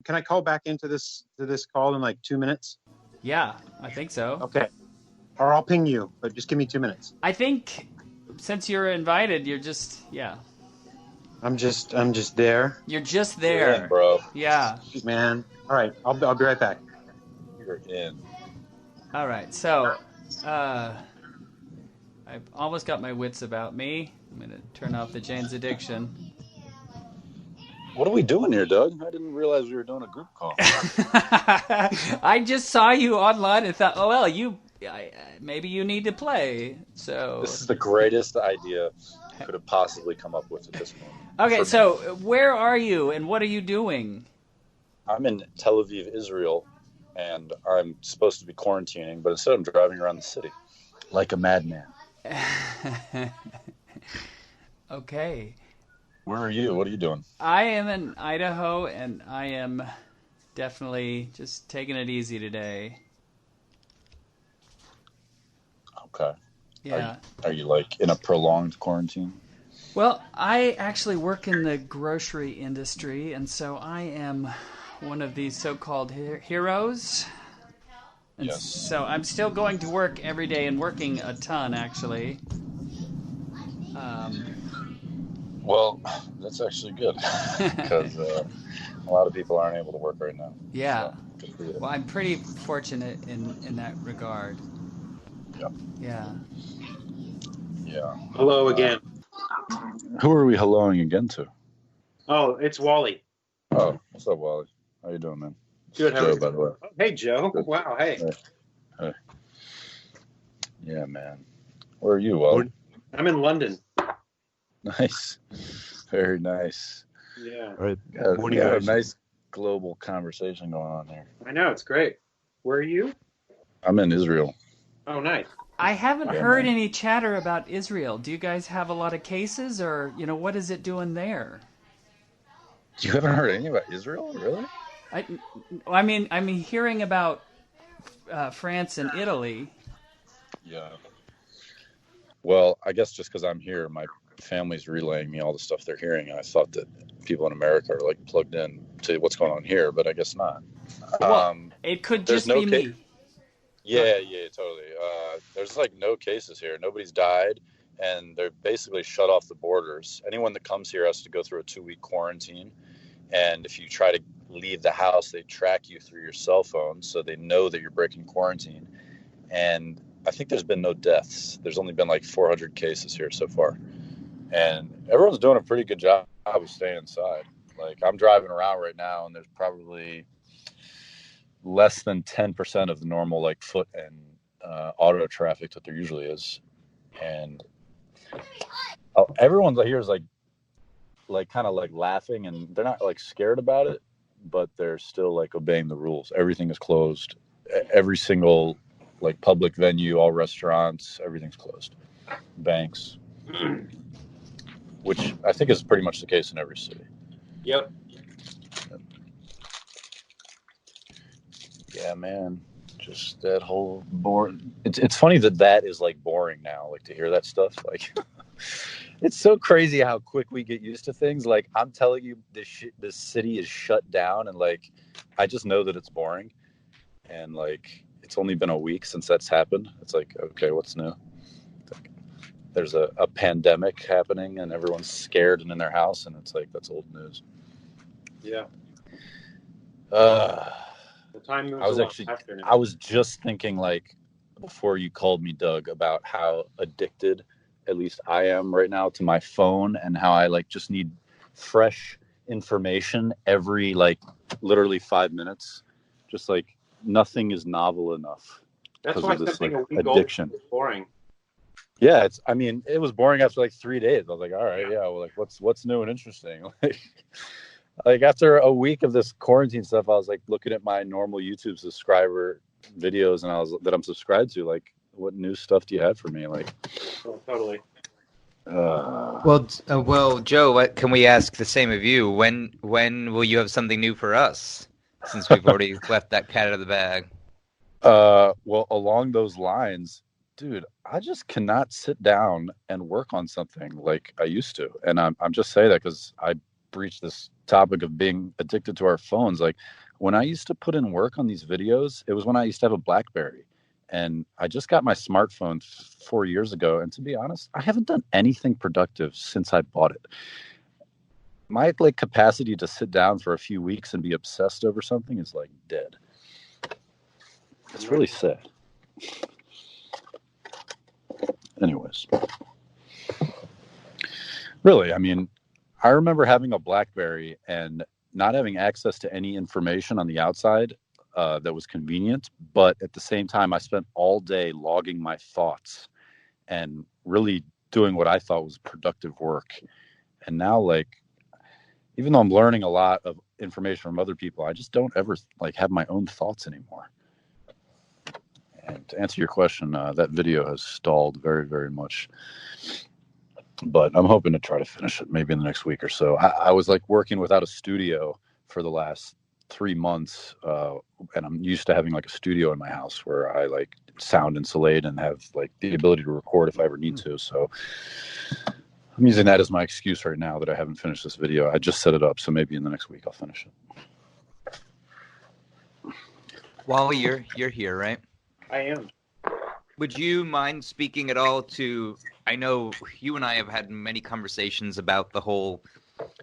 can I call back into this call in like 2 minutes? Yeah, I think so. Okay. Or I'll ping you, but just give me 2 minutes. I think since you're invited, you're just I'm just there, you're just You're in, there. bro. Yeah. man. All right, I'll be right back. You're in. All right. So, I've almost got my wits about me. I'm gonna turn off the Jane's Addiction. What are we doing here, Doug? I didn't realize we were doing a group call. I just saw you online and thought, oh well, maybe you need to play. So This is the greatest idea I could have possibly come up with at this moment. okay, For so me. where are you and what are you doing? I'm in Tel Aviv, Israel, and I'm supposed to be quarantining, but instead I'm driving around the city like a madman. Okay. Where are you? What are you doing? I am in Idaho and I am definitely just taking it easy today. Okay. Yeah. Are you like in a prolonged quarantine? Well, I actually work in the grocery industry, and so I am one of these so-called heroes. And Yes. so I'm still going to work every day and working a ton, actually. Well, that's actually good because a lot of people aren't able to work right now. Yeah. So, good for you. Well, I'm pretty fortunate in that regard. Yeah. Yeah. Yeah. Hello again. Who are we helloing again to? Oh, it's Wally. Oh, what's up, Wally? How you doing, man? Good. How are Joe, you? by the way. Oh, hey, Joe. Good. Wow. Hey. Hey. Yeah, man. Where are you, Wally? I'm in London. Nice. Very nice. Yeah. All right. We got a nice global conversation going on here. I know. It's great. Where are you? I'm in Israel. Oh, nice. I haven't Yeah, heard man. any chatter about Israel. Do you guys have a lot of cases, or what is it doing there? You haven't heard anything about Israel, really? I'm hearing about France and Italy. Yeah. Well, I guess just because I'm here, my family's relaying me all the stuff they're hearing, and I thought that people in America are like plugged in to what's going on here, but I guess not. Well, it could there's just no be me. Yeah, totally. There's like no cases here. Nobody's died, and they're basically shut off the borders. Anyone that comes here has to go through a 2-week quarantine, and if you try to leave the house, they track you through your cell phone, so they know that you're breaking quarantine. And I think there's been no deaths. There's only been like 400 cases here so far, and everyone's doing a pretty good job of staying inside. Like I'm driving around right now, and there's probably less than 10% of the normal like foot and auto traffic that there usually is, and everyone here is like kind of like laughing, and they're not like scared about it, but they're still like obeying the rules. Everything is closed. Every single like public venue, all restaurants, everything's closed. Banks, which I think is pretty much the case in every city. Yep. Yeah, man. Just that whole boring. It's funny that is like boring now. Like to hear that stuff. Like it's so crazy how quick we get used to things. Like I'm telling you, this city is shut down, and like I just know that it's boring. And like it's only been a week since that's happened. It's like, okay, what's new? Like, there's a pandemic happening, and everyone's scared and in their house, and it's like that's old news. Yeah. The time moves I was a lot actually, faster now. I was just thinking like before you called me, Doug, about how addicted, at least I am right now, to my phone, and how I like just need fresh information every like literally 5 minutes. Just like nothing is novel enough. That's because why of this something like a week old addiction. is boring. Yeah, it was boring after like 3 days. I was like, all right, yeah, well, like what's new and interesting? Like after a week of this quarantine stuff, I was like looking at my normal YouTube subscriber videos, and I'm subscribed to, like, what new stuff do you have for me? Like, Oh, totally. Well, Joe, what can we ask the same of you? When will you have something new for us? Since we've already left that cat out of the bag. Well, along those lines, dude, I just cannot sit down and work on something like I used to, and I'm just saying that because I breached this topic of being addicted to our phones, like when I used to put in work on these videos, it was when I used to have a BlackBerry. And I just got my smartphone 4 years ago. And to be honest, I haven't done anything productive since I bought it. My like capacity to sit down for a few weeks and be obsessed over something is like dead. It's really sad. Anyways. Really, I mean, I remember having a BlackBerry and not having access to any information on the outside that was convenient, but at the same time, I spent all day logging my thoughts and really doing what I thought was productive work. And now, like, even though I'm learning a lot of information from other people, I just don't ever like have my own thoughts anymore. And to answer your question, that video has stalled very, very much. But I'm hoping to try to finish it maybe in the next week or so. I was like working without a studio for the last 3 months, and I'm used to having like a studio in my house where I like sound insulate and have like the ability to record if I ever need to. So I'm using that as my excuse right now that I haven't finished this video. I just set it up, so maybe in the next week I'll finish it. Wally, you're here, right? I am. Would you mind speaking at all to, I know you and I have had many conversations about the whole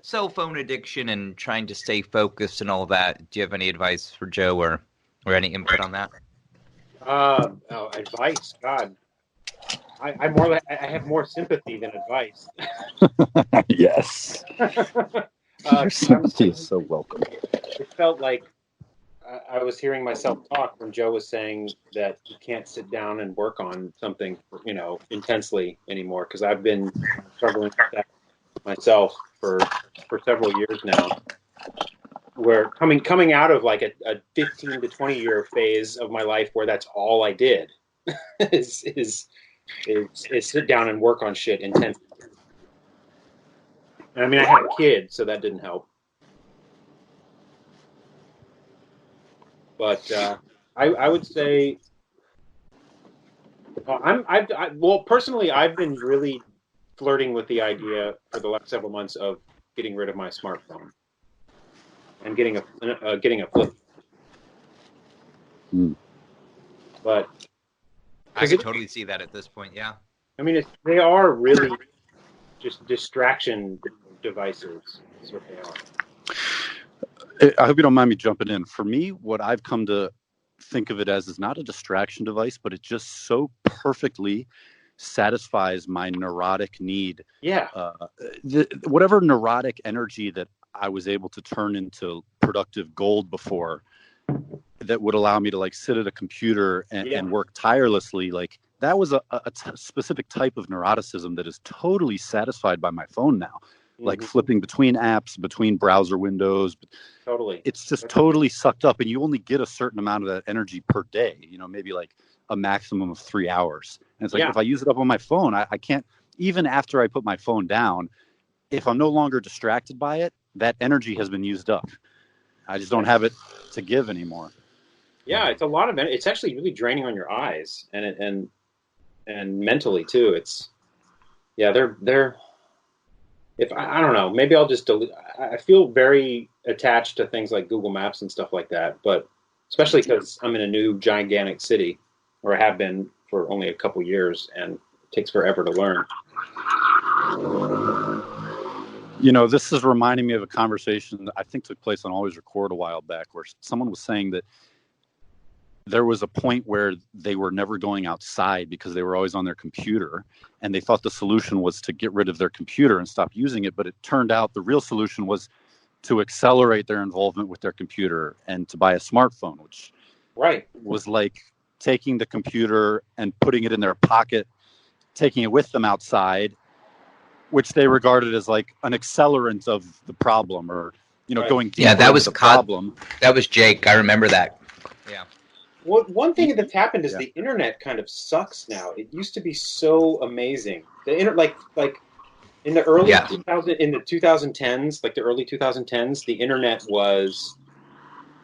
cell phone addiction and trying to stay focused and all that. Do you have any advice for Joe or any input on that? Advice, God. I'm more like, I have more sympathy than advice. Yes. Your sympathy is so welcome. It felt like I was hearing myself talk when Joe was saying that you can't sit down and work on something, intensely anymore, because I've been struggling with that myself for several years now. Where coming out of like a 15 to 20 year phase of my life where that's all I did is sit down and work on shit intensely. I mean, I had a kid, so that didn't help. But I would say, personally, I've been really flirting with the idea for the last several months of getting rid of my smartphone and getting a flip. But I could totally see that at this point. Yeah. I mean, they are really just distraction devices. Is what they are. I hope you don't mind me jumping in. For me, what I've come to think of it as is not a distraction device, but it just so perfectly satisfies my neurotic need. Yeah. Whatever neurotic energy that I was able to turn into productive gold before, that would allow me to like sit at a computer and work tirelessly. Like that was a specific type of neuroticism that is totally satisfied by my phone now. Like flipping between apps, between browser windows. Totally. It's just totally sucked up, and you only get a certain amount of that energy per day, maybe like a maximum of 3 hours. And it's like, if I use it up on my phone, I can't, even after I put my phone down, if I'm no longer distracted by it, that energy has been used up. I just don't have it to give anymore. Yeah, it's a lot of it's actually really draining on your eyes and mentally too. They're if I don't know, maybe I'll just delete. I feel very attached to things like Google Maps and stuff like that, but especially because I'm in a new gigantic city, or I have been for only a couple years, and it takes forever to learn. This is reminding me of a conversation that I think took place on Always Record a while back, where someone was saying that there was a point where they were never going outside because they were always on their computer, and they thought the solution was to get rid of their computer and stop using it. But it turned out the real solution was to accelerate their involvement with their computer and to buy a smartphone, which was like taking the computer and putting it in their pocket, taking it with them outside, which they regarded as like an accelerant of the problem, or, going deeper into the problem. That was Jake. I remember that. Yeah. One thing that's happened is the internet kind of sucks now. It used to be so amazing. The like in the early 2010s, like the early 2010s, the internet was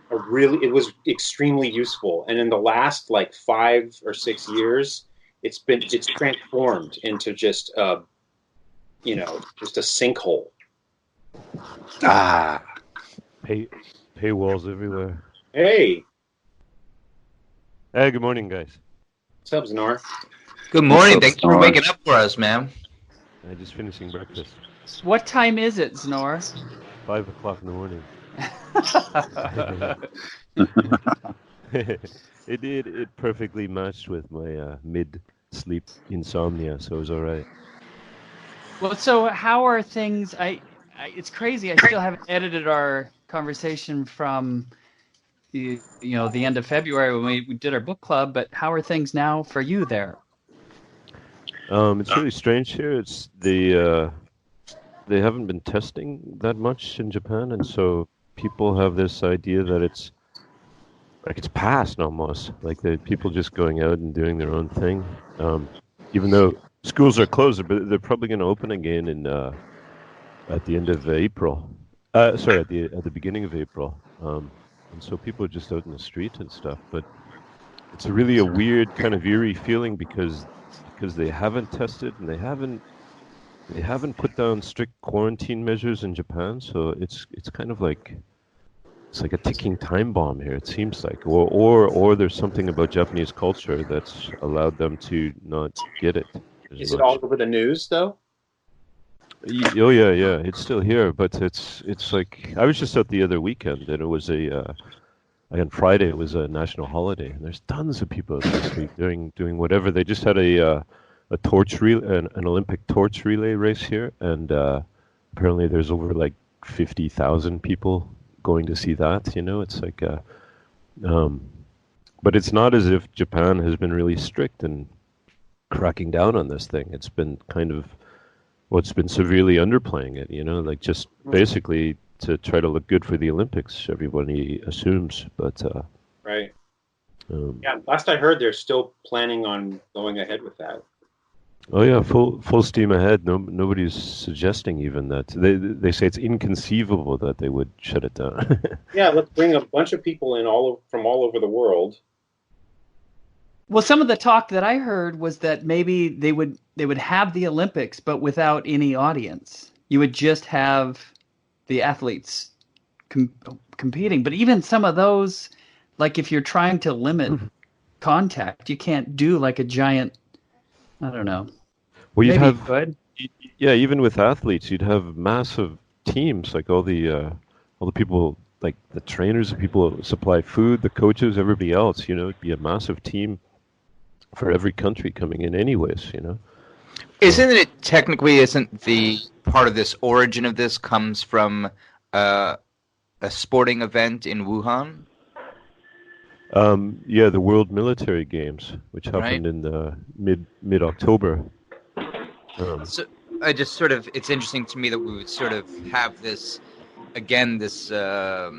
it was extremely useful. And in the last like 5 or 6 years, it's transformed into just just a sinkhole. Ah, Paywalls everywhere. Hey, Hey, good morning, guys. what's up, Znor? Good morning. What's up, Thanks for Snor? waking up for us, man. I'm just finishing breakfast. What time is it, Snor? 5 o'clock in the morning. It perfectly matched with my mid-sleep insomnia, so it was all right. Well, so how are things? It's crazy. I still haven't edited our conversation from the end of February when we did our book club. But how are things now for you there? It's really strange here. It's they haven't been testing that much in Japan, and so people have this idea that it's past almost, like the people just going out and doing their own thing. Even though schools are closed, but they're probably going to open again in at the end of April. Sorry, at the beginning of April. And so people are just out in the street and stuff. But it's really a weird kind of eerie feeling because they haven't tested and they haven't put down strict quarantine measures in Japan. So it's kind of like it's like a ticking time bomb here. It seems like, or there's something about Japanese culture that's allowed them to not get it as Is it much. all over the news though? Oh yeah. It's still here, but it's like I was just out the other weekend, and it was on Friday it was a national holiday, and there's tons of people out the street doing whatever. They just had a torch relay, an Olympic torch relay race here, and apparently there's over like 50,000 people going to see that. It's like but it's not as if Japan has been really strict and cracking down on this thing. It's been kind of it's been severely underplaying it, like just basically to try to look good for the Olympics, everybody assumes. But Right. Yeah. Last I heard, they're still planning on going ahead with that. oh yeah, full steam ahead. Nobody's suggesting even that. They say it's inconceivable that they would shut it down. Yeah, let's bring a bunch of people in from all over the world. Well, some of the talk that I heard was that maybe they would have the Olympics, but without any audience. You would just have the athletes competing. But even some of those, like if you're trying to limit contact, you can't do like a giant. I don't know. Well, you'd Maybe have you could. yeah, even with athletes, you'd have massive teams, like all the people, like the trainers, the people who supply food, the coaches, everybody else. It'd be a massive team for every country coming in, anyways. Isn't the part of this origin of this comes from a sporting event in Wuhan? Yeah, the World Military Games, which happened Right. in the mid October. So I just sort of, it's interesting to me that we would sort of have this, again, this, I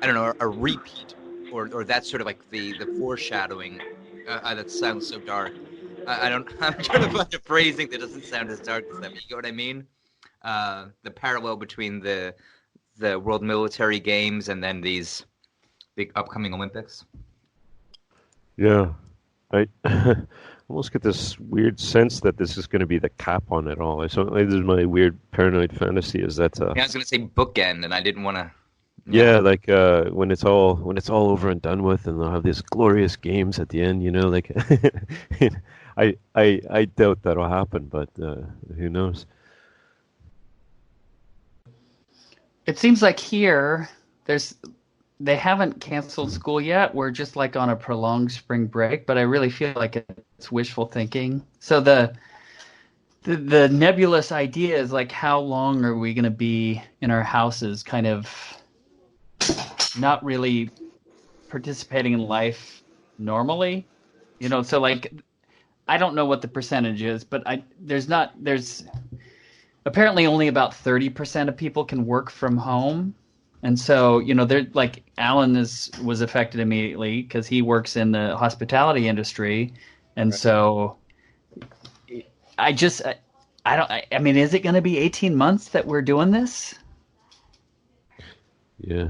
don't know, a repeat, or that's sort of like the foreshadowing. That sounds so dark. I'm trying to find a phrasing that doesn't sound as dark as that. You know what I mean? The parallel between the World Military Games and then these big upcoming Olympics. Yeah, I almost get this weird sense that this is going to be the cap on it all. This is my weird paranoid fantasy. Is that Yeah, I was going to say bookend, and I didn't want to. yeah, like when it's all over and done with, and they'll have these glorious games at the end. Like I doubt that'll happen, but who knows? It seems like here they haven't canceled school yet. We're just like on a prolonged spring break, but I really feel like it's wishful thinking. So the nebulous idea is like, how long are we going to be in our houses, kind of not really participating in life normally? So like, I don't know what the percentage is, but there's apparently only about 30% of people can work from home. And so, they're like, Alan was affected immediately because he works in the hospitality industry. And Right. so I mean, is it going to be 18 months that we're doing this? Yeah,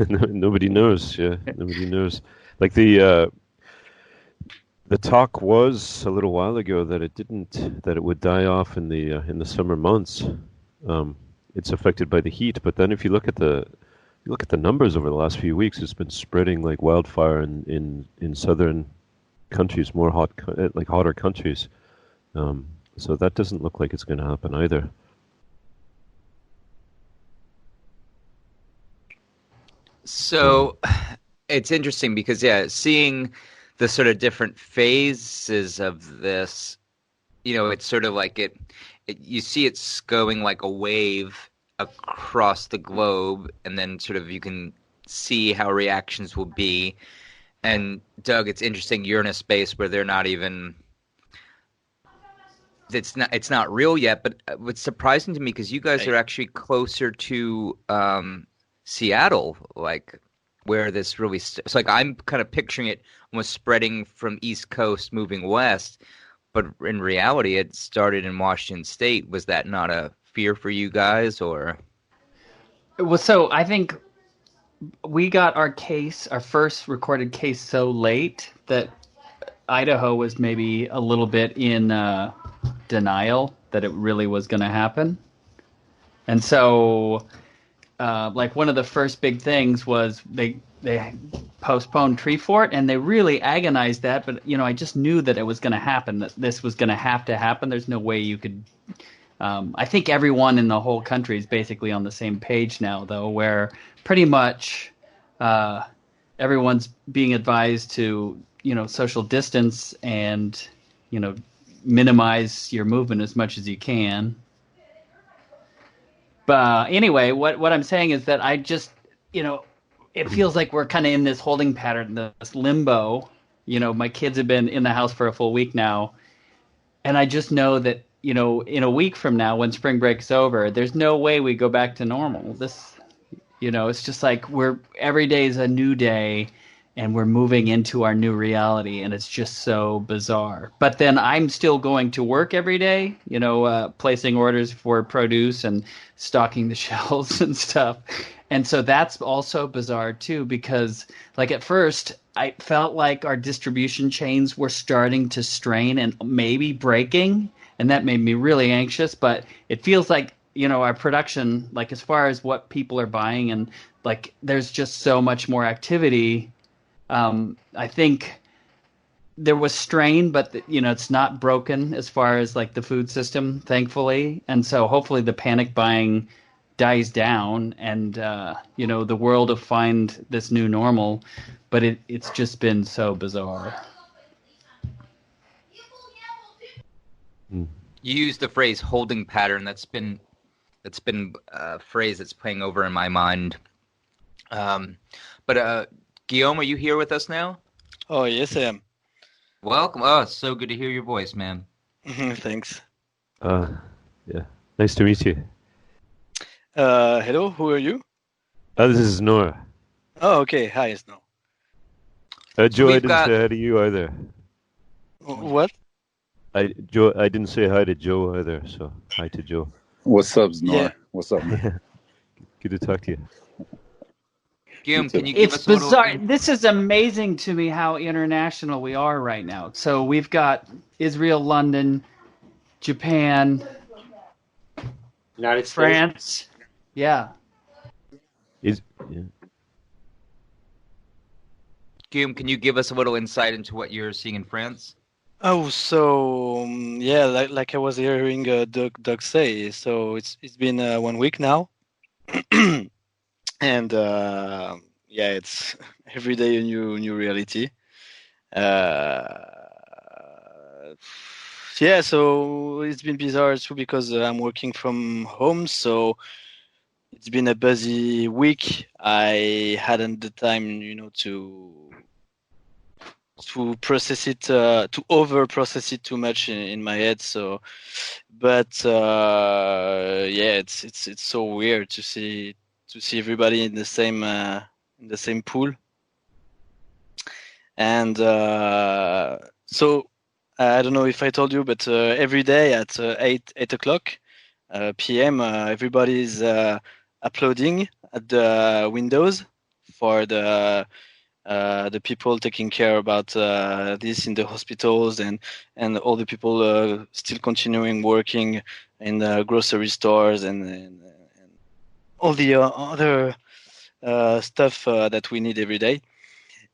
nobody knows. Yeah, nobody knows. Like the talk was a little while ago that it would die off in the summer months. it's affected by the heat. But then if you look at the numbers over the last few weeks, it's been spreading like wildfire in southern countries, more like hotter countries. So that doesn't look like it's going to happen either. So it's interesting because, seeing the sort of different phases of this, it's sort of like you see it's going like a wave across the globe, and then sort of you can see how reactions will be. And Doug, it's interesting, you're in a space where they're not even, it's not real yet, but what's surprising to me, because you guys are actually closer to Seattle, like where this really it's like I'm kind of picturing it almost spreading from East Coast moving west, but in reality it started in Washington State. Was that not a fear for you guys? Or Well, so I think we got our first recorded case so late that Idaho was maybe a little bit in denial that it really was going to happen. And so like one of the first big things was they postponed Treefort, and they really agonized that. But, I just knew that it was going to happen, that this was going to happen. There's no way you could I think everyone in the whole country is basically on the same page now, though, where pretty much everyone's being advised to, social distance and, minimize your movement as much as you can. But anyway, what I'm saying is that I just, it feels like we're kind of in this holding pattern, this limbo. My kids have been in the house for a full week now, and I just know that, in a week from now, when spring break's over, there's no way we go back to normal. This, it's just like every day is a new day, and we're moving into our new reality, and it's just so bizarre. But then I'm still going to work every day, placing orders for produce and stocking the shelves and stuff. And so that's also bizarre too, because like at first I felt like our distribution chains were starting to strain and maybe breaking. And that made me really anxious, but it feels like, our production, like as far as what people are buying, and like there's just so much more activity. I think there was strain, but it's not broken as far as like the food system, thankfully. And so hopefully the panic buying dies down, and the world will find this new normal. But it's just been so bizarre. you used the phrase holding pattern. That's been a phrase that's playing over in my mind. But Guillaume, are you here with us now? Oh, yes, I am. Welcome. Oh, it's so good to hear your voice, man. Thanks. Yeah. Nice to meet you. Hello, who are you? This is Nora. Oh, okay. Hi, it's Nora. Joe, I didn't say hi to you either. What? I didn't say hi to Joe either, so hi to Joe. What's up, Nora? Yeah. What's up, man? Good to talk to you. Guillaume, can you give It's us a bizarre. little... This is amazing to me how international we are right now. So we've got Israel, London, Japan, United States. France. Yeah. Yeah. Guillaume, can you give us a little insight into what you're seeing in France? Oh, so yeah, like I was hearing Doug say. So it's been 1 week now, and yeah, it's every day a new reality. Yeah, so it's been bizarre too because I'm working from home, so it's been a busy week. I hadn't the time, to process it, to over process it too much in my head. So, but yeah, it's so weird to see everybody in the same pool. And so I don't know if I told you, but every day at 8 o'clock p.m. Everybody's uploading at the windows for the people taking care about this in the hospitals and all the people still continuing working in the grocery stores and all the other stuff that we need every day,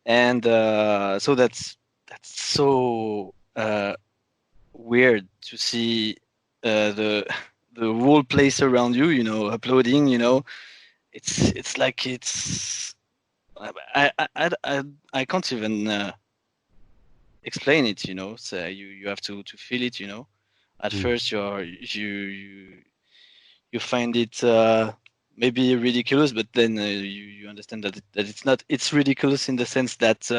and so that's so weird to see the whole place around you, uploading. It's like I can't even explain it. So you have to feel it. At first you find it maybe ridiculous, but then you understand that it's not. It's ridiculous in the sense that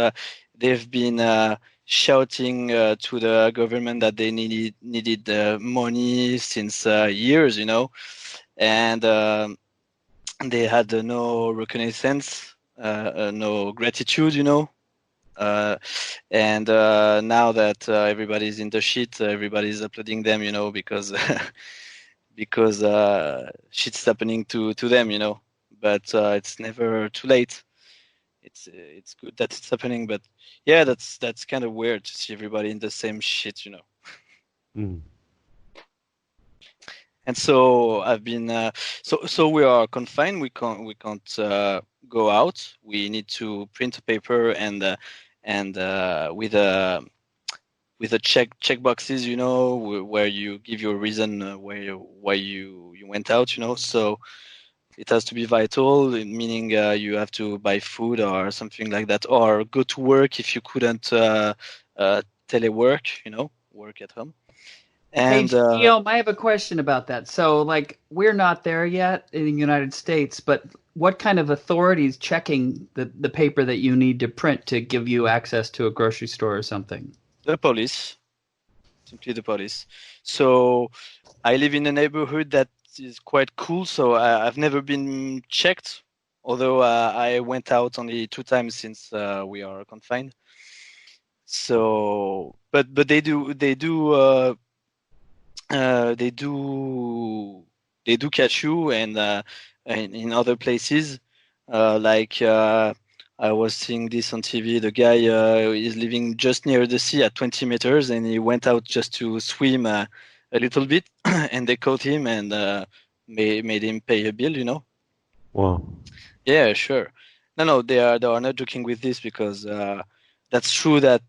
they've been shouting to the government that they needed money since years, and they had no reconnaissance, no gratitude, and now that everybody's in the shit, everybody's uploading them, because because shit's happening to them, but it's never too late. It's good that it's happening, but yeah, that's kind of weird to see everybody in the same shit, And so I've been so we are confined. We can't go out. We need to print a paper and with a check boxes, where you give your reason why you went out, So it has to be vital, meaning you have to buy food or something like that, or go to work if you couldn't telework, work at home. And hey, Guillaume, I have a question about that. So, like, we're not there yet in the United States, but what kind of authorities checking the paper that you need to print to give you access to a grocery store or something? The police, simply the police. So I live in a neighborhood that is quite cool. So I've never been checked, although I went out only 2 times since we are confined. So, but they do catch you, and in other places, like I was seeing this on TV. The guy is living just near the sea at 20 meters, and he went out just to swim a little bit, and they caught him and made him pay a bill. Wow. Yeah, sure. No, they are not joking with this, because that's true that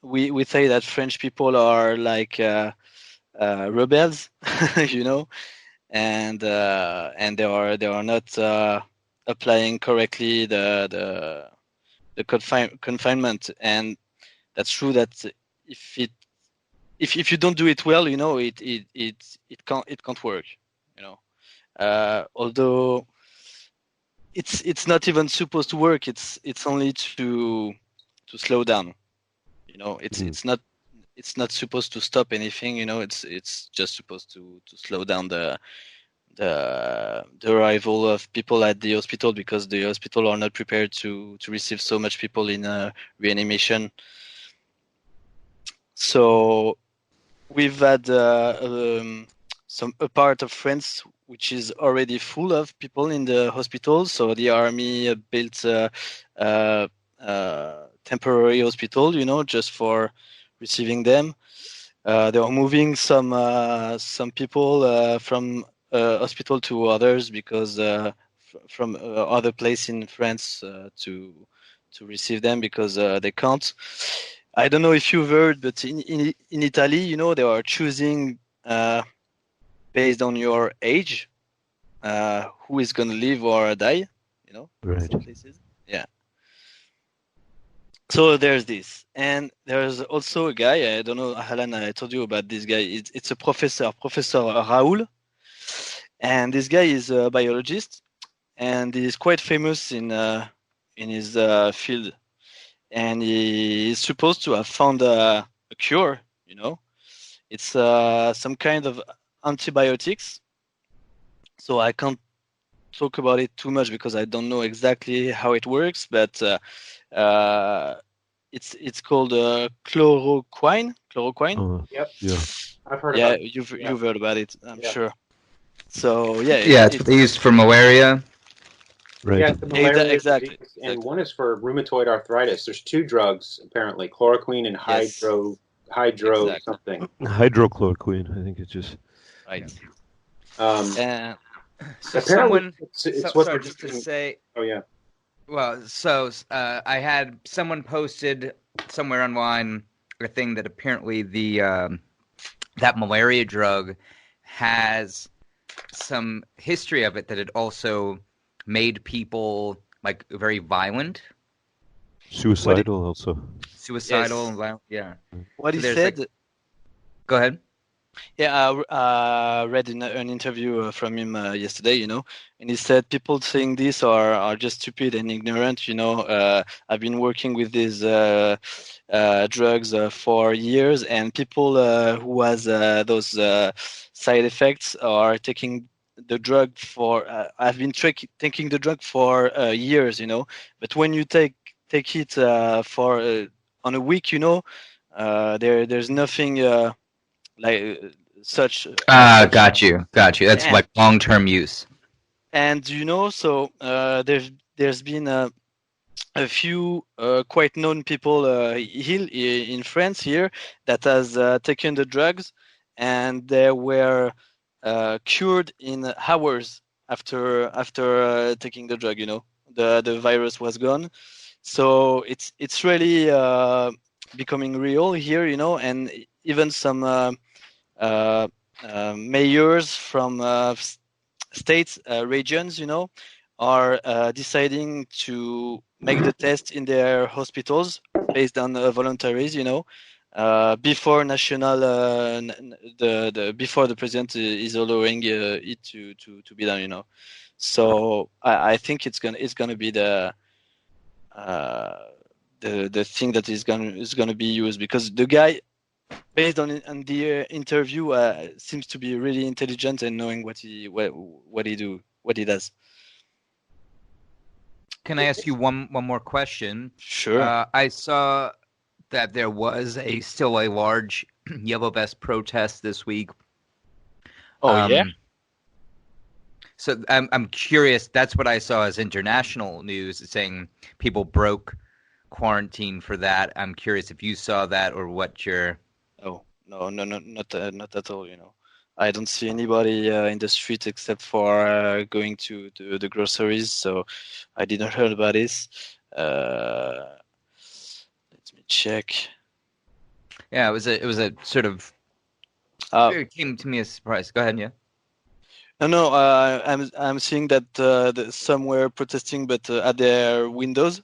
we say that French people are like rebels, and they are not applying correctly the confinement, and that's true that if you don't do it well, it can't work, although it's not even supposed to work. It's only to slow down, it's not supposed to stop anything, it's just supposed to slow down the arrival of people at the hospital, because the hospital are not prepared to receive so much people in reanimation. So we've had a part of France which is already full of people in the hospital. So the army built a temporary hospital, just for receiving them. They are moving some people from hospital to others, because from other place in France to receive them, because they can't. I don't know if you've heard, but in Italy, they are choosing based on your age who is going to live or die. Right. Some places. Yeah. So there's this, and there's also a guy. I don't know, Alan. I told you about this guy. It's a Professor Raoul, and this guy is a biologist, and he's quite famous in his field. And he is supposed to have found a cure. It's some kind of antibiotics. So I can't talk about it too much, because I don't know exactly how it works, but it's called chloroquine. Yep. Yeah. I've heard about it. You've Yeah. heard about it, I'm Yeah. sure. So yeah, It's what they use for malaria. Right. Yeah, it's a malaria Exactly. disease, and one is for rheumatoid arthritis. There's 2 drugs apparently: chloroquine and Yes. hydro Exactly. something. Hydrochloroquine. I think it's just. Right. Um, So Apparently, it's what sorry, they're just to doing. say, Oh yeah. well, so I had someone posted somewhere online a thing that apparently that malaria drug has some history of it, that it also made people like very violent, Suicidal also. suicidal, Yes. and violent. Yeah. What So he there's said, go ahead. yeah, I read an interview from him yesterday, and he said people saying this are just stupid and ignorant. I've been working with these drugs for years, and people who has those side effects are taking the drug for. I've been taking the drug for years, but when you take it for on a week, there's nothing. Like such as Ah, such, got you. That's and like long-term use. so there's been a few quite known people in France here that has taken the drugs, and they were cured in hours after taking the drug. The virus was gone, so it's really becoming real here. And even some mayors from states, regions, are deciding to make the test in their hospitals based on voluntaries, before national, before the president is allowing it to be done, So I think it's gonna be the thing that is gonna be used, because the guy, based on the interview, seems to be really intelligent and knowing what he does. Can I ask you one more question? Sure. I saw that there was still a large Yellow Vest protest this week. Yeah. So I'm curious. That's what I saw as international news, saying people broke quarantine for that. I'm curious if you saw that, or what your. Oh no, not at all. I don't see anybody in the street except for going to the groceries. So I didn't hear about this. Let me check. Yeah, it was a sort of. It came to me as a surprise. Go ahead, yeah. No. I'm seeing that some were protesting, but at their windows.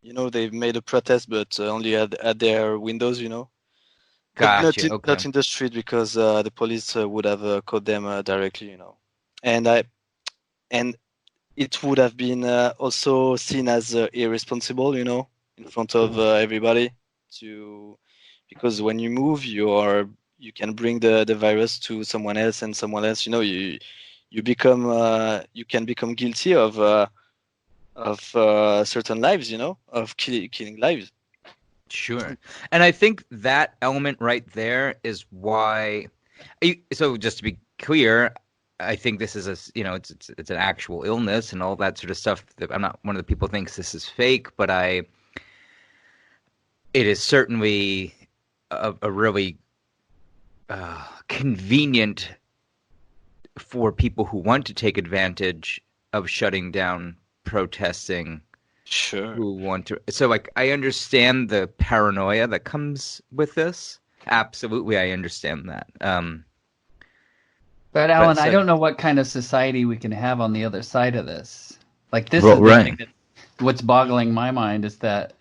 They've made a protest, but only at their windows. But Gotcha. Okay. not in the street, because the police would have caught them directly. And it would have been also seen as irresponsible, in front of everybody, because when you move, you can bring the virus to someone else, and someone else, you can become guilty of certain lives, of killing lives. Sure. And I think that element right there is why. So just to be clear, I think this is it's an actual illness and all that sort of stuff. I'm not one of the people who thinks this is fake, but it is certainly a really convenient for people who want to take advantage of shutting down protesting. Sure. Who want to. So, I understand the paranoia that comes with this. Absolutely, I understand that. But Alan, I don't know what kind of society we can have on the other side of this. This Well, is the right. thing what's boggling my mind is that,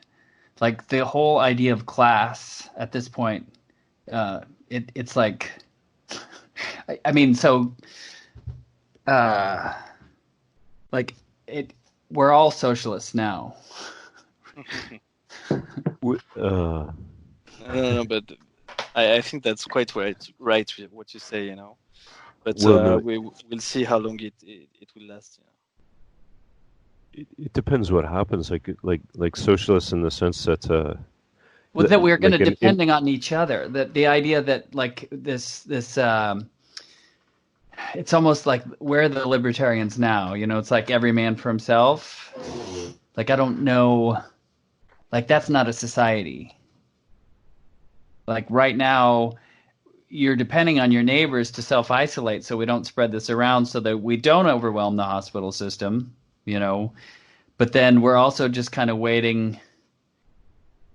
the whole idea of class at this point, it's like, I mean, so, we're all socialists now. No, but I think that's quite right what you say, But we'll see how long it will last. It depends what happens. Like socialists, in the sense that. That we're going to depending on each other. That the idea that this it's almost like we're the libertarians now. It's like every man for himself. I don't know. That's not a society. Right now, you're depending on your neighbors to self-isolate so we don't spread this around so that we don't overwhelm the hospital system, but then we're also just kind of waiting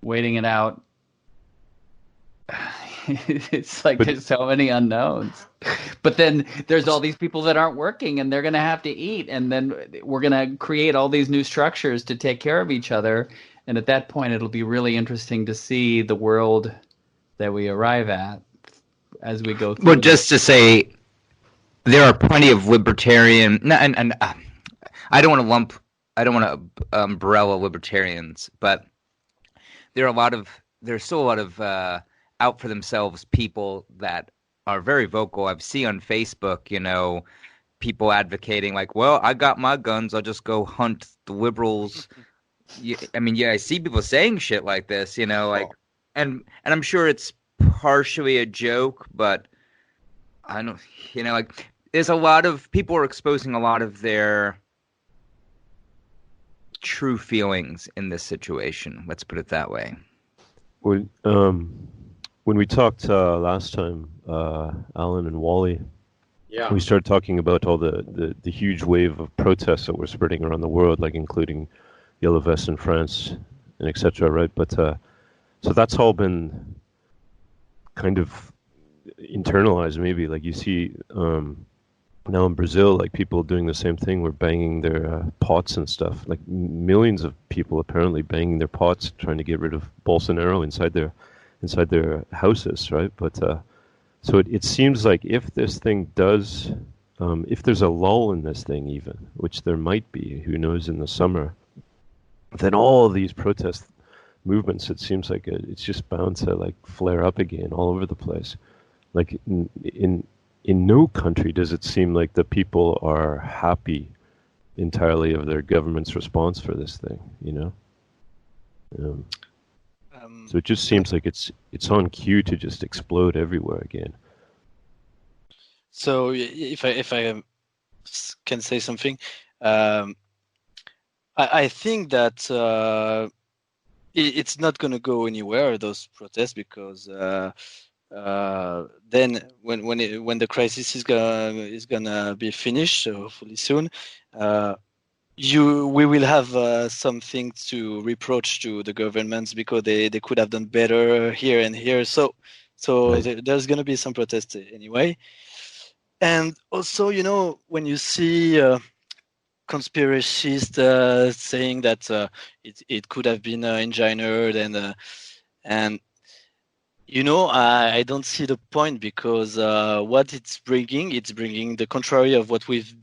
it out. It's like there's so many unknowns. But then there's all these people that aren't working and they're going to have to eat, and then we're going to create all these new structures to take care of each other, and at that point it'll be really interesting to see the world that we arrive at as we go through. Well, just to say, there are plenty of libertarian, and I don't want to umbrella libertarians, but there's still a lot of out for themselves people that are very vocal. I've seen on Facebook, people advocating like, well, I got my guns, I'll just go hunt the liberals. I see people saying shit like this, and I'm sure it's partially a joke, but I don't, there's a lot of people are exposing a lot of their true feelings in this situation. Let's put it that way. When we talked last time, Alan and Wally, we started talking about all the huge wave of protests that were spreading around the world, like including Yellow Vests in France and etc. Right? But so that's all been kind of internalized, maybe. Like you see now in Brazil, like people doing the same thing. We're banging their pots and stuff. Like millions of people apparently banging their pots, trying to get rid of Bolsonaro inside their houses, right? But so it seems like if this thing does, if there's a lull in this thing even, which there might be, who knows, in the summer, then all of these protest movements, it seems like it's just bound to like flare up again all over the place. Like in no country does it seem like the people are happy entirely of their government's response for this thing, So it just seems like it's on cue to just explode everywhere again. So if I can say something, I think that it's not going to go anywhere, those protests, because then when the crisis is gonna be finished, hopefully soon, we will have something to reproach to the governments because they could have done better here and here. So right. There's going to be some protests anyway. And also, when you see conspiracists saying that it could have been engineered and I don't see the point, because what it's bringing the contrary of what we've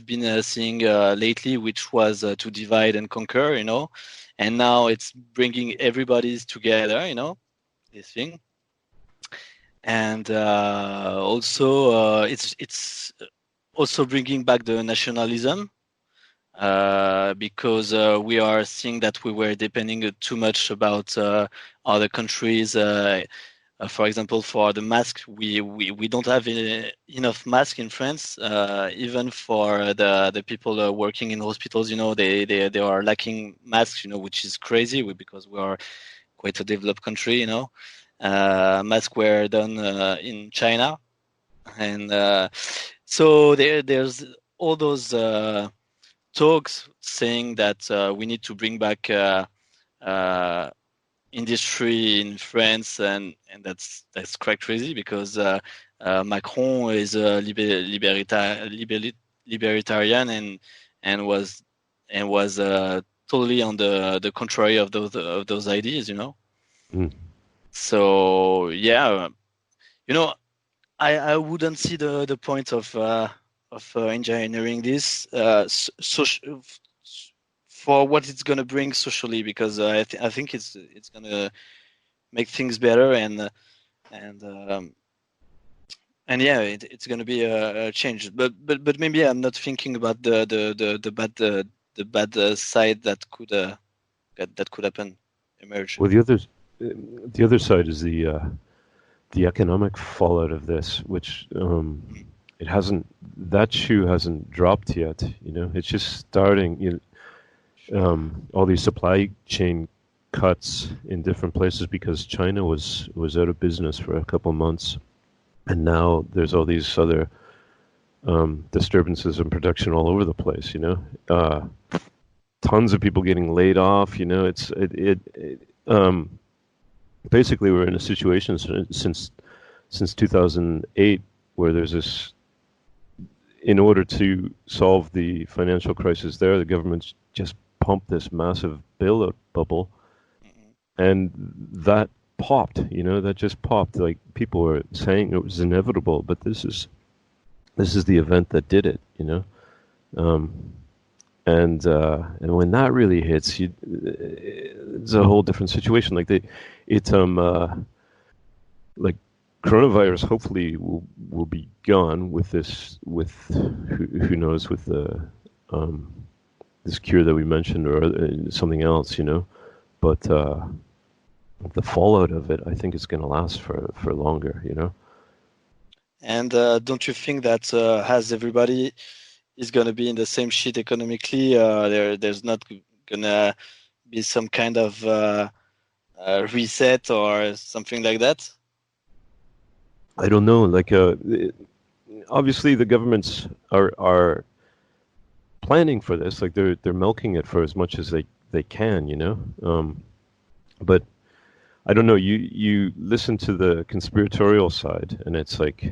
been seeing lately, which was to divide and conquer, and now it's bringing everybody's together, this thing. And also it's also bringing back the nationalism, because we are seeing that we were depending too much about other countries. For example, for the mask, we don't have enough masks in France. Even for the people working in hospitals, they are lacking masks, which is crazy because we are quite a developed country, Masks were done in China, and so there's all those talks saying that we need to bring back industry in France, and that's quite crazy, because Macron is a libertarian and was totally on the contrary of those ideas, Mm. So yeah, I wouldn't see the point of engineering this for what it's going to bring socially, because I think it's going to make things better, and yeah, it's going to be a change. But maybe I'm not thinking about the bad side that could happen, emerge. Well, the other side is the economic fallout of this, which that shoe hasn't dropped yet. It's just starting. All these supply chain cuts in different places because China was out of business for a couple months, and now there's all these other disturbances and production all over the place. Tons of people getting laid off. Basically we're in a situation since 2008 where there's this. In order to solve the financial crisis there, the government's just pumped this massive bailout bubble, and that popped. That just popped. Like people were saying it was inevitable, but this is the event that did it. And when that really hits, it's a whole different situation. Like coronavirus hopefully will be gone with this, with who knows, with the this cure that we mentioned or something else, but the fallout of it, I think it's going to last for longer, And don't you think that as everybody is going to be in the same shit economically, there's not going to be some kind of reset or something like that? I don't know. Obviously the governments are planning for this. Like they're milking it for as much as they can, but I don't know. You listen to the conspiratorial side, and it's like,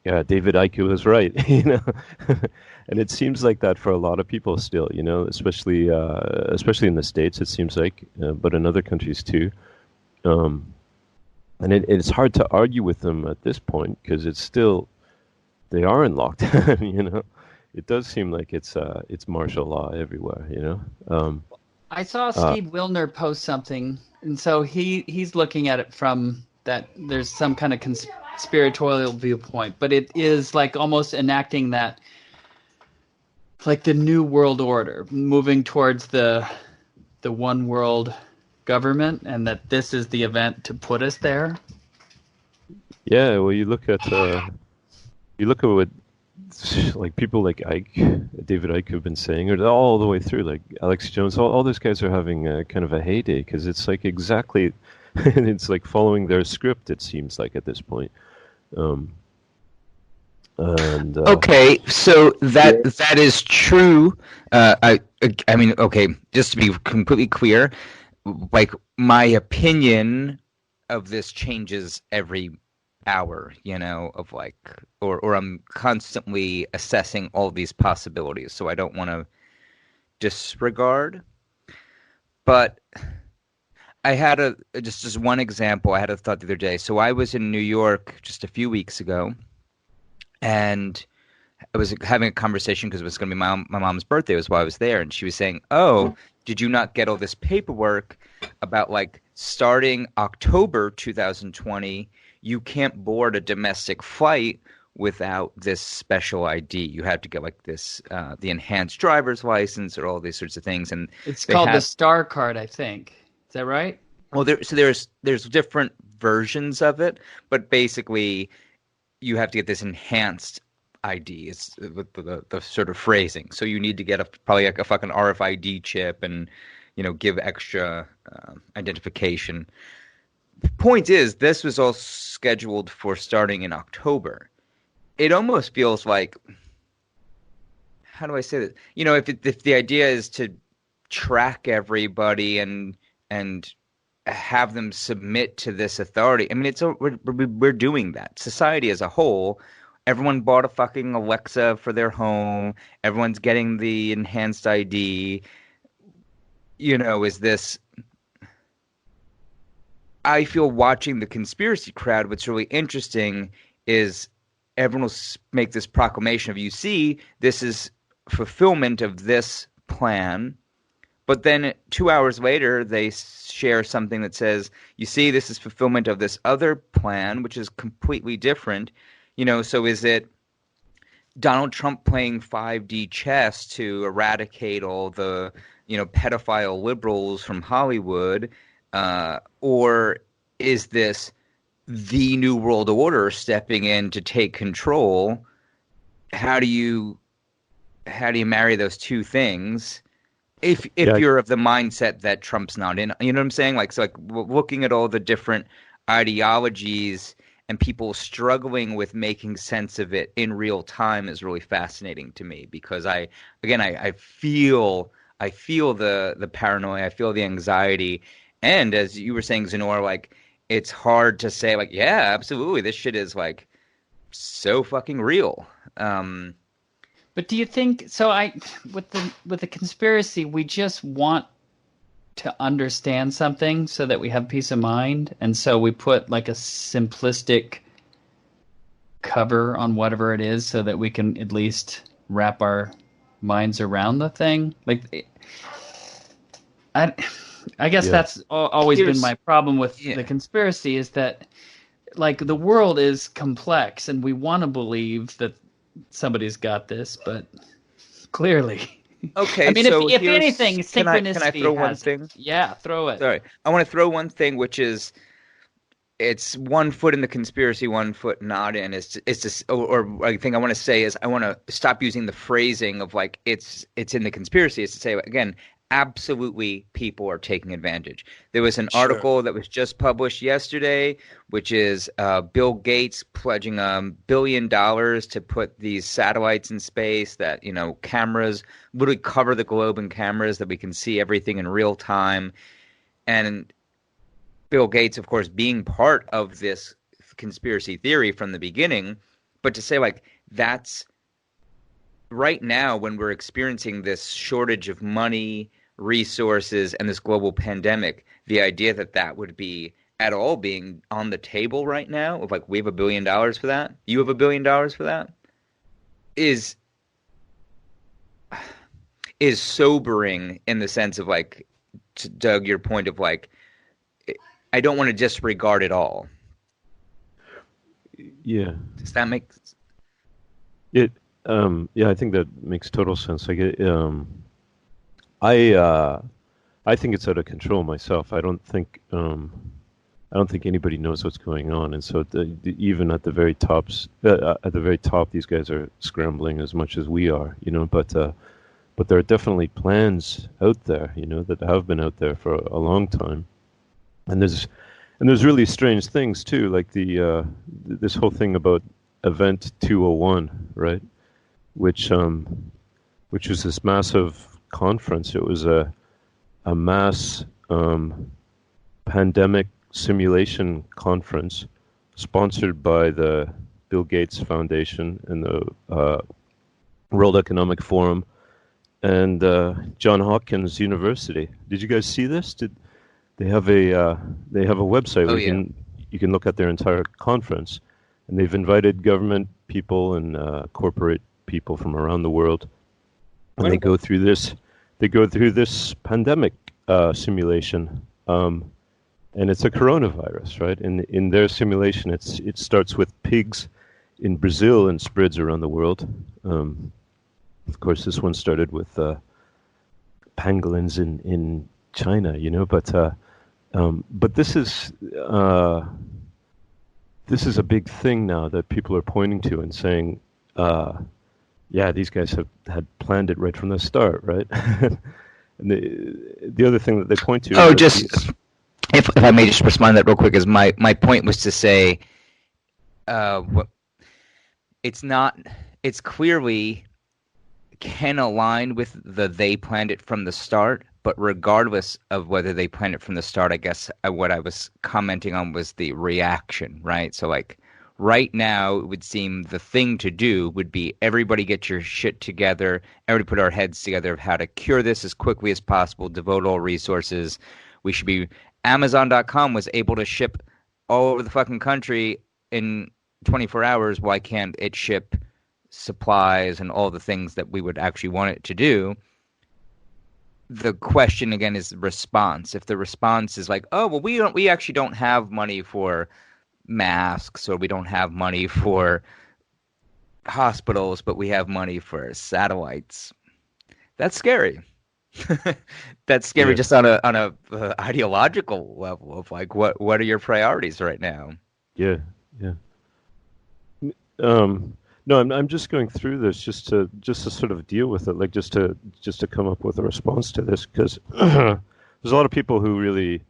yeah, David Icke was right, and it seems like that for a lot of people still, especially in the States, it seems like, but in other countries too. And it's hard to argue with them at this point because they are in lockdown, It does seem like it's martial law everywhere, I saw Steve Wilner post something, and so he's looking at it from that there's some kind of conspiratorial viewpoint, but it is like almost enacting that, like the new world order, moving towards the one world government, and that this is the event to put us there. Yeah, well, you look at what like people like David Icke have been saying, or all the way through, like Alex Jones, all those guys are having kind of a heyday because it's like exactly, it's like following their script. It seems like at this point. Okay, so that is true. I mean, okay, just to be completely clear, like my opinion of this changes every hour, of like, or I'm constantly assessing all these possibilities, so I don't want to disregard. But I had just one example. I had a thought the other day. So I was in New York just a few weeks ago, and I was having a conversation because it was going to be my mom's birthday was while I was there, and she was saying, "Oh, did you not get all this paperwork about like starting October 2020? You can't board a domestic flight without this special ID. You have to get like this, the enhanced driver's license, or all these sorts of things." And it's called the Star Card, I think. Is that right? Well, there's different versions of it, but basically, you have to get this enhanced ID. It's the sort of phrasing. So you need to get probably like a fucking RFID chip and, give extra identification. Point is, this was all scheduled for starting in October. It almost feels like, how do I say this? If the idea is to track everybody and have them submit to this authority, I mean, we're doing that. Society as a whole, everyone bought a fucking Alexa for their home. Everyone's getting the enhanced ID. Is this? I feel watching the conspiracy crowd, what's really interesting is everyone will make this proclamation of, you see, this is fulfillment of this plan. But then 2 hours later, they share something that says, you see, this is fulfillment of this other plan, which is completely different. So is it Donald Trump playing 5D chess to eradicate all the, pedophile liberals from Hollywood? Or is this the New World Order stepping in to take control? How do you marry those two things? If you're of the mindset that Trump's not in, you know what I'm saying? Like looking at all the different ideologies and people struggling with making sense of it in real time is really fascinating to me, because I feel the paranoia, I feel the anxiety, and as you were saying, Zenor, like it's hard to say like, yeah, absolutely, this shit is like so fucking real. But do you think so? With the conspiracy, we just want to understand something so that we have peace of mind, and so we put like a simplistic cover on whatever it is so that we can at least wrap our minds around the thing. Like, I guess that's always been my problem with the conspiracy, is that like the world is complex and we want to believe that somebody's got this, but clearly. Okay, I mean, so if anything, synchronicity. Can I throw one thing? Yeah, throw it. Sorry, I want to throw one thing, which is it's 1 foot in the conspiracy, 1 foot not in. Or I think I want to say is I want to stop using the phrasing of like it's in the conspiracy. It's to say again, absolutely, people are taking advantage. There was an article that was just published yesterday, which is Bill Gates pledging $1 billion to put these satellites in space that, you know, cameras literally cover the globe in cameras that we can see everything in real time. And Bill Gates, of course, being part of this conspiracy theory from the beginning, but to say like that's right now when we're experiencing this shortage of money, resources, and this global pandemic, the idea that would be at all being on the table right now, of like we have $1 billion for that, you have $1 billion for that, is sobering in the sense of like, to Doug, your point of like, I don't want to disregard it all. Yeah. Does that make it? Yeah, I think that makes total sense. Like, I think it's out of control myself. I don't think anybody knows what's going on, and so even at the very top, these guys are scrambling as much as we are, you know. But there are definitely plans out there, you know, that have been out there for a long time, and there's really strange things too, like this whole thing about Event 201, right? Which was this massive conference. It was a mass pandemic simulation conference sponsored by the Bill Gates Foundation and the World Economic Forum and Johns Hopkins University. Did you guys see this? They have a website where you can look at their entire conference, and they've invited government people and corporate people from around the world, and they go through this. They go through this pandemic simulation, and it's a coronavirus, right? In their simulation, it starts with pigs in Brazil and spreads around the world. Of course, this one started with pangolins in China, you know. But this is a big thing now that people are pointing to and saying, yeah, these guys had planned it right from the start, right? And the other thing that they point to... Oh, if I may just respond to that real quick, is my point was to say, it's clearly can align with they planned it from the start, but regardless of whether they planned it from the start, I guess what I was commenting on was the reaction, right? So like, right now, it would seem the thing to do would be everybody get your shit together, everybody put our heads together of how to cure this as quickly as possible, devote all resources. We should be... Amazon.com was able to ship all over the fucking country in 24 hours. Why can't it ship supplies and all the things that we would actually want it to do? The question, again, is the response. If the response is like, oh, well, we actually don't have money for masks, or we don't have money for hospitals, but we have money for satellites. That's scary. That's scary, just on a ideological level of like, what are your priorities right now? Yeah. No, I'm just going through this just to sort of deal with it, like just to come up with a response to this, because there's a lot of people who really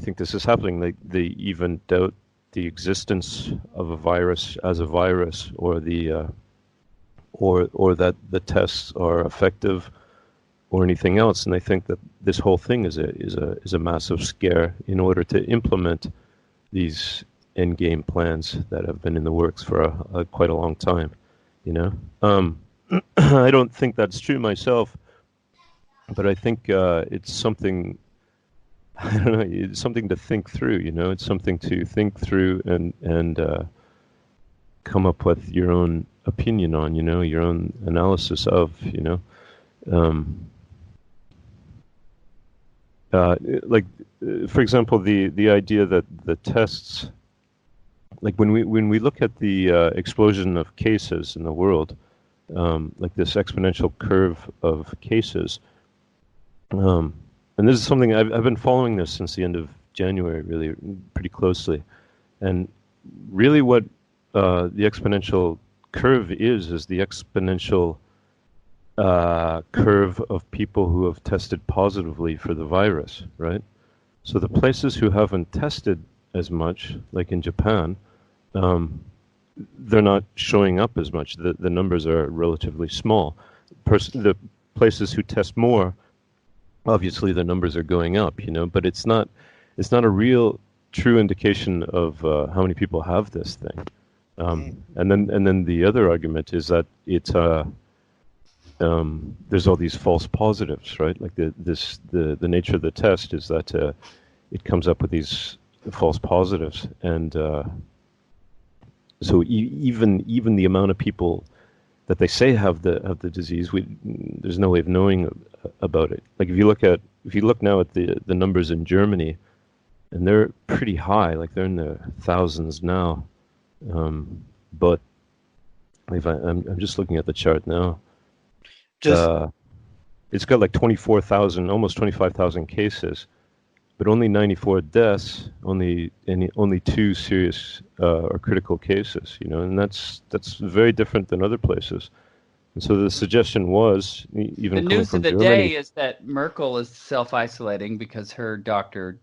think this is happening. They even doubt the existence of a virus as a virus, or or that the tests are effective, or anything else. And they think that this whole thing is a massive scare in order to implement these endgame plans that have been in the works for quite a long time. I don't think that's true myself, but I think it's something. I don't know. It's something to think through. It's something to think through and come up with your own opinion on. Your own analysis of. For example, the idea that the tests, like when we look at the explosion of cases in the world, like this exponential curve of cases, and this is something I've been following this since the end of January, really pretty closely, and really what the exponential curve is the exponential curve of people who have tested positively for the virus, right? So the places who haven't tested as much, like in Japan, they're not showing up as much. The numbers are relatively small. The places who test more, obviously the numbers are going up, but it's not a real true indication of how many people have this thing. And then the other argument is that it's there's all these false positives, right? Like the nature of the test is that it comes up with these false positives, and so even the amount of people that they say have the disease, there's no way of knowing about it. Like if you look now at the numbers in Germany, and they're pretty high, like they're in the thousands now. But if I'm just looking at the chart now. It's got like 24,000, almost 25,000 cases, but only 94 deaths, only 2 serious or critical cases, and that's very different than other places. And so the suggestion was, even the news of the day is that Merkel is self-isolating because her doctor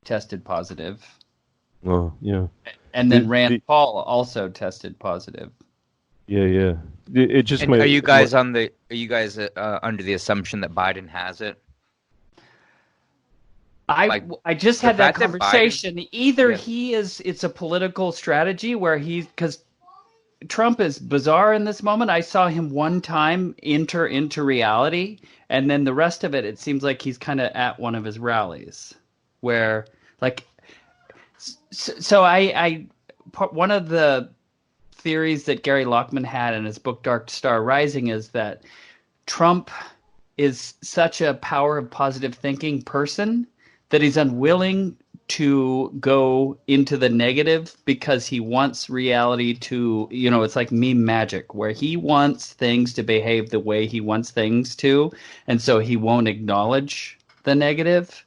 tested positive. Oh, yeah. And then Rand Paul also tested positive. Yeah. It just. Are you guys under the assumption that Biden has it? I just had that conversation. Either it's a political strategy where because Trump is bizarre in this moment. I saw him one time enter into reality, and then the rest of it seems like he's kind of at one of his rallies where one of the theories that Gary Lockman had in his book Dark Star Rising is that Trump is such a power of positive thinking person that he's unwilling to go into the negative because he wants reality to, it's like meme magic where he wants things to behave the way he wants things to, and so he won't acknowledge the negative.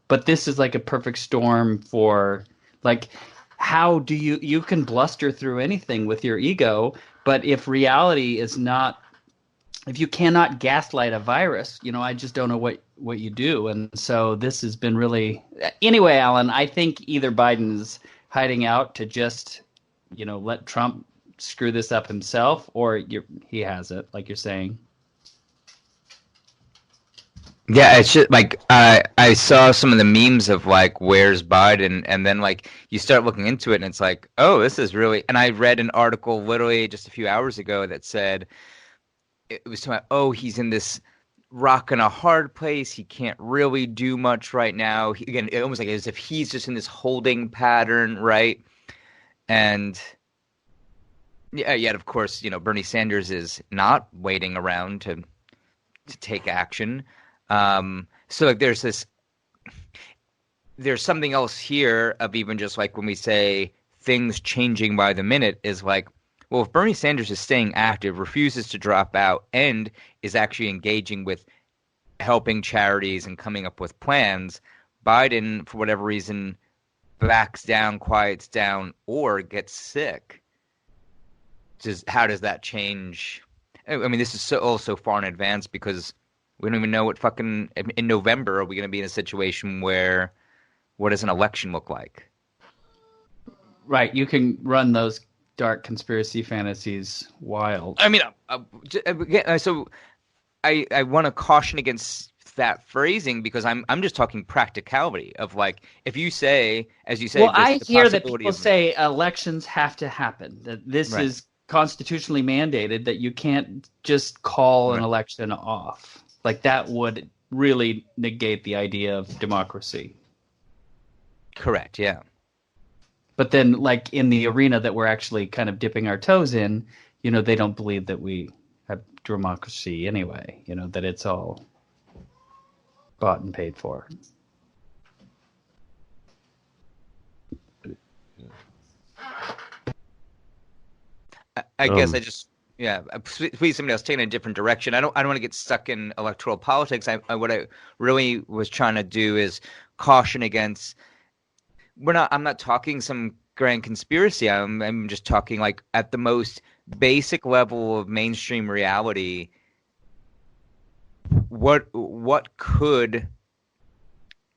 But this is like a perfect storm for how do you can bluster through anything with your ego, but if reality is not, if you cannot gaslight a virus, I just don't know what you do. And so this has been really, anyway, Alan, I think either Biden's hiding out to just, let Trump screw this up himself, or he has it, like you're saying. Yeah, it's just I saw some of the memes of where's Biden, and then you start looking into it and it's like, oh, this is really, and I read an article literally just a few hours ago that said it was talking about, oh, he's in this rock and a hard place, he can't really do much right now. Again, it almost as if he's just in this holding pattern, right? And yet of course, Bernie Sanders is not waiting around to take action. So there's something else here of even just when we say things changing by the minute is well, if Bernie Sanders is staying active, refuses to drop out, and is actually engaging with helping charities and coming up with plans, Biden, for whatever reason, backs down, quiets down, or gets sick. How does that change? I mean, this is so far in advance because we don't even know what in November are we going to be in a situation where what does an election look like? Right, you can run those dark conspiracy fantasies wild. I mean, so I want to caution against that phrasing because I'm just talking practicality of like if you say, as you say, Well, there's I the hear that possibility people of say elections have to happen, that this Right. is constitutionally mandated, that you can't just call an Right. election off. Like that would really negate the idea of democracy. correct, yeah. But then, like in the arena that we're actually kind of dipping our toes in, they don't believe that we have democracy anyway. That it's all bought and paid for. I guess I just please somebody else taking a different direction. I don't want to get stuck in electoral politics. What I really was trying to do is caution against. I'm not talking some grand conspiracy. I'm just talking like at the most basic level of mainstream reality. What could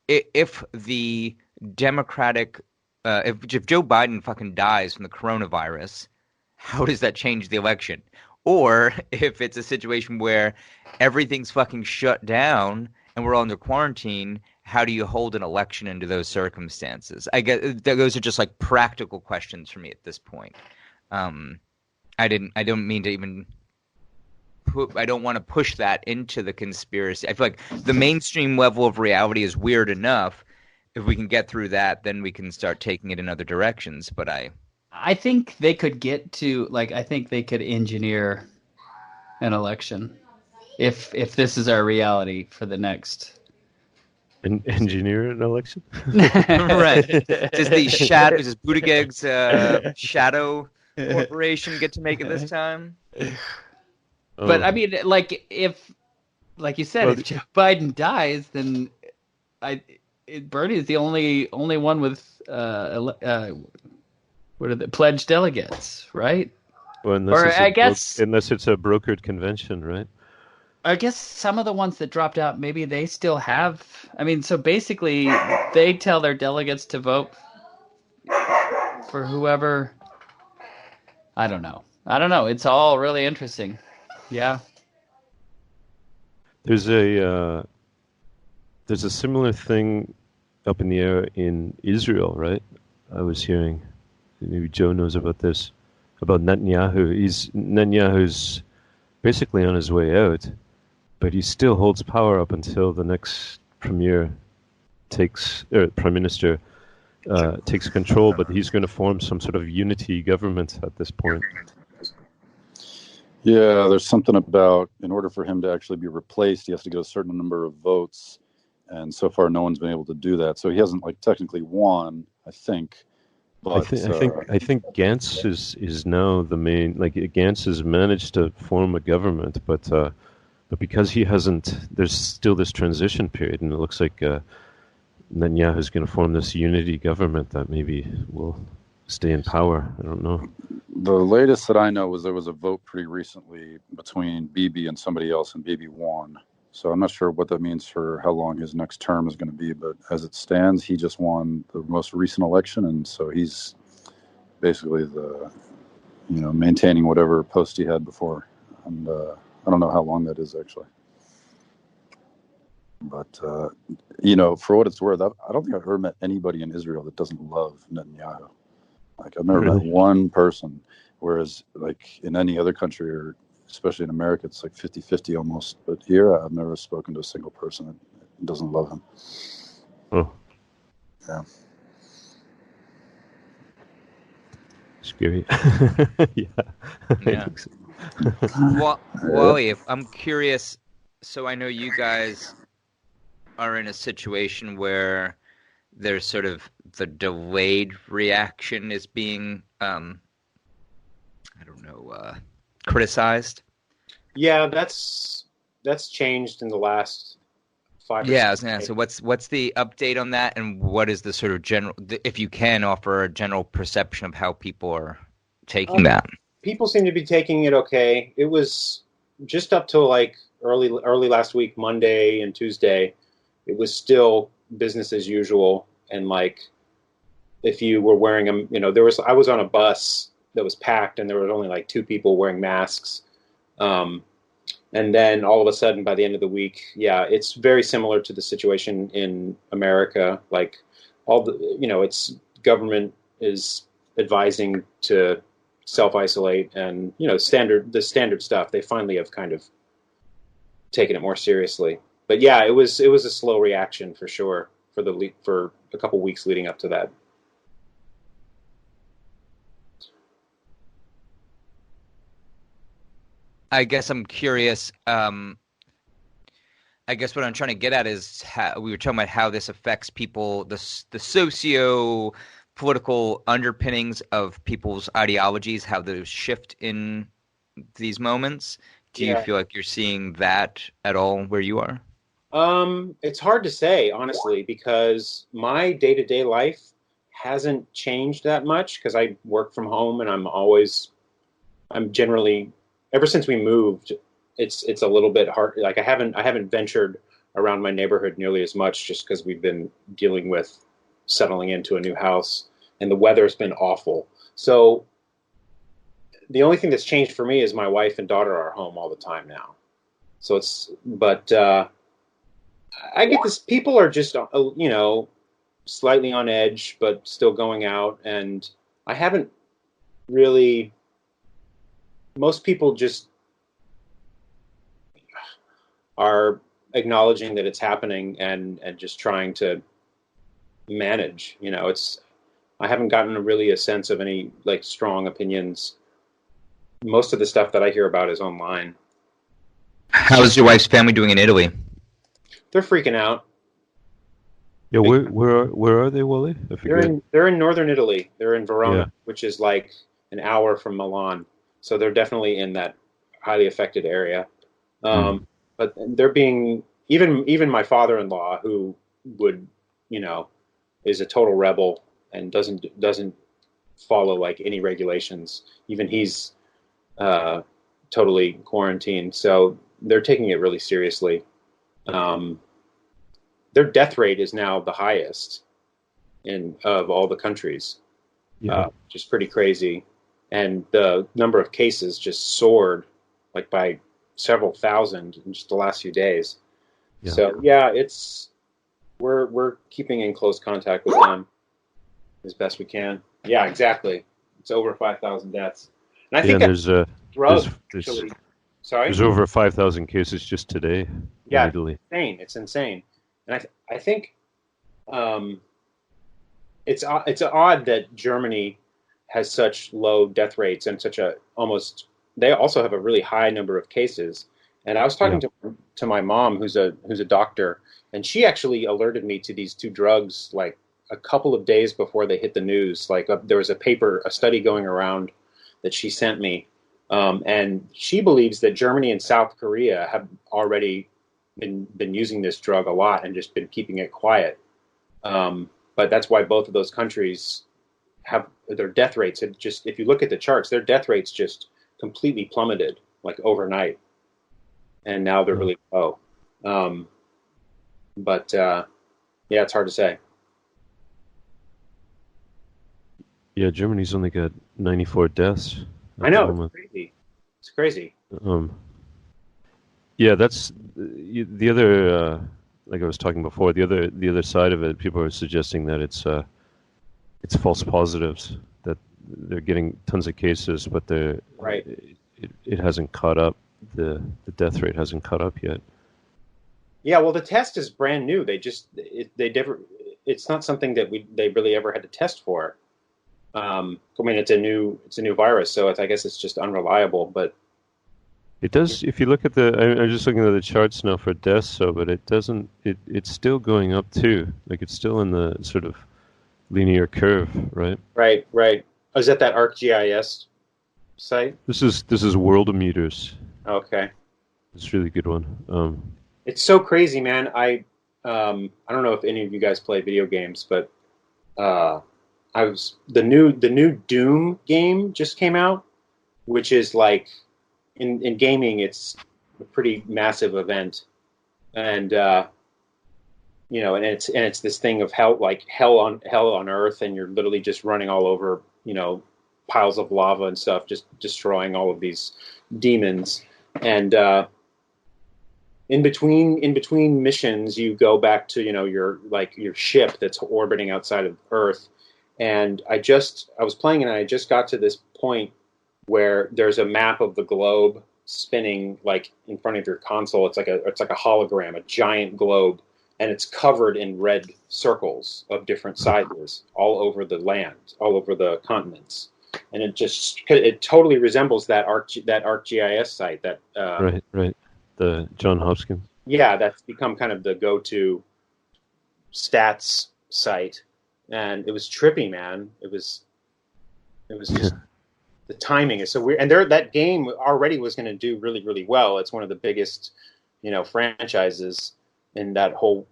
if the Democratic if Joe Biden fucking dies from the coronavirus, how does that change the election? Or if it's a situation where everything's fucking shut down and we're all under quarantine, how do you hold an election under those circumstances? I guess those are just like practical questions for me at this point. I don't mean to even I don't want to push that into the conspiracy. I feel like the mainstream level of reality is weird enough. If we can get through that, then we can start taking it in other directions. But I think they could get to I think they could engineer an election if this is our reality for the next engineer an election. right. Does the shadow? Does Buttigieg's shadow corporation get to make it this time? But I mean, if you said, if Joe Biden dies, then Bernie is the only one with what are the pledged delegates, right? Well, unless it's a brokered convention, right? I guess some of the ones that dropped out, maybe they still have. I mean, so basically, they tell their delegates to vote for whoever. I don't know. It's all really interesting. Yeah. There's a similar thing up in the air in Israel, right? I was hearing. Maybe Joe knows about this, about Netanyahu. Netanyahu's basically on his way out, but he still holds power up until the next prime minister takes control. But he's going to form some sort of unity government at this point. Yeah, there's something about in order for him to actually be replaced, he has to get a certain number of votes, and so far no one's been able to do that. So he hasn't technically won, I think. But, I think Gantz is now the main. Gantz has managed to form a government, but because he hasn't, there's still this transition period, and it looks like Netanyahu is going to form this unity government that maybe will stay in power. I don't know. The latest that I know was there was a vote pretty recently between Bibi and somebody else, and Bibi won. So I'm not sure what that means for how long his next term is going to be, but as it stands, he just won the most recent election, and so he's basically maintaining whatever post he had before. And I don't know how long that is actually. But for what it's worth, I don't think I've ever met anybody in Israel that doesn't love Netanyahu. I've never met one person, whereas in any other country or especially in America, it's 50-50 almost. But here, I've never spoken to a single person that doesn't love him. Oh. Yeah. Scary. Yeah. So. Wally, I'm curious. So I know you guys are in a situation where there's sort of the delayed reaction is being, criticized. Yeah, that's changed in the last 5 or 6 Yeah. So what's the update on that, and what is the sort of general, if you can offer a general perception of how people are taking that? People seem to be taking it okay. It was just up till early last week, Monday and Tuesday. It was still business as usual, and if you were wearing them, I was on a bus that was packed and there was only like 2 people wearing masks. And then all of a sudden by the end of the week, yeah, it's very similar to the situation in America. Like it's government is advising to self-isolate and, the standard stuff. They finally have kind of taken it more seriously. But yeah, it was a slow reaction for sure for a couple weeks leading up to that. I guess I'm curious. I guess what I'm trying to get at is how we were talking about how this affects people, the socio-political underpinnings of people's ideologies, how those shift in these moments. Do you feel like you're seeing that at all where you are? It's hard to say, honestly, because my day-to-day life hasn't changed that much because I work from home and I'm generally, ever since we moved, it's a little bit hard. Like I haven't ventured around my neighborhood nearly as much just because we've been dealing with settling into a new house and the weather's been awful. So the only thing that's changed for me is my wife and daughter are home all the time now. So I get this. People are just, slightly on edge, but still going out. And I haven't really. Most people just are acknowledging that it's happening and just trying to manage. I haven't gotten really a sense of any like strong opinions. Most of the stuff that I hear about is online. How's your wife's family doing in Italy? They're freaking out. Yeah, where are they, Wally? I forget. They're in northern Italy. They're in Verona, which is like an hour from Milan. So they're definitely in that highly affected area. But they're being even my father-in-law, who would is a total rebel and doesn't follow like any regulations. Even he's totally quarantined. So they're taking it really seriously. Their death rate is now the highest of all the countries, which is pretty crazy. And the number of cases just soared like by several thousand in just the last few days. Yeah. So yeah, we're keeping in close contact with them as best we can. Yeah, exactly. It's over 5,000 deaths. And I think there's over 5,000 cases just today in Italy. It's insane. And I think it's odd that Germany has such low death rates and they also have a really high number of cases. And I was talking to my mom, who's a doctor, and she actually alerted me to these 2 drugs like a couple of days before they hit the news. Like there was a study going around that she sent me, and she believes that Germany and South Korea have already been using this drug a lot and just been keeping it quiet. But that's why both of those countries have their death rates have just, if you look at the charts, their death rates just completely plummeted like overnight, and now they're really low. But it's hard to say. Yeah, Germany's only got 94 deaths. I know, it's crazy. Yeah, that's the other. Like I was talking before, the other side of it. People are suggesting that it's false positives, that they're getting tons of cases, but it hasn't caught up. The death rate hasn't caught up yet. Yeah, well, the test is brand new. It's not something that they really ever had to test for. It's a new virus, so I guess it's just unreliable. But it does. If you look at I'm just looking at the charts now for deaths. But it doesn't. It's still going up too. Like it's still in the sort of linear curve, right? Right. Oh, is that ArcGIS site? This is Worldometers. Okay. It's a really good one. It's so crazy, man. I don't know if any of you guys play video games, but the new Doom game just came out, which is like in gaming, it's a pretty massive event, and and it's this thing of hell, like hell on earth, and you're literally just running all over, piles of lava and stuff, just destroying all of these demons. And in between missions, you go back to your ship that's orbiting outside of Earth. And I was playing, and I just got to this point where there's a map of the globe spinning like in front of your console. It's like a hologram, a giant globe, and it's covered in red circles of different sizes all over the land, all over the continents. And it totally resembles that ArcGIS site that right, the John Hopkins. Yeah, that's become kind of the go-to stats site. And it was trippy, man. It was just the timing is so weird. And that game already was going to do really, really well. It's one of the biggest, franchises in that whole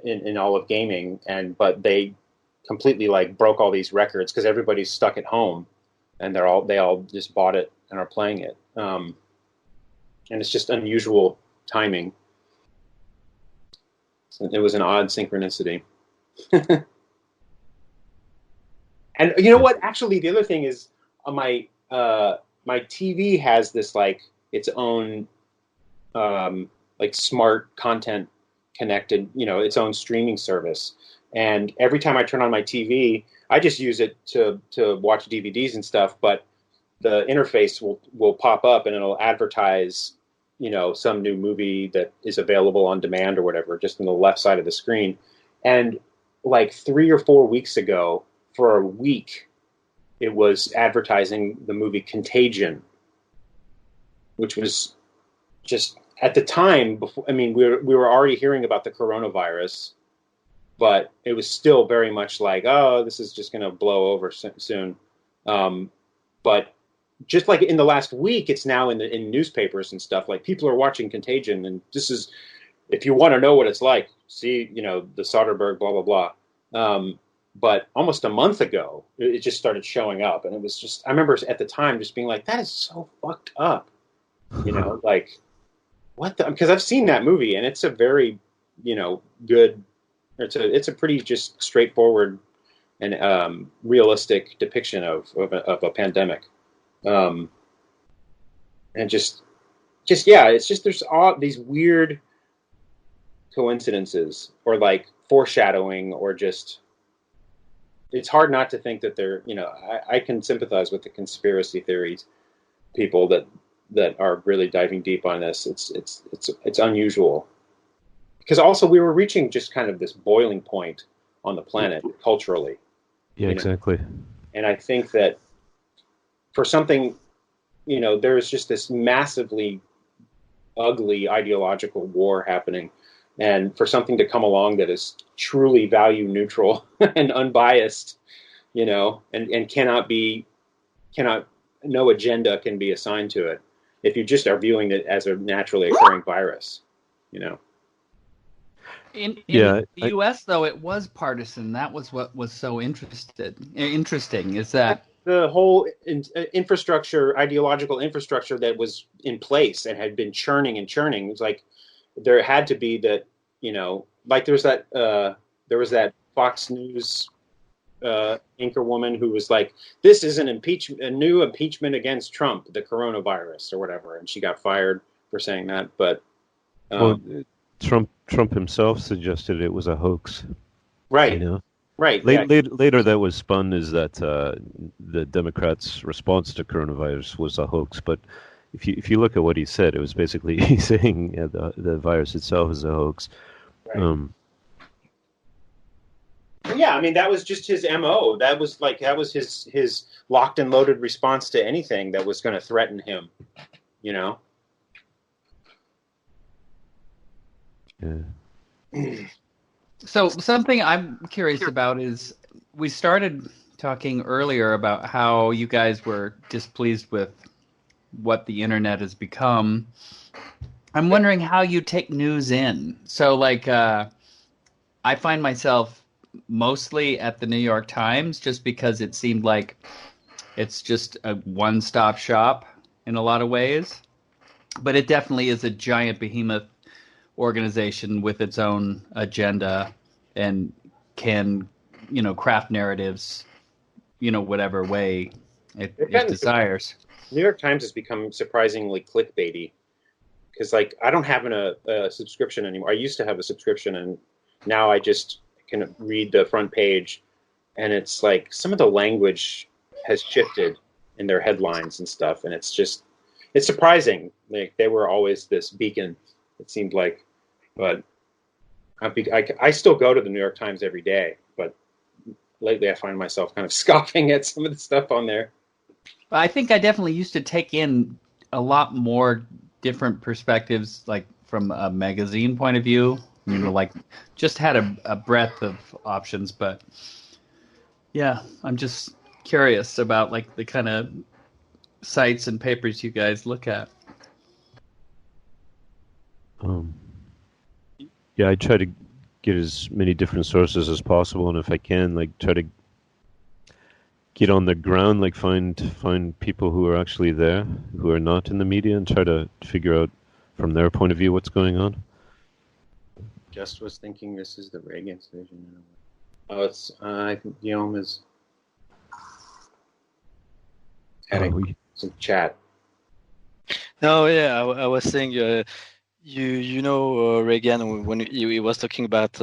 in all of gaming. But they completely like broke all these records because everybody's stuck at home, and they all just bought it and are playing it. And it's just unusual timing. It was an odd synchronicity. And you know what? Actually, the other thing is my TV has this like its own like smart content connected, its own streaming service. And every time I turn on my TV, I just use it to watch DVDs and stuff. But the interface will pop up and it'll advertise, some new movie that is available on demand or whatever, just on the left side of the screen. And like 3 or 4 weeks ago, for a week, it was advertising the movie Contagion, which was just at the time. We were already hearing about the coronavirus, but it was still very much like, oh, this is just going to blow over soon. But just like in the last week, it's now in newspapers and stuff. Like people are watching Contagion, and this is, if you want to know what it's like, see, the Soderbergh, blah blah blah. But almost a month ago, it just started showing up. And it was just, I remember at the time just being like, that is so fucked up. Like, what the, because I've seen that movie and it's a very, good, it's a pretty just straightforward and realistic depiction of a pandemic. And just, yeah, it's just, there's all these weird coincidences or like foreshadowing or just, it's hard not to think that they're, I can sympathize with the conspiracy theories people that are really diving deep on this. It's unusual because also we were reaching just kind of this boiling point on the planet culturally. Yeah, exactly. And I think that for something, there's just this massively ugly ideological war happening. And for something to come along that is truly value neutral and unbiased, and no agenda can be assigned to it if you just are viewing it as a naturally occurring virus, In the U.S., though, it was partisan. That was what was so interesting is that the whole ideological infrastructure that was in place and had been churning and churning. It was like, there had to be that, like there was that Fox News anchor woman who was like, this is a new impeachment against Trump, the coronavirus or whatever, and she got fired for saying that. But Trump himself suggested it was a hoax, right? Right. Later, that was spun as that the Democrats' response to coronavirus was a hoax, but. If you look at what he said, it was basically he's saying the virus itself is a hoax. Right. Yeah, that was just his MO. That was his locked and loaded response to anything that was going to threaten him. Yeah. So something I'm curious about is we started talking earlier about how you guys were displeased with what the internet has become. I'm wondering how you take news in. So like I find myself mostly at the New York Times just because it seemed like it's just a one-stop shop in a lot of ways. But it definitely is a giant behemoth organization with its own agenda. and can, craft narratives, whatever way it desires. New York Times has become surprisingly clickbaity because, like, I don't have a subscription anymore. I used to have a subscription, and now I just can read the front page, and it's like some of the language has shifted in their headlines and stuff, and it's surprising. Like, they were always this beacon, it seemed like, but I still go to the New York Times every day, but lately I find myself kind of scoffing at some of the stuff on there. I think I definitely used to take in a lot more different perspectives, like from a magazine point of view, like just had a breadth of options. But yeah, I'm just curious about like the kind of sites and papers you guys look at. Yeah, I try to get as many different sources as possible, and if I can, like, try to get on the ground, like find people who are actually there, who are not in the media, and try to figure out from their point of view what's going on. Just was thinking this is the Reagan decision. Oh, it's I think Guillaume is having some chat. No, yeah, I was saying, Reagan, when he was talking about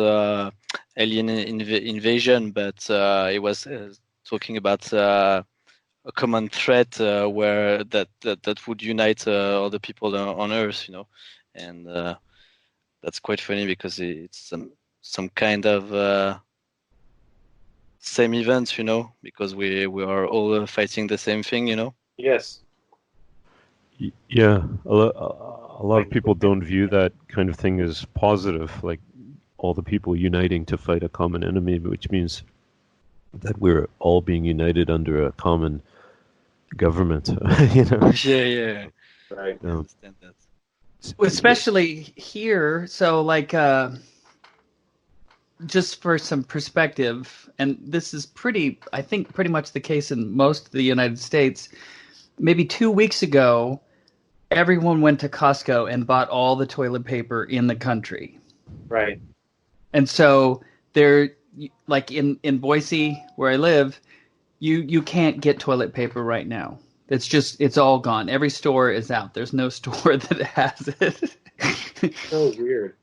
alien invasion, but he was talking about a common threat where that would unite all the people on Earth, and that's quite funny because it's some kind of same event, because we are all fighting the same thing, Yes. Yeah, a lot of people don't view that kind of thing as positive, like all the people uniting to fight a common enemy, which means that we're all being united under a common government. Yeah. Right. I understand that. Especially here, so like just for some perspective, and this is I think pretty much the case in most of the United States. Maybe 2 weeks ago, everyone went to Costco and bought all the toilet paper in the country. Right. And so there, like in Boise, where I live, you can't get toilet paper right now. It's all gone. Every store is out. There's no store that has it. So weird.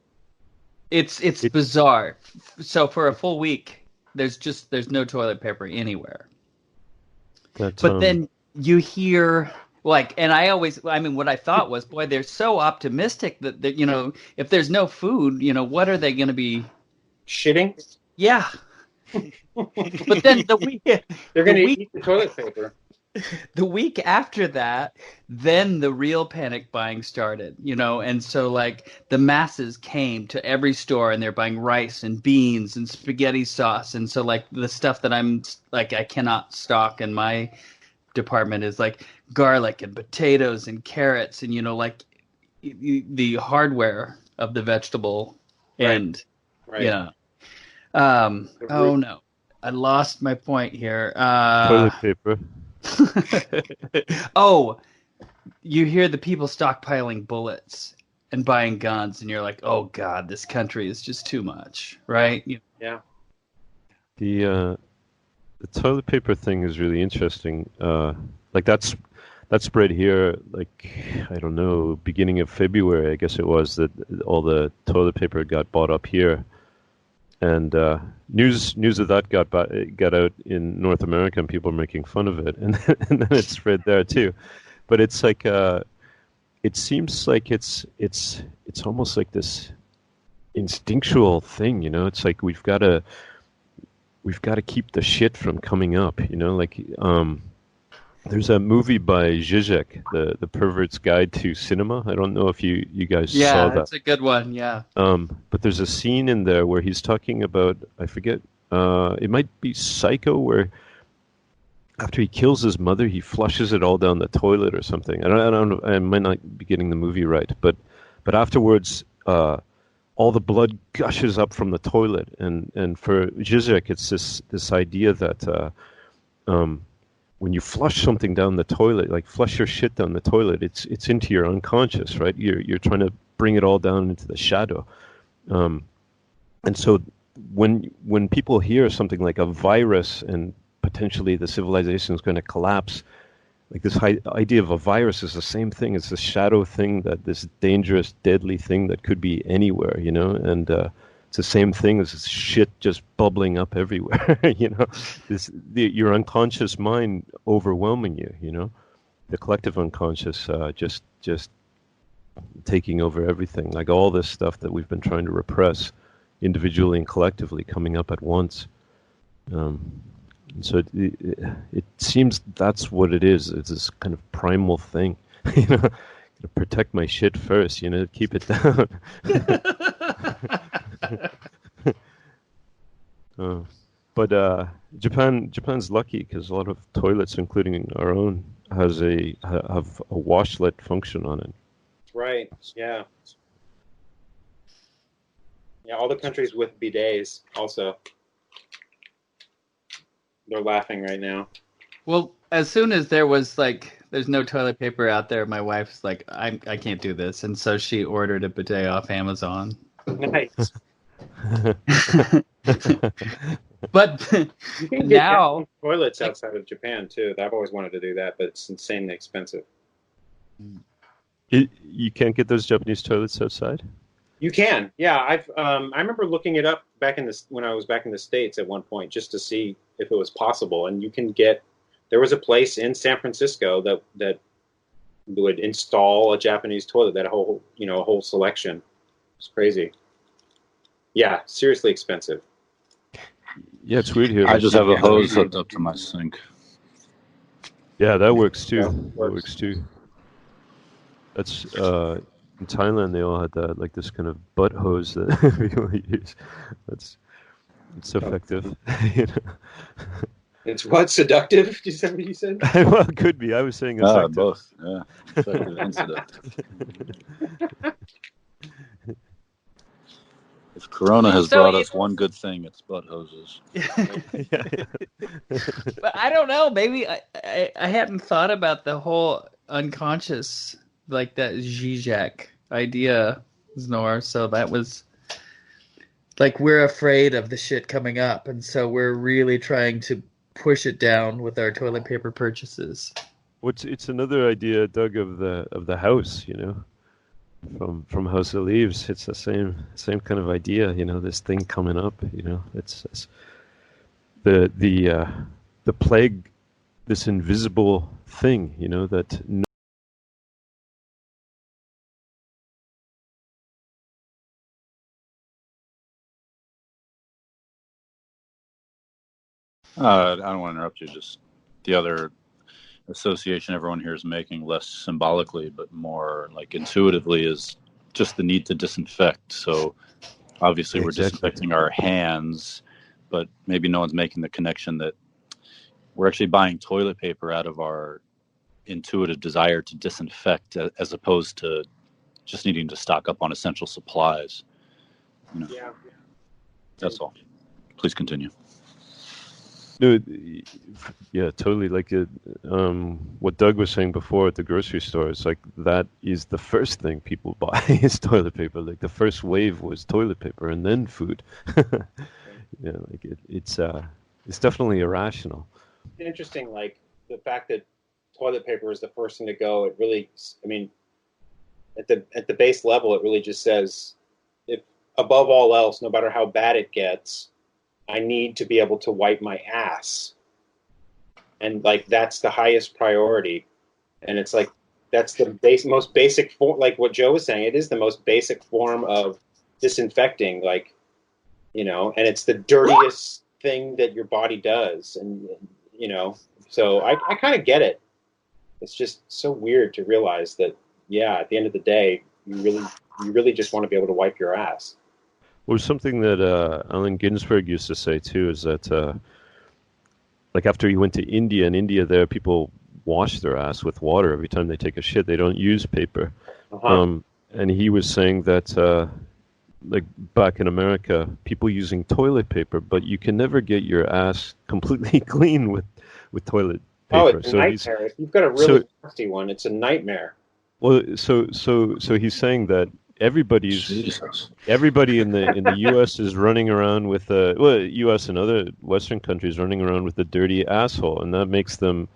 It's bizarre. So for a full week, there's no toilet paper anywhere. But then you hear like, and what I thought was, boy, they're so optimistic that if there's no food, what are they going to be shitting? Yeah. But then they're going to eat the toilet paper. The week after that, then the real panic buying started, and so like the masses came to every store and they're buying rice and beans and spaghetti sauce. And so like the stuff that I'm like, I cannot stock in my department is like garlic and potatoes and carrots and, like the hardware of the vegetable end. Right. Yeah. Oh no, I lost my point here. Toilet paper. Oh, you hear the people stockpiling bullets and buying guns, and you're like, "Oh God, this country is just too much," right? Yeah. The toilet paper thing is really interesting. Like that spread here, like I don't know, beginning of February, I guess it was, that all the toilet paper got bought up here. And news of that got out in North America, and people are making fun of it, and then it spread there too. But it's like it seems like it's almost like this instinctual thing, It's like we've got to keep the shit from coming up, Like there's a movie by Zizek, the Pervert's Guide to Cinema. I don't know if you guys saw that. Yeah, that's a good one. Yeah. But there's a scene in there where he's talking about, I forget, it might be Psycho, where after he kills his mother, he flushes it all down the toilet or something. I don't know. I might not be getting the movie right, but afterwards, all the blood gushes up from the toilet, and for Zizek, it's this idea that when you flush something down the toilet, like flush your shit down the toilet, it's into your unconscious, right? You're trying to bring it all down into the shadow, and so when people hear something like a virus and potentially the civilization is going to collapse, like this idea of a virus is the same thing. It's a shadow thing, that this dangerous, deadly thing that could be anywhere, and it's the same thing as this shit just bubbling up everywhere, your unconscious mind overwhelming you, the collective unconscious just taking over everything, like all this stuff that we've been trying to repress individually and collectively coming up at once. So it seems that's what it is. It's this kind of primal thing, to protect my shit first, keep it down. But Japan's lucky because a lot of toilets, including our own, have a washlet function on it. Right. Yeah. Yeah. All the countries with bidets also. They're laughing right now. Well, as soon as there's no toilet paper out there, my wife's like, I can't do this, and so she ordered a bidet off Amazon. Nice. But You can get now toilets outside of Japan too. I've always wanted to do that, but it's insanely expensive. You can't get those Japanese toilets outside? You can, yeah. I remember looking it up when I was back in the States at one point, just to see if it was possible. And you can get. There was a place in San Francisco that would install a Japanese toilet. That whole a whole selection. It's crazy. Yeah, seriously expensive. Yeah, it's weird here. I just have a hose hooked up to my sink. Yeah, that works too. Yeah, that works too. That's in Thailand. They all had that, like this kind of butt hose that people use. It's effective. It's what, seductive? Is that what you said? Well, it could be. I was saying effective. Both. Yeah, effective and seductive. If Corona has brought us one good thing, it's butt hoses. But I don't know. Maybe I hadn't thought about the whole unconscious, like that Zizek idea, Snor. So that was like we're afraid of the shit coming up, and so we're really trying to push it down with our toilet paper purchases. It's another idea, Doug, of the house, from House of Leaves. It's the same kind of idea, this thing coming up, it's the plague, this invisible thing, that I don't want to interrupt you. Just the other association everyone here is making, less symbolically but more like intuitively, is just the need to disinfect. So obviously we're disinfecting our hands, but maybe no one's making the connection that we're actually buying toilet paper out of our intuitive desire to disinfect, as opposed to just needing to stock up on essential supplies. Yeah. That's all. Please continue. No, yeah, totally. Like what Doug was saying before at the grocery store, it's like that is the first thing people buy is toilet paper. Like the first wave was toilet paper and then food. Like it's definitely irrational. It's interesting, like the fact that toilet paper is the first thing to go. It really, at the base level, it really just says, if above all else, no matter how bad it gets, I need to be able to wipe my ass. And like, that's the highest priority. And it's like, that's the most basic form, like what Joe was saying, it is the most basic form of disinfecting, like, and it's the dirtiest thing that your body does. And, so I kind of get it. It's just so weird to realize that, yeah, at the end of the day, you really just want to be able to wipe your ass. Well, something that Allen Ginsberg used to say too is that, like after he went to India, in India there people wash their ass with water every time they take a shit. They don't use paper. Uh-huh. And he was saying that, like back in America, people using toilet paper, but you can never get your ass completely clean with toilet paper. Oh, it's a nightmare. If you've got a really nasty one, it's a nightmare. Well, so he's saying that everybody in the U.S. is running around with U.S. and other Western countries running around with a dirty asshole, and that makes them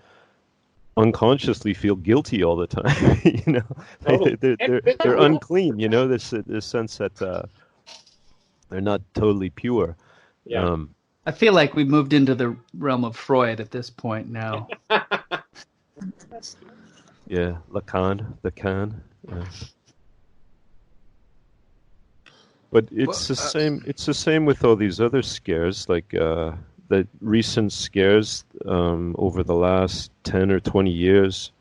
unconsciously feel guilty all the time. Totally. They're unclean. This sense that they're not totally pure. Yeah. I feel like we've moved into the realm of Freud at this point now. Yeah, Lacan. Yeah. But it's the same. It's the same with all these other scares, like the recent scares over the last 10 or 20 years,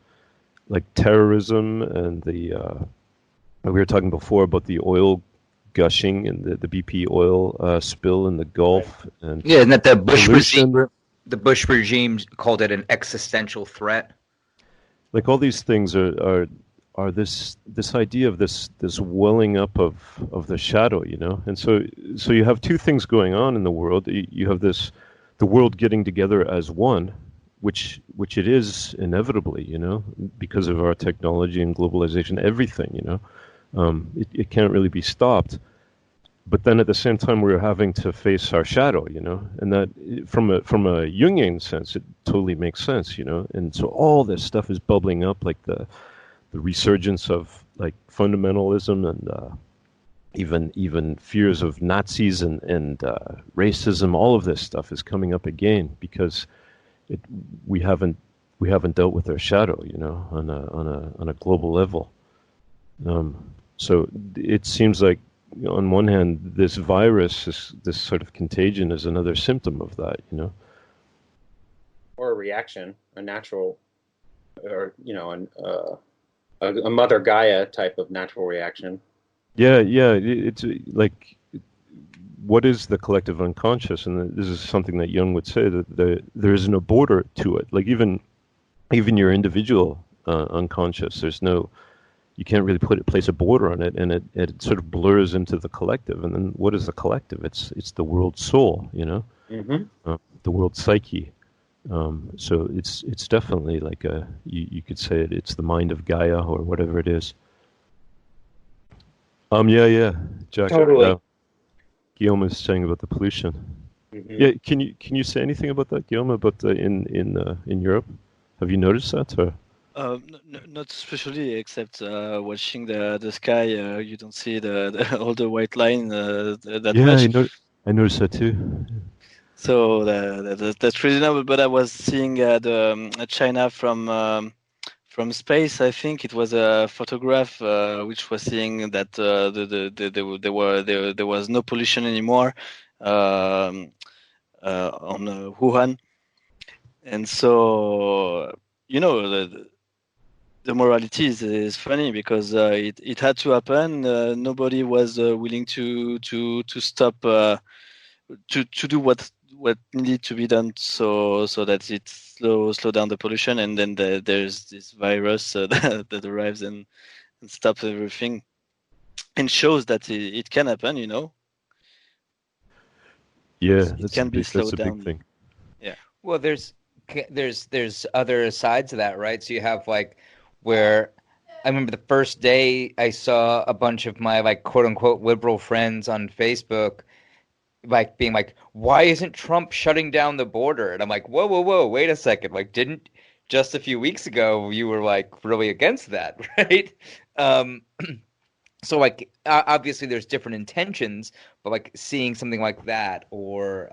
like terrorism and we were talking before about the oil gushing and the BP oil spill in the Gulf. And Yeah, and that the Bush pollution. regime, the Bush regime called it an existential threat. Like all these things are this idea of this welling up of the shadow, and so you have two things going on in the world. You have the world getting together as one, which it is inevitably, because of our technology and globalization, everything, it can't really be stopped. But then at the same time, we're having to face our shadow, and that from a Jungian sense, it totally makes sense, and so all this stuff is bubbling up, like the resurgence of like fundamentalism and even fears of Nazis and racism. All of this stuff is coming up again because we haven't dealt with our shadow, on a global level. So it seems like, on one hand, this virus, this sort of contagion, is another symptom of that, Or a reaction, a natural, or a Mother Gaia type of natural reaction. Yeah. It's like, what is the collective unconscious? And this is something that Jung would say, that there isn't a border to it. Like even your individual unconscious, you can't really place a border on it, and it sort of blurs into the collective. And then what is the collective? It's the world soul, Mm-hmm. The world psyche. So it's definitely like you could say it's the mind of Gaia or whatever it is. Yeah, Jack. Totally. Guillaume is saying about the pollution. Mm-hmm. Yeah, can you say anything about that, Guillaume? About in Europe, have you noticed that? Or? Not especially, except watching the sky. You don't see all the white line that much. I noticed that too. So that's reasonable. But I was seeing China from space. I think it was a photograph which was seeing that there was no pollution anymore on Wuhan, and so the morality is funny because it had to happen. Nobody was willing to stop to do what needed to be done so that it slow down the pollution, and then there's this virus that arrives and stops everything and shows that it can happen. Yeah, it can be slowed down. Big thing. Yeah. Well, there's other sides to that, right? So you have like where I remember the first day I saw a bunch of my like quote unquote liberal friends on Facebook like being like, why isn't Trump shutting down the border? And I'm like, whoa, wait a second. Like, didn't just a few weeks ago you were like really against that, right? So like obviously there's different intentions, but like seeing something like that, or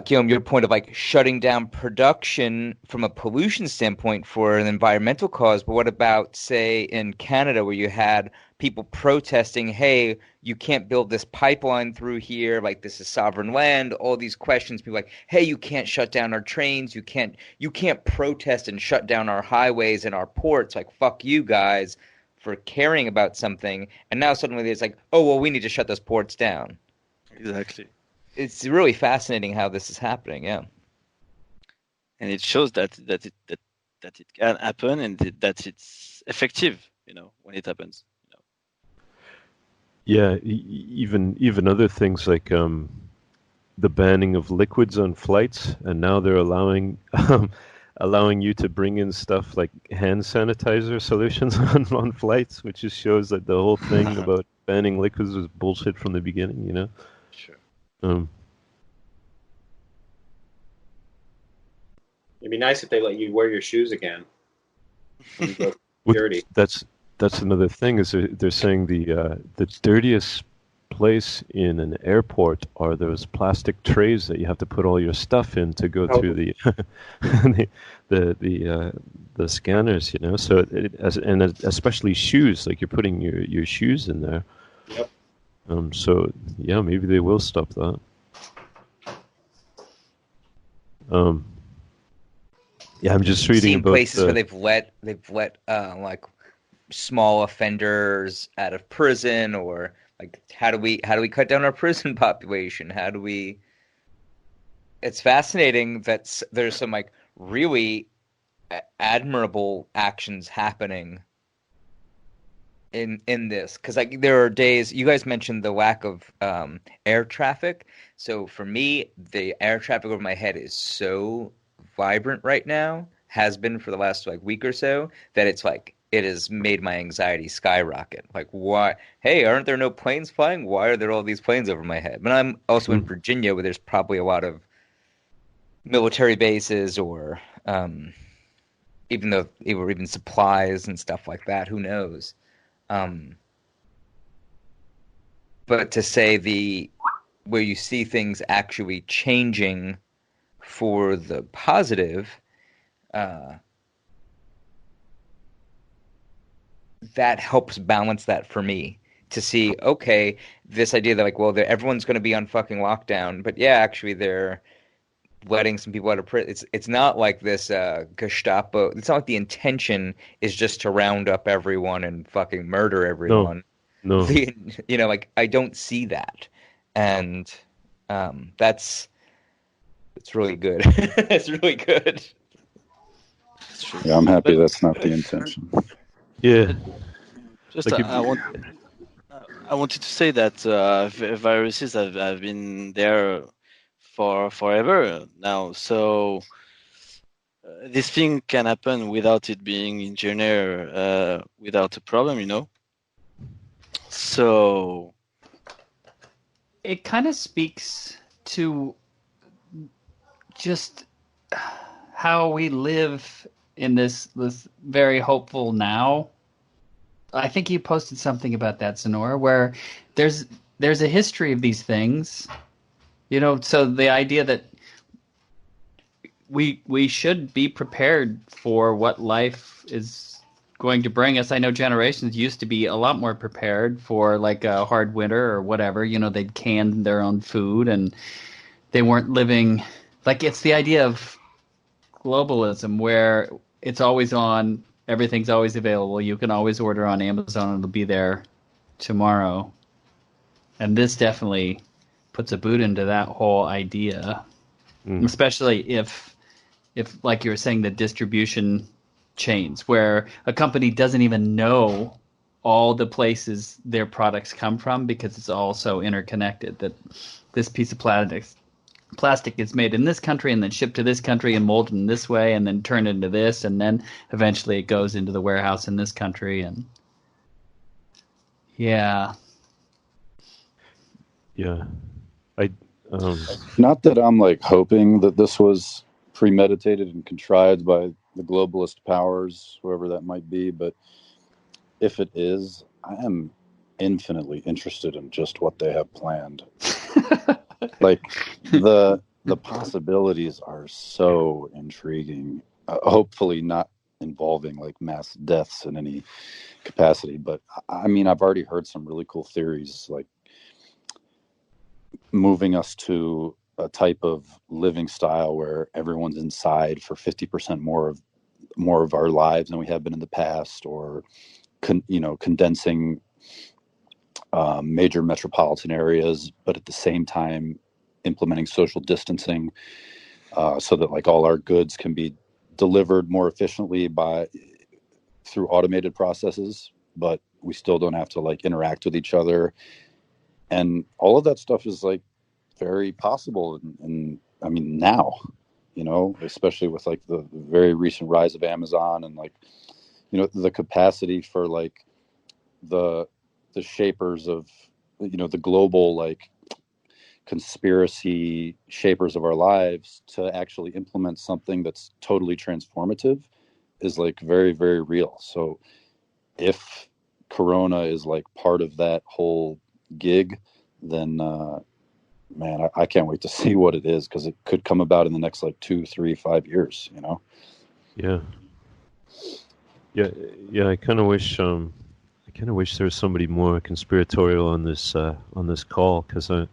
Guillaume, your point of like shutting down production from a pollution standpoint for an environmental cause, but what about, say, in Canada where you had people protesting, hey, you can't build this pipeline through here, like this is sovereign land, all these questions, people like, hey, you can't shut down our trains, you can't protest and shut down our highways and our ports, like fuck you guys for caring about something, and now suddenly it's like, oh, well, we need to shut those ports down. Exactly. It's really fascinating how this is happening, yeah. And it shows that it can happen and that it's effective, when it happens. Yeah, even other things like the banning of liquids on flights, and now they're allowing allowing you to bring in stuff like hand sanitizer solutions on flights, which just shows that the whole thing about banning liquids was bullshit from the beginning, you know? Sure. It'd be nice if they let you wear your shoes again. When you go dirty. That's another thing, is they're saying the dirtiest place in an airport are those plastic trays that you have to put all your stuff in to go through the the scanners, you know. So and especially shoes, like you're putting your shoes in there. Yep. So yeah, maybe they will stop that. Yeah, I'm just reading Seen about places where they've let like small offenders out of prison, or like how do we cut down our prison population? How do we? It's fascinating that there's some like really admirable actions happening in this, because like there are days, you guys mentioned the lack of air traffic. So for me, the air traffic over my head is so vibrant right now, has been for the last like week or so, that it's like it has made my anxiety skyrocket. Like, why? Hey, aren't there no planes flying? Why are there all these planes over my head? But I'm also in Virginia, where there's probably a lot of military bases, or even supplies and stuff like that. Who knows? But to say where you see things actually changing for the positive, that helps balance that for me, to see, okay, this idea that like, well, everyone's going to be on fucking lockdown, but yeah, actually they're letting some people out of prison. It's not like this Gestapo. It's not like the intention is just to round up everyone and fucking murder everyone. No. You know, like, I don't see that, and it's really good. It's really good. Yeah, I'm happy that's not the intention. Yeah. Just Like I wanted to say that viruses have been there for forever now, so this thing can happen without it being engineered, without a problem, you know. So It kind of speaks to just how we live in this very hopeful now. I think you posted something about that, Sonora, where there's a history of these things, you know. So the idea that we should be prepared for what life is going to bring us. I know generations used to be a lot more prepared for like a hard winter or whatever. You know, they'd can their own food and they weren't living like, it's the idea of globalism where it's always on, everything's always available. You can always order on Amazon and it'll be there tomorrow. And this definitely puts a boot into that whole idea, especially if like you were saying, the distribution chains where a company doesn't even know all the places their products come from because it's all so interconnected, that this piece of plastic is made in this country and then shipped to this country and molded in this way and then turned into this, and then eventually it goes into the warehouse in this country. And yeah. Not that I'm like hoping that this was premeditated and contrived by the globalist powers, whoever that might be, but if it is, I am infinitely interested in just what they have planned. Like the possibilities are so intriguing. Hopefully not involving like mass deaths in any capacity, but I mean, I've already heard some really cool theories, like moving us to a type of living style where everyone's inside for 50% more of our lives than we have been in the past, or condensing major metropolitan areas, but at the same time implementing social distancing, so that like all our goods can be delivered more efficiently through automated processes, but we still don't have to like interact with each other. And all of that stuff is like very possible, and I mean now, especially with like the very recent rise of Amazon and like, the capacity for like the shapers of, the global like conspiracy shapers of our lives to actually implement something that's totally transformative is like very, very real. So if Corona is like part of that whole gig, then man, I can't wait to see what it is, because it could come about in the next like 2, 3, 5 years. Yeah. I kind of wish there was somebody more conspiratorial on this call, because I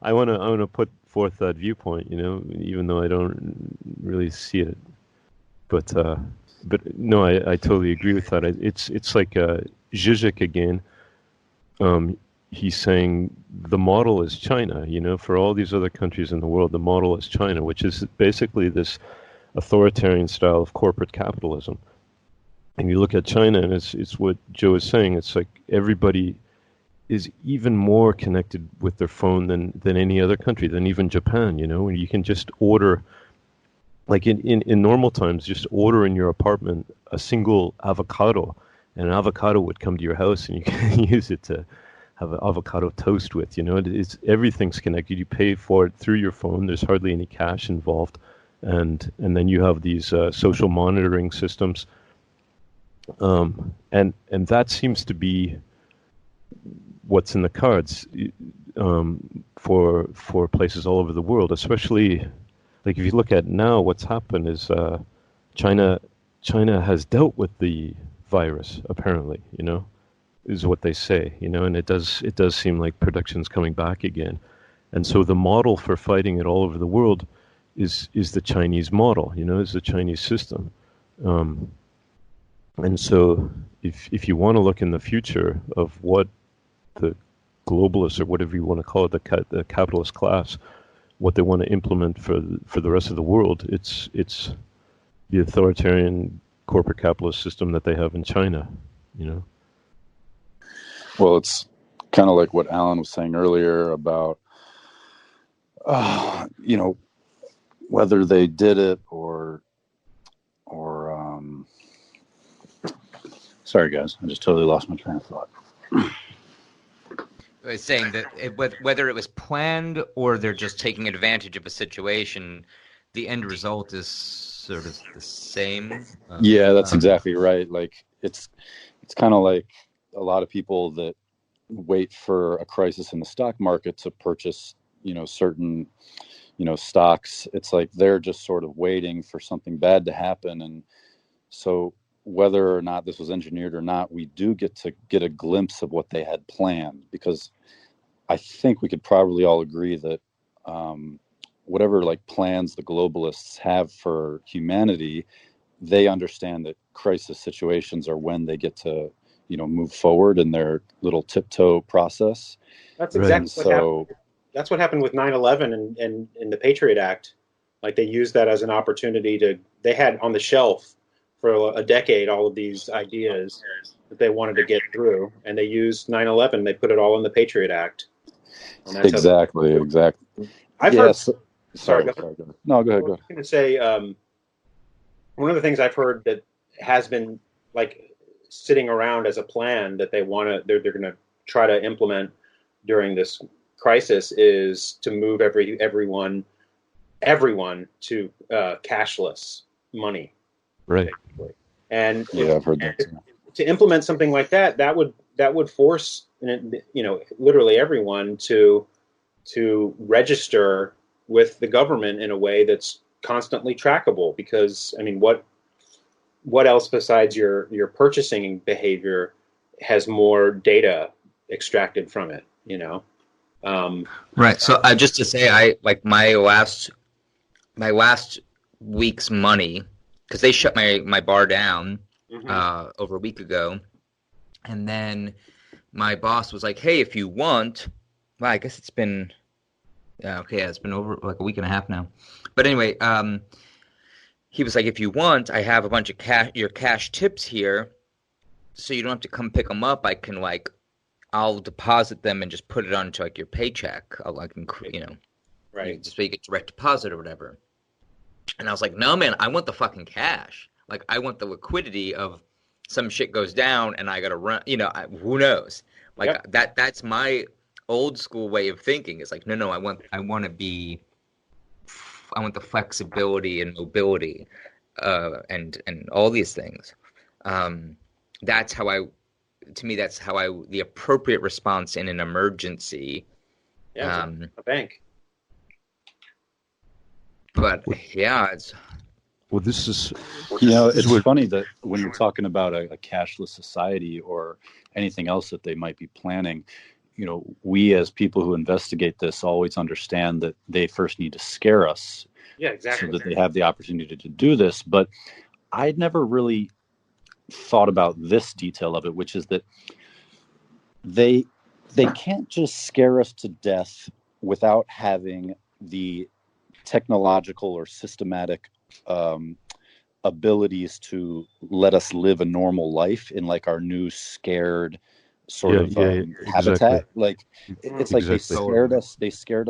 I want to put forth that viewpoint, even though I don't really see it. But no, I totally agree with that. It's like Zizek again. He's saying the model is China. For all these other countries in the world, the model is China, which is basically this authoritarian style of corporate capitalism. And you look at China, and it's what Joe is saying. It's like everybody is even more connected with their phone than any other country, than even Japan. And you can just order, like in normal times, just order in your apartment a single avocado, and an avocado would come to your house, and you can use it to have an avocado toast with. Everything's connected. You pay for it through your phone. There's hardly any cash involved, and then you have these social monitoring systems, and that seems to be what's in the cards for places all over the world. Especially, like if you look at now, what's happened is China has dealt with the virus, apparently, is what they say, and it does seem like production's coming back again. And so the model for fighting it all over the world is the Chinese model, is the Chinese system. And so if you want to look in the future of what the globalists, or whatever you want to call it, the capitalist class, what they want to implement for the rest of the world, it's the authoritarian corporate capitalist system that they have in China, Well, it's kind of like what Alan was saying earlier about, whether they did it or sorry guys, I just totally lost my train of thought. I was saying that whether it was planned or they're just taking advantage of a situation, the end result is sort of the same. Yeah, that's exactly right. Like it's kind of like a lot of people that wait for a crisis in the stock market to purchase, certain, stocks. It's like they're just sort of waiting for something bad to happen. And so whether or not this was engineered or not, we do get a glimpse of what they had planned, because I think we could probably all agree that whatever like plans the globalists have for humanity, they understand that crisis situations are when they get to, move forward in their little tiptoe process. That's exactly what happened. That's what happened with 9/11 and the Patriot Act. Like they used that as an opportunity they had on the shelf for a decade all of these ideas that they wanted to get through, and they used 9/11. They put it all in the Patriot Act. Exactly. I've heard. Sorry. Go ahead. No, go ahead. I was going to say one of the things I've heard that has been like sitting around as a plan that they're going to try to implement during this crisis is to move everyone to cashless money. Right. And I've heard that too. To implement something like that would force literally everyone to register with the government in a way that's constantly trackable. Because I mean, what else besides your purchasing behavior has more data extracted from it? Right. So just to say, I like my last week's money, because they shut my bar down over a week ago, and then my boss was like, "Hey, if you want," well, I guess it's been it's been over like a week and a half now. But anyway, he was like, "If you want, I have a bunch of your cash tips here, so you don't have to come pick them up. I'll deposit them and just put it onto like your paycheck. Right. Just so you get direct deposit or whatever. And I was like, no, man, I want the fucking cash. Like, I want the liquidity of some shit goes down and I got to run, who knows? Like that's my old school way of thinking. It's like, no, I want the flexibility and mobility, and all these things. That's how the appropriate response in an emergency. Yeah, a bank. But yeah, Well, this is it's funny that when you're talking about a cashless society or anything else that they might be planning, we as people who investigate this always understand that they first need to scare us, exactly, so that they have the opportunity to do this. But I'd never really thought about this detail of it, which is that they can't just scare us to death without having the technological or systematic abilities to let us live a normal life in like our new scared sort of habitat. Exactly. Like it's like they scared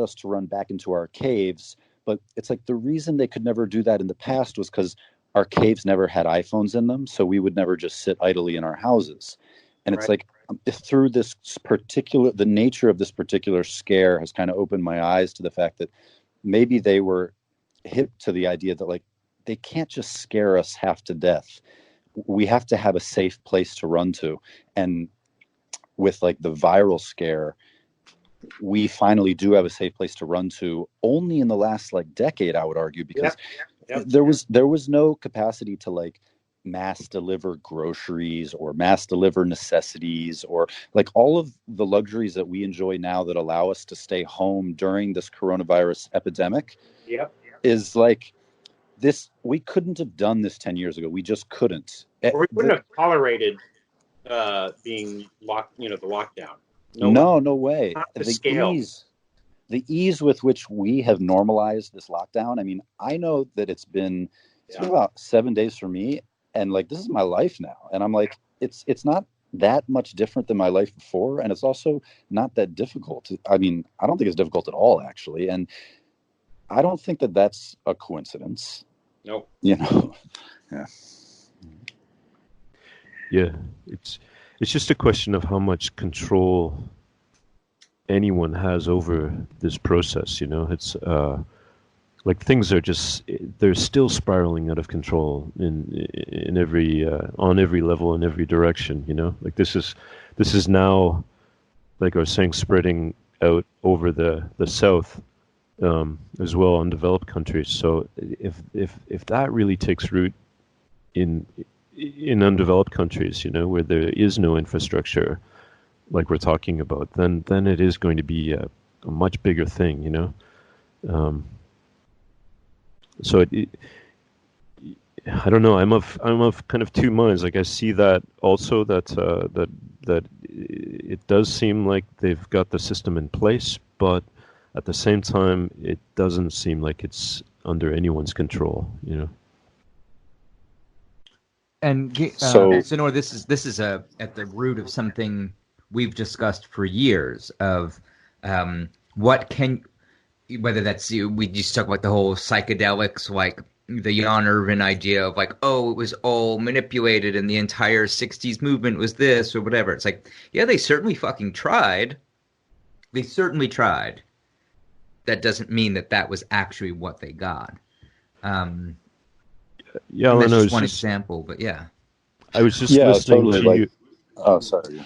us to run back into our caves, but it's like the reason they could never do that in the past was because our caves never had iPhones in them, so we would never just sit idly in our houses. And it's like through the nature of this particular scare has kind of opened my eyes to the fact that maybe they were hip to the idea that like they can't just scare us half to death. We have to have a safe place to run to. And with like the viral scare, we finally do have a safe place to run to only in the last like decade, I would argue, because there was no capacity to like mass deliver groceries or mass deliver necessities or like all of the luxuries that we enjoy now that allow us to stay home during this coronavirus epidemic is like this. We couldn't have done this 10 years ago. We just couldn't. Or we wouldn't have tolerated being locked, the lockdown. No way. The ease with which we have normalized this lockdown. I mean, I know that it's been about 7 days for me, and like this is my life now. And I'm like, it's not that much different than my life before, and it's also not that difficult. I mean, I don't think it's difficult at all, actually, and I don't think that that's a coincidence. Nope. Yeah, it's just a question of how much control anyone has over this process. It's like things are they're still spiraling out of control in every on every level in every direction. Like this is now, like I was saying, spreading out over the south as well, undeveloped countries. So if that really takes root in undeveloped countries, where there is no infrastructure, like we're talking about, then it is going to be a much bigger thing, So I don't know. I'm of kind of two minds. Like I see that also that it does seem like they've got the system in place, but at the same time, it doesn't seem like it's under anyone's control. And Senor, this is at the root of something we've discussed for years of whether that's we just talk about the whole psychedelics, like the Jan Irvin idea of like, oh, it was all manipulated and the entire 60s movement was this or whatever. It's like, yeah, they certainly fucking tried. They certainly tried. That doesn't mean that was actually what they got. Yeah, that's just one example, but yeah. I was just listening to you. Oh, sorry.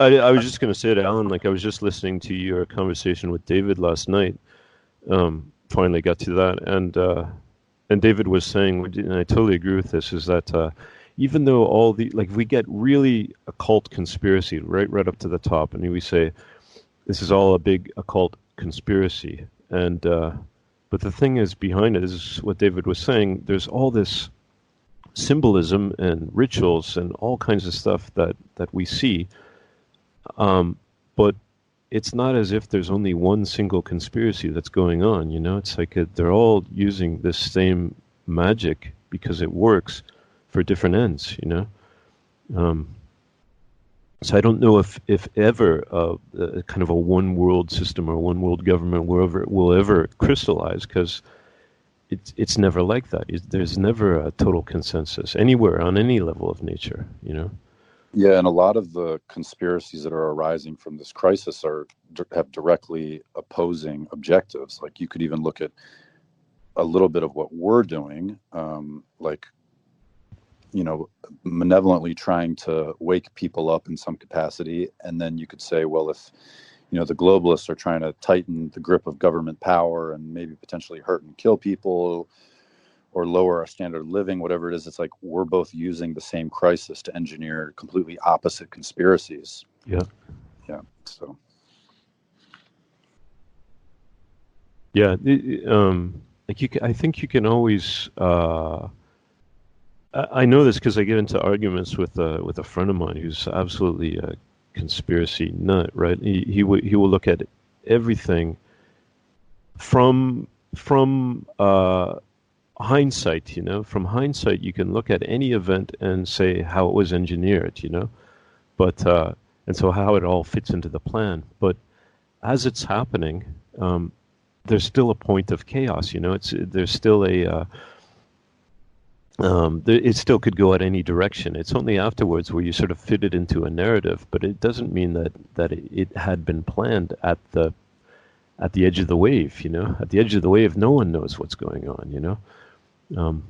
I was just going to say to Alan, like I was just listening to your conversation with David last night. Finally got to that, and David was saying, and I totally agree with this, is that even though all the we get really occult conspiracy right up to the top, and we say this is all a big occult conspiracy, and but the thing is behind it is what David was saying. There's all this symbolism and rituals and all kinds of stuff that we see, but it's not as if there's only one single conspiracy that's going on. It's like they're all using this same magic because it works for different ends. So I don't know if ever kind of a one world system or one world government will ever crystallize, because it's never like that. There's never a total consensus anywhere on any level of nature, you know. Yeah, and a lot of the conspiracies that are arising from this crisis have directly opposing objectives. Like, you could even look at a little bit of what we're doing, like, you know, malevolently trying to wake people up in some capacity. And then you could say, well, if, you know, the globalists are trying to tighten the grip of government power and maybe potentially hurt and kill people or lower our standard of living, whatever it is, it's like we're both using the same crisis to engineer completely opposite conspiracies. Yeah. Yeah. So. Yeah. Like I think you can always. I know this because I get into arguments with a friend of mine who's absolutely a conspiracy nut. Right? He will look at everything from hindsight. You know, from hindsight, you can look at any event and say how it was engineered. You know, but and so how it all fits into the plan. But as it's happening, there's still a point of chaos. You know, there's still a it still could go at any direction. It's only afterwards where you sort of fit it into a narrative, but it doesn't mean that it had been planned at the edge of the wave. You know, at the edge of the wave, no one knows what's going on. You know,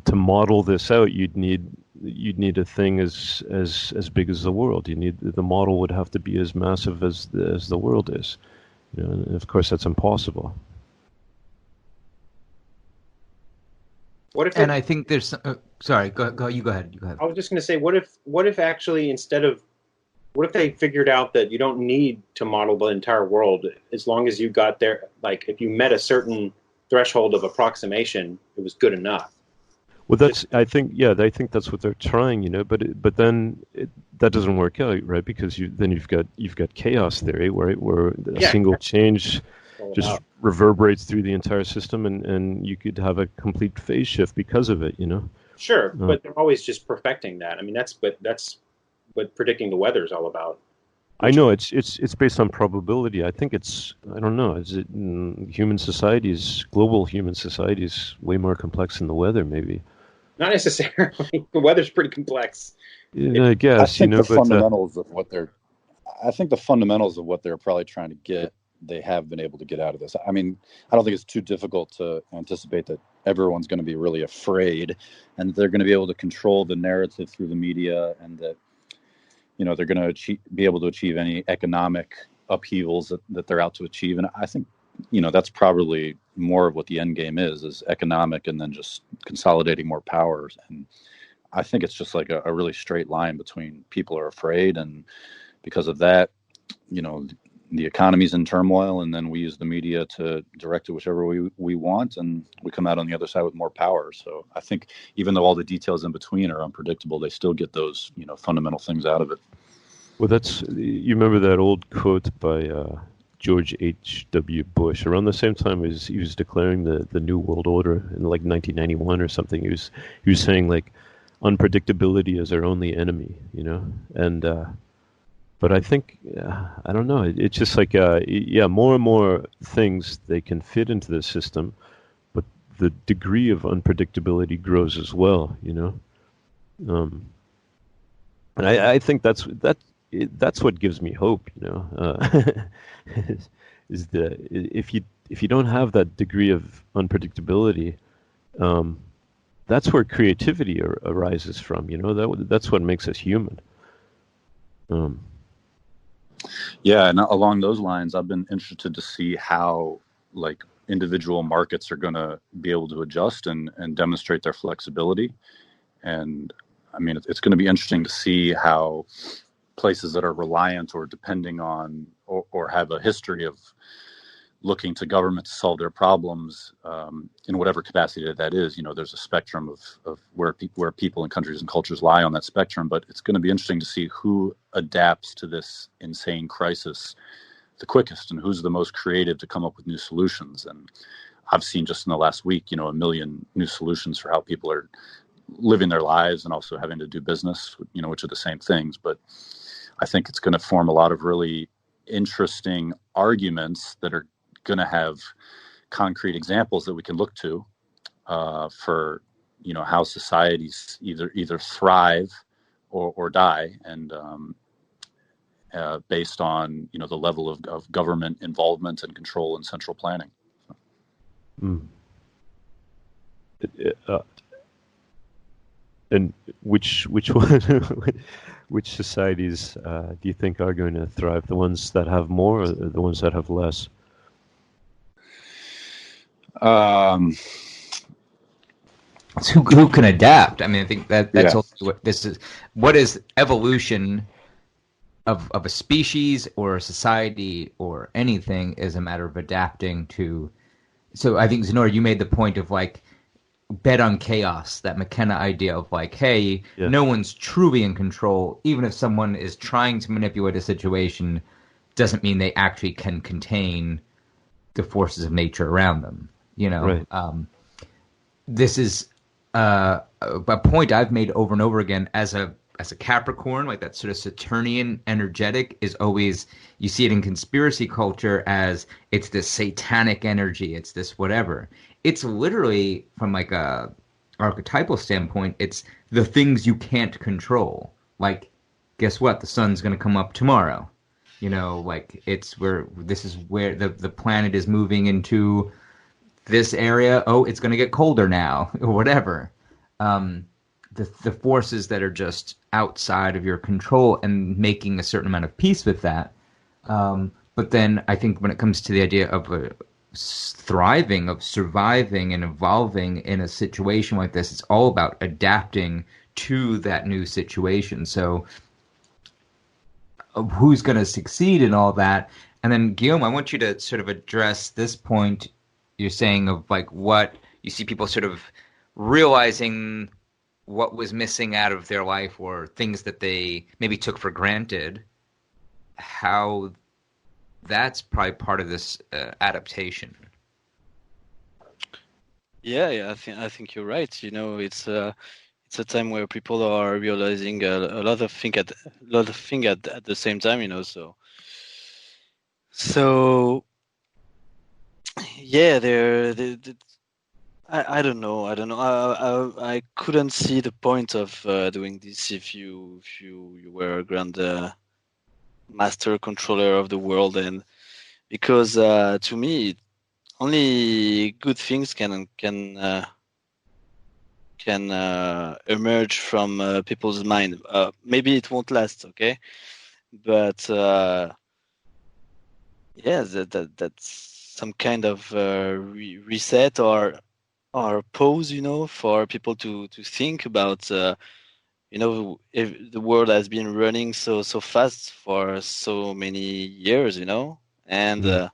to model this out, you'd need a thing as big as the world. The model would have to be as massive as the world is. You know, and of course that's impossible. And I think there's sorry, go you go ahead. I was just going to say, what if actually what if they figured out that you don't need to model the entire world, as long as you got there, like if you met a certain threshold of approximation, it was good enough. Well, I think that's what they're trying, you know, but then that doesn't work out, right? Because you've got chaos theory, where a single change just reverberates through the entire system, and you could have a complete phase shift because of it, you know. Sure, but they're always just perfecting that. I mean, that's what predicting the weather is all about. I know it's based on probability. I think I don't know. Is it global human society is way more complex than the weather, maybe? Not necessarily. The weather's pretty complex. Yeah, I guess. I think the fundamentals of what they're probably trying to get, they have been able to get out of this. I mean, I don't think it's too difficult to anticipate that everyone's going to be really afraid, and they're going to be able to control the narrative through the media, and that, you know, they're going to be able to achieve any economic upheavals that they're out to achieve. And I think, you know, that's probably more of what the end game is economic, and then just consolidating more powers. And I think it's just like a really straight line between people are afraid, and because of that, you know, the economy's in turmoil, and then we use the media to direct it whichever we want, and we come out on the other side with more power. So I think even though all the details in between are unpredictable, they still get those, you know, fundamental things out of it. Well, you remember that old quote by George H.W. Bush around the same time as he was declaring the New World Order in like 1991 or something. He was saying like unpredictability is our only enemy, you know, and. But I think, I don't know, it's just like, more and more things they can fit into the system, but the degree of unpredictability grows as well, you know? And I think that's what gives me hope, you know, is that if you don't have that degree of unpredictability, that's where creativity arises from, you know, that's what makes us human. Yeah, and along those lines, I've been interested to see how like individual markets are going to be able to adjust and demonstrate their flexibility. And I mean, it's going to be interesting to see how places that are reliant or depending on or have a history of looking to government to solve their problems in whatever capacity that is. You know, there's a spectrum of where people and countries and cultures lie on that spectrum, but it's going to be interesting to see who adapts to this insane crisis the quickest and who's the most creative to come up with new solutions. And I've seen just in the last week, you know, 1 million new solutions for how people are living their lives and also having to do business, you know, which are the same things. But I think it's going to form a lot of really interesting arguments that are going to have concrete examples that we can look to for how societies either thrive or die, and based on the level of government involvement and control and central planning. And which one, which societies do you think are going to thrive? The ones that have more, or the ones that have less? It's who can adapt. I mean, I think that's Yeah. also what this is. What is evolution of a species or a society or anything is a matter of adapting to. So I think, Zenora, you made the point of like bet on chaos, that McKenna idea of like, hey, Yeah. no one's truly in control. Even if someone is trying to manipulate a situation, doesn't mean they actually can contain the forces of nature around them. Right. This is a point I've made over and over again as a Capricorn, like that sort of Saturnian energetic is always, you see it in conspiracy culture as it's this satanic energy, it's this whatever. It's literally, from like a archetypal standpoint, it's the things you can't control. Like, guess what? The sun's going to come up tomorrow. Like this is where the planet is moving into this area. Oh, it's going to get colder now, or whatever. The forces that are just outside of your control, and making a certain amount of peace with that. But then I think when it comes to the idea of thriving, of surviving and evolving in a situation like this, it's all about adapting to that new situation. So who's going to succeed in all that? And then, Guillaume, I want you to sort of address this point you're saying of like what you see people sort of realizing what was missing out of their life, or things that they maybe took for granted, how that's probably part of this adaptation. Yeah, I think you're right. It's a time where people are realizing a lot of things at the same time. So yeah, I don't know. I couldn't see the point of doing this if you were a grand master controller of the world, and because to me only good things can emerge from people's mind. Maybe it won't last, okay, but yeah, that's some kind of reset or pause, for people to think about. If the world has been running so fast for so many years, and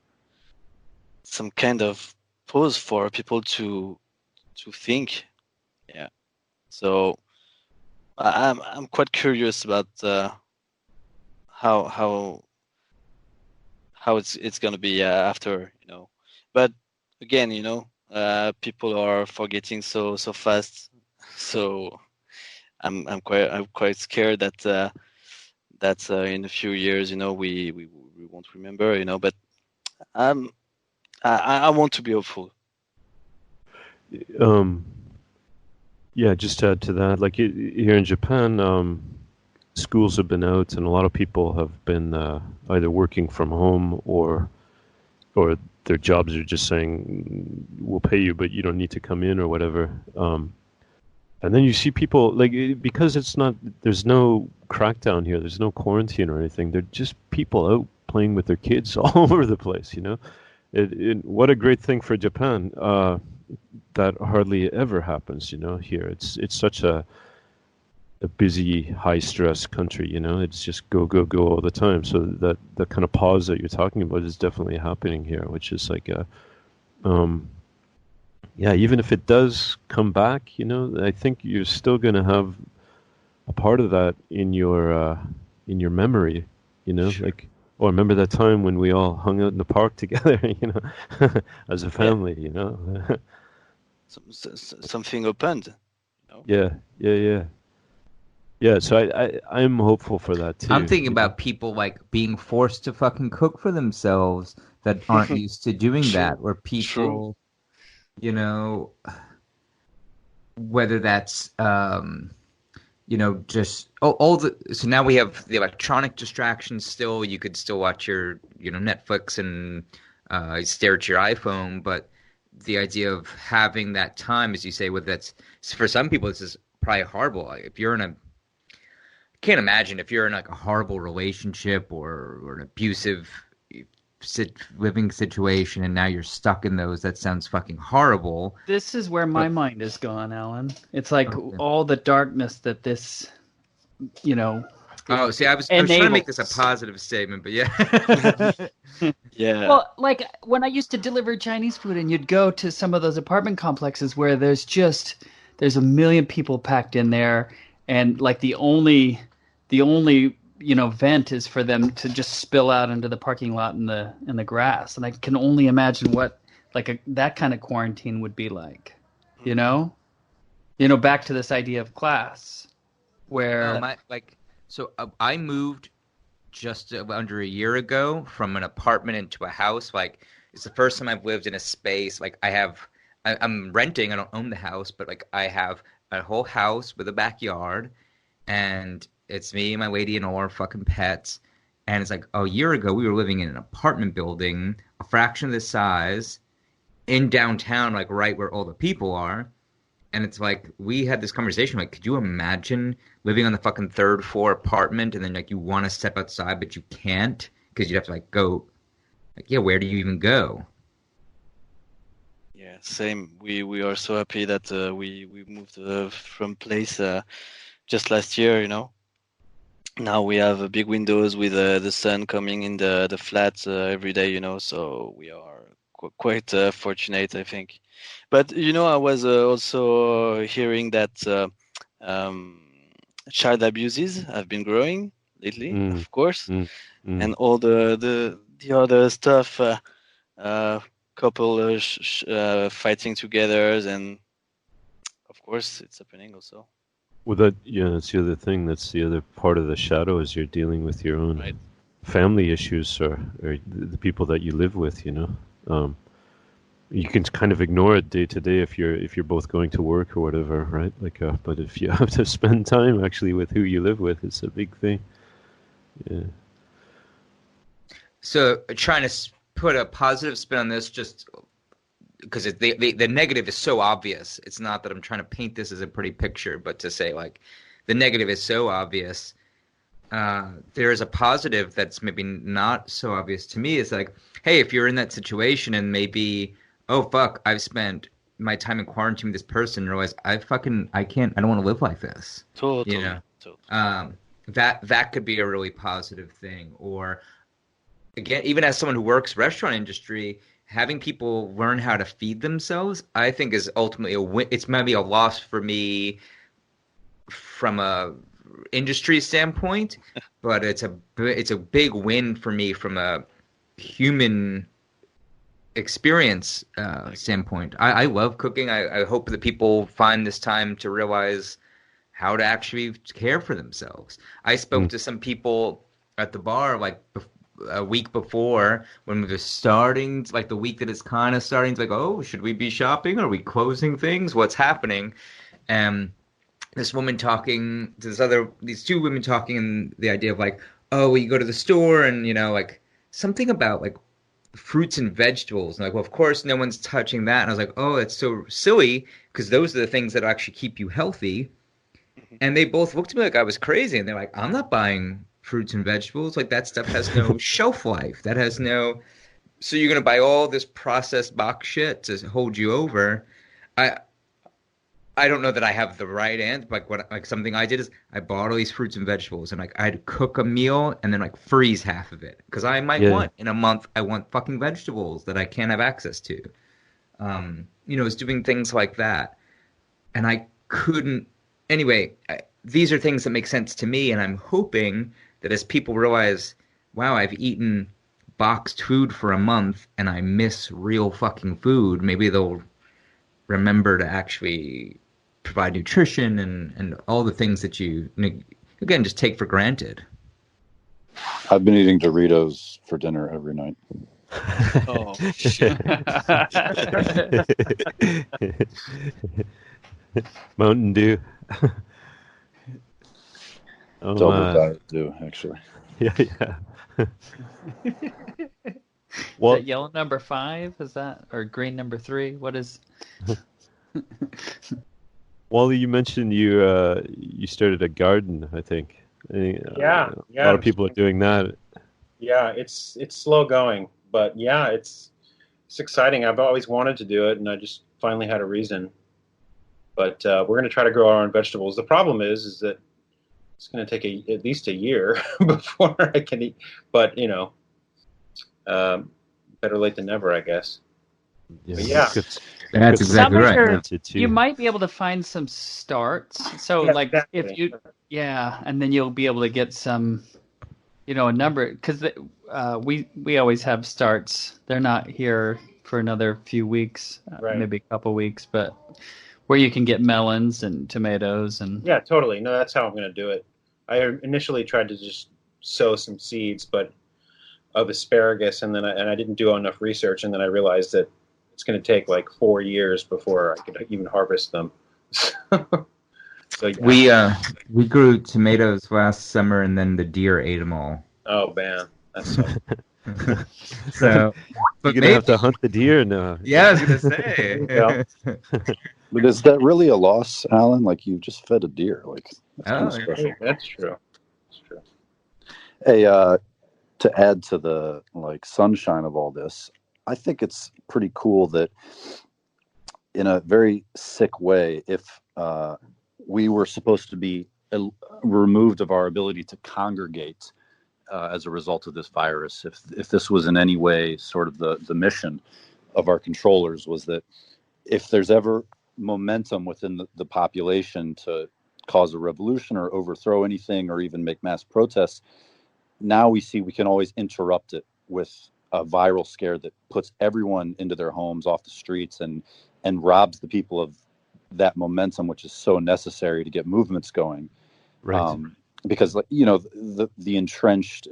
some kind of pause for people to think. Yeah. So I'm quite curious about how it's gonna be after, But again, people are forgetting so fast. So I'm quite scared that in a few years, we won't remember, But I want to be hopeful. Yeah, just to add to that, like here in Japan, schools have been out, and a lot of people have been either working from home or their jobs are just saying, we'll pay you, but you don't need to come in or whatever. And then you see people, because there's no crackdown here, there's no quarantine or anything, they're just people out playing with their kids all over the place, What a great thing for Japan. That hardly ever happens, here. It's such a busy, high-stress country, It's just go all the time. So that the kind of pause that you're talking about is definitely happening here, which is like even if it does come back, I think you're still going to have a part of that in your memory, Sure. Like, oh, remember that time when we all hung out in the park together, as a family, Something opened. Yeah. Yeah, so I'm hopeful for that too. I'm thinking about people like being forced to fucking cook for themselves that aren't used to doing that, or people, you know, whether that's just all the. So now we have the electronic distractions. Still, you could still watch your Netflix and stare at your iPhone, but the idea of having that time, as you say, with that's for some people, this is probably horrible. If you're in a can't imagine if you're in like a horrible relationship or an abusive living situation and now you're stuck in those. That sounds fucking horrible. This is where my mind is gone, Alan. It's like all the darkness that this, Oh, see, I was trying to make this a positive statement, but yeah. Yeah. Well, like when I used to deliver Chinese food and you'd go to some of those apartment complexes where there's a million people packed in there, and like the only vent is for them to just spill out into the parking lot in the grass. And I can only imagine what that kind of quarantine would be like, back to this idea of class where I moved just under a year ago from an apartment into a house. Like, it's the first time I've lived in a space. Like, I'm renting. I don't own the house, but like I have a whole house with a backyard, and it's me, my lady, and all our fucking pets. And it's like a year ago, we were living in an apartment building, a fraction of the size, in downtown, like right where all the people are. And it's like, we had this conversation, like, could you imagine living on the fucking third floor apartment, and then like you want to step outside, but you can't because you'd have to like go, like, yeah, where do you even go? Yeah, same. We are so happy that we moved from place just last year. Now we have big windows with the sun coming in the flat every day. So we are quite fortunate, I think. But I was also hearing that child abuses have been growing lately, of course, and all the other stuff. Couple fighting together, and of course it's happening also. Well, that's the other thing. That's the other part of the shadow, is you're dealing with your own family issues or the people that you live with. You can kind of ignore it day to day if you're both going to work or whatever, right? But if you have to spend time actually with who you live with, it's a big thing. Yeah. So trying to put a positive spin on this, just because the negative is so obvious. It's not that I'm trying to paint this as a pretty picture, but to say like the negative is so obvious. There is a positive that's maybe not so obvious to me. It's like, hey, if you're in that situation and maybe, oh fuck, I've spent my time in quarantine with this person and realize I don't want to live like this. Totally. That could be a really positive thing. Or again, even as someone who works restaurant industry, having people learn how to feed themselves, I think is ultimately a win. It's maybe a loss for me from a industry standpoint, but it's a big win for me from a human experience standpoint. I love cooking. I hope that people find this time to realize how to actually care for themselves. I spoke to some people at the bar like a week before when we were starting, like the week that it's kind of starting to like, oh, should we be shopping? Are we closing things? What's happening? And this woman talking to these two women talking, and the idea of like, oh, well, you go to the store and, like something about like fruits and vegetables. And like, well, of course, no one's touching that. And I was like, oh, that's so silly, because those are the things that actually keep you healthy. And they both looked at me like I was crazy. And they're like, I'm not buying fruits and vegetables. Like, that stuff has no shelf life. That has no... So you're going to buy all this processed box shit to hold you over. I don't know that I have the right answer. Like something I did is I bought all these fruits and vegetables, and like I had to cook a meal and then like freeze half of it, because I might want in a month, I want fucking vegetables that I can't have access to. It's doing things like that, and I couldn't. Anyway, these are things that make sense to me, and I'm hoping that as people realize, wow, I've eaten boxed food for a month and I miss real fucking food, maybe they'll remember to actually provide nutrition and all the things that you again just take for granted. I've been eating Doritos for dinner every night. Oh. Mountain Dew. Oh, Double Diet Dew, actually. Yeah. Is Well, that yellow number 5? Is that, or green number 3? What is? Wally, you mentioned you started a garden, I think. Yeah. A lot of people are doing that. Yeah, it's slow going, but yeah, it's exciting. I've always wanted to do it, and I just finally had a reason. But we're going to try to grow our own vegetables. The problem is that it's going to take at least a year before I can eat. But better late than never, I guess. But yeah. That's exactly Some right. are- You might be able to find some starts. So, Yeah, like, if exactly. you, and then you'll be able to get some, a number, because we always have starts. They're not here for another few weeks, Right. maybe a couple weeks, but where you can get melons and tomatoes and. Yeah, totally. No, that's how I'm going to do it. I initially tried to just sow some seeds, but of asparagus, and then I didn't do enough research, and then I realized that it's going to take like 4 years before I could even harvest them. So yeah. We grew tomatoes last summer, and then the deer ate them all. Oh man, that's so. So, You're gonna have to hunt the deer now. Yeah, I was gonna say. Yeah. But is that really a loss, Alan? Like, you just fed a deer. Like, that's kind of Oh, special. That's true. That's true. Hey, to add to the sunshine of all this, I think it's pretty cool that, in a very sick way, if we were supposed to be removed of our ability to congregate as a result of this virus, if this was in any way sort of the mission of our controllers, was that if there's ever momentum within the population to cause a revolution or overthrow anything or even make mass protests, now we see we can always interrupt it with a viral scare that puts everyone into their homes, off the streets, and robs the people of that momentum, which is so necessary to get movements going. Right. Because the entrenched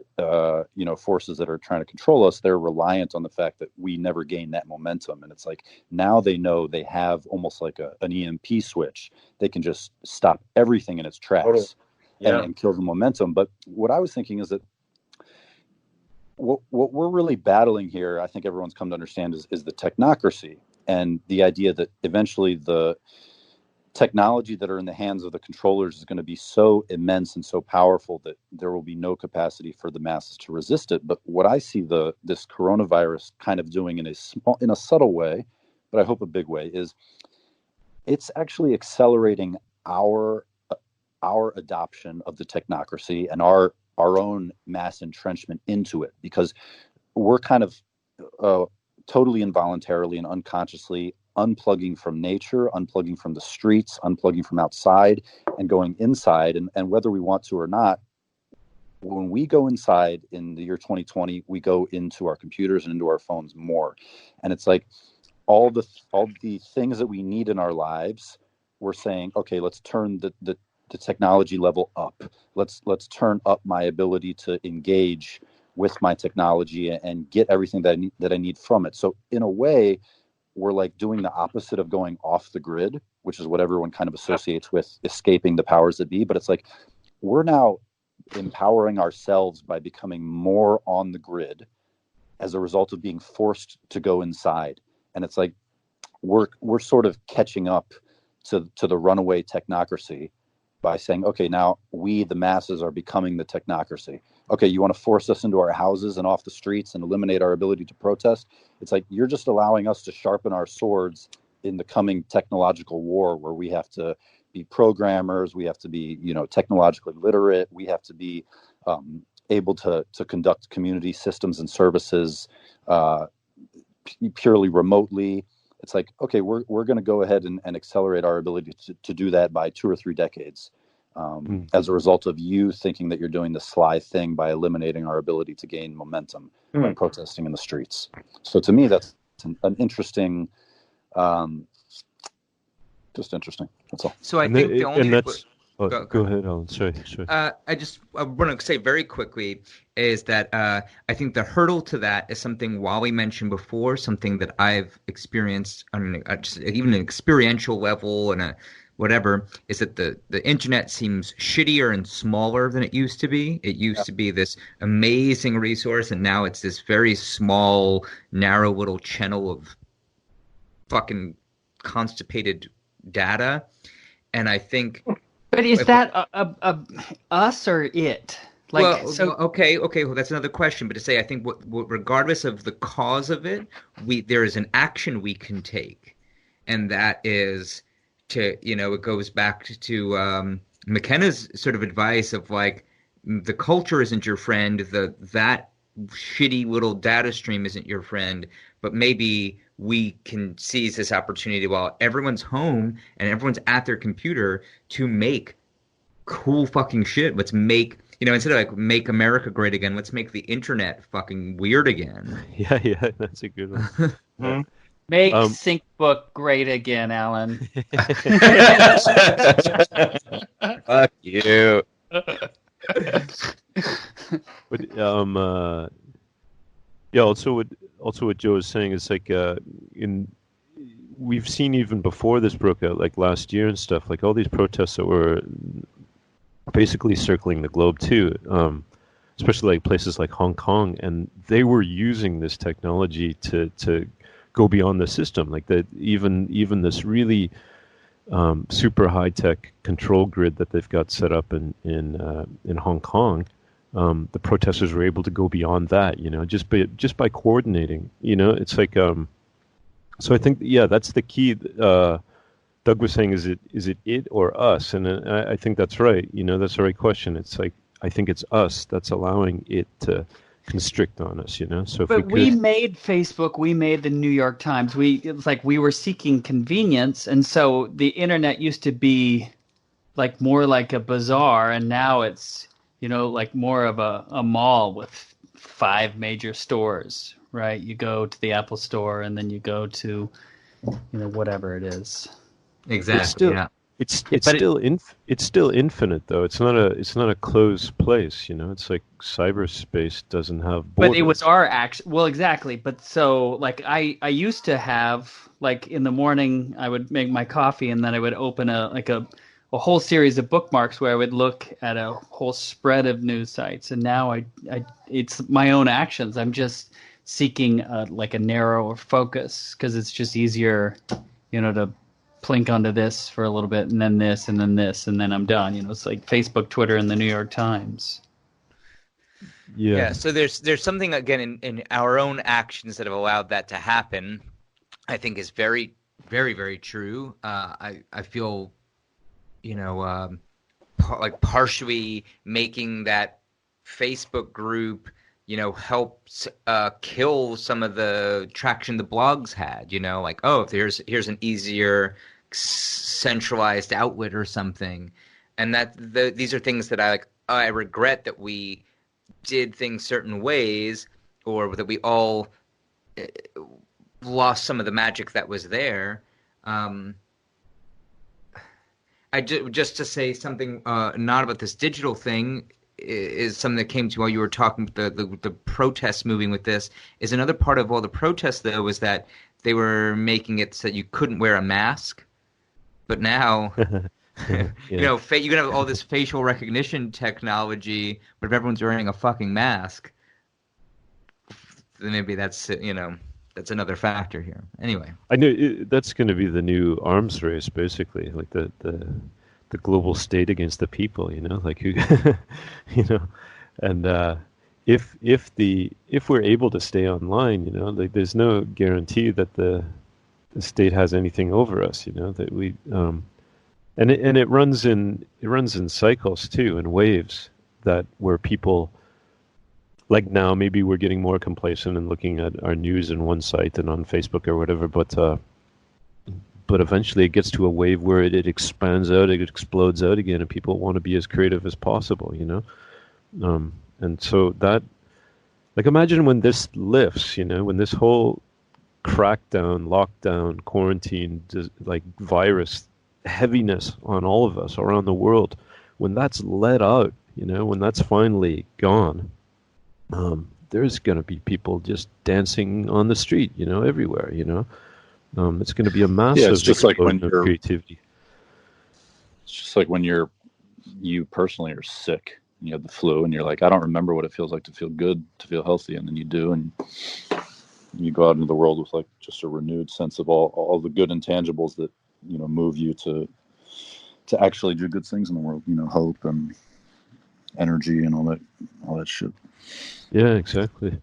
forces that are trying to control us, they're reliant on the fact that we never gain that momentum, and it's like now they know they have almost like an EMP switch. They can just stop everything in its tracks. Totally. Yeah. and kill the momentum. But what I was thinking is that what we're really battling here, I think everyone's come to understand, is the technocracy, and the idea that eventually the technology that are in the hands of the controllers is going to be so immense and so powerful that there will be no capacity for the masses to resist it. But what I see this coronavirus kind of doing in a subtle way, but I hope a big way, is it's actually accelerating our adoption of the technocracy and our own mass entrenchment into it, because we're kind of totally involuntarily and unconsciously unplugging from nature, unplugging from the streets, unplugging from outside, and going inside. And whether we want to or not, when we go inside in the year 2020, we go into our computers and into our phones more. And it's like all the things that we need in our lives, we're saying, okay, let's turn the technology level up. Let's turn up my ability to engage with my technology and get everything that I need from it. So in a way, we're like doing the opposite of going off the grid, which is what everyone kind of associates with escaping the powers that be. But it's like we're now empowering ourselves by becoming more on the grid as a result of being forced to go inside. And it's like we're sort of catching up to the runaway technocracy by saying, okay, now we, the masses, are becoming the technocracy. Okay, you want to force us into our houses and off the streets and eliminate our ability to protest? It's like you're just allowing us to sharpen our swords in the coming technological war, where we have to be programmers, we have to be, technologically literate, we have to be able to conduct community systems and services purely remotely. It's like, okay, we're going to go ahead and accelerate our ability to do that by 2 or 3 decades as a result of you thinking that you're doing the sly thing by eliminating our ability to gain momentum by protesting in the streets. So to me, that's an interesting, just interesting. That's all. So I think the only and that's go ahead, Alan. Sorry. I want to say very quickly is that I think the hurdle to that is something Wally mentioned before, something that I've experienced on even an experiential level and a whatever, is that the internet seems shittier and smaller than it used to be. It used to be this amazing resource, and now it's this very small, narrow little channel of fucking constipated data. And I think... But is that a us or it? Like, okay. Well, that's another question. But to say, I think what regardless of the cause of it, there is an action we can take, and that is to, it goes back to McKenna's sort of advice of like, the culture isn't your friend, that shitty little data stream isn't your friend, but maybe we can seize this opportunity while everyone's home and everyone's at their computer to make cool fucking shit. Let's make, instead of like make America great again, let's make the internet fucking weird again. Yeah, that's a good one. Make SyncBook great again, Alan. Fuck you. But yeah. Also, what Joe is saying is like we've seen even before this broke out, like last year and stuff, like all these protests that were basically circling the globe too, especially like places like Hong Kong, and they were using this technology to go beyond the system, like that. Even this really super high tech control grid that they've got set up in Hong Kong. The protesters were able to go beyond that, just by coordinating. It's like so I think that's the key. Doug was saying, is it or us? And I think that's right. That's the right question. It's like, I think it's us that's allowing it to constrict on us. So, we made Facebook, we made the New York Times. It was like we were seeking convenience, and so the internet used to be like more like a bazaar, and now it's like more of a mall with 5 major stores, right? You go to the Apple Store, and then you go to, whatever it is. Exactly. It's still infinite though. It's not a closed place. It's like cyberspace doesn't have borders. But it was our action. Well, exactly. But so like I used to have, like, in the morning I would make my coffee, and then I would open a whole series of bookmarks where I would look at a whole spread of news sites. And now it's my own actions. I'm just seeking like a narrower focus, because it's just easier, to plink onto this for a little bit, and then this, and then this, and then I'm done. It's like Facebook, Twitter, and the New York Times. Yeah. So there's something, again, in our own actions that have allowed that to happen, I think is very, very, very true. I feel, like partially making that Facebook group, helps kill some of the traction the blogs had. Like, oh, here's an easier centralized outlet or something, and that these are things that I regret that we did things certain ways, or that we all lost some of the magic that was there. Just to say something not about this digital thing is something that came to while you were talking. The protests moving with this is another part of all the protests, though, was that they were making it so that you couldn't wear a mask. But now, you can have all this facial recognition technology, but if everyone's wearing a fucking mask, then maybe that's that's another factor here. Anyway, I know that's going to be the new arms race, basically, like the global state against the people. Like who, and if we're able to stay online, like there's no guarantee that the state has anything over us. That we and it runs in cycles too, in waves, that where people. Like now, maybe we're getting more complacent and looking at our news in one site and on Facebook or whatever, but eventually it gets to a wave where it expands out, it explodes out again, and people want to be as creative as possible, and so that, like, imagine when this lifts, when this whole crackdown, lockdown, quarantine, like virus heaviness on all of us around the world, when that's let out, when that's finally gone, there's going to be people just dancing on the street, everywhere, it's going to be a massive it's just like when explosion of creativity. It's just like when you personally are sick, and you have the flu, and you're like, I don't remember what it feels like to feel good, to feel healthy, and then you do, and you go out into the world with like just a renewed sense of all the good intangibles that move you to actually do good things in the world, hope and energy and all that shit. Yeah, exactly.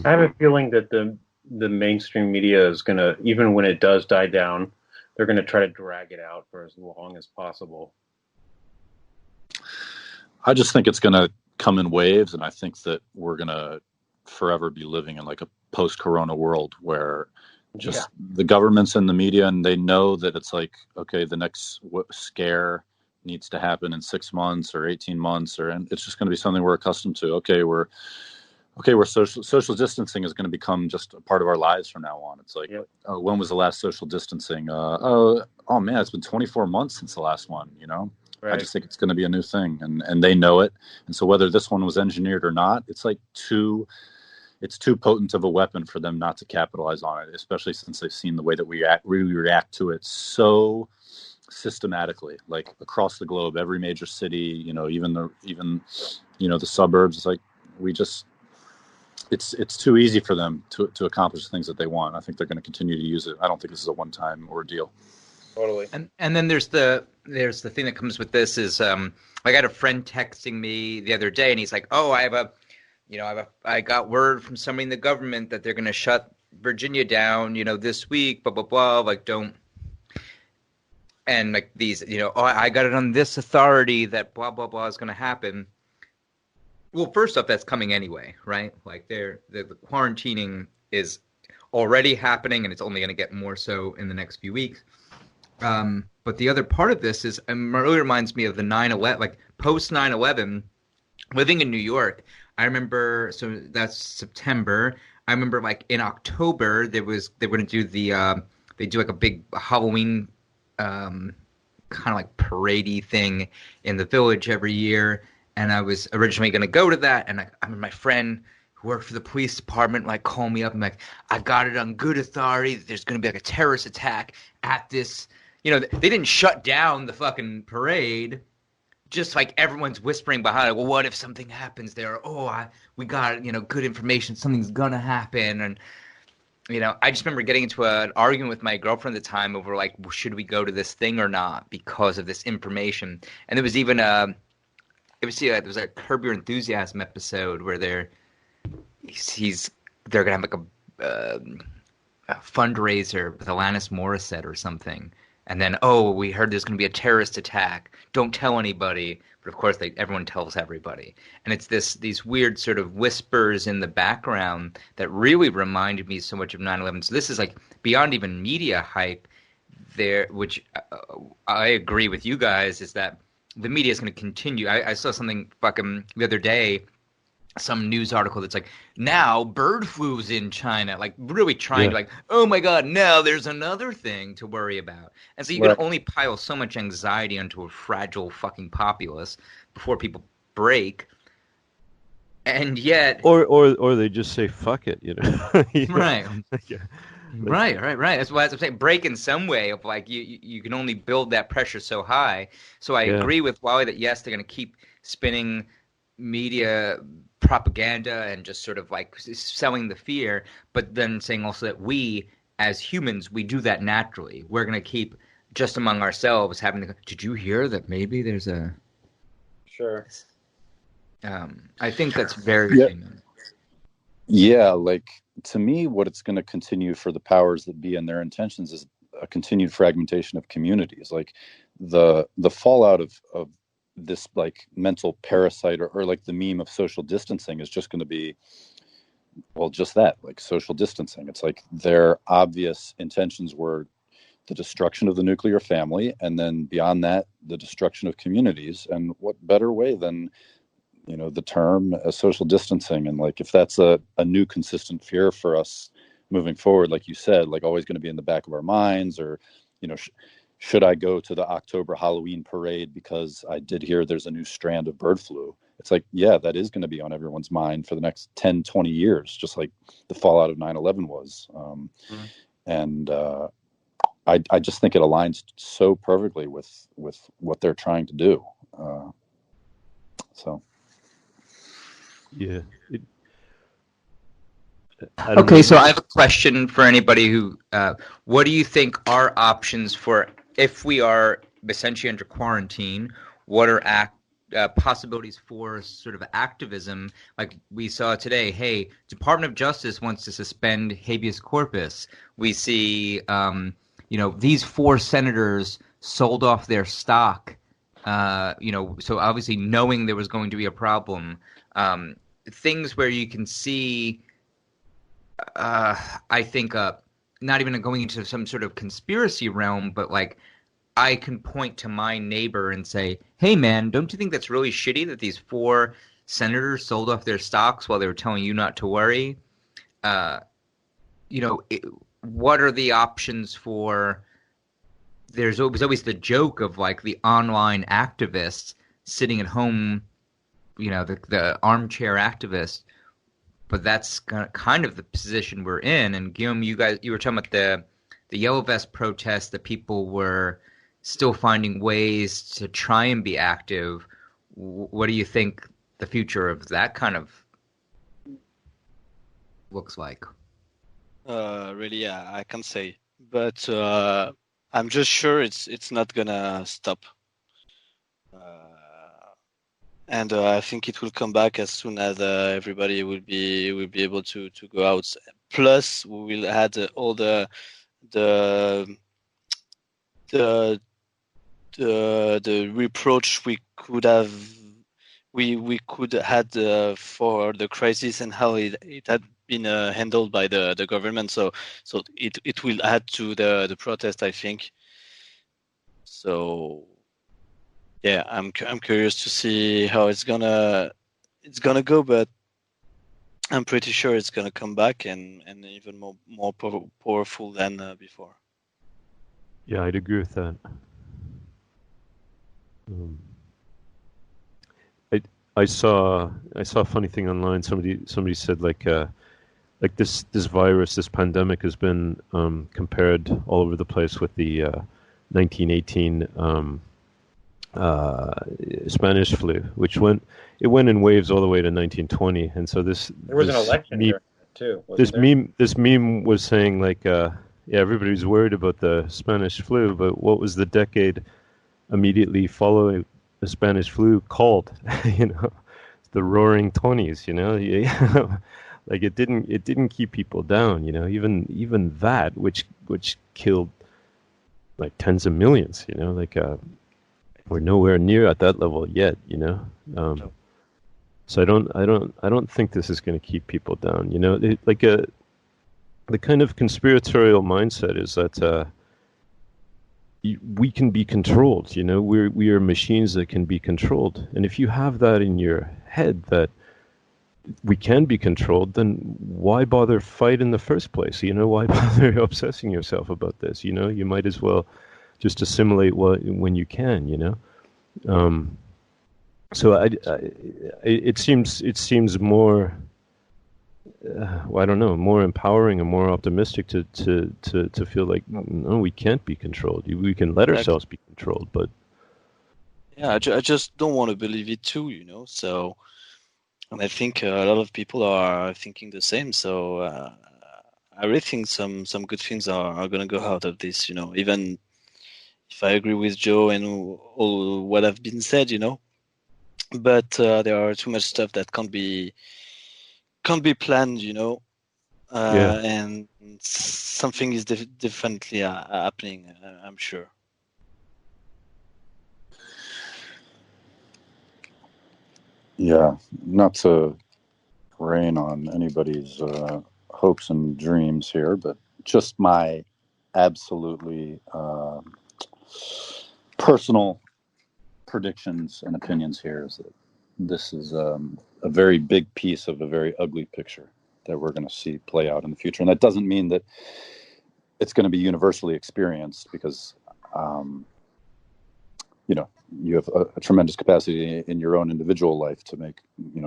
I have a feeling that the mainstream media is going to, even when it does die down, they're going to try to drag it out for as long as possible. I just think it's going to come in waves, and I think that we're going to forever be living in like a post-corona world where just the governments and the media, and they know that it's like, okay, the next scare needs to happen in 6 months or 18 months, and it's just going to be something we're accustomed to. Okay, we're social distancing is going to become just a part of our lives from now on. It's like, when was the last social distancing? Oh man, it's been 24 months since the last one. Right. I just think it's going to be a new thing, and they know it. And so whether this one was engineered or not, it's like it's too potent of a weapon for them not to capitalize on it, especially since they've seen the way that we react to it so systematically, like across the globe, every major city, even the suburbs. It's like it's too easy for them to accomplish the things that they want. I think they're going to continue to use it. I don't think this is a one-time ordeal. Totally. And then there's the thing that comes with this is I got a friend texting me the other day, and he's like, "Oh, I got word from somebody in the government that they're going to shut Virginia down, this week, blah blah blah. Like, don't." And like these, I got it on this authority that blah blah blah is going to happen. Well, first off, that's coming anyway, right? Like the quarantining is already happening, and it's only going to get more so in the next few weeks. But the other part of this is, it really reminds me of the 9/11, like post 9/11, living in New York. I remember, so that's September. I remember like in October, they were going to do they do like a big Halloween kind of like parade-y thing in the Village every year. And I was originally going to go to that. And my friend who worked for the police department like called me up and like, I got it on good authority that there's going to be like a terrorist attack at this. They didn't shut down the fucking parade. Just like everyone's whispering behind it. Well, what if something happens there? We got, good information. Something's going to happen. And, I just remember getting into an argument with my girlfriend at the time over like, should we go to this thing or not because of this information? And there was even there was a Curb Your Enthusiasm episode where they're gonna have like a fundraiser with Alanis Morissette or something, and then we heard there's gonna be a terrorist attack. Don't tell anybody. But of course, everyone tells everybody, and it's these weird sort of whispers in the background that really reminded me so much of 9/11. So this is like beyond even media hype. There, which I agree with you guys, is that the media is going to continue. I saw something fucking the other day, some news article that's like, now bird flu's in China, like really trying to like, oh my God, now there's another thing to worry about. And so you can only pile so much anxiety onto a fragile fucking populace before people break. And yet... Or they just say, fuck it, Right. Right. That's why I'm saying break in some way of like you can only build that pressure so high. So I agree with Wally that yes, they're going to keep spinning media propaganda and just sort of like selling the fear, but then saying also that we as humans, we do that naturally. We're going to keep just among ourselves having to, did you hear that maybe there's a... Sure. I think that's very human. Yeah, like to me, what it's going to continue for the powers that be and their intentions is a continued fragmentation of communities. Like the fallout of this like mental parasite or like the meme of social distancing is just going to be, well, just that, like social distancing. It's like their obvious intentions were the destruction of the nuclear family, and then beyond that, the destruction of communities. And what better way than, the term social distancing? And like, if that's a new consistent fear for us moving forward, like you said, like always going to be in the back of our minds, or, should I go to the October Halloween parade because I did hear there's a new strand of bird flu? It's like, yeah, that is going to be on everyone's mind for the next 10, 20 years, just like the fallout of 9/11 was. And I just think it aligns so perfectly with what they're trying to do. Yeah. Okay, so I have a question for anybody who, what do you think are options for if we are essentially under quarantine? What are possibilities for sort of activism? Like we saw today, hey, Department of Justice wants to suspend habeas corpus. We see, these 4 senators sold off their stock, so obviously knowing there was going to be a problem. Things where you can see, I think, not even going into some sort of conspiracy realm, but like I can point to my neighbor and say, hey, man, don't you think that's really shitty that these 4 senators sold off their stocks while they were telling you not to worry? What are the options for – there's always the joke of like the online activists sitting at home, the armchair activist. But that's kind of the position we're in. And Guillaume, you were talking about the Yellow Vest protests, that people were still finding ways to try and be active. What do you think the future of that kind of looks like? Really, yeah, I can't say, but I'm just sure it's not gonna stop. And I think it will come back as soon as everybody will be able to go out. Plus, we will add all the reproach we could have had for the crisis and how it had been handled by the government. So it will add to the protest, I think. So. Yeah, I'm curious to see how it's gonna go, but I'm pretty sure it's gonna come back and even more powerful than before. Yeah, I'd agree with that. I saw a funny thing online. Somebody said like this virus, this pandemic has been compared all over the place with the 1918. Spanish flu, which went in waves all the way to 1920, and so there was an election during that too. This meme was saying like, everybody's worried about the Spanish flu, but what was the decade immediately following the Spanish flu called? The Roaring Twenties. Like it didn't keep people down. Even that, which killed like tens of millions. We're nowhere near at that level yet, So I don't think this is going to keep people down. The kind of conspiratorial mindset is that we can be controlled. We are machines that can be controlled, and if you have that in your head that we can be controlled, then why bother fight in the first place? Why bother obsessing yourself about this? You might as well just assimilate when you can, So it seems more, I don't know, more empowering and more optimistic to feel like no, we can't be controlled. We can let ourselves be controlled, but yeah, I just don't want to believe it too, So, and I think a lot of people are thinking the same. So I really think some good things are going to go out of this, even. If I agree with Joe and all what have been said, but there are too much stuff that can't be planned, and something is definitely happening. I'm sure. Yeah, not to rain on anybody's hopes and dreams here, but just my absolutely personal predictions and opinions here is that this is a very big piece of a very ugly picture we're going to see play out in the future. And that doesn't mean that it's going to be universally experienced, because you have a tremendous capacity in your own individual life to make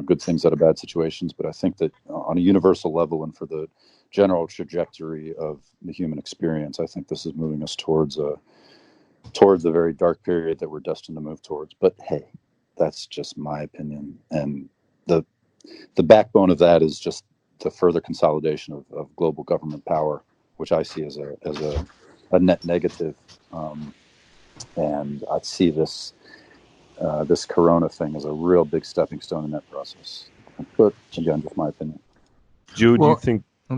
good things out of bad situations. But I think that on a universal level and for the general trajectory of the human experience, I think this is moving us towards a very dark period that we're destined to move towards. But hey, that's just my opinion, and the backbone of that is just the further consolidation of global government power, which I see as a net negative. And I see this Corona thing as a real big stepping stone in that process. But again, just my opinion. Joe, Well,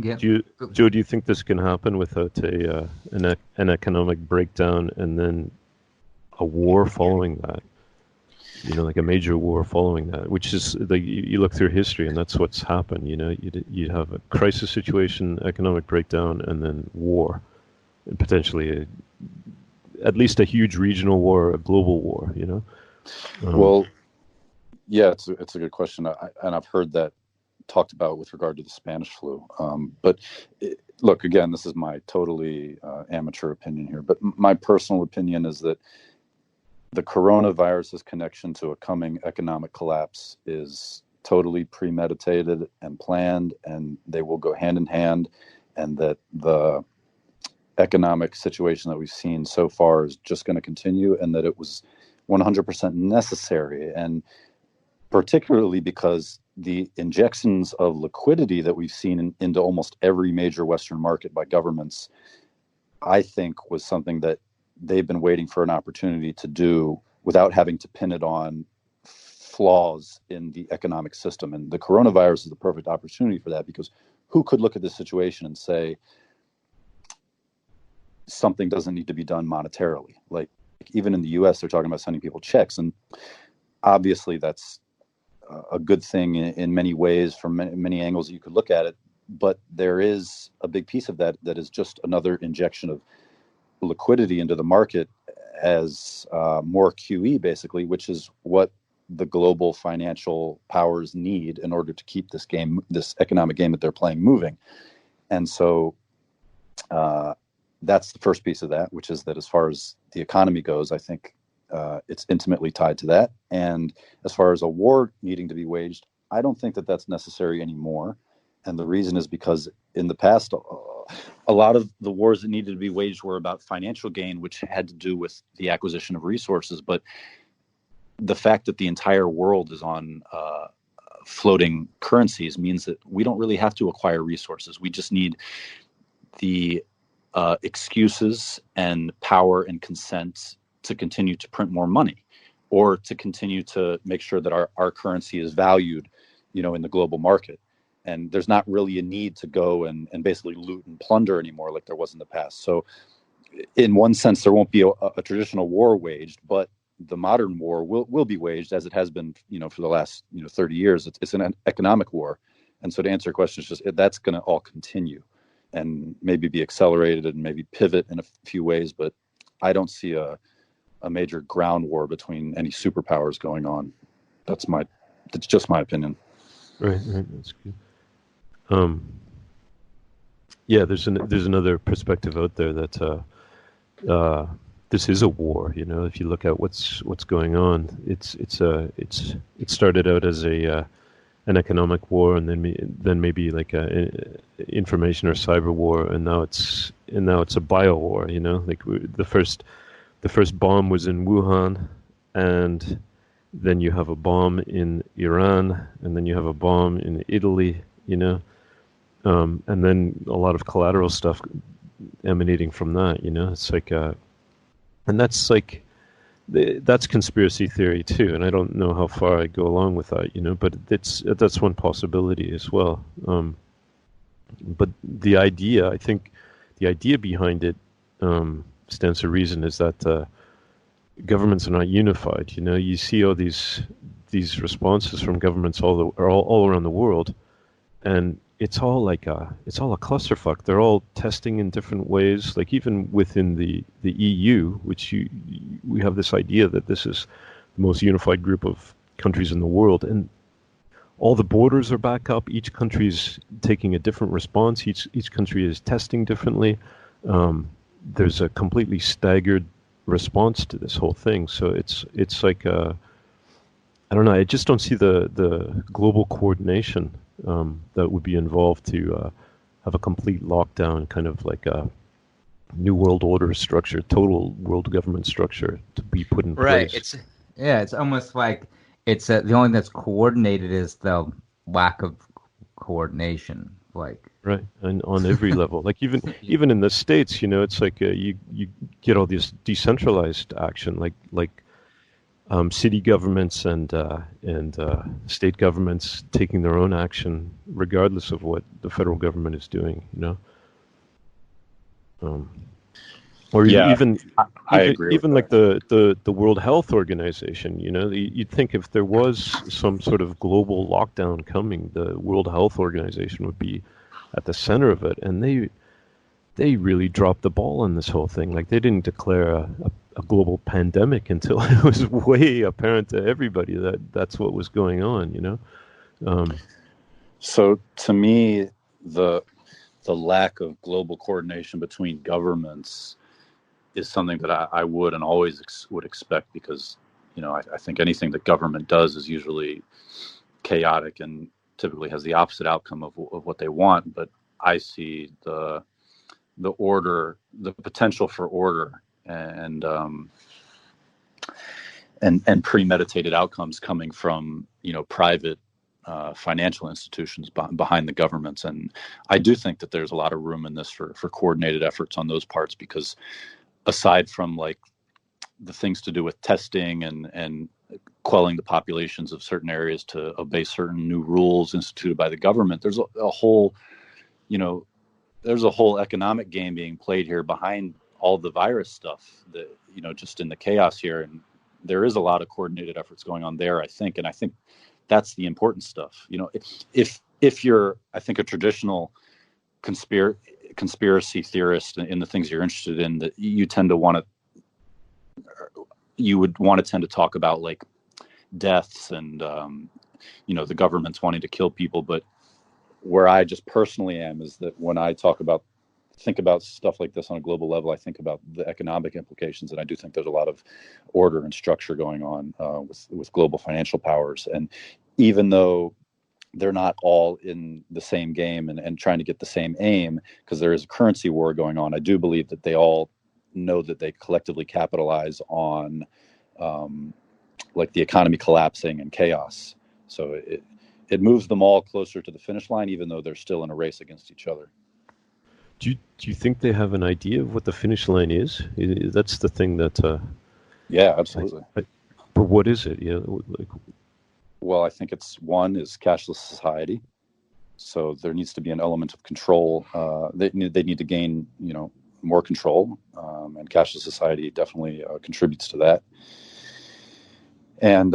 do you think this can happen without an economic breakdown and then a war following that? Like a major war following that, which is like you look through history, and that's what's happened. You have a crisis situation, economic breakdown, and then war, and potentially at least a huge regional war, a global war. Well, yeah, it's a good question, and I've heard that talked about with regard to the Spanish flu. But look, again, this is my totally amateur opinion here, but my personal opinion is that the coronavirus's connection to a coming economic collapse is totally premeditated and planned, and they will go hand in hand, and that the economic situation that we've seen so far is just going to continue, and that it was 100% necessary, and particularly because the injections of liquidity that we've seen into almost every major Western market by governments, I think was something that they've been waiting for an opportunity to do without having to pin it on flaws in the economic system. And the coronavirus is the perfect opportunity for that, because who could look at this situation and say something doesn't need to be done monetarily? Like, even in the US, they're talking about sending people checks. And obviously that's a good thing in many ways, from many angles you could look at it. But there is a big piece of that is just another injection of liquidity into the market as more QE, basically, which is what the global financial powers need in order to keep this economic game that they're playing, moving. And so that's the first piece of that, which is that as far as the economy goes, I think it's intimately tied to that. And as far as a war needing to be waged, I don't think that that's necessary anymore. And the reason is because in the past, a lot of the wars that needed to be waged were about financial gain, which had to do with the acquisition of resources. But the fact that the entire world is on floating currencies means that we don't really have to acquire resources. We just need the excuses and power and consent to continue to print more money, or to continue to make sure that our currency is valued, in the global market. And there's not really a need to go and basically loot and plunder anymore like there was in the past. So in one sense, there won't be a traditional war waged, but the modern war will be waged, as it has been, for the last 30 years. It's an economic war. And so to answer your question, it's just that's going to all continue and maybe be accelerated and maybe pivot in a few ways. But I don't see a major ground war between any superpowers going on. That's just my opinion. Right. That's good. Yeah, there's another perspective out there that this is a war. If you look at what's going on, it started out as an economic war, and then maybe like a information or cyber war, and now it's a bio war. Like the first bomb was in Wuhan, and then you have a bomb in Iran, and then you have a bomb in Italy. And then a lot of collateral stuff emanating from that. It's like, and that's like, that's conspiracy theory too. And I don't know how far I go along with that, but that's one possibility as well. But the idea, I think, the idea behind it stands to reason, is that governments are not unified. You see all these responses from governments all around the world, and it's all a clusterfuck. They're all testing in different ways. Like even within the EU, which we have this idea that this is the most unified group of countries in the world, and all the borders are back up. Each country's taking a different response. Each country is testing differently. There's a completely staggered response to this whole thing. So it's like I don't know. I just don't see the global coordination that would be involved to have a complete lockdown, kind of like a new world order structure, total world government structure to be put in Right. place. It's almost like it's the only thing that's coordinated is the lack of coordination. Like Right, and on every level, like even in the States, it's like you get all this decentralized action, like city governments and state governments taking their own action regardless of what the federal government is doing. Or Yeah, even I agree with even that. like the World Health Organization. You'd think if there was some sort of global lockdown coming, the World Health Organization would be at the center of it, and they really dropped the ball on this whole thing. Like, they didn't declare a global pandemic until it was way apparent to everybody that that's what was going on. So to me, the lack of global coordination between governments is something that I would and always would expect, because I think anything that government does is usually chaotic and typically has the opposite outcome of what they want. But I see the order, the potential for order, and premeditated outcomes coming from private financial institutions behind the governments. And I do think that there's a lot of room in this for coordinated efforts on those parts, because aside from like the things to do with testing and quelling the populations of certain areas to obey certain new rules instituted by the government, there's a whole economic game being played here behind all the virus stuff that just in the chaos here. And there is a lot of coordinated efforts going on there, I think. And I think that's the important stuff. If you're, I think, a traditional conspiracy theorist in the things you're interested in, that you would want to tend to talk about like deaths and the government's wanting to kill people. But where I just personally am is that when I think about stuff like this on a global level, I think about the economic implications, and I do think there's a lot of order and structure going on with global financial powers. And even though they're not all in the same game and trying to get the same aim, because there is a currency war going on, I do believe that they all know that they collectively capitalize on like the economy collapsing and chaos. So it moves them all closer to the finish line, even though they're still in a race against each other. Do you think they have an idea of what the finish line is? That's the thing that. Yeah, absolutely. But what is it? Yeah. Well, I think one is cashless society. So there needs to be an element of control. They need to gain, more control, and cashless society definitely contributes to that. And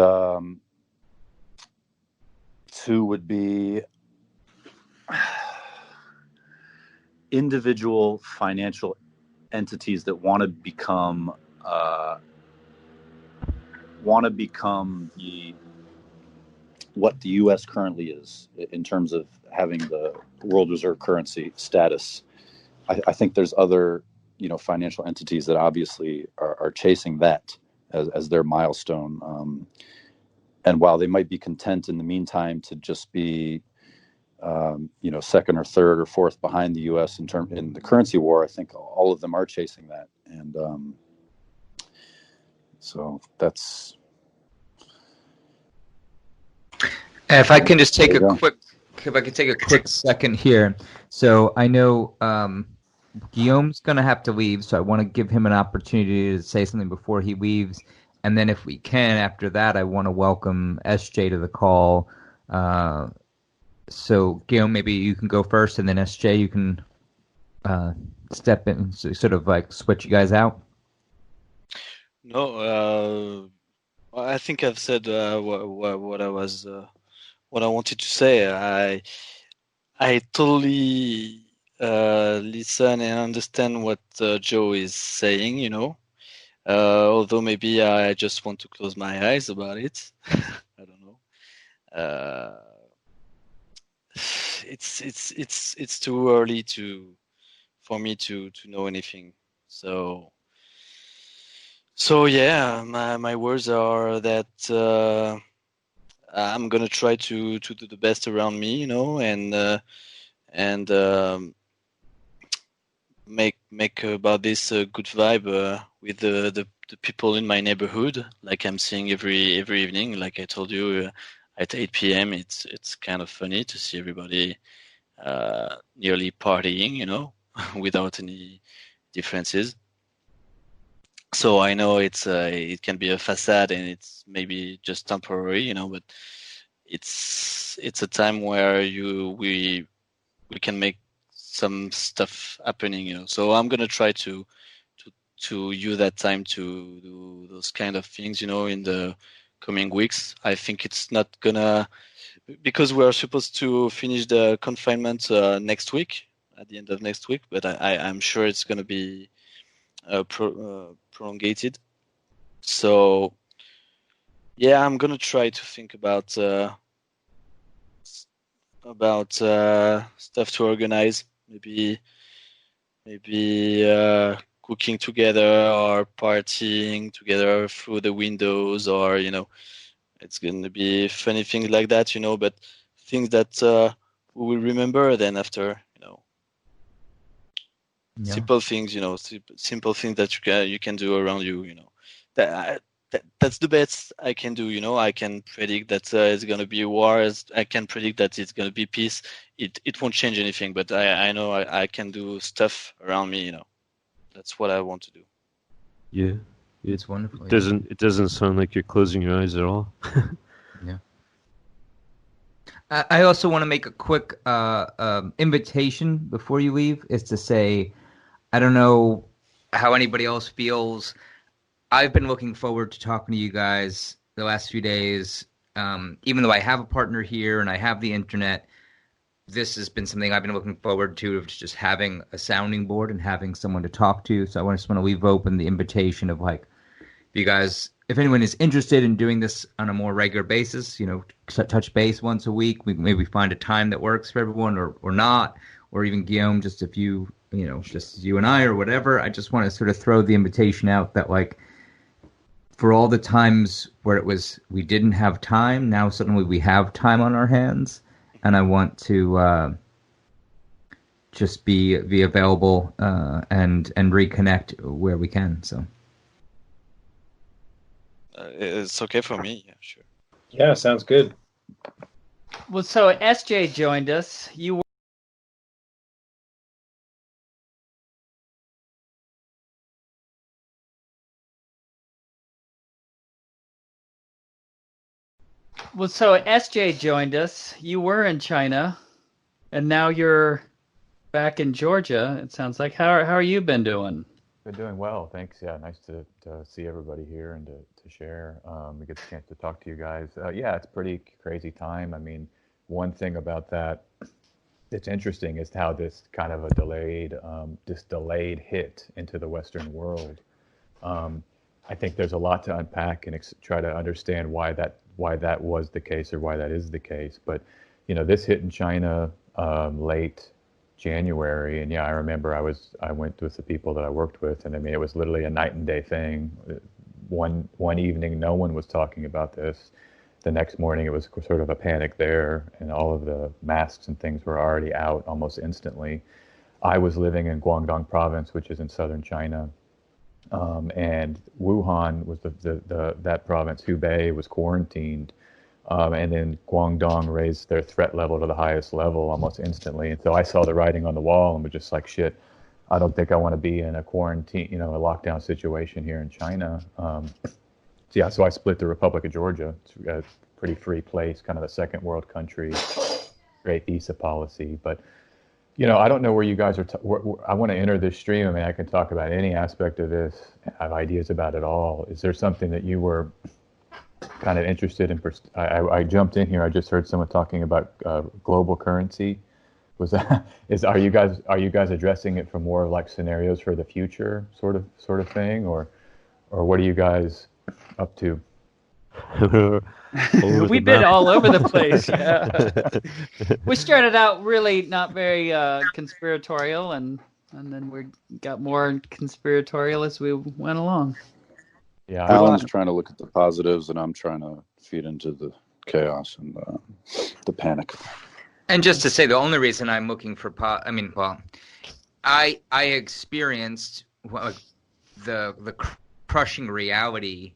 two would be individual financial entities that want to become what the U.S. currently is in terms of having the world reserve currency status. I think there's other financial entities that obviously are chasing that as their milestone. And while they might be content in the meantime to just be second or third or fourth behind the U.S. in the currency war, I think all of them are chasing that. And so that's. If I can just take a quick second here. So I know Guillaume's going to have to leave, so I want to give him an opportunity to say something before he leaves. And then if we can, after that, I want to welcome SJ to the call. So Guillaume, maybe you can go first, and then SJ, you can step in, sort of like switch you guys out. No, I think I've said what I wanted to say. I totally listen and understand what Joe is saying, although maybe I just want to close my eyes about it. I don't know. it's too early for me to know anything. So yeah, my words are that I'm gonna try to do the best around me, you know, and make about this a good vibe with the people in my neighborhood, like I'm seeing every evening. Like I told you, at 8 p.m. it's kind of funny to see everybody nearly partying, you know, without any differences. So I know it can be a facade and it's maybe just temporary, you know, but it's a time where we can make some stuff happening, you know. So I'm gonna try to use that time to do those kind of things, you know, in the coming weeks. I think it's not gonna, because we're supposed to finish the confinement next week, at the end of next week, but I'm sure it's gonna be prolongated. So yeah, I'm gonna try to think about stuff to organize, maybe cooking together or partying together through the windows, or you know, it's gonna be funny things like that, you know, but things that we will remember then after, you know. Yeah. Simple things, you know, simple things that you can do around you, you know. That's the best I can do, you know. I can predict that it's gonna be war. I can predict that it's gonna be peace. It won't change anything, but I know I can do stuff around me, you know. That's what I want to do. Yeah. It's wonderful. It doesn't sound like you're closing your eyes at all. Yeah. I also want to make a quick invitation before you leave, is to say, I don't know how anybody else feels. I've been looking forward to talking to you guys the last few days. Even though I have a partner here and I have the internet, this has been something I've been looking forward to, of just having a sounding board and having someone to talk to. So I just want to leave open the invitation of, like, if anyone is interested in doing this on a more regular basis, you know, touch base once a week, we maybe find a time that works for everyone, or not, or even Guillaume, just if you know, just you and I or whatever. I just want to sort of throw the invitation out that, like, for all the times where we didn't have time, now suddenly we have time on our hands, and I want to just be available and reconnect where we can. So it's okay for me. Yeah, sure. Yeah, sounds good. Well, so SJ joined us. You Well, so SJ joined us. You were in China, and now you're back in Georgia. It sounds like. How are you been doing? Been doing well, thanks. Yeah, nice to see everybody here and to share. We get the chance to talk to you guys. Yeah, it's a pretty crazy time. I mean, one thing about that that's interesting is how this kind of a delayed hit into the Western world. I think there's a lot to unpack and try to understand why that was the case, or why that is the case. But you know, this hit in China late January, and yeah, I remember I went with the people that I worked with, and I mean, it was literally a night and day thing. One evening, no one was talking about this. The next morning, it was sort of a panic there, and all of the masks and things were already out almost instantly. I was living in Guangdong province, which is in southern China, and Wuhan was that province. Hubei was quarantined. And then Guangdong raised their threat level to the highest level almost instantly. And so I saw the writing on the wall and was just like, shit, I don't think I want to be in a quarantine, you know, a lockdown situation here in China. So I split the Republic of Georgia. It's a pretty free place, kind of a second world country, great visa policy. But, you know, I don't know where you guys are. I want to enter this stream. I mean, I can talk about any aspect of this. I have ideas about it all. Is there something that you were kind of interested in? I jumped in here. I just heard someone talking about global currency. Are you guys addressing it from more like scenarios for the future sort of thing, or what are you guys up to? We've been all over the place. Yeah. We started out really not very conspiratorial, and then we got more conspiratorial as we went along. Yeah, Alan's trying to look at the positives, and I'm trying to feed into the chaos and the panic. And just to say, the only reason I'm looking for I experienced the crushing reality.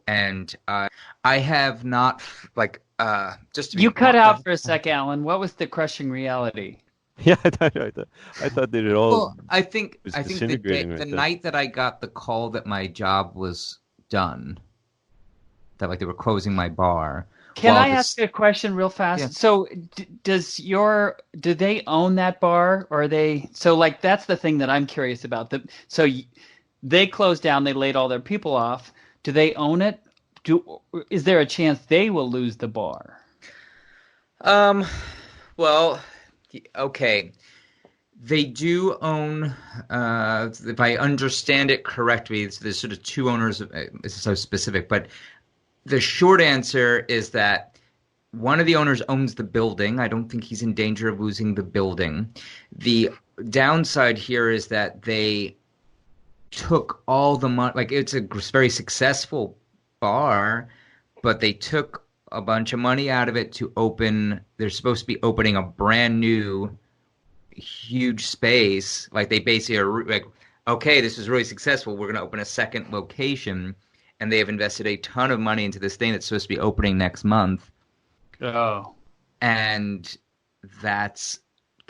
And I have not just to you cut out for a sec, Alan. What was the crushing reality? Yeah, I thought they did all. Well, I think the night that I got the call that my job was done, that they were closing my bar. Can I ask a question real fast? Yeah. So, do they own that bar, or are they? So, that's the thing that I'm curious about. They closed down. They laid all their people off. Do they own it? Is there a chance they will lose the bar? Well, okay. They do own, if I understand it correctly, there's sort of two owners. This is so specific, but the short answer is that one of the owners owns the building. I don't think he's in danger of losing the building. The downside here is that they took all the money. It's a very successful bar, but they took a bunch of money out of it to open. They're supposed to be opening a brand new huge space. They basically are okay, this was really successful, we're going to open a second location, and they have invested a ton of money into this thing that's supposed to be opening next month. Oh. And that's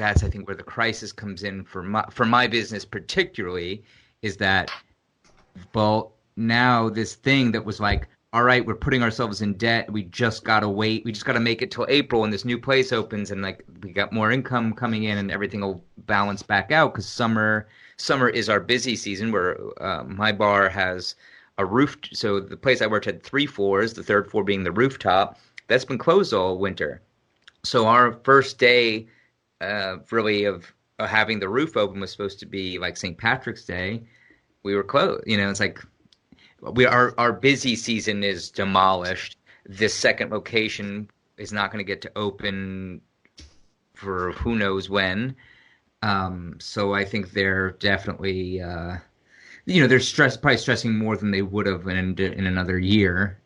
I think where the crisis comes in for my business particularly, is that, well, now this thing that was all right, we're putting ourselves in debt, we just got to wait, we just got to make it till April and this new place opens, and we got more income coming in and everything will balance back out, because summer is our busy season, where my bar has a roof. So the place I worked had 3 floors, the third floor being the rooftop. That's been closed all winter. So our first day really of having the roof open was supposed to be St. Patrick's Day. We were closed. It's our busy season is demolished. This second location is not going to get to open for who knows when. So I think they're definitely, they're probably stressing more than they would have in another year.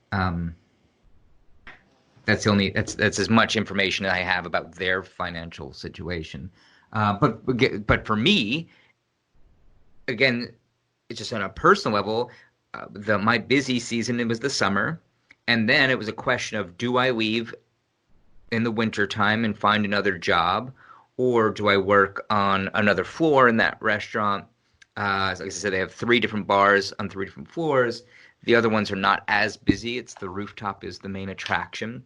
That's as much information I have about their financial situation. But for me, again, it's just on a personal level. My busy season, it was the summer, and then it was a question of, do I leave in the winter time and find another job, or do I work on another floor in that restaurant? Like I said, they have 3 different bars on 3 different floors. The other ones are not as busy. It's the rooftop is the main attraction.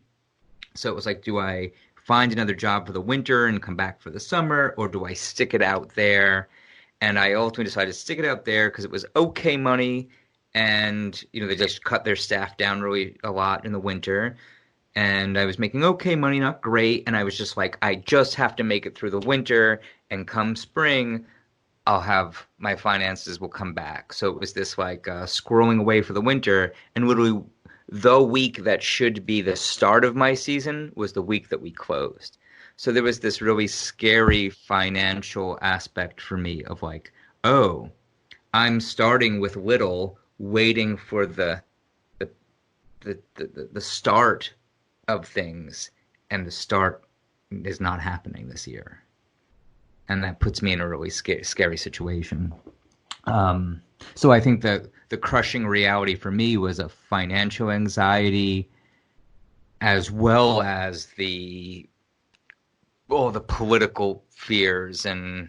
So it was do I find another job for the winter and come back for the summer, or do I stick it out there? And I ultimately decided to stick it out there because it was okay money. And, they just cut their staff down really a lot in the winter. And I was making okay money, not great. And I was just I just have to make it through the winter. And come spring, I'll have my finances will come back. So it was this squirreling away for the winter. And literally the week that should be the start of my season was the week that we closed. So there was this really scary financial aspect for me of oh, I'm starting with little, waiting for the start of things, and the start is not happening this year, and that puts me in a really scary situation. So I think that the crushing reality for me was a financial anxiety, as well as the political fears and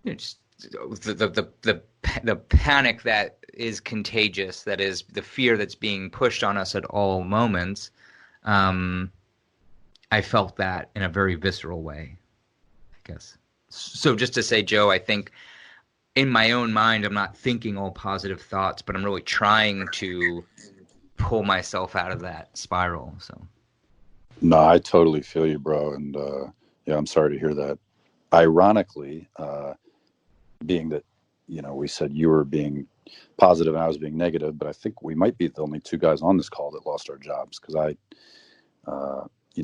just the panic that is contagious, that is the fear that's being pushed on us at all moments. I felt that in a very visceral way, I guess. So just to say, Joe, I think in my own mind, I'm not thinking all positive thoughts, but I'm really trying to pull myself out of that spiral. So. No, I totally feel you, bro. And I'm sorry to hear that. Ironically, being that, we said you were being positive and I was being negative, but I think we might be the only two guys on this call that lost our jobs because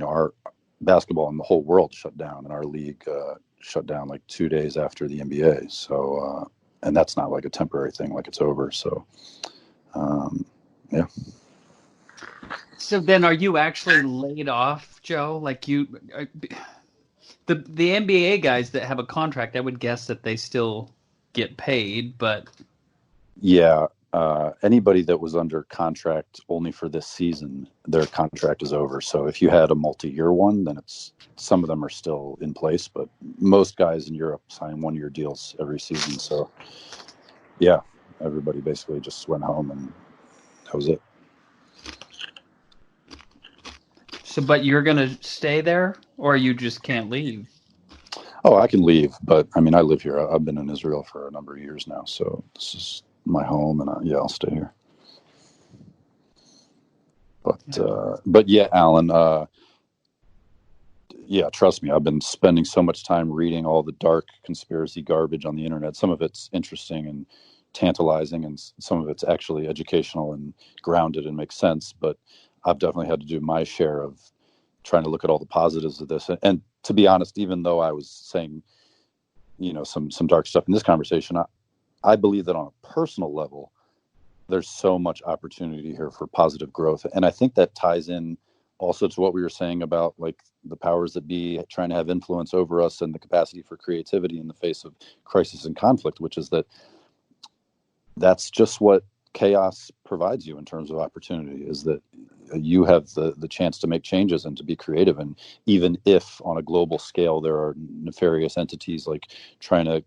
our basketball in the whole world shut down and our league shut down like 2 days after the NBA. So, and that's not like a temporary thing, like it's over. So, yeah. So then, are you actually laid off, Joe? Like the NBA guys that have a contract, I would guess that they still get paid, but Yeah. Anybody that was under contract only for this season, their contract is over. So if you had a multi-year one, then some of them are still in place, but most guys in Europe sign 1-year deals every season. So yeah, everybody basically just went home and that was it. So, but you're going to stay there, or you just can't leave? Oh, I can leave, but I mean, I live here. I've been in Israel for a number of years now, so this is my home, and I'll stay here. But yeah, Alan, trust me, I've been spending so much time reading all the dark conspiracy garbage on the internet. Some of it's interesting and tantalizing, and some of it's actually educational and grounded and makes sense. But I've definitely had to do my share of trying to look at all the positives of this. And to be honest, even though I was saying, some dark stuff in this conversation, I believe that on a personal level, there's so much opportunity here for positive growth. And I think that ties in also to what we were saying about like the powers that be trying to have influence over us and the capacity for creativity in the face of crisis and conflict, which is that's just what chaos provides you in terms of opportunity, is that you have the chance to make changes and to be creative. And even if on a global scale there are nefarious entities like trying to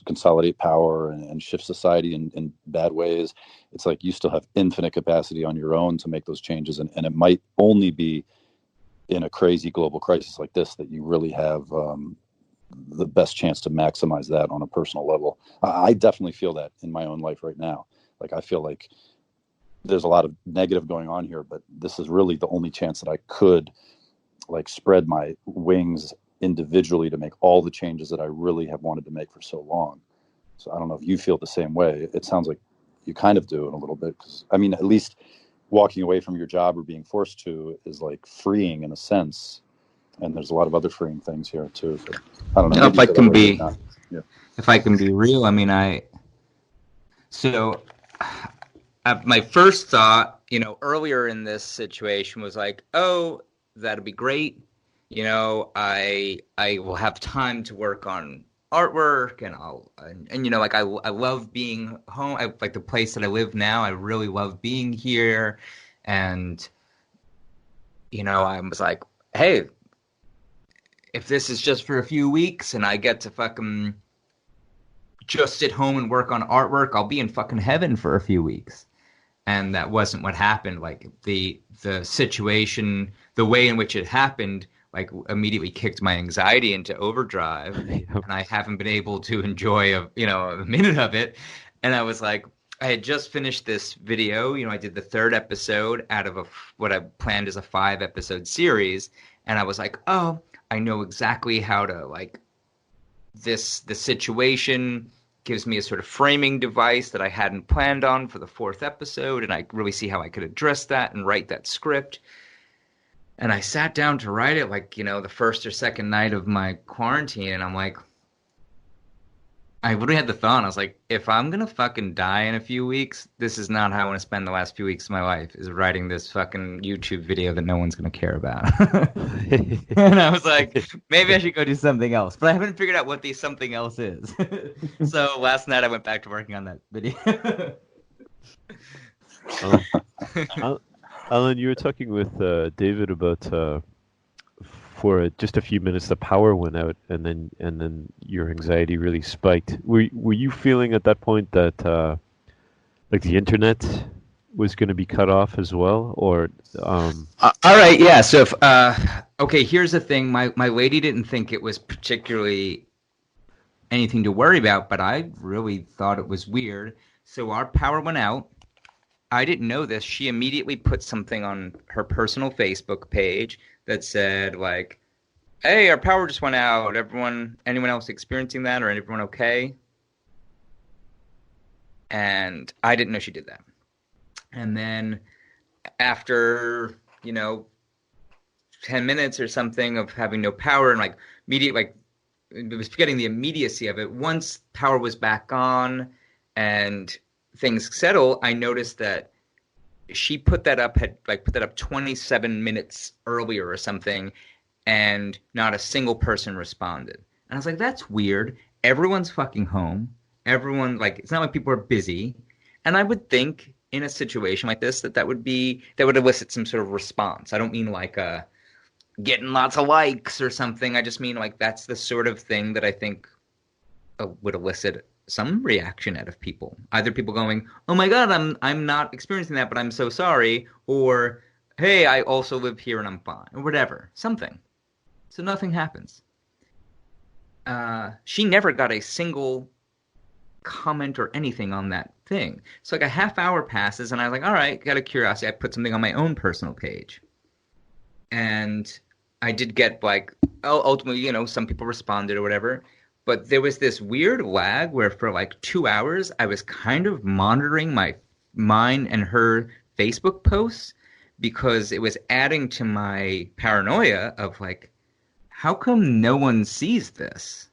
consolidate power and shift society in bad ways, it's like you still have infinite capacity on your own to make those changes. And it might only be in a crazy global crisis like this that you really have the best chance to maximize that on a personal level. I definitely feel that in my own life right now. Like I feel like there's a lot of negative going on here, but this is really the only chance that I could like spread my wings individually to make all the changes that I really have wanted to make for so long. So I don't know if you feel the same way. It sounds like you kind of do in a little bit, because I mean, at least walking away from your job or being forced to is like freeing in a sense. And there's a lot of other freeing things here too. So I don't know. If I can be real, I mean, my first thought, earlier in this situation was like, oh, that'd be great. I will have time to work on artwork, and I love being home. I like the place that I live now. I really love being here. And, I was like, hey, if this is just for a few weeks and I get to fucking just sit home and work on artwork, I'll be in fucking heaven for a few weeks. And that wasn't what happened. Like the situation, the way in which it happened, like immediately kicked my anxiety into overdrive, and I haven't been able to enjoy a minute of it. And I was like, I had just finished this video. I did the 3rd episode out of what I planned as a 5-episode series, and I was like, oh, I know exactly how to the situation gives me a sort of framing device that I hadn't planned on for the 4th episode, and I really see how I could address that and write that script. And I sat down to write it the first or second night of my quarantine, and I'm like, I literally had the thought, I was like, if I'm going to fucking die in a few weeks, this is not how I want to spend the last few weeks of my life, is writing this fucking YouTube video that no one's going to care about. And I was like, maybe I should go do something else. But I haven't figured out what the something else is. So last night I went back to working on that video. Alan, you were talking with David about for just a few minutes the power went out, and then your anxiety really spiked. Were you feeling at that point that like the internet was going to be cut off as well, or all right, yeah. So if okay, here's the thing. My lady didn't think it was particularly anything to worry about, but I really thought it was weird. So our power went out. I didn't know this. She immediately put something on her personal Facebook page that said hey, our power just went out. Anyone else experiencing that, or everyone okay? And I didn't know she did that. And then after, 10 minutes or something of having no power and it was getting the immediacy of it. Once power was back on and things settled, I noticed that she put that up 27 minutes earlier or something, and not a single person responded. And I was like, that's weird. Everyone's fucking home. Everyone, it's not like people are busy. And I would think in a situation like this that would elicit some sort of response. I don't mean getting lots of likes or something. I just mean that's the sort of thing that I think would elicit some reaction out of people. Either people going, "Oh my God, I'm not experiencing that, but I'm so sorry," or "Hey, I also live here and I'm fine," or whatever, something. So nothing happens. She never got a single comment or anything on that thing. So a half hour passes, and I was like, all right, out of curiosity, I put something on my own personal page. And I did get ultimately, some people responded or whatever. But there was this weird lag where for 2 hours, I was kind of monitoring mine and her Facebook posts because it was adding to my paranoia of how come no one sees this?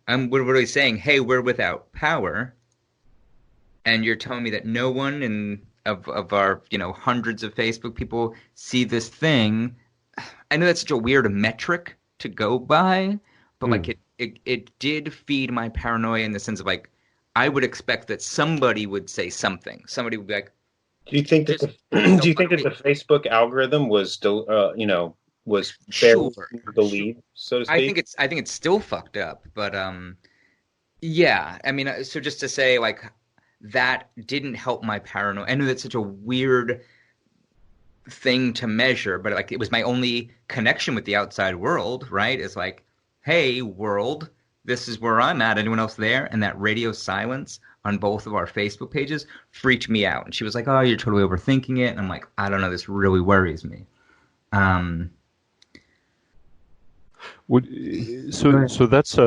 I'm literally saying, hey, we're without power. And you're telling me that no one of our, hundreds of Facebook people see this thing. I know that's such a weird metric to go by, but it did feed my paranoia in the sense of I would expect that somebody would say something. Somebody would be like, do you think that the Facebook algorithm was still, was fairly the lead, so to speak? I think it's still fucked up, but yeah. I mean, so just to say that didn't help my paranoia. I know that's such a weird thing to measure, but it was my only connection with the outside world, right? It's hey, world, this is where I'm at. Anyone else there? And that radio silence on both of our Facebook pages freaked me out. And she was like, oh, you're totally overthinking it. And I'm like, I don't know, this really worries me. So that's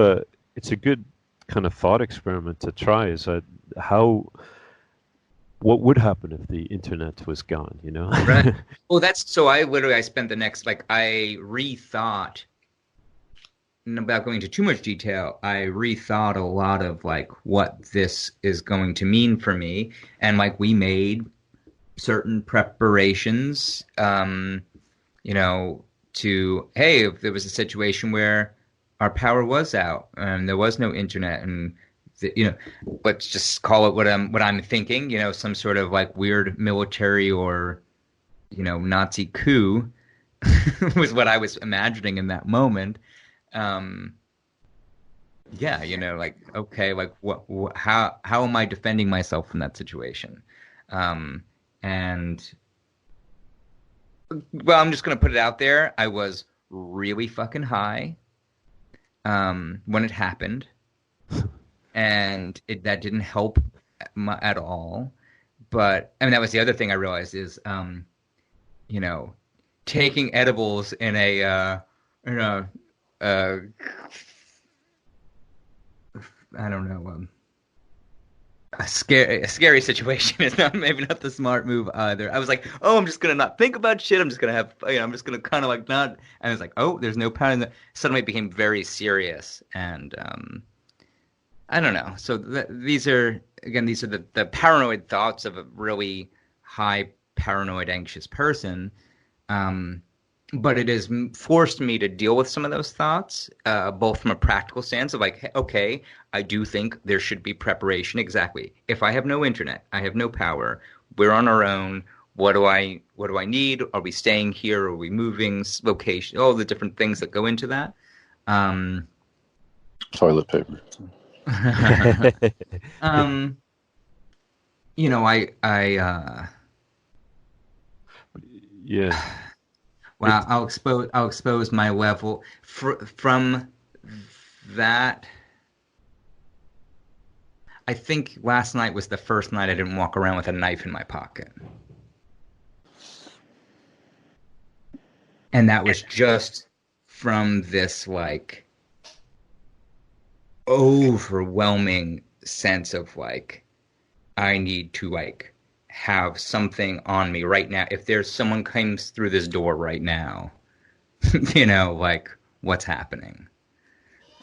it's a good kind of thought experiment to try. Is that what would happen if the internet was gone? Right. Well, I spent the next I rethought. Without going into too much detail, I rethought a lot of what this is going to mean for me, and we made certain preparations. To hey, if there was a situation where our power was out and there was no internet, and let's just call it what I'm thinking. Some sort of weird military or Nazi coup was what I was imagining in that moment. Yeah, okay, what how am I defending myself from that situation? And well, I'm just going to put it out there. I was really fucking high when it happened, and that didn't help at all. But that was the other thing I realized is, taking edibles in a I don't know, a scary situation is maybe not the smart move either. I was like, oh, I'm just gonna not think about shit. I'm just gonna have, I'm just gonna kind of not. And it's oh, there's no power in that. Suddenly it became very serious, and I don't know. So these are the paranoid thoughts of a really high paranoid anxious person. But it has forced me to deal with some of those thoughts, both from a practical stance of okay, I do think there should be preparation. Exactly. If I have no internet, I have no power, we're on our own. What do I need? Are we staying here? Are we moving location? All the different things that go into that. Toilet paper. Yeah. Well, I'll expose my level from that. I think last night was the first night I didn't walk around with a knife in my pocket. And that was just from this like overwhelming sense of like I need to like have something on me right now. If there's someone comes through this door right now, like what's happening?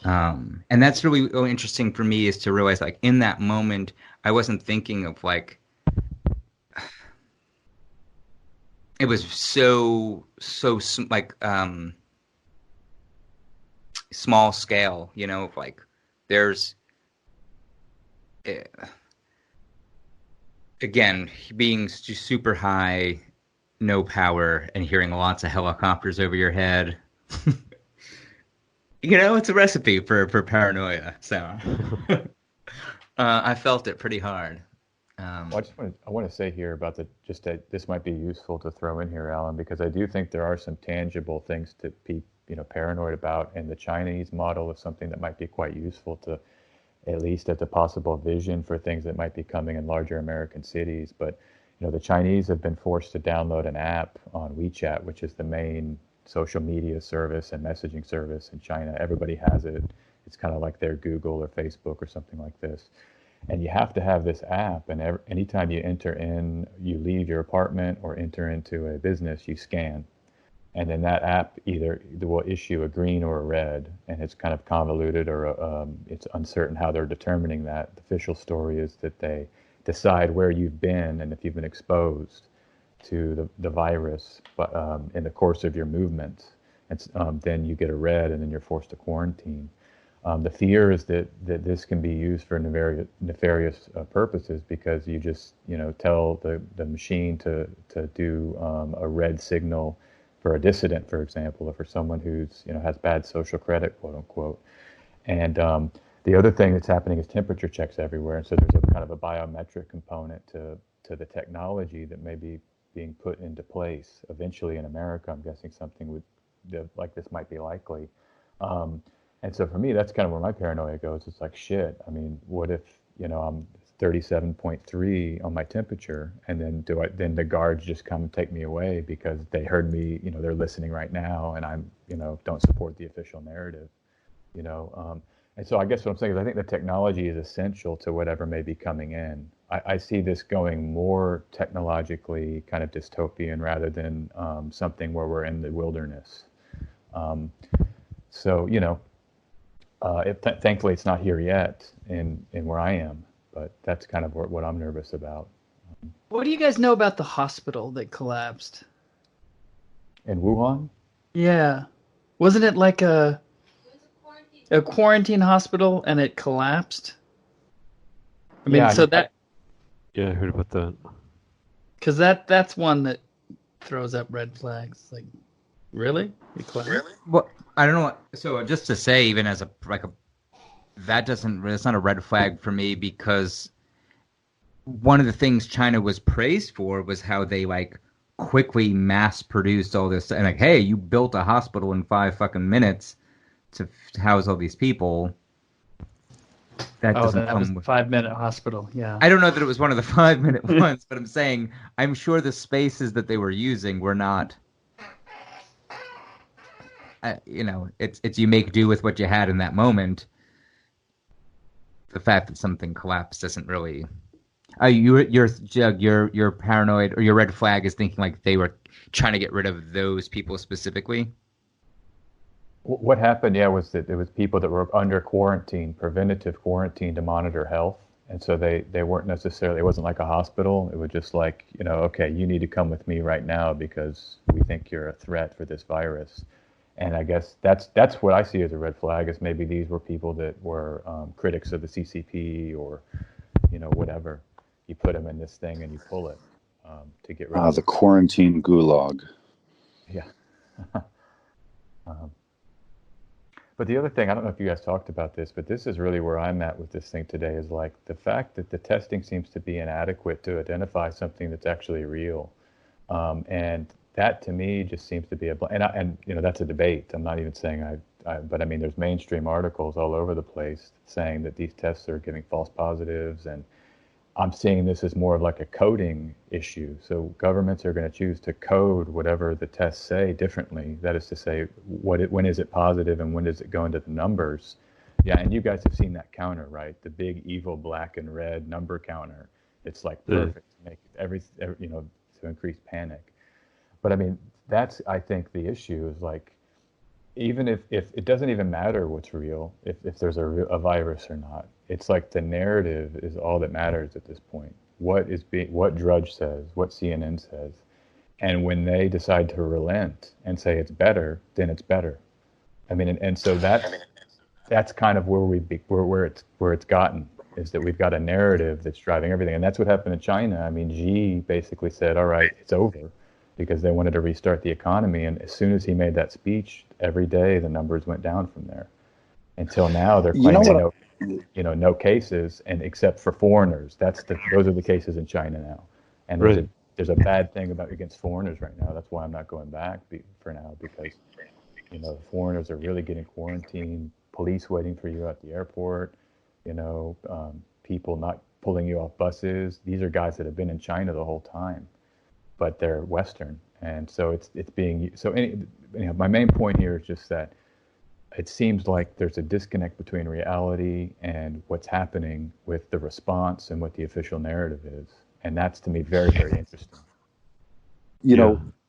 And that's really interesting for me, is to realize like in that moment, I wasn't thinking of like, it was so like small scale, of like there's again being super high, no power, and hearing lots of helicopters over your head. It's a recipe for paranoia. So I felt it pretty hard. Well, I want to say here about that this might be useful to throw in here, Alan, because I do think there are some tangible things to be paranoid about, and the Chinese model is something that might be quite useful to, at least at the possible vision for things that might be coming in larger American cities. But the Chinese have been forced to download an app on WeChat, which is the main social media service and messaging service in China. Everybody has it. It's kind of like their Google or Facebook or something like this. And you have to have this app, and anytime you leave your apartment or enter into a business, you scan. And then that app either will issue a green or a red, and it's kind of convoluted, or it's uncertain how they're determining that. The official story is that they decide where you've been and if you've been exposed to the virus, but in the course of your movements. And then you get a red, and then you're forced to quarantine. The fear is that this can be used for nefarious purposes, because you just tell the machine to do a red signal for a dissident, for example, or for someone who's has bad social credit, quote unquote. And the other thing that's happening is temperature checks everywhere, and so there's a kind of a biometric component to the technology that may be being put into place eventually in America. I'm guessing something like this might be likely. And so for me, that's kind of where my paranoia goes. It's like, shit, I mean, what if, I'm 37.3 on my temperature, and then the guards just come and take me away because they heard me, they're listening right now, and I'm, don't support the official narrative, And so I guess what I'm saying is I think the technology is essential to whatever may be coming in. I see this going more technologically kind of dystopian rather than something where we're in the wilderness. Thankfully, it's not here yet in where I am, but that's kind of what I'm nervous about. What do you guys know about the hospital that collapsed? In Wuhan? Yeah. Wasn't it like a quarantine hospital and it collapsed? I mean, Yeah, I heard about that. Because that's one that throws up red flags. Like, really? It collapsed? Really? Well, I don't know what. So just to say, even as that's not a red flag for me, because one of the things China was praised for was how they quickly mass produced all this, and hey, you built a hospital in 5 fucking minutes to house all these people. That was a 5-minute hospital. Yeah. I don't know that it was one of the 5-minute ones, but I'm saying I'm sure the spaces that they were using were not. It's you make do with what you had in that moment. The fact that something collapsed doesn't really. You're paranoid, or your red flag is thinking they were trying to get rid of those people specifically. What happened, was that there was people that were under quarantine, preventative quarantine, to monitor health, and so they weren't necessarily. It wasn't like a hospital. It was just okay, you need to come with me right now because we think you're a threat for this virus. And I guess that's what I see as a red flag, is maybe these were people that were critics of the CCP or, whatever. You put them in this thing and you pull it to get rid of the quarantine gulag. Yeah. But the other thing, I don't know if you guys talked about this, but this is really where I'm at with this thing today, is the fact that the testing seems to be inadequate to identify something that's actually real. And that to me just seems to be and that's a debate. I'm not even saying but I mean, there's mainstream articles all over the place saying that these tests are giving false positives, and I'm seeing this as more of like a coding issue. So governments are going to choose to code whatever the tests say differently. That is to say, when is it positive and when does it go into the numbers? Yeah, and you guys have seen that counter, right? The big evil black and red number counter. It's like perfect to make to increase panic. But I mean, that's, I think, the issue is like, even if it doesn't even matter what's real, if there's a virus or not, it's like the narrative is all that matters at this point. What Drudge says, what CNN says, and when they decide to relent and say it's better, then it's better. I mean, and so that's kind of where it's gotten, is that we've got a narrative that's driving everything, and that's what happened in China. I mean, Xi basically said, "All right, it's over," because they wanted to restart the economy, and as soon as he made that speech, every day the numbers went down from there. Until now, they're claiming no cases, and except for foreigners. Those are the cases in China now, and there's a bad thing against foreigners right now. That's why I'm not going back for now, because foreigners are really getting quarantined. Police waiting for you at the airport. People not pulling you off buses. These are guys that have been in China the whole time, but they're Western, and so it's being so. My main point here is just that it seems like there's a disconnect between reality and what's happening with the response and what the official narrative is, and that's, to me, very, very interesting.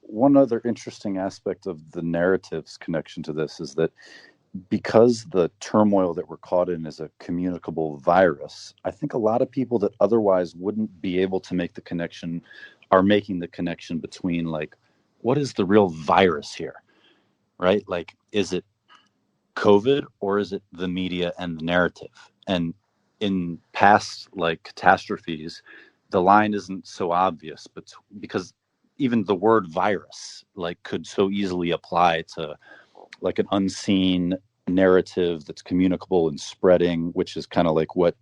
One other interesting aspect of the narrative's connection to this is that because the turmoil that we're caught in is a communicable virus, I think a lot of people that otherwise wouldn't be able to make the connection are making the connection between, like, what is the real virus here, right? Like, is it COVID or is it the media and the narrative? And in past, like, catastrophes, the line isn't so obvious, but because even the word virus, like, could so easily apply to, like, an unseen narrative that's communicable and spreading, which is kind of like what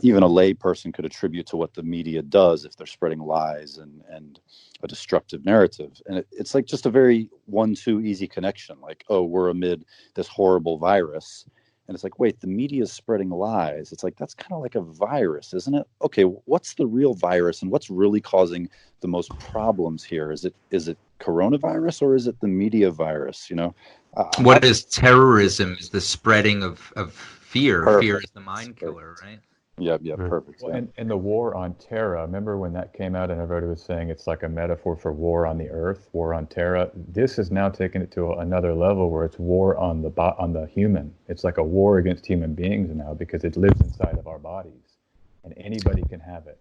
even a lay person could attribute to what the media does if they're spreading lies and a destructive narrative. And it's like just a very 1-2 easy connection. Like, oh, we're amid this horrible virus. And it's like, wait, the media is spreading lies. It's like, that's kind of like a virus, isn't it? Okay, what's the real virus and what's really causing the most problems here? Is it coronavirus or is it the media virus? What is terrorism? Is the spreading of fear. Perfect. Fear is the mind killer, right? Yeah, perfect. Well, and the war on Terra, remember when that came out and everybody was saying it's like a metaphor for war on the earth, war on Terra? This has now taken it to another level where it's war on the human. It's like a war against human beings now, because it lives inside of our bodies and anybody can have it.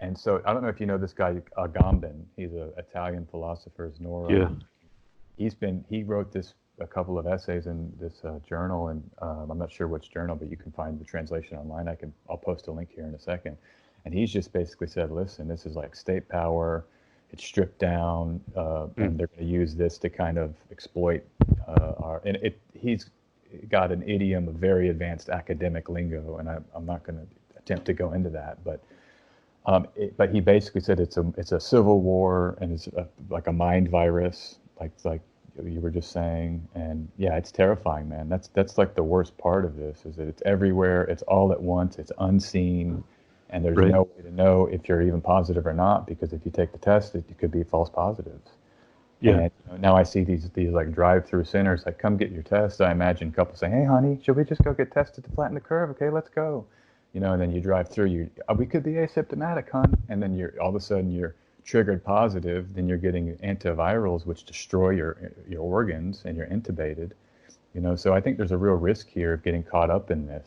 And so I don't know if you know this guy, Agamben. He's an Italian philosopher, Nora. Yeah. He wrote a couple of essays in this journal, and I'm not sure which journal, but you can find the translation online. I'll post a link here in a second. And he's just basically said, listen, this is like state power. It's stripped down, and they're going to use this to kind of exploit he's got an idiom of very advanced academic lingo, and I'm not going to attempt to go into that, but he basically said it's a civil war, and it's like a mind virus, like you were just saying. And yeah, it's terrifying, man. That's like the worst part of this, is that it's everywhere, it's all at once, it's unseen, and there's no way to know if you're even positive or not, because if you take the test, it could be false positives. And now I see these like drive-through centers, like, come get your test. I imagine couples saying, hey honey, should we just go get tested to flatten the curve? Okay, let's go. And then you drive through, we could be asymptomatic, hon. And then all of a sudden you're triggered positive, then you're getting antivirals which destroy your organs, and you're intubated. So I think there's a real risk here of getting caught up in this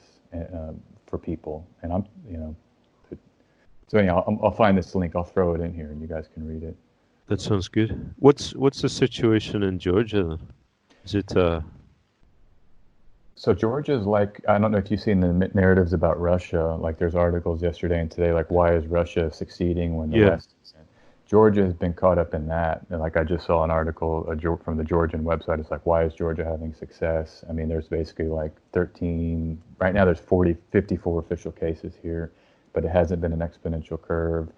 for people. And so anyhow, I'll find this link, I'll throw it in here, and you guys can read it. That sounds good. What's the situation in Georgia then? Is it So Georgia's like, I don't know if you've seen the narratives about Russia. Like, there's articles yesterday and today, like, why is Russia succeeding when the West isn't? Georgia has been caught up in that. And like, I just saw an article from the Georgian website. It's like, why is Georgia having success? I mean, there's basically like 13, right now there's 54 official cases here, but it hasn't been an exponential curve.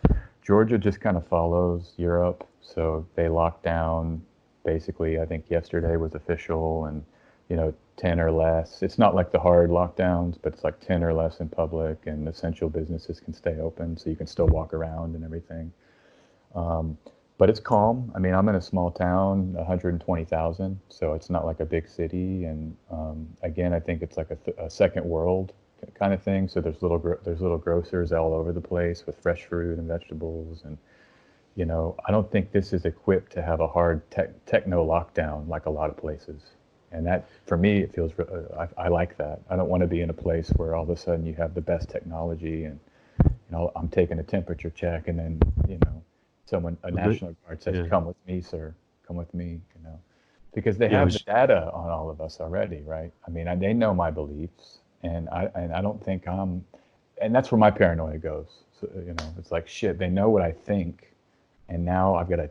Georgia just kind of follows Europe. So they locked down, basically, I think yesterday was official, and 10 or less. It's not like the hard lockdowns, but it's like 10 or less in public, and essential businesses can stay open, so you can still walk around and everything. But it's calm. I mean, I'm in a small town, 120,000, so it's not like a big city. And again, I think it's like a second world kind of thing. So there's little grocers all over the place with fresh fruit and vegetables. And I don't think this is equipped to have a hard techno lockdown like a lot of places. And that, for me, it feels. I like that. I don't want to be in a place where all of a sudden you have the best technology and I'm taking a temperature check, and then a National Guard says, "Come with me, sir. Come with me." Because they have the data on all of us already, right? I mean, they know my beliefs, and I don't think and that's where my paranoia goes. So, it's like, shit. They know what I think, and now I've got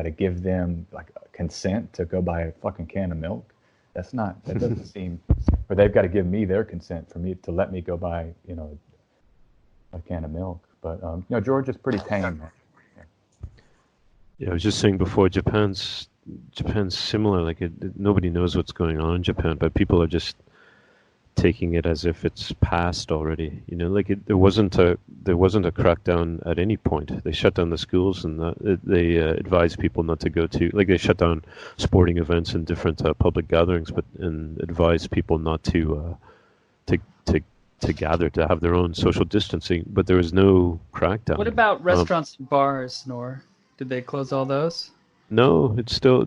to give them like consent to go buy a fucking can of milk. That doesn't seem, or they've got to give me their consent for me to let me go buy, a can of milk. But Georgia's pretty tame. Yeah, I was just saying before, Japan's similar. Like nobody knows what's going on in Japan, but people are just taking it as if it's passed already. There wasn't a crackdown at any point. They shut down the schools, and they advised people not to go to. Like, they shut down sporting events and different public gatherings, and advised people not to gather, to have their own social distancing. But there was no crackdown. What about restaurants and bars, Nor? Did they close all those? No, it's still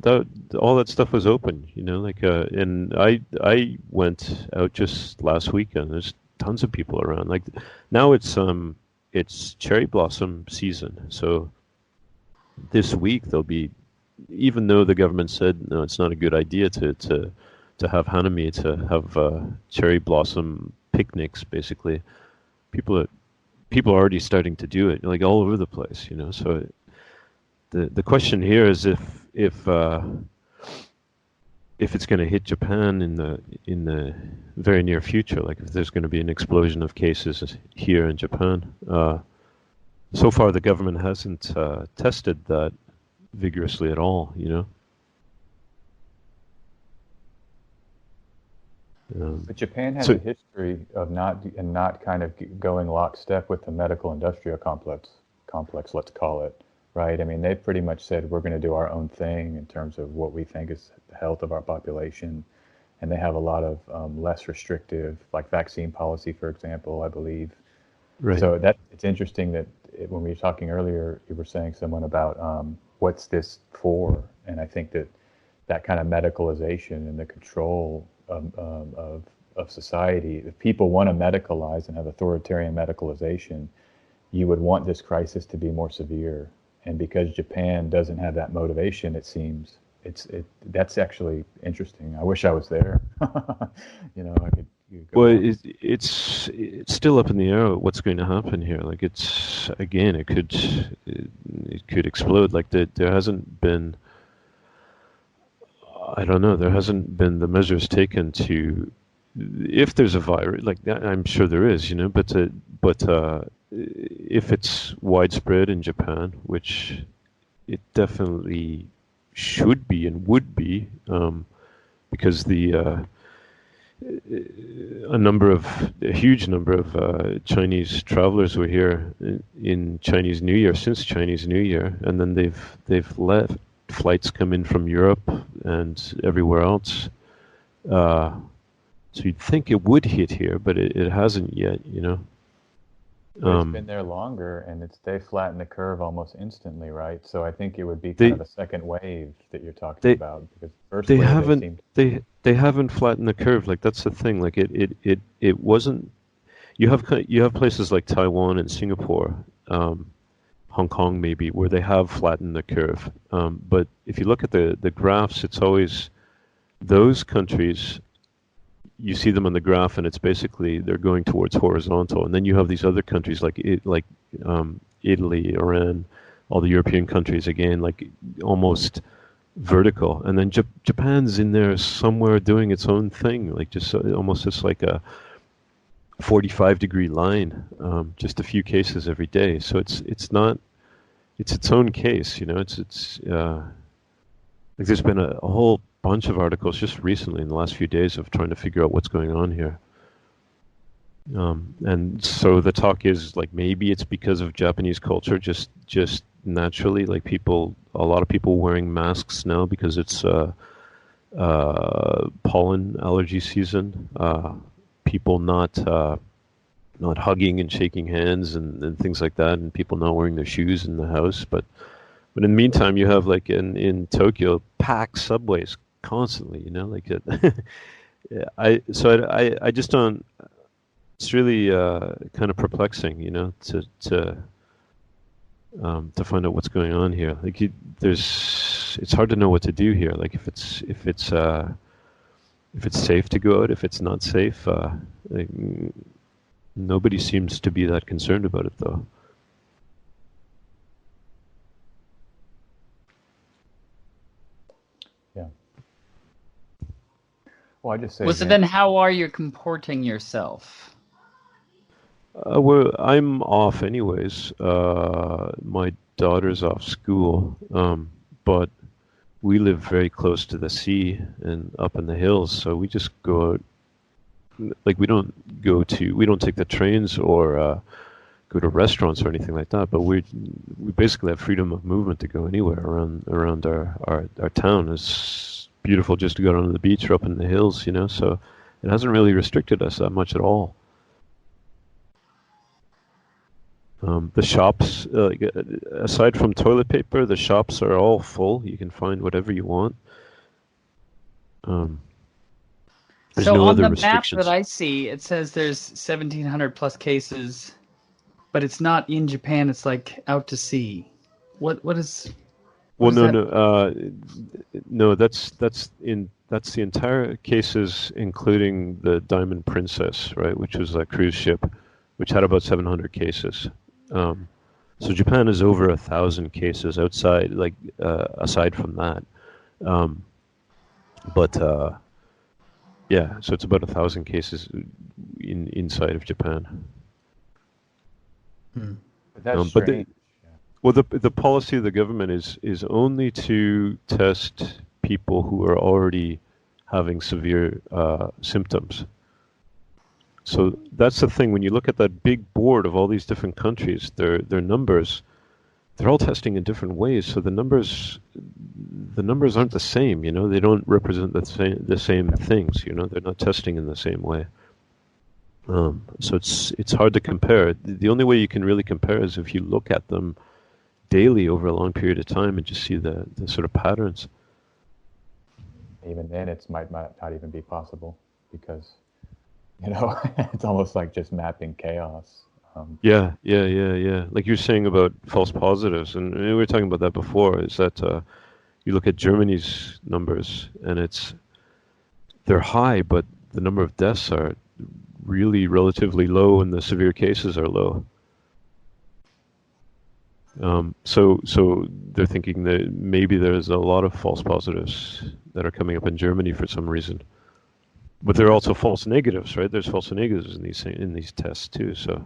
all that stuff was open, and I went out just last weekend. There's tons of people around. Like, now it's cherry blossom season, so this week there'll be, even though the government said no, it's not a good idea to have hanami, to have cherry blossom picnics. Basically, people are already starting to do it, like all over the place, So. The question here is if it's going to hit Japan in the very near future, like if there's going to be an explosion of cases here in Japan. So far, the government hasn't tested that vigorously at all. But Japan has a history of not kind of going lockstep with the medical industrial complex. Let's call it. Right. I mean, they pretty much said we're going to do our own thing in terms of what we think is the health of our population. And they have a lot of less restrictive, like vaccine policy, for example, I believe. Right. So it's interesting that when we were talking earlier, you were saying someone about what's this for? And I think that kind of medicalization and the control of society, if people want to medicalize and have authoritarian medicalization, you would want this crisis to be more severe. And because Japan doesn't have that motivation, it seems that's actually interesting. I wish I was there. I could. Well, it's still up in the air what's going to happen here. Like, it could explode. Like, there hasn't been. I don't know. There hasn't been the measures taken to, if there's a virus. Like, I'm sure there is. But if it's widespread in Japan, which it definitely should be and would be, because a huge number of Chinese travelers were here in Chinese New Year, since Chinese New Year, and then they've let flights come in from Europe and everywhere else. So you'd think it would hit here, but it hasn't yet. It's been there longer, and they flatten the curve almost instantly, right? So I think it would be kind of a second wave that you're talking about, because first they wave haven't they haven't flattened the curve. Like, that's the thing. Like, it wasn't. You have places like Taiwan and Singapore, Hong Kong maybe, where they have flattened the curve. But if you look at the graphs, it's always those countries. You see them on the graph, and it's basically they're going towards horizontal. And then you have these other countries like Italy, Iran, all the European countries, again, like almost vertical. And then Japan's in there somewhere doing its own thing, like just almost just like a 45-degree line, just a few cases every day. So it's its own case, It's like there's been a whole bunch of articles just recently in the last few days of trying to figure out what's going on here. And so the talk is like maybe it's because of Japanese culture, just naturally, like a lot of people wearing masks now because it's pollen allergy season. People not hugging and shaking hands and things like that, and people not wearing their shoes in the house. But in the meantime, you have like in Tokyo packed subways constantly. You know, like I just don't. It's really kind of perplexing, you know, to find out what's going on here. Like it's hard to know what to do here. Like if it's safe to go out, if it's not safe. Like, nobody seems to be that concerned about it, though. Yeah. Well, I just say. Well, so then how are you comporting yourself? Well, I'm off anyways. My daughter's off school, but we live very close to the sea and up in the hills, so we just go out. Like we don't take the trains or go to restaurants or anything like that. But we basically have freedom of movement to go anywhere around our town. It's beautiful just to go down to the beach or up in the hills, you know. So it hasn't really restricted us that much at all. The shops, aside from toilet paper, the shops are all full. You can find whatever you want. There's So no on other the map restrictions. that I see, it says there's 1,700 plus cases, but it's not in Japan. It's like out to sea. What is? Well, what is no. That's the entire cases, including the Diamond Princess, right, which was a cruise ship, which had about 700 cases. So Japan is over 1,000 cases outside, like aside from that. Yeah, so it's about 1,000 cases inside of Japan. But that's But strange. the policy of the government is only to test people who are already having severe symptoms. So that's the thing. When you look at that big board of all these different countries, their numbers, they're all testing in different ways. So the numbers aren't the same. You know, they don't represent the same things. You know, they're not testing in the same way. So it's hard to compare. The only way you can really compare is if you look at them daily over a long period of time and just see the sort of patterns. Even then, it might not even be possible because, you know, it's almost like just mapping chaos. Yeah. Like you were saying about false positives, and we were talking about that before, is that you look at Germany's numbers, and they're high, but the number of deaths are really relatively low, and the severe cases are low. So they're thinking that maybe there's a lot of false positives that are coming up in Germany for some reason. But there are also false negatives, right? There's false negatives in these tests too. So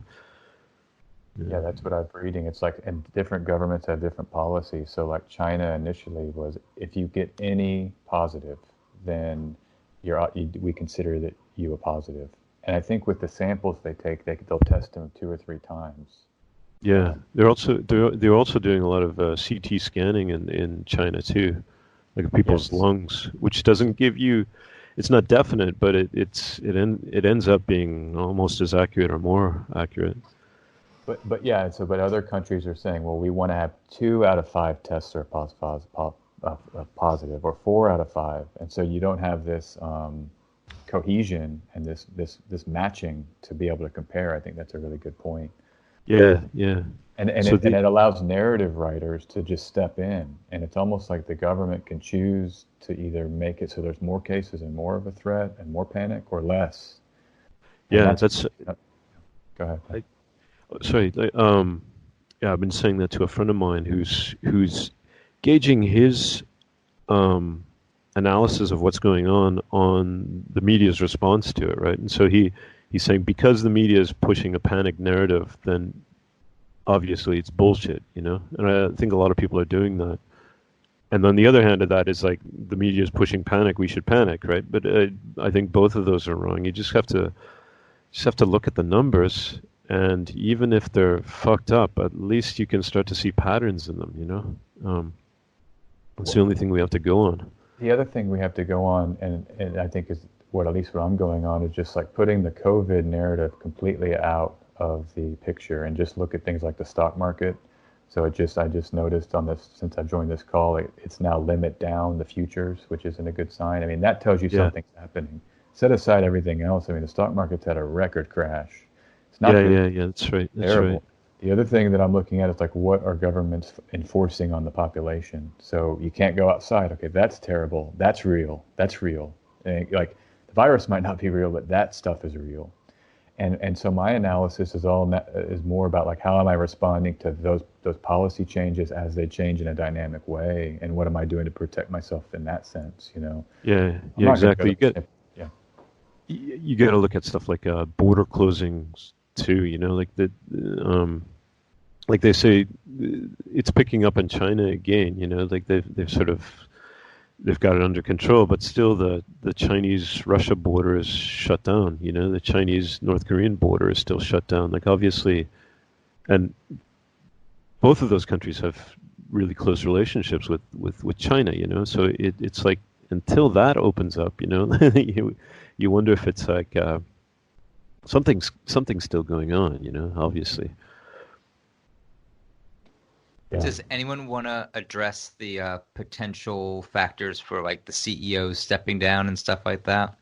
Yeah, that's what I'm reading. It's like, and different governments have different policies. So like China initially was, if you get any positive, then we consider that you a positive. And I think with the samples they take, they'll test them 2 or 3 times. yeah, they're also doing a lot of CT scanning in China too, like of people's Yes. lungs, which doesn't give you. It's not definite, but it ends up being almost as accurate or more accurate. But yeah, but other countries are saying, well, we want to have 2 out of 5 tests are positive, or 4 out of 5, and so you don't have this cohesion and this matching to be able to compare. I think that's a really good point. Yeah. And So it allows narrative writers to just step in, and it's almost like the government can choose to either make it so there's more cases and more of a threat and more panic, or less. And Yeah, go ahead. sorry. Yeah, I've been saying that to a friend of mine who's gauging his analysis of what's going on the media's response to it, right? And so he's saying because the media is pushing a panic narrative, then obviously it's bullshit, you know? And I think a lot of people are doing that. And on the other hand of that is like the media is pushing panic. We should panic, right? But I think both of those are wrong. You just have to look at the numbers, and even if they're fucked up, at least you can start to see patterns in them. You know, it's the only thing we have to go on. The other thing we have to go on, and I think is at least what I'm going on, is just like putting the COVID narrative completely out of the picture and just look at things like the stock market. So I just noticed on this, since I've joined this call, it's now limit down the futures, which isn't a good sign. I mean, that tells you something's happening. Set aside everything else. I mean, the stock market's had a record crash. It's not that's right. That's terrible. right. The other thing that I'm looking at is like, what are governments enforcing on the population? So you can't go outside. Okay, that's terrible. That's real. That's real. And like the virus might not be real, but that stuff is real. And so my analysis is more about like, how am I responding to those policy changes as they change in a dynamic way, and what am I doing to protect myself in that sense? You know. Yeah, exactly. You got to look at stuff like border closings too. You know, like like they say, it's picking up in China again. You know, like they've got it under control, but still the Chinese-Russia border is shut down. You know, the Chinese-North Korean border is still shut down. Like obviously, and both of those countries have really close relationships with China. You know, so it's like until that opens up, you know, you wonder if it's like something's still going on. You know, obviously. Yeah. Does anyone want to address the potential factors for like the CEOs stepping down and stuff like that?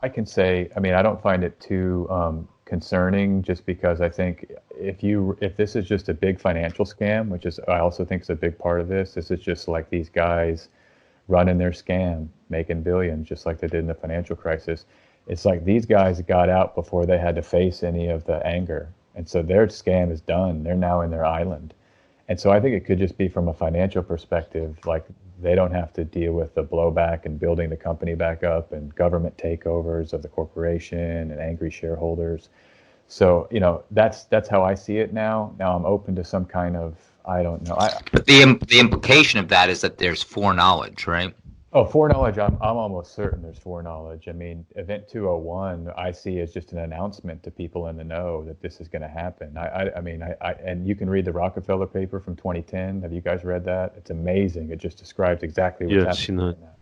I can say, I mean, I don't find it too concerning, just because I think if this is just a big financial scam, which is I also think is a big part of this is just like these guys running their scam, making billions, just like they did in the financial crisis. It's like these guys got out before they had to face any of the anger. And so their scam is done. They're now in their island. And so I think it could just be from a financial perspective, like they don't have to deal with the blowback and building the company back up and government takeovers of the corporation and angry shareholders. So, you know, that's how I see it now. Now I'm open to some kind of, I don't know. But the implication of that is that there's foreknowledge, right? Oh, foreknowledge, I'm almost certain there's foreknowledge. I mean, Event 201, I see as just an announcement to people in the know that this is going to happen. I mean, and you can read the Rockefeller paper from 2010. Have you guys read that? It's amazing. It just describes exactly what's happening right now.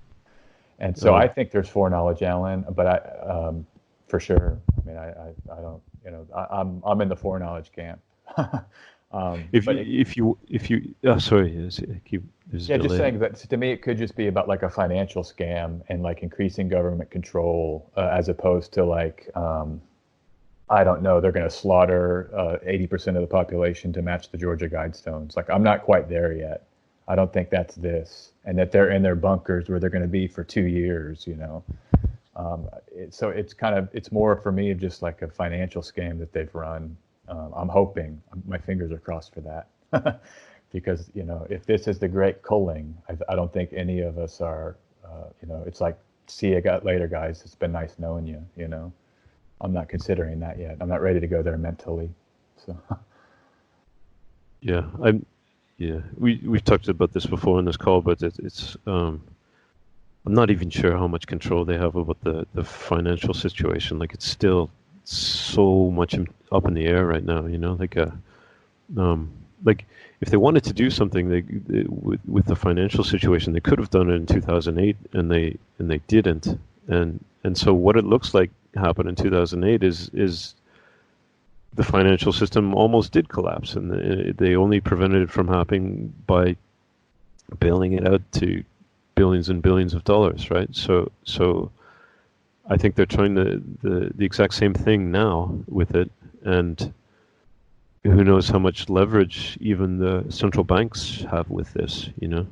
And so I think there's foreknowledge, Alan, but for sure. I mean, I don't, you know, I'm in the foreknowledge camp. Just saying that to me it could just be about like a financial scam and like increasing government control, as opposed to like I don't know, they're going to slaughter 80% of the population to match the Georgia Guidestones. Like I'm not quite there yet. I don't think that's this, and that they're in their bunkers where they're going to be for 2 years. You know, so it's more for me of just like a financial scam that they've run. I'm hoping, my fingers are crossed for that. Because, you know, if this is the great culling, I don't think any of us are, you know, it's like, see you later, guys. It's been nice knowing you, you know. I'm not considering that yet. I'm not ready to go there mentally. So. We've talked about this before in this call, but it's I'm not even sure how much control they have over the financial situation. Like it's still so much up in the air right now, you know, like if they wanted to do something with the financial situation, they could have done it in 2008, and they didn't. And so what it looks like happened in 2008 is the financial system almost did collapse, and they only prevented it from happening by bailing it out to billions and billions of dollars, right? So I think they're trying the exact same thing now with it, and who knows how much leverage even the central banks have with this, you know?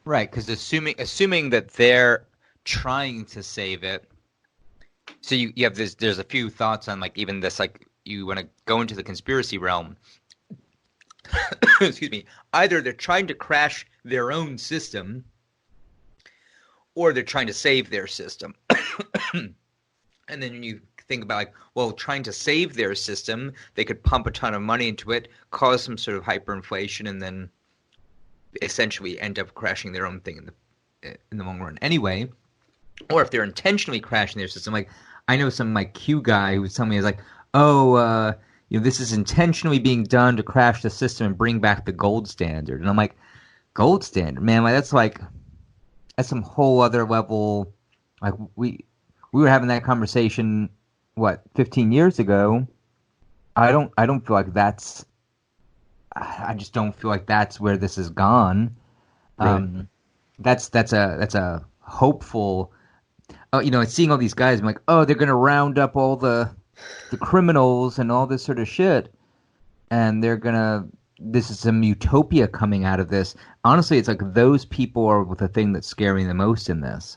Right, because assuming that they're trying to save it, so you have this. There's a few thoughts on like even this, like you want to go into the conspiracy realm. Excuse me. Either they're trying to crash their own system, or they're trying to save their system. And then when you think about like, well, trying to save their system, they could pump a ton of money into it, cause some sort of hyperinflation, and then essentially end up crashing their own thing in the long run anyway. Or if they're intentionally crashing their system, like I know some like Q guy who was telling me, is like, oh, this is intentionally being done to crash the system and bring back the gold standard. And I'm like, gold standard, man, like that's some whole other level. Like we were having that conversation 15 years ago. I don't feel like I just don't feel like that's where this has gone. Right. That's a hopeful. Seeing all these guys, I'm like, oh, they're gonna round up all the criminals and all this sort of shit, and this is some utopia coming out of this. Honestly, it's like those people are the thing that's scaring the most in this.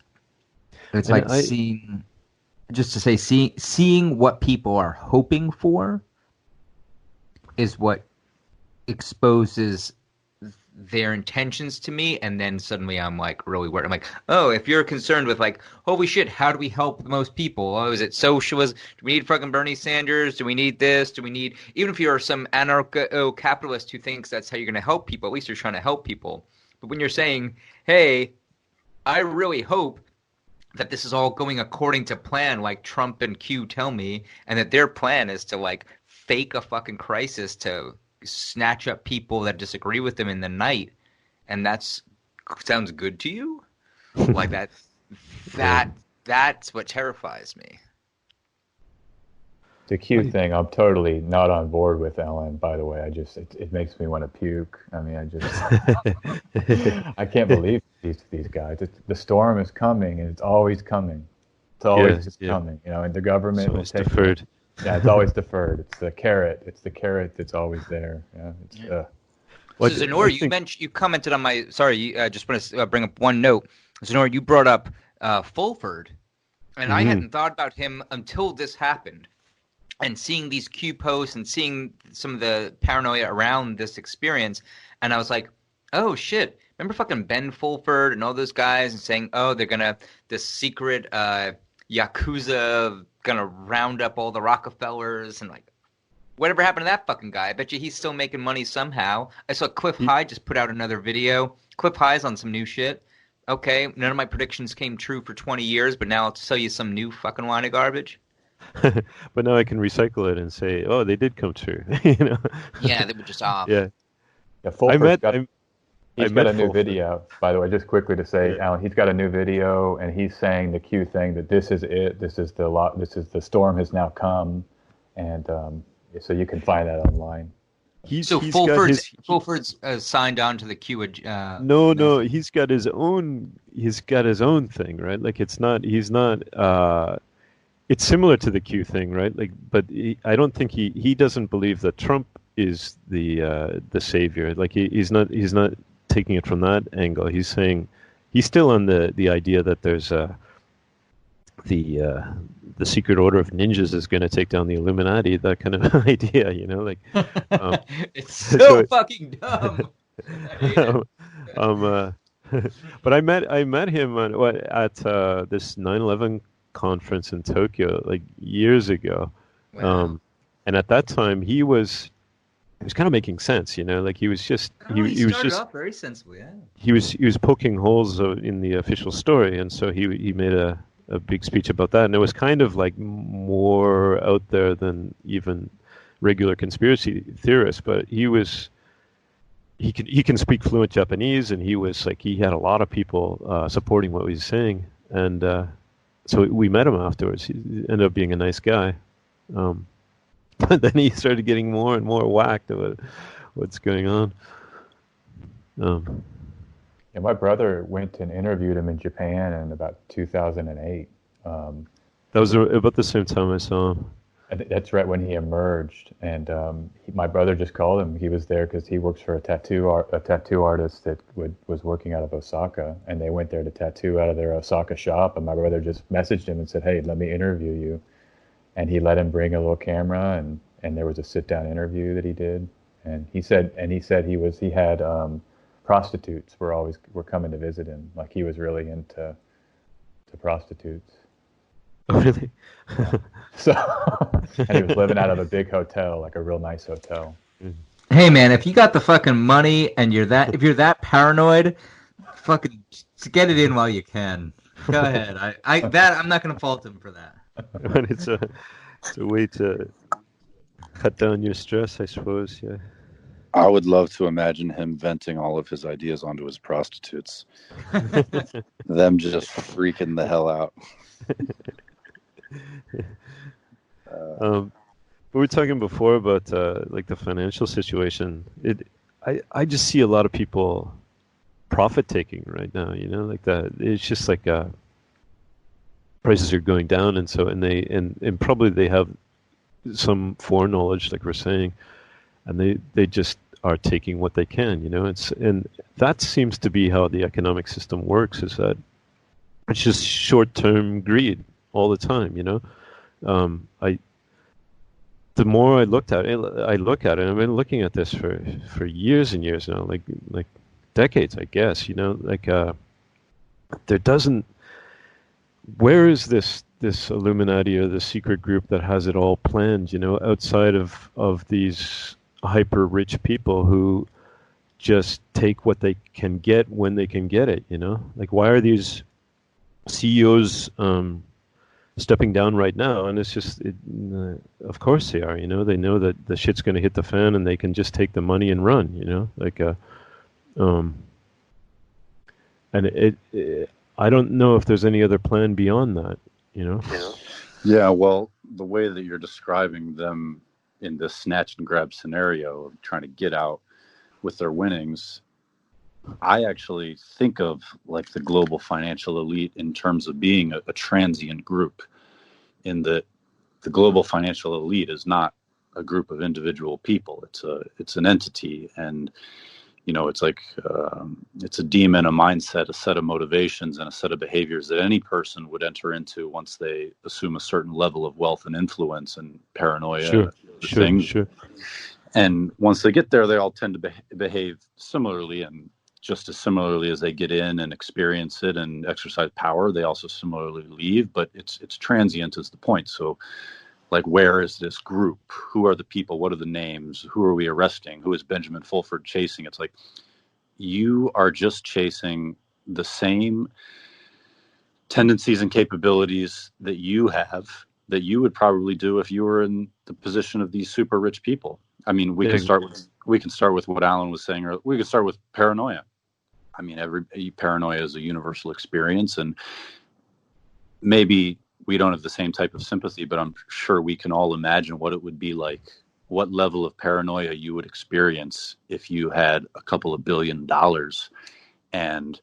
It's like seeing what people are hoping for is what exposes their intentions to me, and then suddenly I'm like really worried. I'm like, oh, if you're concerned with like, holy shit, how do we help the most people? Oh, is it socialism? Do we need fucking Bernie Sanders? Do we need this? Do we need, even if you're some anarcho-capitalist who thinks that's how you're going to help people, at least you're trying to help people. But when you're saying, hey, I really hope that this is all going according to plan, like Trump and Q tell me, and that their plan is to like fake a fucking crisis to snatch up people that disagree with them in the night, and that sounds good to you? Like that's what terrifies me. The Q thing, I'm totally not on board with, Ellen, by the way. It makes me want to puke. I mean, I can't believe these guys. The storm is coming, and it's always coming. It's always coming, and the government will take deferred. Yeah, it's always deferred. It's the carrot. It's the carrot that's always there. Yeah. So Zenora, you commented on my. Sorry, I just want to bring up one note. Zenora, you brought up Fulford, and I hadn't thought about him until this happened. And seeing these Q posts and seeing some of the paranoia around this experience, and I was like, oh shit! Remember fucking Ben Fulford and all those guys, and saying, oh, they're this secret Yakuza gonna round up all the Rockefellers, and like, whatever happened to that fucking guy? I bet you he's still making money somehow. I saw Cliff High just put out another video. Cliff High's on some new shit. Okay, none of my predictions came true for 20 years, but now I'll sell you some new fucking line of garbage. But now I can recycle it and say, oh, they did come true. Yeah, they were just off. Yeah. He's got a new video, by the way, just quickly to say, Alan, he's got a new video, and he's saying the Q thing, that this is it, this is the storm has now come, and so you can find that online. Fulford's signed on to the Q. No, he's got his own thing, right? Like it's similar to the Q thing, right? Like, but I don't think he doesn't believe that Trump is the savior. Like he's not taking it from that angle. He's saying he's still on the idea that there's the secret order of ninjas is going to take down the Illuminati, that kind of idea, like it's so fucking dumb. But I met him at this 9/11 conference in Tokyo like years ago. Wow. And at that time he was kind of making sense, like he was just he was just off very sensibly. Yeah. He was poking holes in the official story, and so he made a big speech about that, and it was kind of like more out there than even regular conspiracy theorists. But he can speak fluent Japanese, and he had a lot of people supporting what he was saying, and so we met him afterwards. He ended up being a nice guy. But then he started getting more and more whacked about what's going on. Yeah, my brother went and interviewed him in Japan in about 2008. That was about the same time I saw him. That's right when he emerged, and my brother just called him. He was there because he works for a tattoo artist that was working out of Osaka, and they went there to tattoo out of their Osaka shop. And my brother just messaged him and said, "Hey, let me interview you." And he let him bring a little camera, and there was a sit-down interview that he did. And he said he had prostitutes were coming to visit him. Like he was really into prostitutes. Oh, really? So, and he was living out of a big hotel, like a real nice hotel. Hey man, if you got the fucking money and if you're that paranoid, fucking just get it in while you can. Go ahead. I'm not gonna fault him for that. But it's a way to cut down your stress, I suppose. Yeah. I would love to imagine him venting all of his ideas onto his prostitutes. Them just freaking the hell out. We were talking before about like the financial situation. I just see a lot of people profit taking right now. You know, like that. It's just like prices are going down, and probably they have some foreknowledge, like we're saying, and they just are taking what they can. You know, and that seems to be how the economic system works. Is that it's just short-term greed all the time. You know, the more I look at it, I've been looking at this for years and years now, like decades, I guess. You know, like there doesn't. Where is this Illuminati or the secret group that has it all planned? You know, outside of these hyper rich people who just take what they can get when they can get it. You know, like why are these CEOs stepping down right now? And it's just, of course they are. You know, they know that the shit's going to hit the fan, and they can just take the money and run. You know, like and I don't know if there's any other plan beyond that. You know. Yeah. Well, the way that you're describing them in this snatch and grab scenario of trying to get out with their winnings, I actually think of like the global financial elite in terms of being a transient group, in that the global financial elite is not a group of individual people. It's an entity, and you know, it's like it's a demon, a mindset, a set of motivations, and a set of behaviors that any person would enter into once they assume a certain level of wealth and influence and paranoia. Sure. And once they get there, they all tend to behave similarly, and just as similarly as they get in and experience it and exercise power, they also similarly leave. But it's transient is the point. So, like, where is this group? Who are the people? What are the names? Who are we arresting? Who is Benjamin Fulford chasing? It's like you are just chasing the same tendencies and capabilities that you have, that you would probably do if you were in the position of these super rich people. I mean, we can start with what Alan was saying, or we can start with paranoia. I mean, paranoia is a universal experience, and maybe we don't have the same type of sympathy, but I'm sure we can all imagine what it would be like, what level of paranoia you would experience if you had a couple of $1 billion. And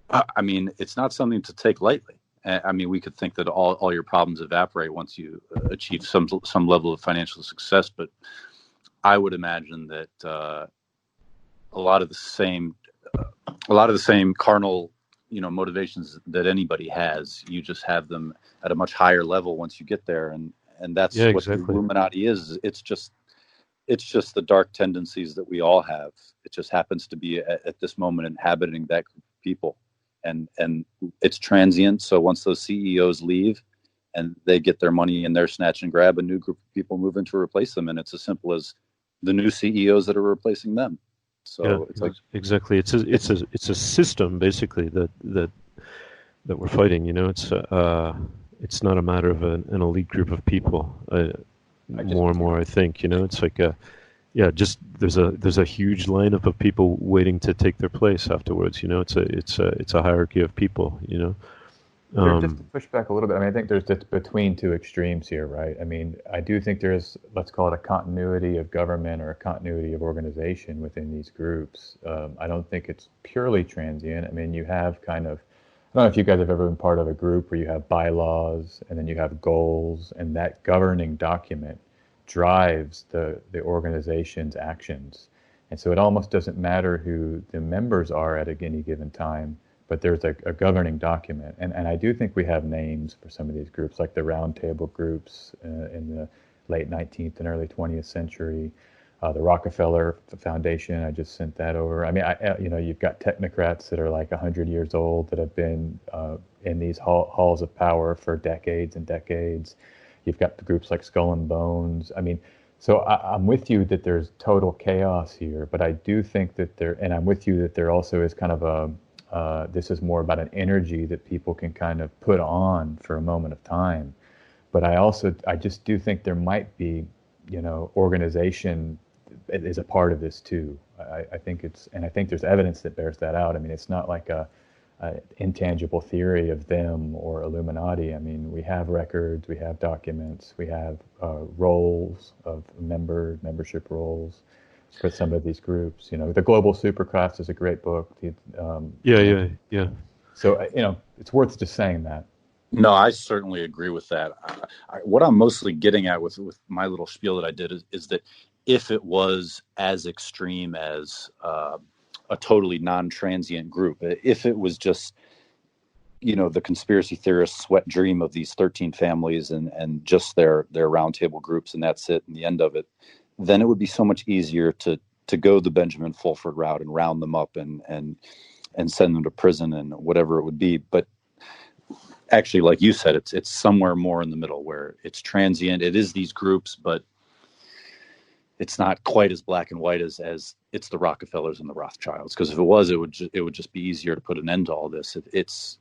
I mean, it's not something to take lightly. I mean, we could think that all your problems evaporate once you achieve some level of financial success, but I would imagine that a lot of the same carnal, you know, motivations that anybody has, you just have them at a much higher level once you get there, and that's what the Illuminati is. It's just the dark tendencies that we all have. It just happens to be at this moment inhabiting that group of people, and it's transient. So once those CEOs leave and they get their money and their snatch and grab, a new group of people move in to replace them, and it's as simple as the new CEOs that are replacing them. So it's like exactly, it's a system basically that we're fighting. You know, it's not a matter of an elite group of people. More and more, I think. You know, it's like just there's a huge lineup of people waiting to take their place afterwards. You know, it's a hierarchy of people. You know. Just to push back a little bit, I mean, I think there's between two extremes here, right? I mean, I do think there's, let's call it a continuity of government or a continuity of organization within these groups. I don't think it's purely transient. I mean, you have kind of, I don't know if you guys have ever been part of a group where you have bylaws and then you have goals, and that governing document drives the organization's actions. And so it almost doesn't matter who the members are at any given time, but there's a governing document. And I do think we have names for some of these groups, like the roundtable groups in the late 19th and early 20th century. The Rockefeller Foundation, I just sent that over. I mean, you've got technocrats that are like 100 years old that have been in these halls of power for decades and decades. You've got the groups like Skull and Bones. I mean, so I'm with you that there's total chaos here, but I do think that and I'm with you that there also is kind of this is more about an energy that people can kind of put on for a moment of time. But I just do think there might be, organization is a part of this too. I think there's evidence that bears that out. I mean, it's not like a intangible theory of them or Illuminati. I mean, we have records, we have documents, we have roles of membership roles for some of these groups. The Global Superclass is a great book. Yeah. So it's worth just saying that. No, I certainly agree with that. What I'm mostly getting at with my little spiel that I did is that if it was as extreme as a totally non-transient group, if it was just, the conspiracy theorists' wet dream of these 13 families and just their roundtable groups and that's it and the end of it, then it would be so much easier to go the Benjamin Fulford route and round them up and send them to prison and whatever it would be. But actually, like you said, it's somewhere more in the middle where it's transient. It is these groups, but it's not quite as black and white as it's the Rockefellers and the Rothschilds. Because if it was, it would just be easier to put an end to all this. It's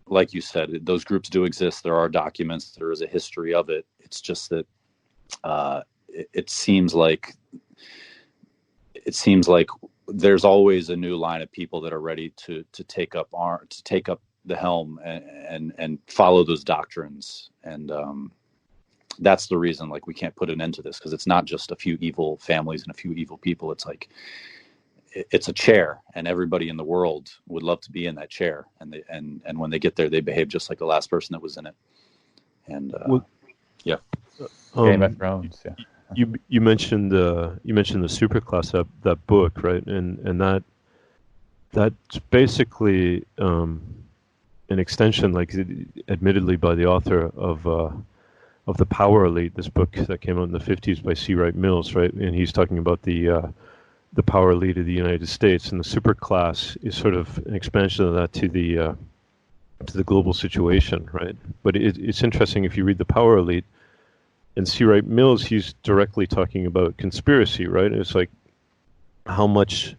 like you said, those groups do exist. There are documents. There is a history of it. It's just that it seems like there's always a new line of people that are ready to take up the helm and follow those doctrines. And that's the reason we can't put an end to this, because it's not just a few evil families and a few evil people. It's like it's a chair, and everybody in the world would love to be in that chair, and when they get there, they behave just like the last person that was in it. And yeah, Game of Thrones. Yeah, you mentioned the Superclass, that book, right? And that's basically an extension, admittedly by the author of The Power Elite, this book that came out in the 50s by C. Wright Mills, right? And he's talking about the power elite of the United States, and the superclass is sort of an expansion of that to the global situation, right? But it's interesting if you read The Power Elite and C. Wright Mills, he's directly talking about conspiracy, right? It's like how much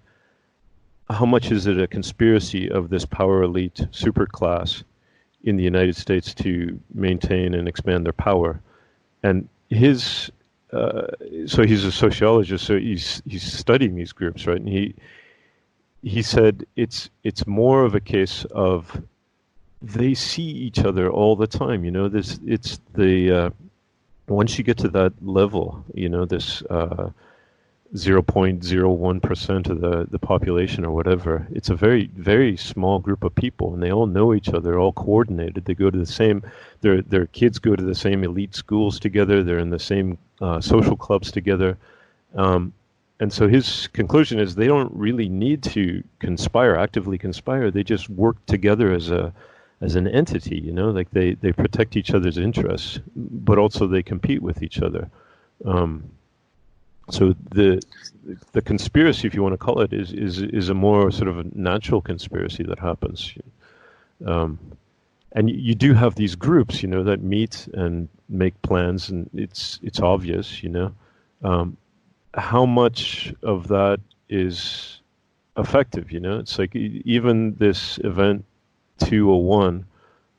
is it a conspiracy of this power elite superclass in the United States to maintain and expand their power? And so he's a sociologist, so he's studying these groups, right? And he said it's more of a case of they see each other all the time. It's the once you get to that level, this 0.01% of the population or whatever, it's a very, very small group of people, and they all know each other, all coordinated. They go to the same, their kids go to the same elite schools together. They're in the same social clubs together. And so his conclusion is they don't really need to actively conspire. They just work together as an entity, they protect each other's interests, but also they compete with each other. So the conspiracy, if you want to call it, is a more sort of a natural conspiracy that happens. And you do have these groups, that meet and make plans, and it's obvious, how much of that is effective. It's like even this event 201,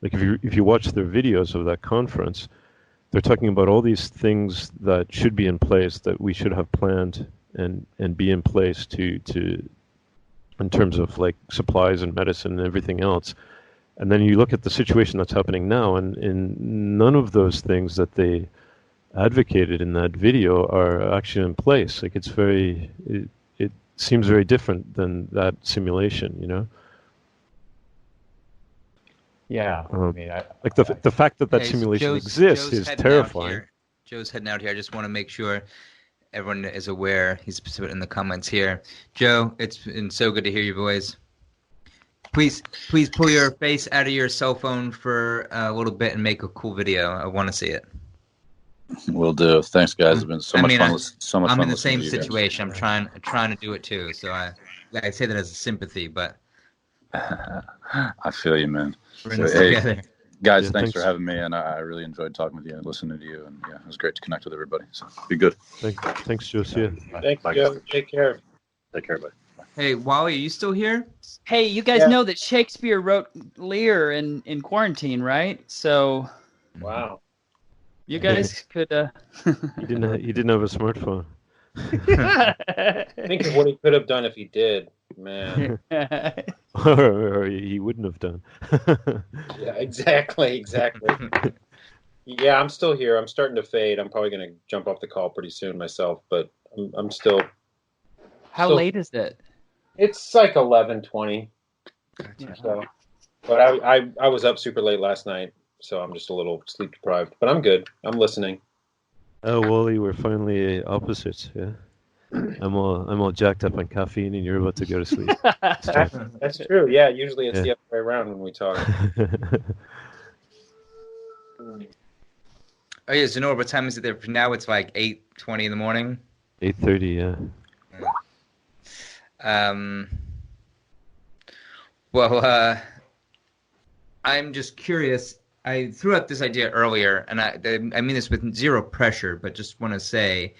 if you watch their videos of that conference, they're talking about all these things that should be in place, that we should have planned and be in place to in terms of supplies and medicine and everything else. And then you look at the situation that's happening now, and none of those things that they advocated in that video are actually in place. It seems very different than that simulation, Yeah, the fact that simulation exists is terrifying. Joe's heading out here. I just want to make sure everyone is aware. He's put in the comments here. Joe, it's been so good to hear your voice. Please pull your face out of your cell phone for a little bit and make a cool video. I want to see it. Will do. Thanks, guys. It's been so much fun. So much I'm fun in the listening same to you guys. situation. I'm trying to do it too. So I say that as a sympathy, but I feel you, man. we're in this Hey, together. guys, Yeah, thanks thanks. for having me, and I really enjoyed talking with you and listening to you. And yeah, it was great to connect with everybody. So be good. Thanks, Josiah. Thanks, Bye, Joe. guys. Take care. Take care, buddy. Hey, Wally, are you still here? Hey, you guys Yeah. know that Shakespeare wrote Lear in quarantine, right? So Wow. you guys could. He didn't have a smartphone. Think of what he could have done if he did, man. or he wouldn't have done. Yeah, exactly. Yeah, I'm still here. I'm starting to fade. I'm probably going to jump off the call pretty soon myself, but I'm still. How still- late is it? It's like 11:20. So, but I was up super late last night, so I'm just a little sleep deprived. But I'm good. I'm listening. Oh, Wally, we're finally opposites. Yeah, I'm all jacked up on caffeine, and you're about to go to sleep. That's true. Yeah, usually it's Yeah. the other way around when we talk. Oh yeah, Zenor, what time is it there? Now it's like 8:20 in the morning. 8:30. Yeah. Well, I'm just curious. I threw out this idea earlier, and I mean this with zero pressure, but just want to say,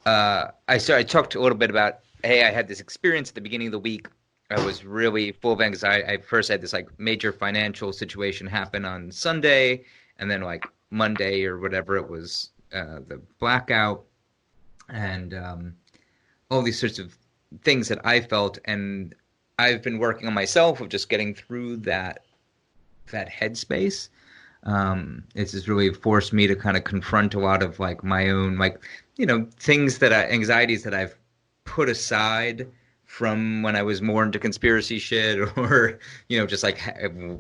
I talked a little bit about, hey, I had this experience at the beginning of the week. I was really full of anxiety. I first had this like major financial situation happen on Sunday, and then like Monday or whatever it was, the blackout, and all these sorts of things that I felt, and I've been working on myself of just getting through that headspace. It's just really forced me to kind of confront a lot of like my own, like, you know, things that anxieties that I've put aside from when I was more into conspiracy shit, or, you know, just like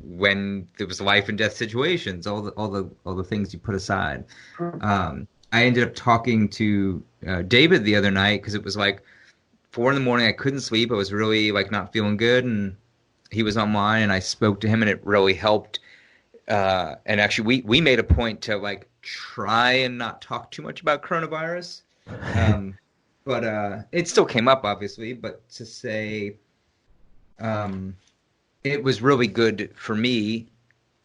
when there was life and death situations, all the things you put aside. I ended up talking to David the other night because it was like 4 a.m. I couldn't sleep. I was really like not feeling good, and he was online, and I spoke to him, and it really helped. And actually, we made a point to like try and not talk too much about coronavirus, but it still came up, obviously. But to say, it was really good for me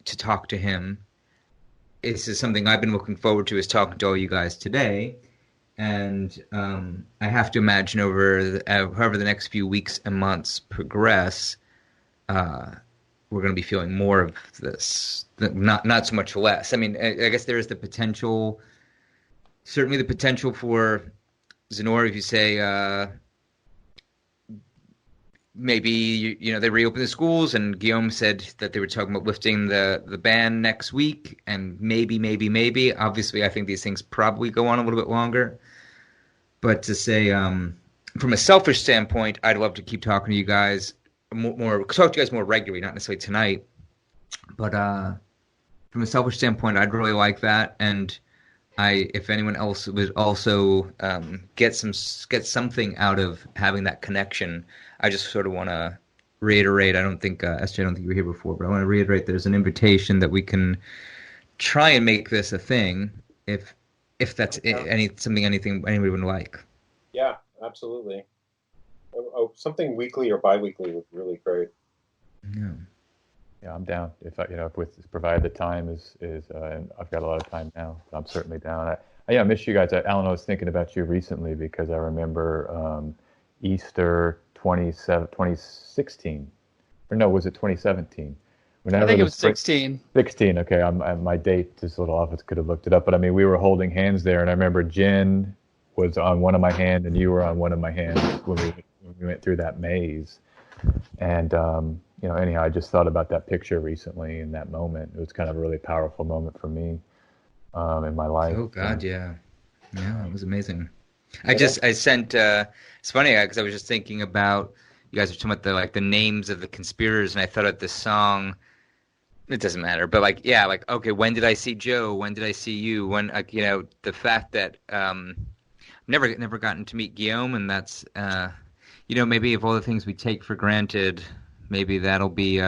to talk to him. This is something I've been looking forward to, is talking to all you guys today. And I have to imagine over however the next few weeks and months progress, we're going to be feeling more of this, not so much less. I mean, I guess there is the potential, certainly the potential for Zenor, if you say maybe you know they reopen the schools, and Guillaume said that they were talking about lifting the ban next week, and maybe. Obviously, I think these things probably go on a little bit longer. But to say, from a selfish standpoint, I'd love to keep talking to you guys more, talk to you guys more regularly, not necessarily tonight. But from a selfish standpoint, I'd really like that. And if anyone else would also get something out of having that connection, I just sort of want to reiterate. I don't think SJ, I don't think you were here before, but I want to reiterate there's an invitation that we can try and make this a thing if that's anything anybody would like. Yeah, absolutely. Something weekly or bi-weekly would be really great. Yeah, I'm down. If provided the time is and I've got a lot of time now, so I'm certainly down. I miss you guys. Alan, I was thinking about you recently because I remember Easter 2016, or no, was it 2017? I think it was 16. 16. Okay, my date is a little off. I could have looked it up, but I mean, we were holding hands there, and I remember Jen was on one of my hands, and you were on one of my hands when we went through that maze. And anyhow, I just thought about that picture recently in that moment. It was kind of a really powerful moment for me in my life. Oh God, yeah, it was amazing. I sent. It's funny because I was just thinking about you guys were talking about the names of the conspirators, and I thought of this song. It doesn't matter, but okay, when did I see Joe? When did I see you? When the fact that never gotten to meet Guillaume, and that's maybe of all the things we take for granted, maybe that'll be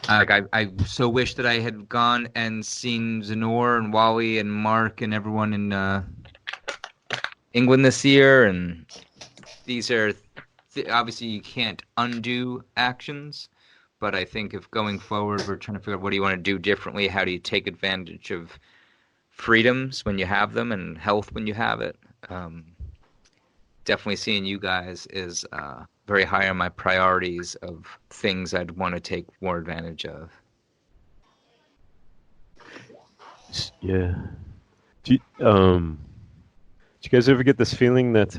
I so wish that I had gone and seen Zenor and Wally and Mark and everyone in England this year. And these are obviously you can't undo actions, but I think if going forward we're trying to figure out what do you want to do differently, how do you take advantage of freedoms when you have them and health when you have it. Definitely seeing you guys is very high on my priorities of things I'd want to take more advantage of. Yeah. Do you guys ever get this feeling that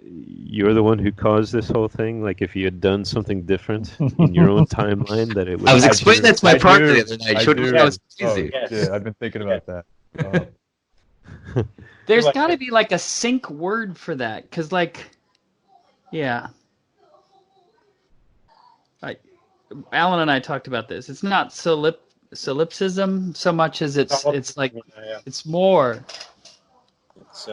you're the one who caused this whole thing? Like if you had done something different in your own timeline, that it would. I was explaining that to my partner the other night. I Showed me do. that was Oh, easy. yeah, I've been thinking about that. There's got to be like a sync word for that, because yeah. Alan and I talked about this. It's not solipsism so much as it's like it's more. It's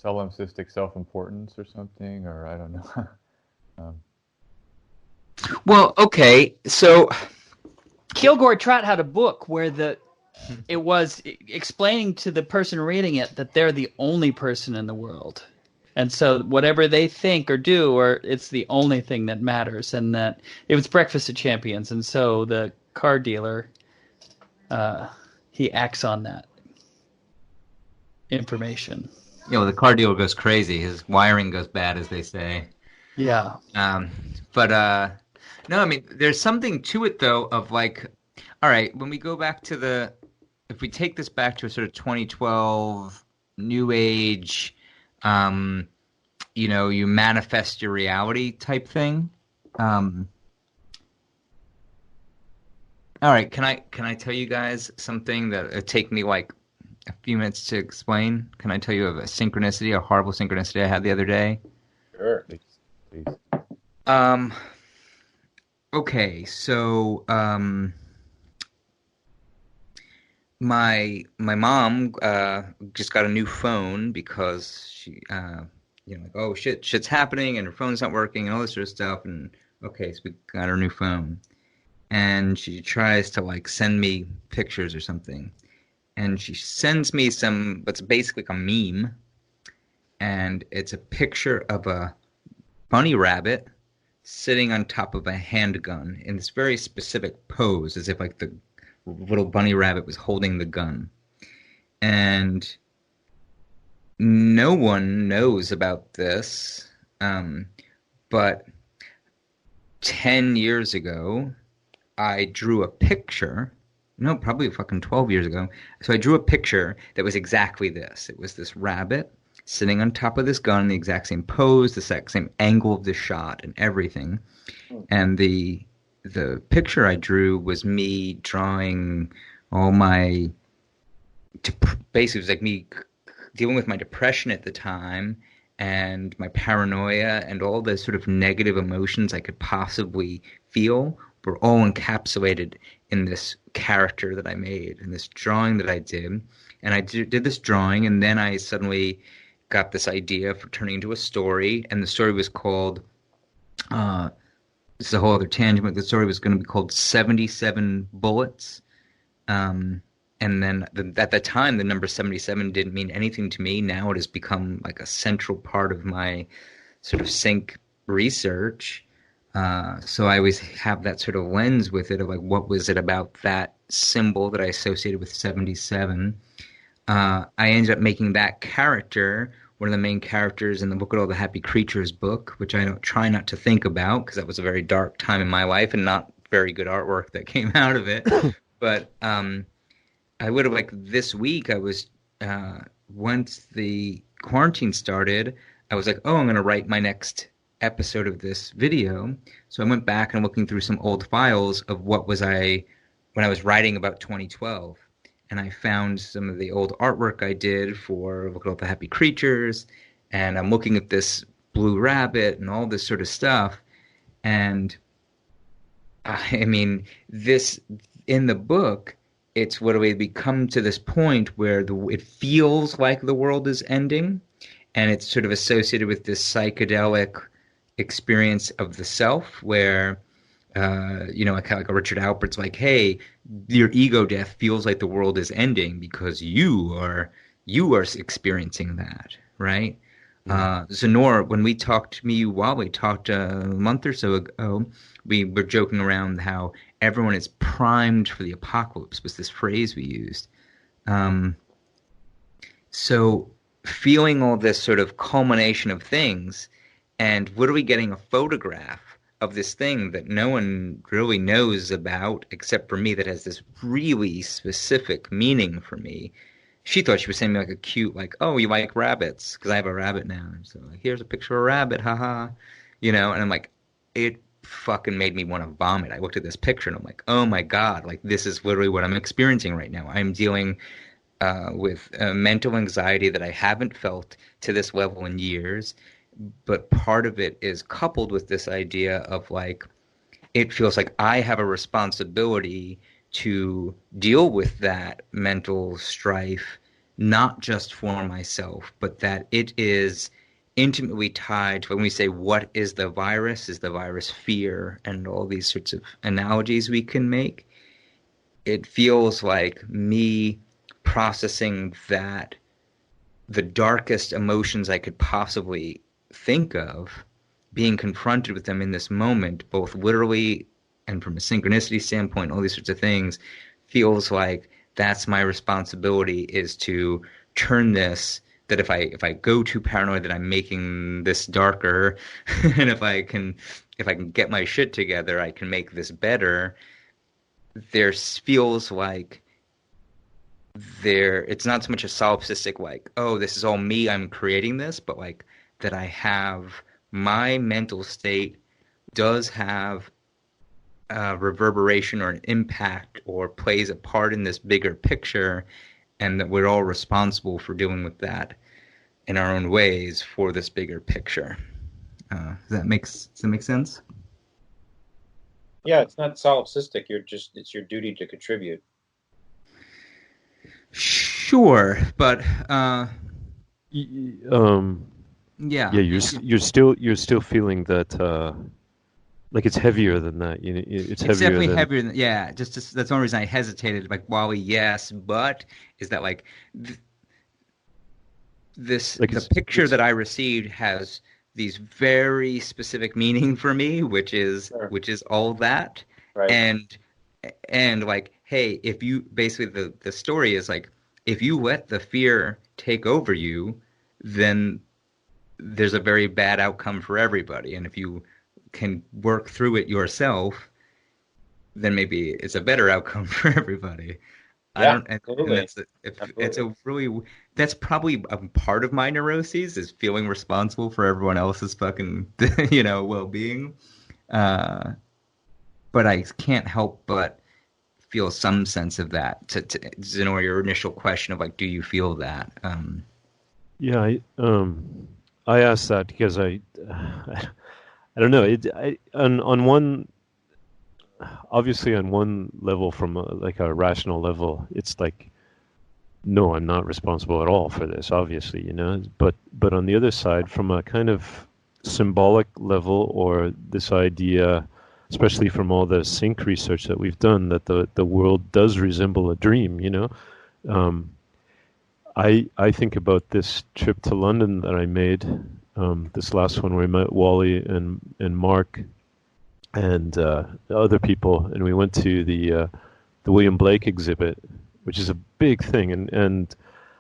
Solipsistic self-importance or something, or I don't know. Well, okay, so Kilgore Trott had a book where it was explaining to the person reading it that they're the only person in the world. And so whatever they think or do, or it's the only thing that matters. And that it was Breakfast of Champions. And so the car dealer, he acts on that information. the car dealer goes crazy. His wiring goes bad, as they say. Yeah. But no, I mean, there's something to it though of like, all right, when we go back to if we take this back to a sort of 2012 new age, you manifest your reality type thing. All right, can I tell you guys something that it'll take me like a few minutes to explain? Can I tell you of a synchronicity, a horrible synchronicity I had the other day? sure. Please. Okay, so my mom just got a new phone because she like, oh shit's happening and her phone's not working and all this sort of stuff. And okay, so we got her new phone, and she tries to like send me pictures or something, and she sends me what's basically a meme, and it's a picture of a bunny rabbit sitting on top of a handgun in this very specific pose, as if like the little bunny rabbit was holding the gun. And no one knows about this, but 10 years ago, I drew a picture. No, probably fucking 12 years ago. So I drew a picture that was exactly this. It was this rabbit sitting on top of this gun, the exact same pose, the exact same angle of the shot and everything. And the picture I drew was me drawing all my basically it was like me dealing with my depression at the time and my paranoia and all the sort of negative emotions I could possibly feel were all encapsulated in this character that I made, in this drawing that I did. And I did this drawing, and then I suddenly got this idea for turning into a story, and the story was called this is a whole other tangent, but the story was going to be called 77 Bullets. And then at that time, the number 77 didn't mean anything to me. Now it has become like a central part of my sort of sync research. So I always have that sort of lens with it of like, what was it about that symbol that I associated with 77? I ended up making that character one of the main characters in the Look at All the Happy Creatures book, which I don't try not to think about because that was a very dark time in my life and not very good artwork that came out of it. But I would have, like, this week I was, once the quarantine started, I was like, oh, I'm going to write my next episode of this video. So I went back and looking through some old files of what was when I was writing about 2012. And I found some of the old artwork I did for Look at All the Happy Creatures. And I'm looking at this blue rabbit and all this sort of stuff. And I mean, this, in the book, it's what we become to this point where it feels like the world is ending. And it's sort of associated with this psychedelic experience of the self where kind of like a Richard Alpert's like, hey, your ego death feels like the world is ending because you are experiencing that, right? Zenor, when we talked, Wally talked a month or so ago, we were joking around how everyone is primed for the apocalypse was this phrase we used. So feeling all this sort of culmination of things, and literally getting a photograph of this thing that no one really knows about except for me, that has this really specific meaning for me. She thought she was sending me like a cute, like, oh, you like rabbits? Because I have a rabbit now. And so like, here's a picture of a rabbit, haha. And I'm like, it fucking made me want to vomit. I looked at this picture and I'm like, oh my God, like this is literally what I'm experiencing right now. I'm dealing with mental anxiety that I haven't felt to this level in years. But part of it is coupled with this idea of like, it feels like I have a responsibility to deal with that mental strife, not just for myself, but that it is intimately tied to when we say, what is the virus? Is the virus fear? And all these sorts of analogies we can make. It feels like me processing that, the darkest emotions I could possibly think of, being confronted with them in this moment, both literally and from a synchronicity standpoint, all these sorts of things, feels like that's my responsibility, is to turn this, that if I go too paranoid, that I'm making this darker, and if I can get my shit together, I can make this better. There feels like it's not so much a solipsistic like, oh, this is all me, I'm creating this, but like that I have my mental state does have a reverberation or an impact or plays a part in this bigger picture, and that we're all responsible for dealing with that in our own ways for this bigger picture. Does that make sense? Yeah, it's not solipsistic. It's your duty to contribute. Sure, but yeah, you're still feeling that like it's heavier than that. It's heavier. It's definitely heavier than, yeah. Just that's the only reason I hesitated. Like, Wally, yes, but is that like this? Like the picture that I received has these very specific meaning for me, which is all that, right. And like, hey, if you basically the story is like, if you let the fear take over you, then there's a very bad outcome for everybody. And if you can work through it yourself, then maybe it's a better outcome for everybody. Yeah, absolutely. That's probably a part of my neuroses, is feeling responsible for everyone else's fucking well-being. But I can't help but feel some sense of that. To Zenor, your initial question of like, do you feel that? Yeah, I asked that because I don't know. On one, obviously on one level, from a rational level, it's like, no, I'm not responsible at all for this, obviously, But on the other side, from a kind of symbolic level, or this idea, especially from all the sync research that we've done, that the world does resemble a dream, I think about this trip to London that I made, this last one where I met Wally and Mark and other people, and we went to the William Blake exhibit, which is a big thing, and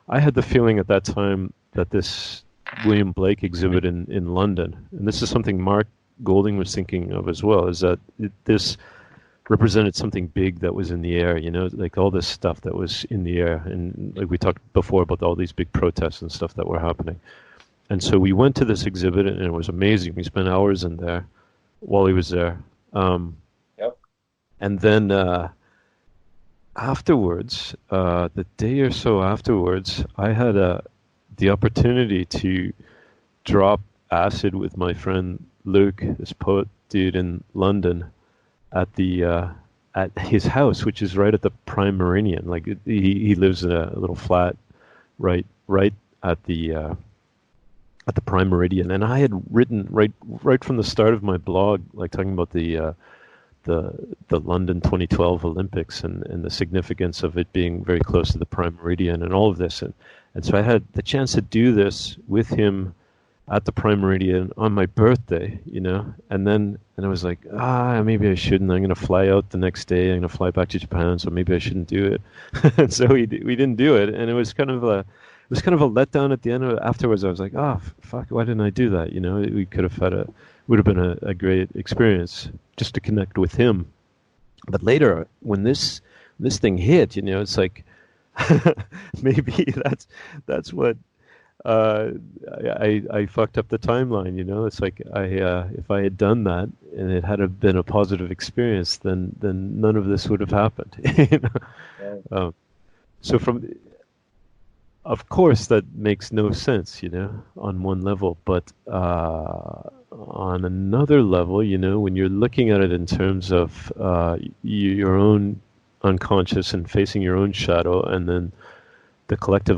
I had the feeling at that time that this William Blake exhibit in London, and this is something Mark Golding was thinking of as well, is that this represented something big that was in the air, like all this stuff that was in the air. And like we talked before about all these big protests and stuff that were happening. And so we went to this exhibit, and it was amazing. We spent hours in there while he was there. Yep. And then afterwards, the day or so afterwards, I had the opportunity to drop acid with my friend Luke, this poet dude in London, at his house, which is right at the Prime Meridian. Like he lives in a little flat right at the Prime Meridian. And I had written right from the start of my blog, like talking about the the London 2012 Olympics and the significance of it being very close to the prime meridian and all of this. And so I had the chance to do this with him at the prime meridian on my birthday, and I was like, maybe I shouldn't. I'm going to fly out the next day. I'm going to fly back to Japan, so maybe I shouldn't do it. And so we didn't do it, and it was kind of a letdown at the end. Afterwards, I was like, fuck, why didn't I do that? We could have would have been a great experience just to connect with him. But later, when this thing hit, it's like maybe that's what I fucked up the timeline. It's like if I had done that and it had been a positive experience, then none of this would have happened. So of course, that makes no sense, on one level, but on another level, when you're looking at it in terms of your own unconscious and facing your own shadow, and then the collective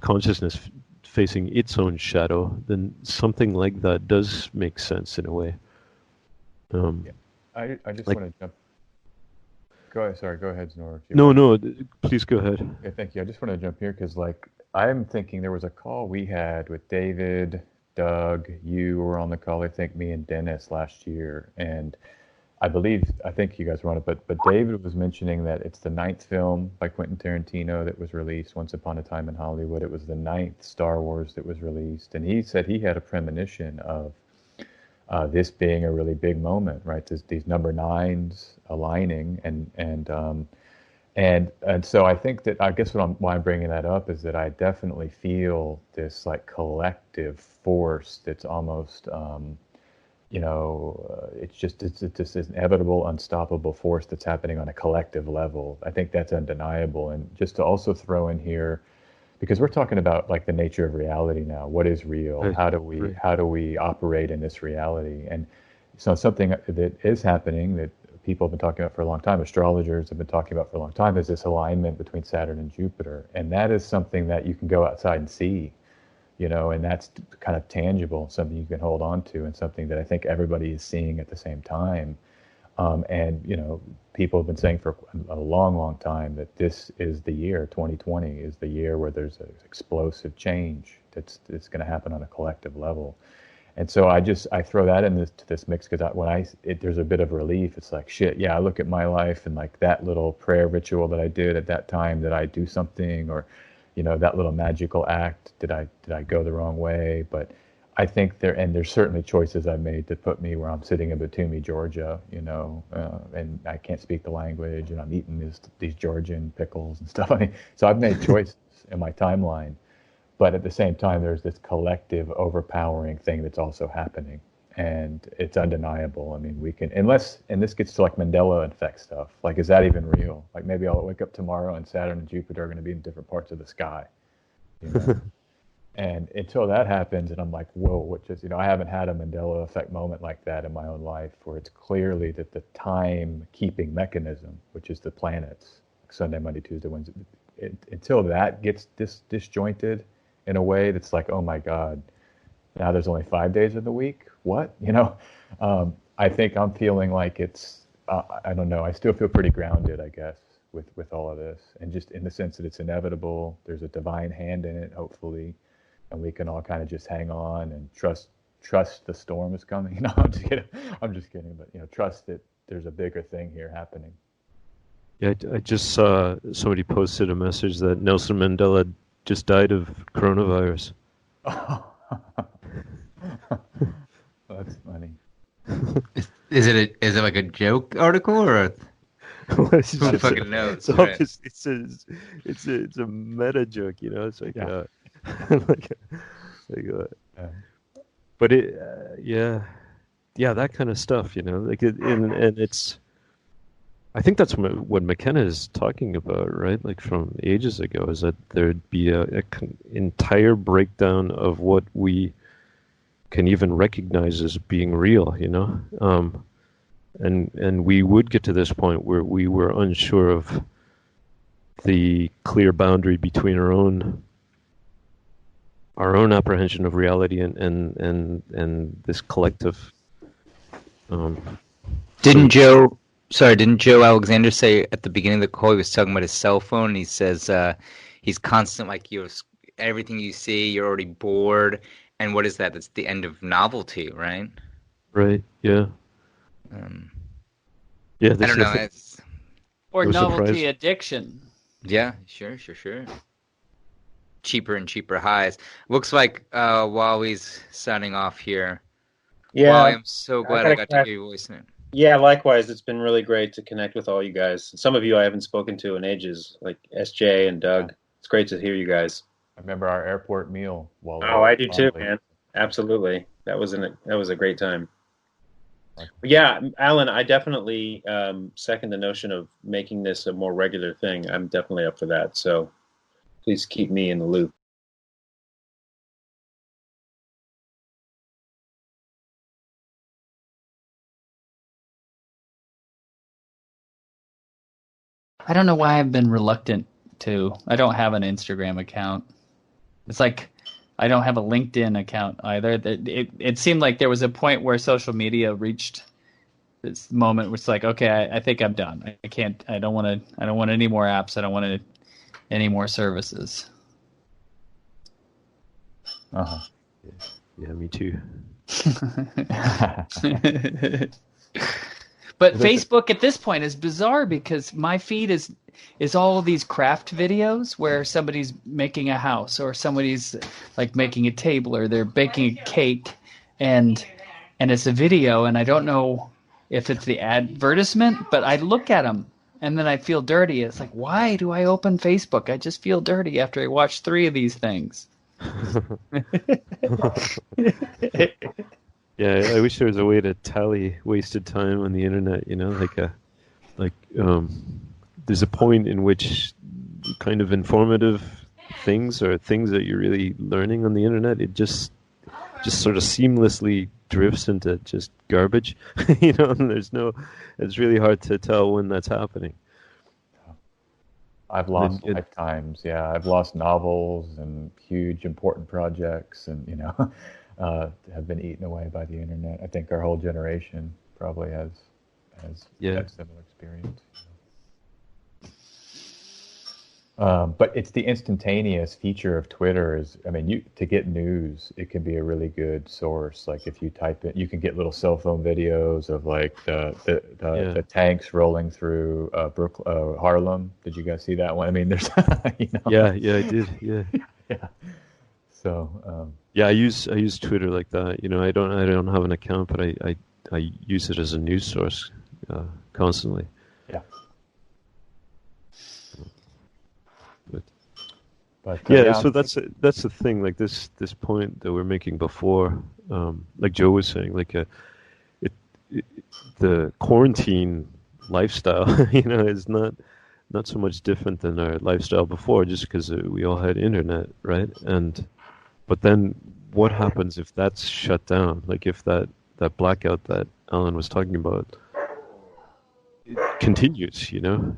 consciousness facing its own shadow, then something like that does make sense in a way. I just want to jump. Go ahead. Sorry, go ahead, Snor. No, please go ahead. Yeah, thank you. I just want to jump here because, I'm thinking there was a call we had with David, Doug, you were on the call, I think me and Dennis last year, and I think you guys were on it, but David was mentioning that it's the 9th film by Quentin Tarantino that was released, Once Upon a Time in Hollywood. It was the 9th Star Wars that was released, and he said he had a premonition of this being a really big moment, right? These number 9s aligning, and so I think that, I guess why I'm bringing that up is that I definitely feel this collective force that's almost, it's just this inevitable, unstoppable force that's happening on a collective level. I think that's undeniable. And just to also throw in here, because we're talking about the nature of reality now. What is real? Right. How do we operate in this reality? And so something that is happening that people have been talking about for a long time, astrologers have been talking about for a long time, is this alignment between Saturn and Jupiter. And that is something that you can go outside and see, and that's kind of tangible, something you can hold on to, and something that I think everybody is seeing at the same time. And people have been saying for a long, long time that this is the year, 2020 is the year where there's an explosive change that's going to happen on a collective level. And so I throw that into this mix because there's a bit of relief. It's like, shit, yeah, I look at my life and that little prayer ritual that I did at that time, did I do something, or that little magical act, did I go the wrong way? But I think there's certainly choices I've made that put me where I'm sitting in Batumi, Georgia, and I can't speak the language, and I'm eating these Georgian pickles and stuff. So I've made choices in my timeline, but at the same time, there's this collective, overpowering thing that's also happening, and it's undeniable. I mean, we can, and this gets to Mandela effect stuff. Is that even real? Maybe I'll wake up tomorrow and Saturn and Jupiter are going to be in different parts of the sky. And until that happens, and I'm like, whoa, what just, I haven't had a Mandela effect moment like that in my own life, where it's clearly that the time-keeping mechanism, which is the planets, Sunday, Monday, Tuesday, Wednesday, until that gets disjointed in a way that's oh my God, now there's only 5 days in the week? What? I think I'm feeling it's, I don't know, I still feel pretty grounded, I guess, with all of this. And just in the sense that it's inevitable, there's a divine hand in it, hopefully. And we can all kind of just hang on and trust the storm is coming. No, I'm just kidding. But trust that there's a bigger thing here happening. Yeah, I just saw somebody posted a message that Nelson Mandela just died of coronavirus. That's funny. Is it a joke article or? Who fucking knows? It's a meta joke, It's yeah. But that kind of stuff, and it's. I think that's what McKenna is talking about, right? From ages ago, is that there'd be a entire breakdown of what we can even recognize as being real, and we would get to this point where we were unsure of the clear boundary between our own apprehension of reality and this collective Didn't Joe Alexander say at the beginning of the call he was talking about his cell phone and he says he's constant, like everything you see, you're already bored, and what is that? That's the end of novelty, right? Right. Yeah. I don't know. Or No novelty surprise. addiction. Yeah, sure. Cheaper and cheaper highs. Looks like Wally's signing off here. Yeah, Wally, I'm so glad I gotta got to crack- hear your voice now. Yeah, likewise. It's been really great to connect with all you guys. Some of you I haven't spoken to in ages, like SJ and Doug. It's great to hear you guys. I remember our airport meal. While Oh, I do too, fondly. man. Absolutely. That was a great time. Yeah, Alan, I definitely second the notion of making this a more regular thing. I'm definitely up for that. So please keep me in the loop. I don't know why I've been reluctant to. I don't have an Instagram account. It's like I don't have a LinkedIn account either. It seemed like there was a point where social media reached this moment where it's like, okay, I think I'm done. I can't. I don't want any more apps. I don't want any more services. Uh-huh. Yeah, me too. But Facebook at this point is bizarre because my feed is all of these craft videos where somebody's making a house or somebody's like making a table or they're baking a cake and it's a video and I don't know if it's the advertisement, but I look at them and then I feel dirty. It's like, why do I open Facebook? I just feel dirty after I watch 3 of these things. Yeah, I wish there was a way to tally wasted time on the internet. You know, there's a point in which kind of informative things or things that you're really learning on the internet, it just sort of seamlessly drifts into just garbage. You know, and it's really hard to tell when that's happening. I've lost lifetimes. Yeah, I've lost novels and huge important projects, and have been eaten away by the internet. I think our whole generation probably has had similar experience. But it's the instantaneous feature of Twitter to get news, it can be a really good source. Like if you type it, you can get little cell phone videos of like the tanks rolling through Harlem. Did you guys see that one? I mean, there's, Yeah, I did. Yeah. Yeah. So. Yeah, I use Twitter like that. You know, I don't have an account, but I use it as a news source constantly. Yeah. But so that's the thing. Like this point that we're making before, like Joe was saying, like the quarantine lifestyle, is not so much different than our lifestyle before, just because we all had internet, right? But then what happens if that's shut down? Like if that blackout that Alan was talking about continues,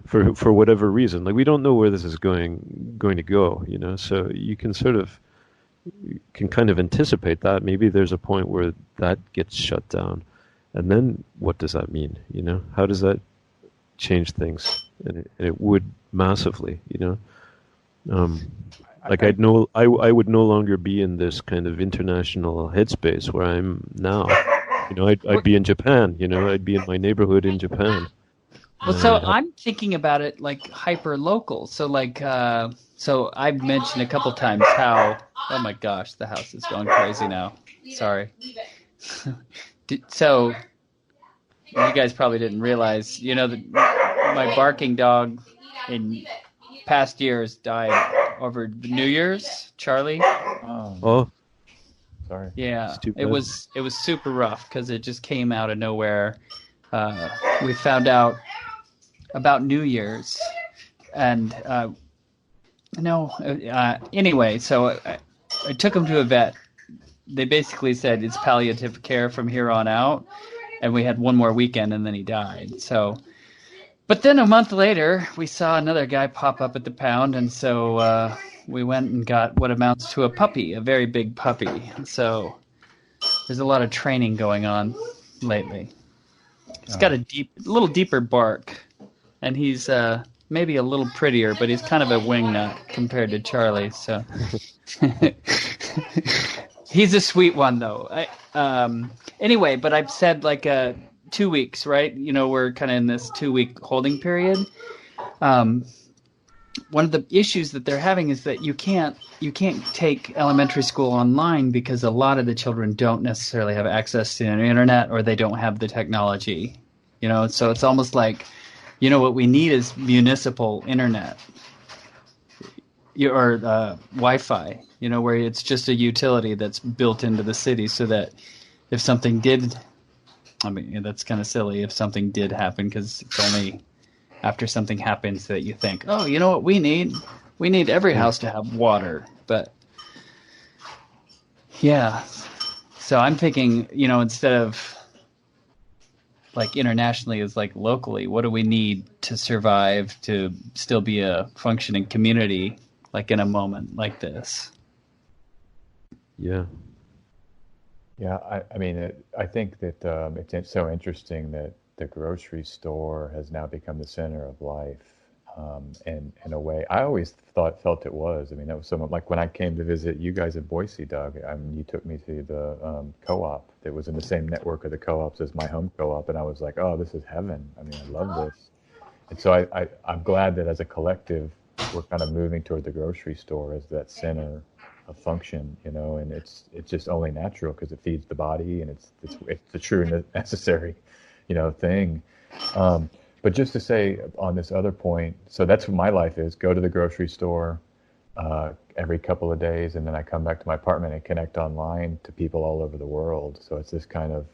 for whatever reason. Like we don't know where this is going to go, so you can kind of anticipate that maybe there's a point where that gets shut down. And then what does that mean? How does that change things? And it would massively, like I would no longer be in this kind of international headspace where I'm now. I'd be in Japan, I'd be in my neighborhood in Japan. Well, so I'm thinking about it like hyper local. So like, so I've mentioned a couple times how, oh my gosh, the house is going crazy now. Sorry. So you guys probably didn't realize, that my barking dog in past years died over New Year's, Charlie. Oh. Sorry. Yeah, it was super rough because it just came out of nowhere. We found out about New Year's, and anyway, so I took him to a vet. They basically said it's palliative care from here on out, and we had one more weekend, and then he died. So, but then a month later, we saw another guy pop up at the pound, and so we went and got what amounts to a puppy, a very big puppy. So there's a lot of training going on lately. He's got a little deeper bark, and he's maybe a little prettier, but he's kind of a wingnut compared to Charlie. So he's a sweet one, though. Anyway, but I've said like 2 weeks, right? We're kind of in this 2-week holding period. One of the issues that they're having is that you can't take elementary school online because a lot of the children don't necessarily have access to the internet, or they don't have the technology. So it's almost like, what we need is municipal internet or Wi-Fi. Where it's just a utility that's built into the city, so that if something did, that's kind of silly if something did happen, because it's only after something happens that you think, oh, you know what we need? We need every house to have water. But yeah, so I'm thinking, instead of like internationally, is like locally, what do we need to survive, to still be a functioning community, like in a moment like this? Yeah. Yeah, I think that it's so interesting that the grocery store has now become the center of life, and in a way, I always felt it was. That was somewhat like when I came to visit you guys in Boise, Doug. You took me to the co-op that was in the same network of the co-ops as my home co-op, and I was like, oh, this is heaven. I love this. And so I'm glad that as a collective, we're kind of moving toward the grocery store as that center of function, and it's just only natural because it feeds the body, and it's the true necessary thing. But just to say on this other point, so that's what my life is: go to the grocery store every couple of days, and then I come back to my apartment and connect online to people all over the world. So it's this kind of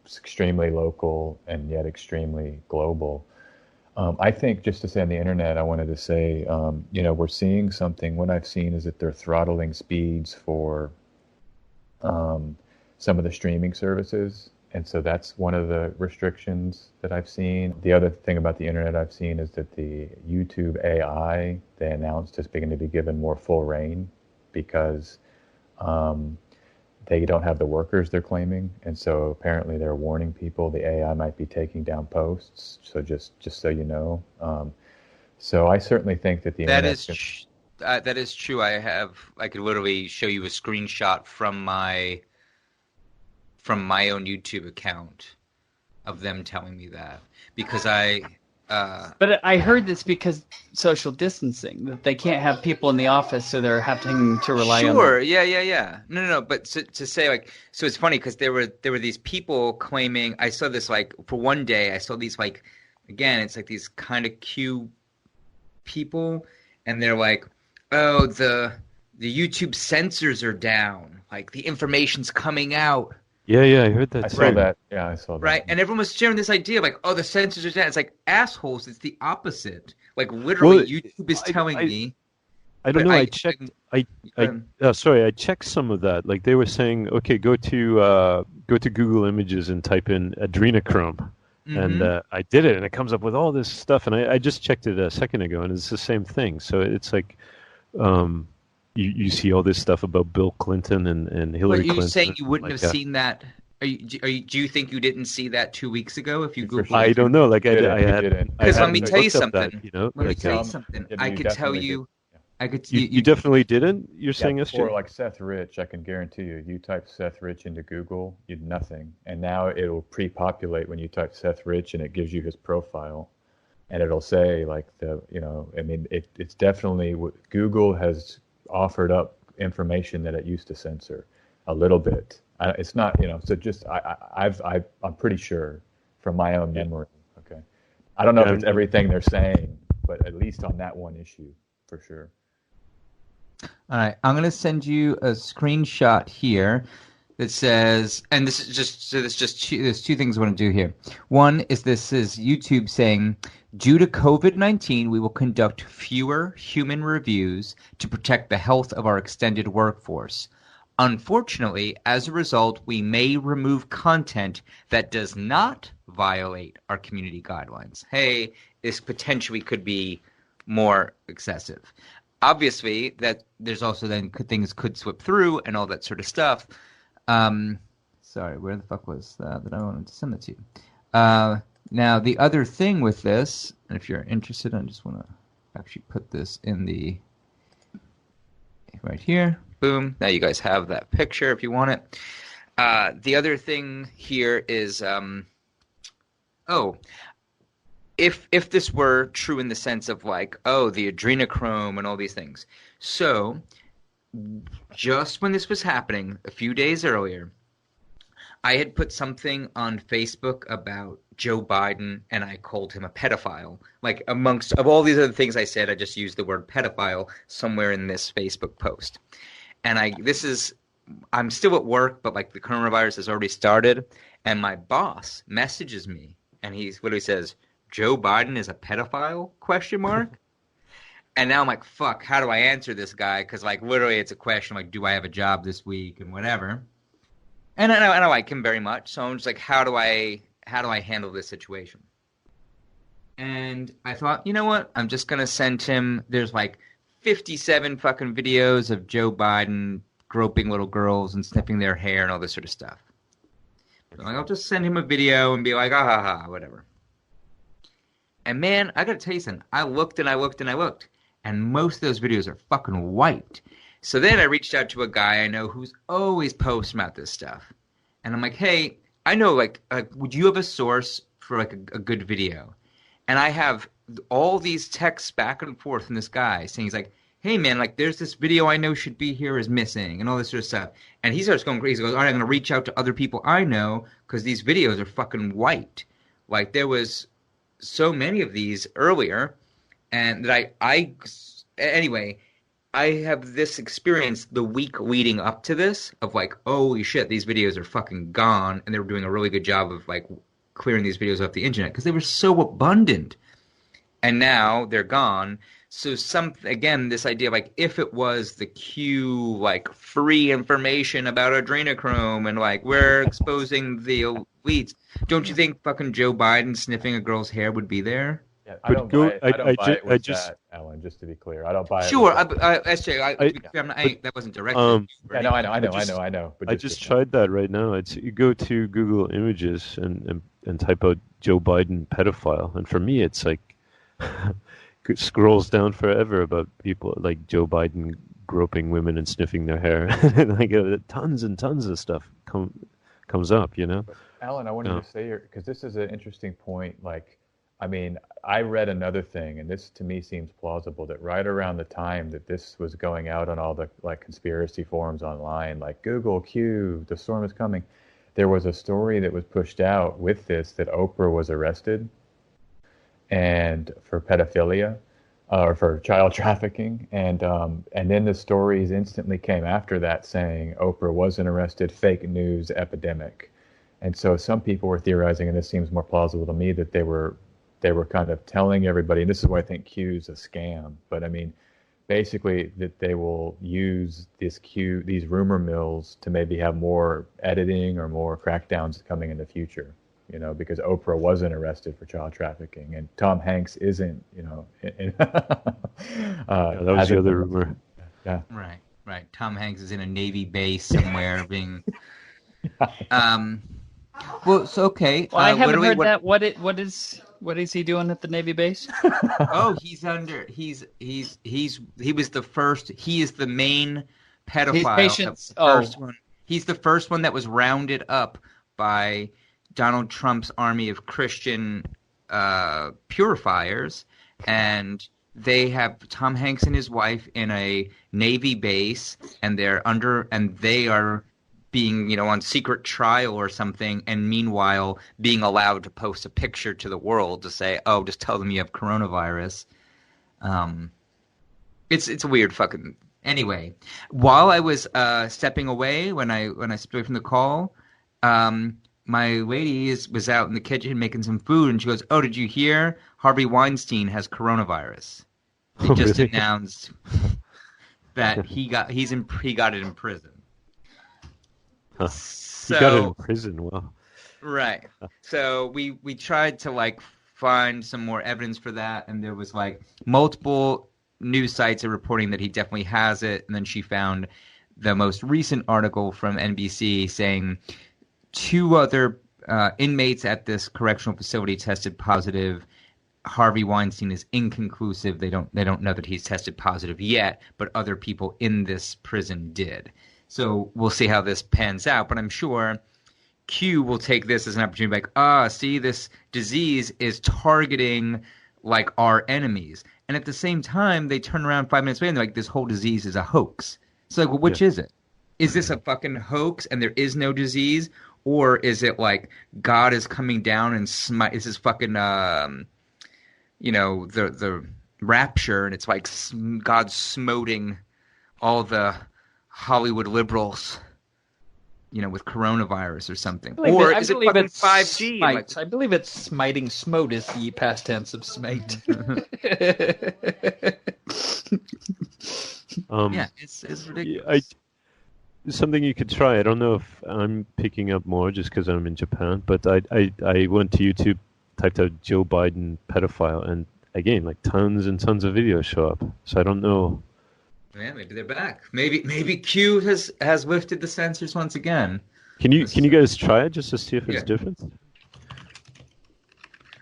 extremely local and yet extremely global. I think, just to say on the internet, I wanted to say, we're seeing something. What I've seen is that they're throttling speeds for some of the streaming services. And so that's one of the restrictions that I've seen. The other thing about the internet I've seen is that the YouTube AI, they announced, is beginning to be given more full reign because they don't have the workers they're claiming. And so apparently they're warning people the AI might be taking down posts. So just so you know. So I certainly think that the internet... That is true. I could literally show you a screenshot from my own YouTube account of them telling me that, because But I heard this because social distancing, that they can't have people in the office, so they're having to rely on... Sure, yeah. No. But to say, so it's funny because there were these people claiming, I saw this, for one day, I saw these, again, it's these kind of Q people, and they're like, oh, the YouTube censors are down, the information's coming out. Yeah, I heard that. I saw that. Yeah, I saw that. Right, and everyone was sharing this idea of the censors are down. It's assholes. It's the opposite. Literally, YouTube is telling me. I don't know. I checked. I checked some of that. They were saying, okay, go to Google Images and type in adrenochrome, mm-hmm. and I did it, and it comes up with all this stuff. And I just checked it a second ago, and it's the same thing. So it's You see all this stuff about Bill Clinton and Hillary Clinton. Are you saying you wouldn't have seen that? Do you think you didn't see that 2 weeks ago? If you Googled, I don't know. I hadn't. Because let me tell you something. Let me tell you something. I could tell you. You definitely didn't. You're saying yesterday. Or like Seth Rich, I can guarantee you. You type Seth Rich into Google, you'd nothing, and now it'll pre-populate when you type Seth Rich, and it gives you his profile, and it'll say it's definitely Google has offered up information that it used to censor a little bit. It's not, so just I'm pretty sure from my own memory. Okay, I don't know if it's everything they're saying, but at least on that one issue, for sure. All right, I'm going to send you a screenshot here that says, and this is just, so there's two things I want to do here. One is this is YouTube saying, due to COVID-19, we will conduct fewer human reviews to protect the health of our extended workforce. Unfortunately, as a result, we may remove content that does not violate our community guidelines. Hey, this potentially could be more excessive. Obviously, that there's also then things could slip through and all that sort of stuff. Sorry, where the fuck was that I wanted to send it to? Now, the other thing with this, and if you're interested, I just want to actually put this in the right here. Boom. Now you guys have that picture if you want it. The other thing here is, if this were true in the sense of like, the adrenochrome and all these things. So, just when this was happening, a few days earlier, I had put something on Facebook about Joe Biden, and I called him a pedophile. Like, amongst of all these other things I said, I just used the word pedophile somewhere in this Facebook post. And I'm still at work, but like the coronavirus has already started, and my boss messages me, and he literally says, "Joe Biden is a pedophile?" ? And now I'm like, fuck, how do I answer this guy? Because like literally it's a question like, do I have a job this week and whatever. And I like him very much, so I'm just like, how do I handle this situation? And I thought, you know what? I'm just gonna send him. There's like 57 fucking videos of Joe Biden groping little girls and sniffing their hair and all this sort of stuff. So like, I'll just send him a video and be like, whatever. And man, I gotta tell you something. I looked, and most of those videos are fucking wiped. So then I reached out to a guy I know who's always posting about this stuff. And I'm like, hey, I know, like would you have a source for like a good video? And I have all these texts back and forth from this guy saying, he's like, hey man, like there's this video I know should be here is missing and all this sort of stuff. And he starts going crazy. He goes, all right, I'm going to reach out to other people I know because these videos are fucking wiped. Like there was so many of these earlier, and that anyway, I have this experience the week leading up to this of like, holy shit, these videos are fucking gone, and they were doing a really good job of like clearing these videos off the internet because they were so abundant, and now they're gone. So again, this idea of like, if it was the Q, like free information about adrenochrome and like we're exposing the elites, don't you think fucking Joe Biden sniffing a girl's hair would be there? Yeah, I don't buy it with that, Alan, just to be clear. I don't buy it. Sure, that wasn't directed. Yeah, no, I know. But I just tried that right now. You go to Google Images and type out Joe Biden pedophile, and for me, it's like it scrolls down forever about people like Joe Biden groping women and sniffing their hair. Like tons and tons of stuff comes up, you know. But Alan, I wanted to say here because this is an interesting point. Like, I mean, I read another thing, and this to me seems plausible, that right around the time that this was going out on all the like conspiracy forums online, like Google Q, the storm is coming, there was a story that was pushed out with this that Oprah was arrested and for pedophilia or for child trafficking, and then the stories instantly came after that saying Oprah wasn't arrested, fake news epidemic. And so some people were theorizing, and this seems more plausible to me, that they were kind of telling everybody, and this is why I think Q's a scam, but I mean, basically that they will use these rumor mills to maybe have more editing or more crackdowns coming in the future, you know, because Oprah wasn't arrested for child trafficking and Tom Hanks isn't, you know. That was the other rumor. Yeah. Right. Tom Hanks is in a Navy base somewhere being... Well, so okay. Well, I haven't heard that. What is he doing at the Navy base? He was the first. He is the main pedophile. He's the first one that was rounded up by Donald Trump's army of Christian purifiers, and they have Tom Hanks and his wife in a Navy base, and they are being, you know, on secret trial or something, and meanwhile being allowed to post a picture to the world to say, oh, just tell them you have coronavirus. It's a weird fucking... Anyway, while I was stepping away, when I stepped away from the call, my lady was out in the kitchen making some food, and she goes, oh, did you hear? Harvey Weinstein has coronavirus. They just announced that he got it in prison. Huh. So, he got it in prison. Well, right. So we tried to like find some more evidence for that, and there was like multiple news sites are reporting that he definitely has it, and then she found the most recent article from NBC saying two other inmates at this correctional facility tested positive. Harvey Weinstein is inconclusive. They don't know that he's tested positive yet, but other people in this prison did. So we'll see how this pans out. But I'm sure Q will take this as an opportunity, like, see, this disease is targeting like our enemies. And at the same time, they turn around 5 minutes later and they're like, this whole disease is a hoax. So like, well, which is it? Is this a fucking hoax and there is no disease? Or is it like God is coming down and is this fucking the rapture, and it's like God smoting all the Hollywood liberals, with coronavirus or something. Or is it fucking 5G? I believe it's smiting. Smote is the past tense of smite. It's ridiculous. Something you could try. I don't know if I'm picking up more just because I'm in Japan, but I went to YouTube, typed out Joe Biden pedophile, and again, like tons and tons of videos show up. So I don't know. Yeah, maybe they're back. Maybe Q has lifted the censors once again. Can you guys try it just to see if it's different?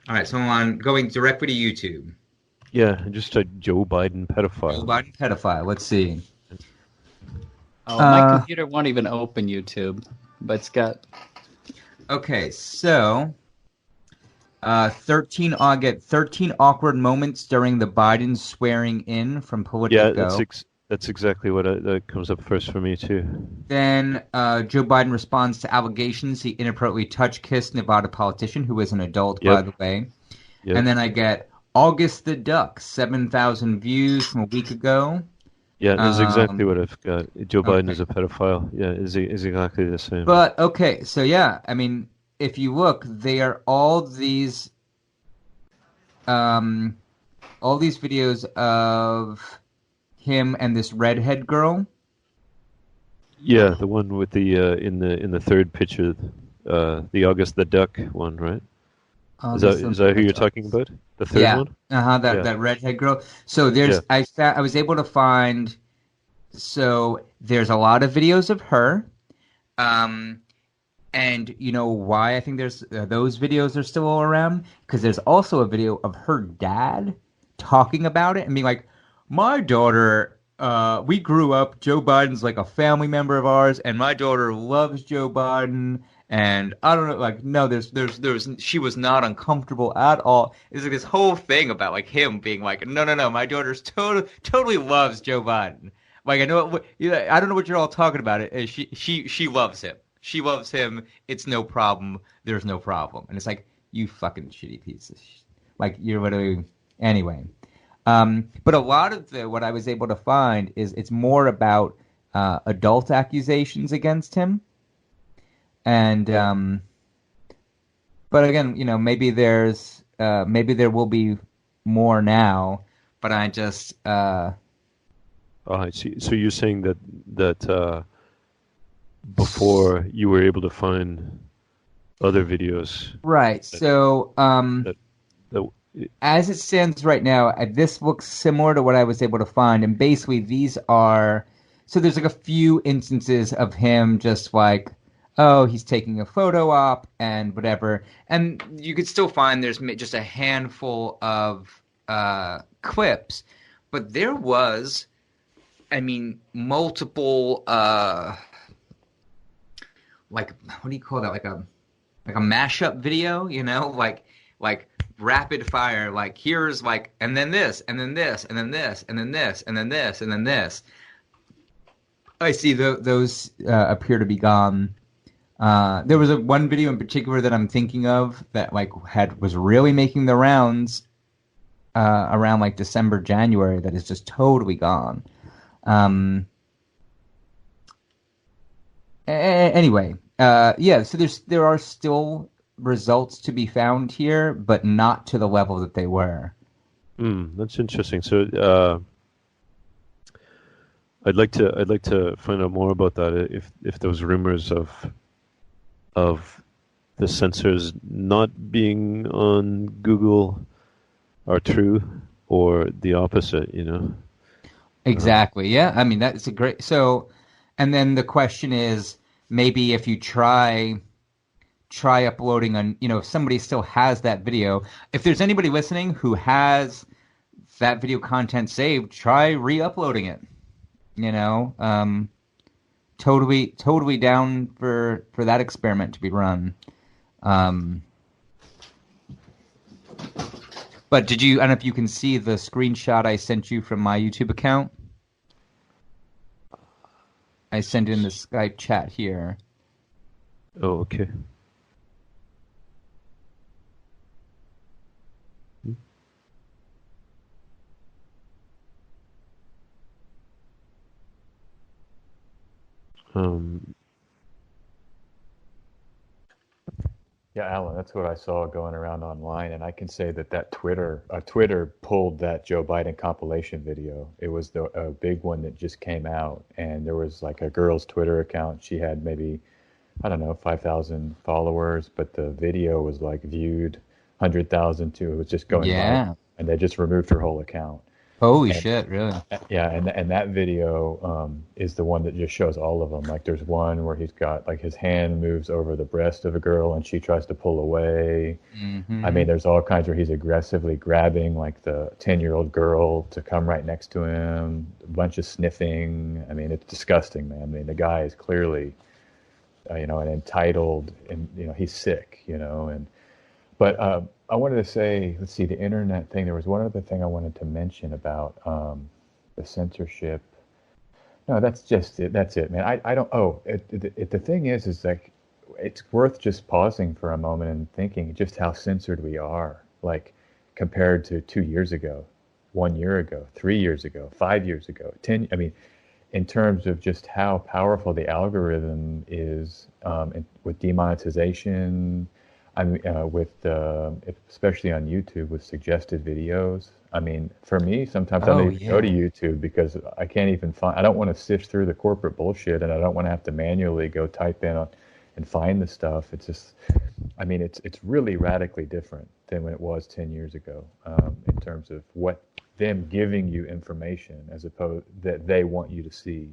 All right, so I'm going directly to YouTube. Yeah, just type Joe Biden pedophile. Joe Biden pedophile. Let's see. Oh, my computer won't even open YouTube, but it's got. Okay, so 13 awkward moments during the Biden swearing in from Politico. Yeah, that's exactly what that comes up first for me too. Then Joe Biden responds to allegations he inappropriately kissed Nevada politician who is an adult, by the way. Yep. And then I get August the Duck, 7,000 views from a week ago. Yeah, that's exactly what I've got. Joe Biden is a pedophile. Yeah, is exactly the same. But okay, so yeah, I mean, if you look, they are all these videos of him and this redhead girl. Yeah, the one with the in the third picture, the August the Duck one, right? Is that who you're talking about? The third one? That redhead girl. So there's I was able to find. So there's a lot of videos of her, and you know why I think there's those videos are still around, because there's also a video of her dad talking about it and being like, my daughter, we grew up, Joe Biden's like a family member of ours, and my daughter loves Joe Biden. And I don't know, like, no, she was not uncomfortable at all. It's like this whole thing about like him being like, no, my daughter's totally loves Joe Biden. Like, I don't know what you're all talking about. She loves him. She loves him. It's no problem. There's no problem. And it's like, you fucking shitty piece of shit. Like, you're literally anyway. But a lot of what I was able to find is it's more about adult accusations against him. And, but again, maybe there will be more now, but I just, I see. So you're saying that before you were able to find other videos. Right. So, as it stands right now, this looks similar to what I was able to find. And basically these are, so there's like a few instances of him just like, oh, he's taking a photo op and whatever. And you could still find there's just a handful of clips. But there was, I mean, multiple, like, what do you call that? Like a mashup video, like rapid fire. Like, here's like, and then this, and then this, and then this, and then this, and then this, and then this. I see those appear to be gone. There was one video in particular that I'm thinking of that was really making the rounds around like December, January, that is just totally gone. Anyway, so there are still results to be found here, but not to the level that they were. That's interesting. So I'd like to find out more about that. If those rumors of the censors not being on Google are true, or the opposite, Exactly. Yeah. I mean, that's a great. So, and then the question is, maybe if you try try uploading on, if somebody still has that video. If there's anybody listening who has that video content saved, try re-uploading it. Totally down for that experiment to be run. But I don't know if you can see the screenshot I sent you from my YouTube account. I sent in the Skype chat here. Oh, okay. Yeah, Alan, that's what I saw going around online, and I can say that Twitter pulled that Joe Biden compilation video. It was a big one that just came out, and there was like a girl's Twitter account. She had maybe, I don't know, 5,000 followers, but the video was like viewed 100,000 too. It was just going viral, and they just removed her whole account. Holy shit, really? Yeah, and that video is the one that just shows all of them. Like there's one where he's got like his hand moves over the breast of a girl and she tries to pull away. Mm-hmm. I mean, there's all kinds where he's aggressively grabbing like the 10-year-old girl to come right next to him, a bunch of sniffing. I mean, it's disgusting, man. I mean, the guy is clearly, an entitled, and he's sick, But I wanted to say, let's see, the internet thing. There was one other thing I wanted to mention about the censorship. No, that's just it. That's it, man. I don't. Oh, the thing is like, it's worth just pausing for a moment and thinking just how censored we are, like compared to 2 years ago, 1 year ago, 3 years ago, 5 years ago, 10. I mean, in terms of just how powerful the algorithm is with demonetization. Especially on YouTube with suggested videos. I mean, for me, sometimes I don't even go to YouTube because I can't even I don't want to sift through the corporate bullshit, and I don't want to have to manually go type in and find the stuff. It's just, I mean, it's really radically different than when it was 10 years ago in terms of what them giving you information as opposed that they want you to see,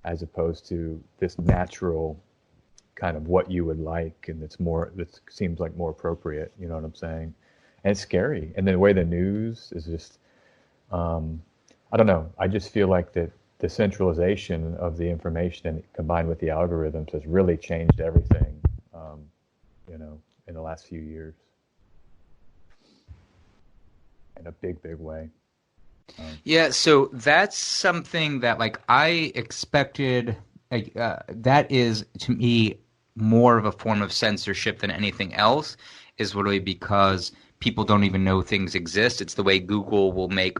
as opposed to this natural kind of what you would like, and that seems like more appropriate, you know what I'm saying? And it's scary. And the way the news is just, I don't know. I just feel like that the centralization of the information and combined with the algorithms has really changed everything, in the last few years, in a big, big way. Yeah, so that's something that like I expected. That is, to me, more of a form of censorship than anything else, is literally because people don't even know things exist. It's the way Google will make,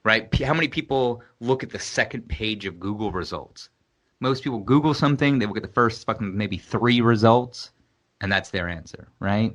right? How many people look at the second page of Google results? Most people Google something, they look at the first fucking maybe 3 results, and that's their answer, right?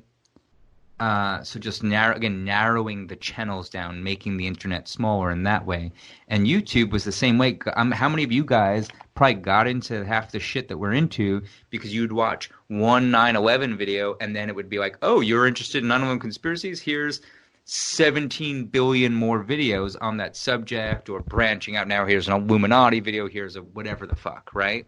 So just narrowing the channels down, making the internet smaller in that way. And YouTube was the same way. How many of you guys probably got into half the shit that we're into because you'd watch one 9/11 video and then it would be like, oh, you're interested in 9/11 conspiracies? Here's 17 billion more videos on that subject, or branching out. Now here's an Illuminati video, here's a whatever the fuck, right?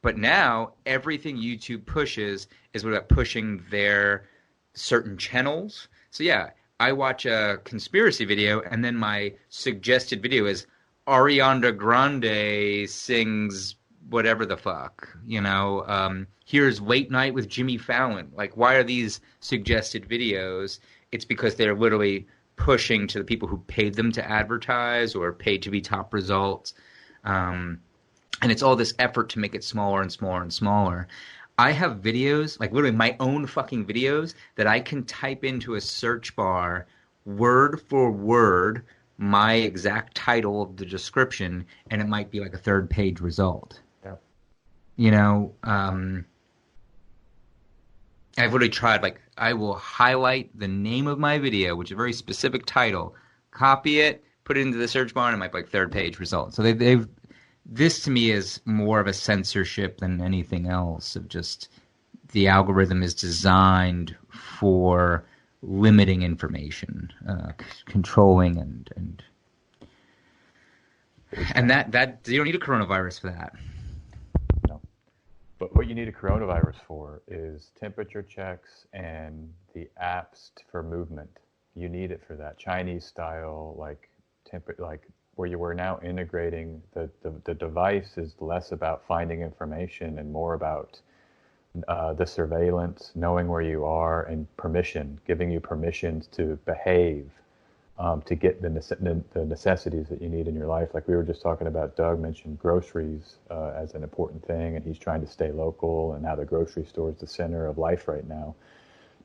But now everything YouTube pushes is about pushing their certain channels. So yeah, I watch a conspiracy video and then my suggested video is Ariana Grande sings whatever the fuck, here's Late Night with Jimmy Fallon. Like, why are these suggested videos? It's because they're literally pushing to the people who paid them to advertise or paid to be top results. And it's all this effort to make it smaller and smaller and smaller. I have videos, like literally my own fucking videos, that I can type into a search bar word for word my exact title of the description, and it might be like a 3rd-page result. Yeah. I've literally tried, like, I will highlight the name of my video, which is a very specific title, copy it, put it into the search bar, and it might be like 3rd-page result. So they've this to me is more of a censorship than anything else, of just the algorithm is designed for limiting information, controlling and that you don't need a coronavirus for that. No, what you need a coronavirus for is temperature checks and the apps for movement. You need it for that Chinese style, like where you were now integrating the device is less about finding information and more about the surveillance, knowing where you are, and permission, giving you permissions to behave, to get the necessities that you need in your life. Like we were just talking about, Doug mentioned groceries as an important thing, and he's trying to stay local, and how the grocery store is the center of life right now.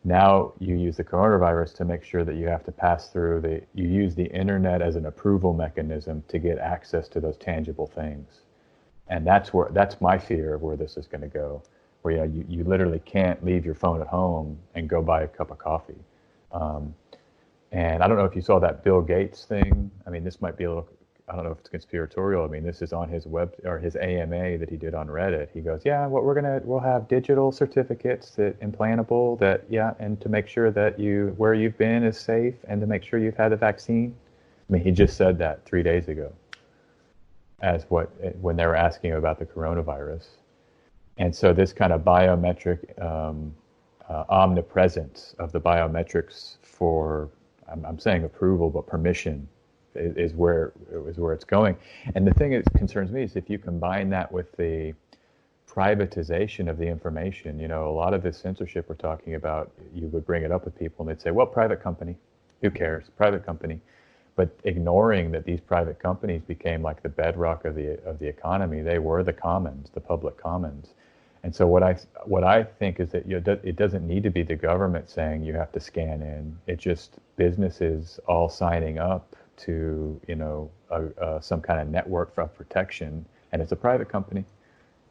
Now you use the coronavirus to make sure that you have to pass through you use the internet as an approval mechanism to get access to those tangible things. And that's my fear of where this is going to go, where you literally can't leave your phone at home and go buy a cup of coffee. And I don't know if you saw that Bill Gates thing. I mean, this might be a little, I don't know if it's conspiratorial. I mean, this is on his his AMA that he did on Reddit. He goes, yeah, we'll have digital certificates implantable and to make sure that where you've been is safe, and to make sure you've had the vaccine. I mean, he just said that 3 days ago when they were asking him about the coronavirus. And so this kind of biometric omnipresence of the biometrics for, I'm saying approval, but permission is where it's going. And the thing that concerns me is if you combine that with the privatization of the information, a lot of this censorship we're talking about, you would bring it up with people and they'd say, well, private company, who cares? Private company. But ignoring that these private companies became like the bedrock of the economy. They were the commons, the public commons. And so what I think is that it doesn't need to be the government saying you have to scan in. It's just businesses all signing up to some kind of network for protection, and it's a private company.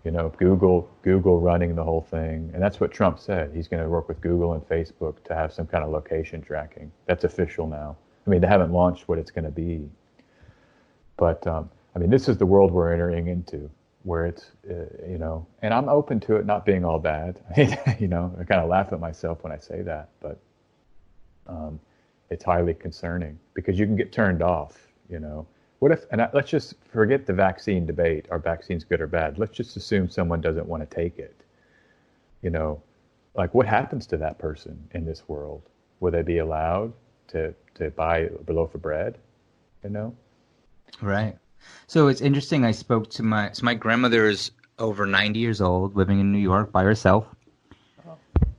Google running the whole thing, and that's what Trump said. He's going to work with Google and Facebook to have some kind of location tracking. That's official now. I mean, they haven't launched what it's going to be, but I mean, this is the world we're entering into, where it's and I'm open to it not being all bad. I kind of laugh at myself when I say that, but it's highly concerning because you can get turned off. What if? And let's just forget the vaccine debate. Are vaccines good or bad? Let's just assume someone doesn't want to take it. Like what happens to that person in this world? Will they be allowed to buy a loaf of bread? Right. So it's interesting. I spoke to my grandmother is over 90 years old, living in New York by herself.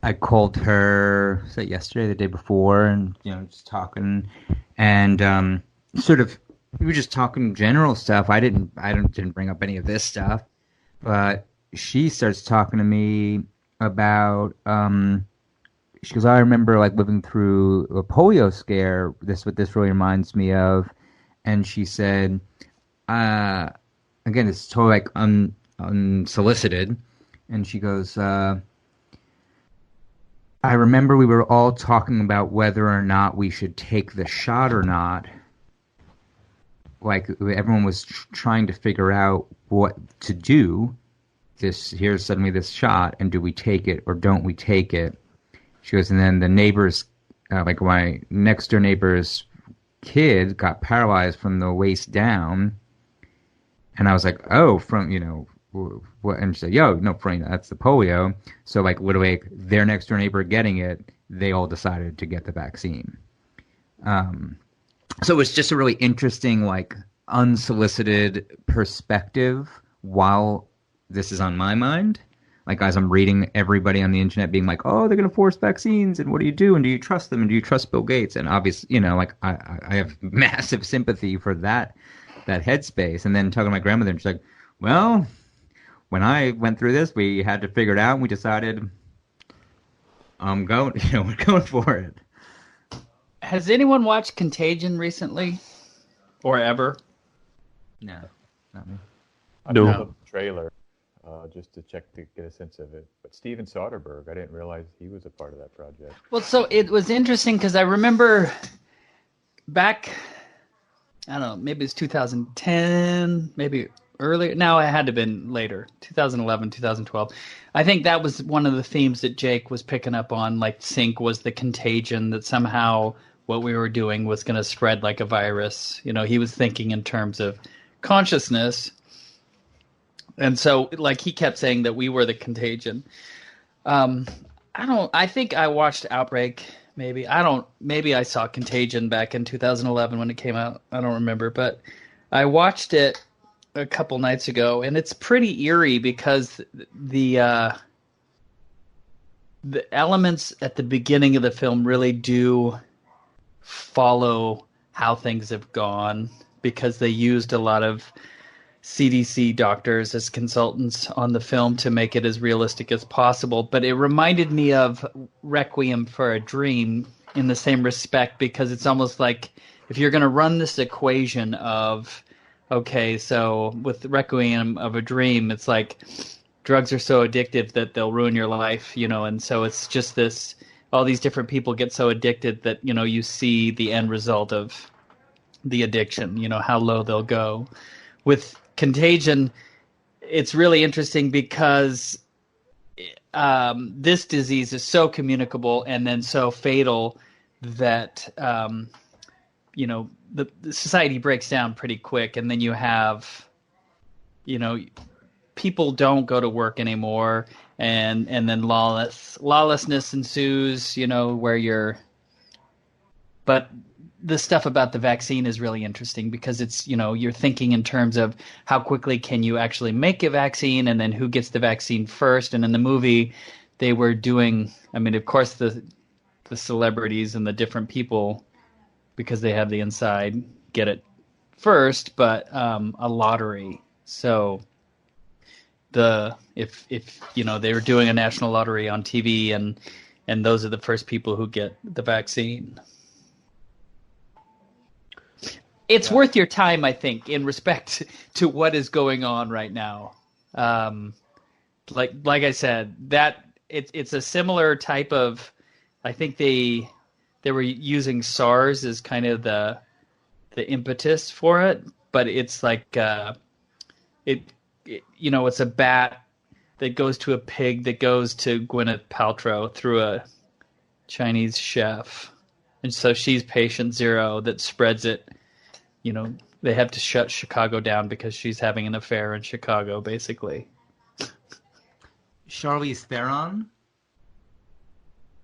I called her, say yesterday, the day before, and just talking, and sort of we were just talking general stuff. I didn't bring up any of this stuff, but she starts talking to me about. She goes, I remember like living through a polio scare. What this really reminds me of, and she said, again, it's totally like unsolicited, and she goes. I remember we were all talking about whether or not we should take the shot or not. Like everyone was trying to figure out what to do. Here's suddenly this shot, and do we take it or don't we take it? She goes, and then the neighbors, like my next door neighbor's kid got paralyzed from the waist down. And I was like, oh, what? And she said, no, Frank, that's the polio. So like literally their next door neighbor getting it, they all decided to get the vaccine. So it was just a really interesting, like unsolicited perspective while this is on my mind. Like as I'm reading everybody on the internet being like, oh, they're going to force vaccines. And what do you do? And do you trust them? And do you trust Bill Gates? And obviously, like I have massive sympathy for that headspace. And then talking to my grandmother, and she's like, well, when I went through this, we had to figure it out, and we decided we're going for it. Has anyone watched Contagion recently, or ever? No, not me. I pulled up the trailer just to check to get a sense of it. But Steven Soderbergh, I didn't realize he was a part of that project. Well, so it was interesting because I remember back, I don't know, maybe it's 2010, maybe earlier. No, it had to have been later, 2011, 2012. I think that was one of the themes that Jake was picking up on, like sync was the contagion, that somehow what we were doing was going to spread like a virus. He was thinking in terms of consciousness. And so, like, he kept saying that we were the contagion. I think I watched Outbreak. Maybe I saw Contagion back in 2011 when it came out. I don't remember, but I watched it a couple nights ago, and it's pretty eerie because the elements at the beginning of the film really do follow how things have gone, because they used a lot of CDC doctors as consultants on the film to make it as realistic as possible. But it reminded me of Requiem for a Dream in the same respect, because it's almost like if you're going to run this equation of, okay, so with Requiem of a Dream, it's like drugs are so addictive that they'll ruin your life, and so it's just this, all these different people get so addicted that, you see the end result of the addiction, how low they'll go. With Contagion, it's really interesting because this disease is so communicable and then so fatal that, the society breaks down pretty quick. And then you have, people don't go to work anymore, and then lawlessness ensues, but the stuff about the vaccine is really interesting because it's, you're thinking in terms of how quickly can you actually make a vaccine, and then who gets the vaccine first. And in the movie, they were doing, of course, the celebrities and the different people, because they have the inside, get it first, but a lottery. So if they were doing a national lottery on TV, and those are the first people who get the vaccine. It's worth your time, I think, in respect to what is going on right now. Like I said, that it's a similar type of. I think they were using SARS as kind of the impetus for it, but it's like it's a bat that goes to a pig that goes to Gwyneth Paltrow through a Chinese chef, and so she's patient zero that spreads it. They have to shut Chicago down because she's having an affair in Chicago, basically. Charlize Theron?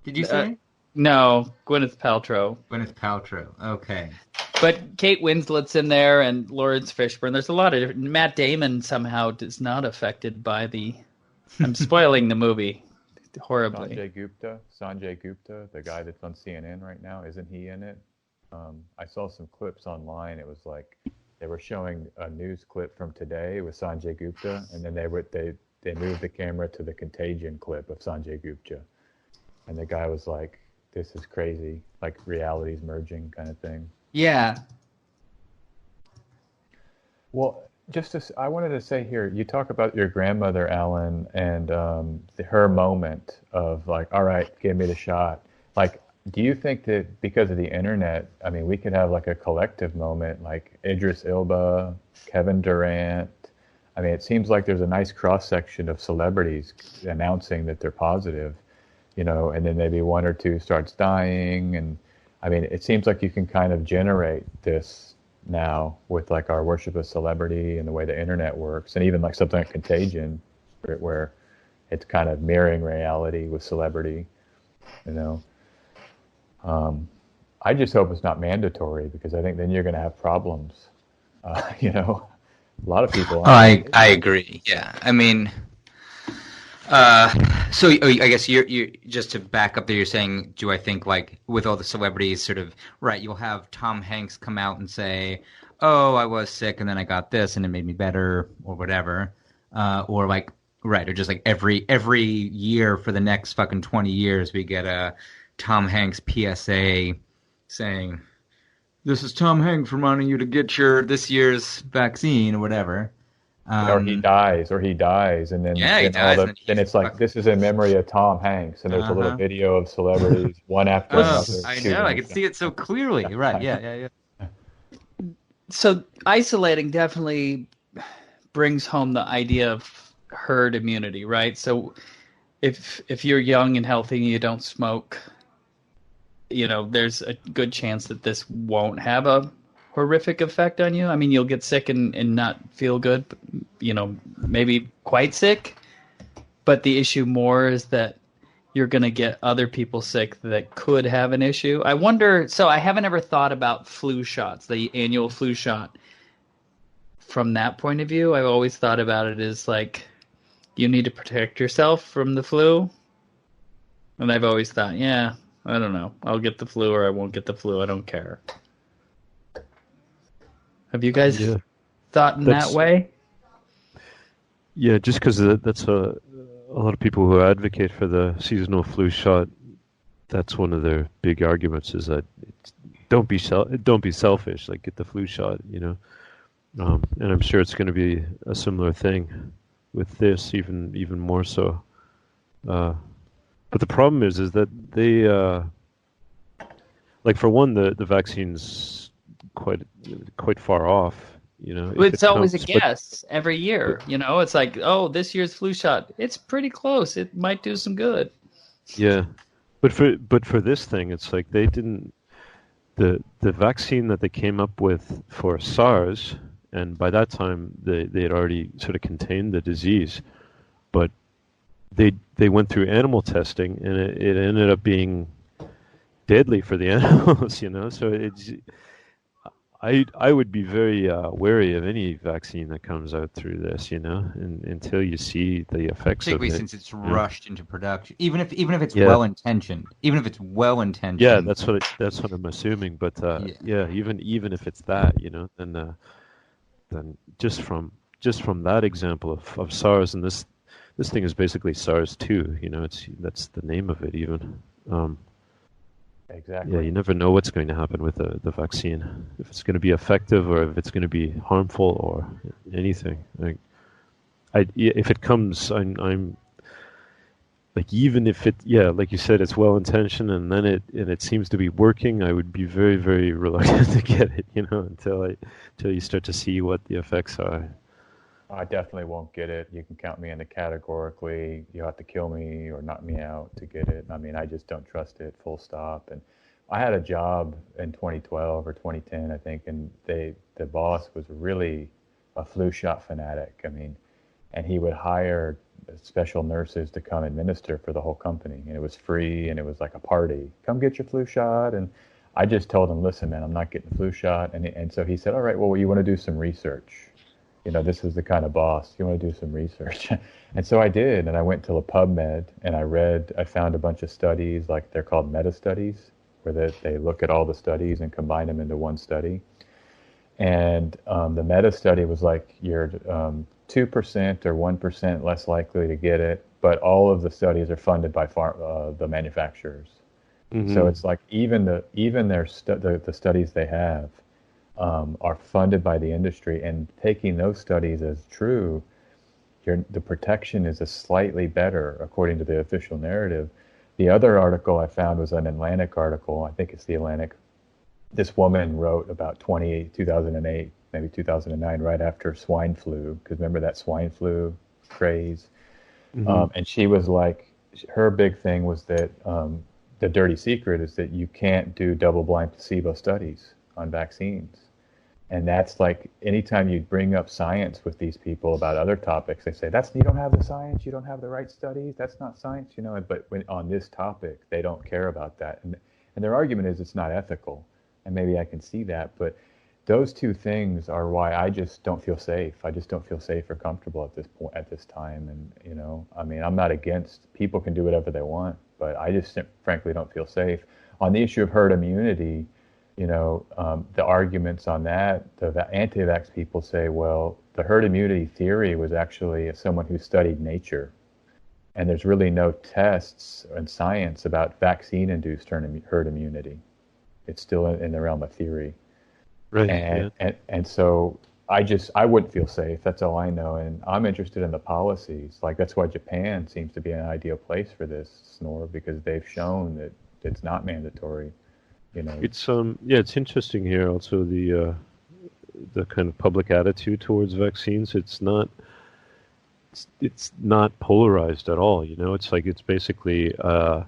Did you say? No, Gwyneth Paltrow. Gwyneth Paltrow. Okay. But Kate Winslet's in there, and Lawrence Fishburne. There's a lot of different. Matt Damon somehow is not affected by the. I'm spoiling the movie horribly. Sanjay Gupta, the guy that's on CNN right now, isn't he in it? I saw some clips online. It was like they were showing a news clip from today with Sanjay Gupta, and then they moved the camera to the Contagion clip of Sanjay Gupta, and the guy was like, "This is crazy, like reality's merging kind of thing." Yeah. Well, I wanted to say here, you talk about your grandmother, Alan, and her moment of like, all right, give me the shot. Like, do you think that because of the internet, we could have like a collective moment, like Idris Elba, Kevin Durant? It seems like there's a nice cross section of celebrities announcing that they're positive, and then maybe one or two starts dying, and it seems like you can kind of generate this now with like our worship of celebrity and the way the internet works, and even like something like Contagion, where it's kind of mirroring reality with celebrity, I just hope it's not mandatory, because I think then you're going to have problems. A lot of people. I agree. Yeah, so I guess you're just to back up there. You're saying, do I think like with all the celebrities, sort of right? You'll have Tom Hanks come out and say, "Oh, I was sick and then I got this and it made me better," or whatever, or like right, or just like every year for the next fucking 20 years, we get a Tom Hanks PSA saying, "This is Tom Hanks reminding you to get this year's vaccine," or whatever. Or he dies, and then then it's like, this is in memory of Tom Hanks, and there's a little video of celebrities one after another. I know, I can see it so clearly. Right? Yeah. So isolating definitely brings home the idea of herd immunity, right? So if you're young and healthy and you don't smoke, there's a good chance that this won't have a horrific effect on you. I mean, you'll get sick and not feel good, maybe quite sick. But the issue more is that you're going to get other people sick that could have an issue. I wonder, so I haven't ever thought about flu shots, the annual flu shot, from that point of view. I've always thought about it as like, you need to protect yourself from the flu. And I've always thought, I don't know. I'll get the flu or I won't get the flu. I don't care. Have you guys thought in that way? Yeah, just because that's a lot of people who advocate for the seasonal flu shot. That's one of their big arguments is that don't be selfish. Like, get the flu shot, And I'm sure it's going to be a similar thing with this, even more so. But the problem is that they, like, for one, the vaccine's quite far off. It's always a guess every year. It's like, oh, this year's flu shot, it's pretty close. It might do some good. Yeah, but for this thing, it's like they didn't the vaccine that they came up with for SARS, and by that time they had already sort of contained the disease, but they went through animal testing and it ended up being deadly for the animals. So it's. I would be very wary of any vaccine that comes out through this, until you see the effects particularly of it. Since it's rushed into production, even if it's well intentioned. Yeah, that's what I'm assuming. But even if it's that, then just from that example of SARS, and this thing is basically SARS-2. That's the name of it even. Exactly. Yeah, you never know what's going to happen with the vaccine, if it's going to be effective or if it's going to be harmful or anything. If it comes, I'm like, even if it, like you said, it's well intentioned and then it seems to be working, I would be very, very reluctant to get it, until you start to see what the effects are. I definitely won't get it. You can count me in the categorically. You have to kill me or knock me out to get it. I mean, I just don't trust it, full stop. And I had a job in 2012 or 2010, I think, and the boss was really a flu shot fanatic. I mean, and he would hire special nurses to come administer for the whole company. And it was free and it was like a party. Come get your flu shot. And I just told him, listen, man, I'm not getting the flu shot. And so he said, all right, well, you want to do some research? This is the kind of boss. You want to do some research. And so I did. And I went to the PubMed and I found a bunch of studies, like they're called meta-studies, where they look at all the studies and combine them into one study. And the meta-study was like you're 2% or 1% less likely to get it, but all of the studies are funded by the manufacturers. Mm-hmm. So it's like even the studies they have are funded by the industry, and taking those studies as true, the protection is slightly better according to the official narrative. The other article I found was an Atlantic article. I think it's the Atlantic. This woman wrote about 2008, maybe 2009, right after swine flu, because remember that swine flu craze? Mm-hmm. And she was like, her big thing was that the dirty secret is that you can't do double-blind placebo studies on vaccines. And that's like, anytime you bring up science with these people about other topics, they say, you don't have the science, you don't have the right studies, that's not science, but on this topic, they don't care about that. And their argument is it's not ethical. And maybe I can see that, but those two things are why I just don't feel safe. I just don't feel safe or comfortable at this point, at this time. And, I mean, I'm not against, people can do whatever they want, but I just frankly don't feel safe. On the issue of herd immunity, the arguments on that, the anti-vax people say, well, the herd immunity theory was actually someone who studied nature. And there's really no tests and science about vaccine-induced herd immunity. It's still in the realm of theory. Right. And so I wouldn't feel safe. That's all I know. And I'm interested in the policies. Like, that's why Japan seems to be an ideal place for this, Snor, because they've shown that it's not mandatory. It's interesting here also the kind of public attitude towards vaccines. It's not polarized at all. It's like, it's basically a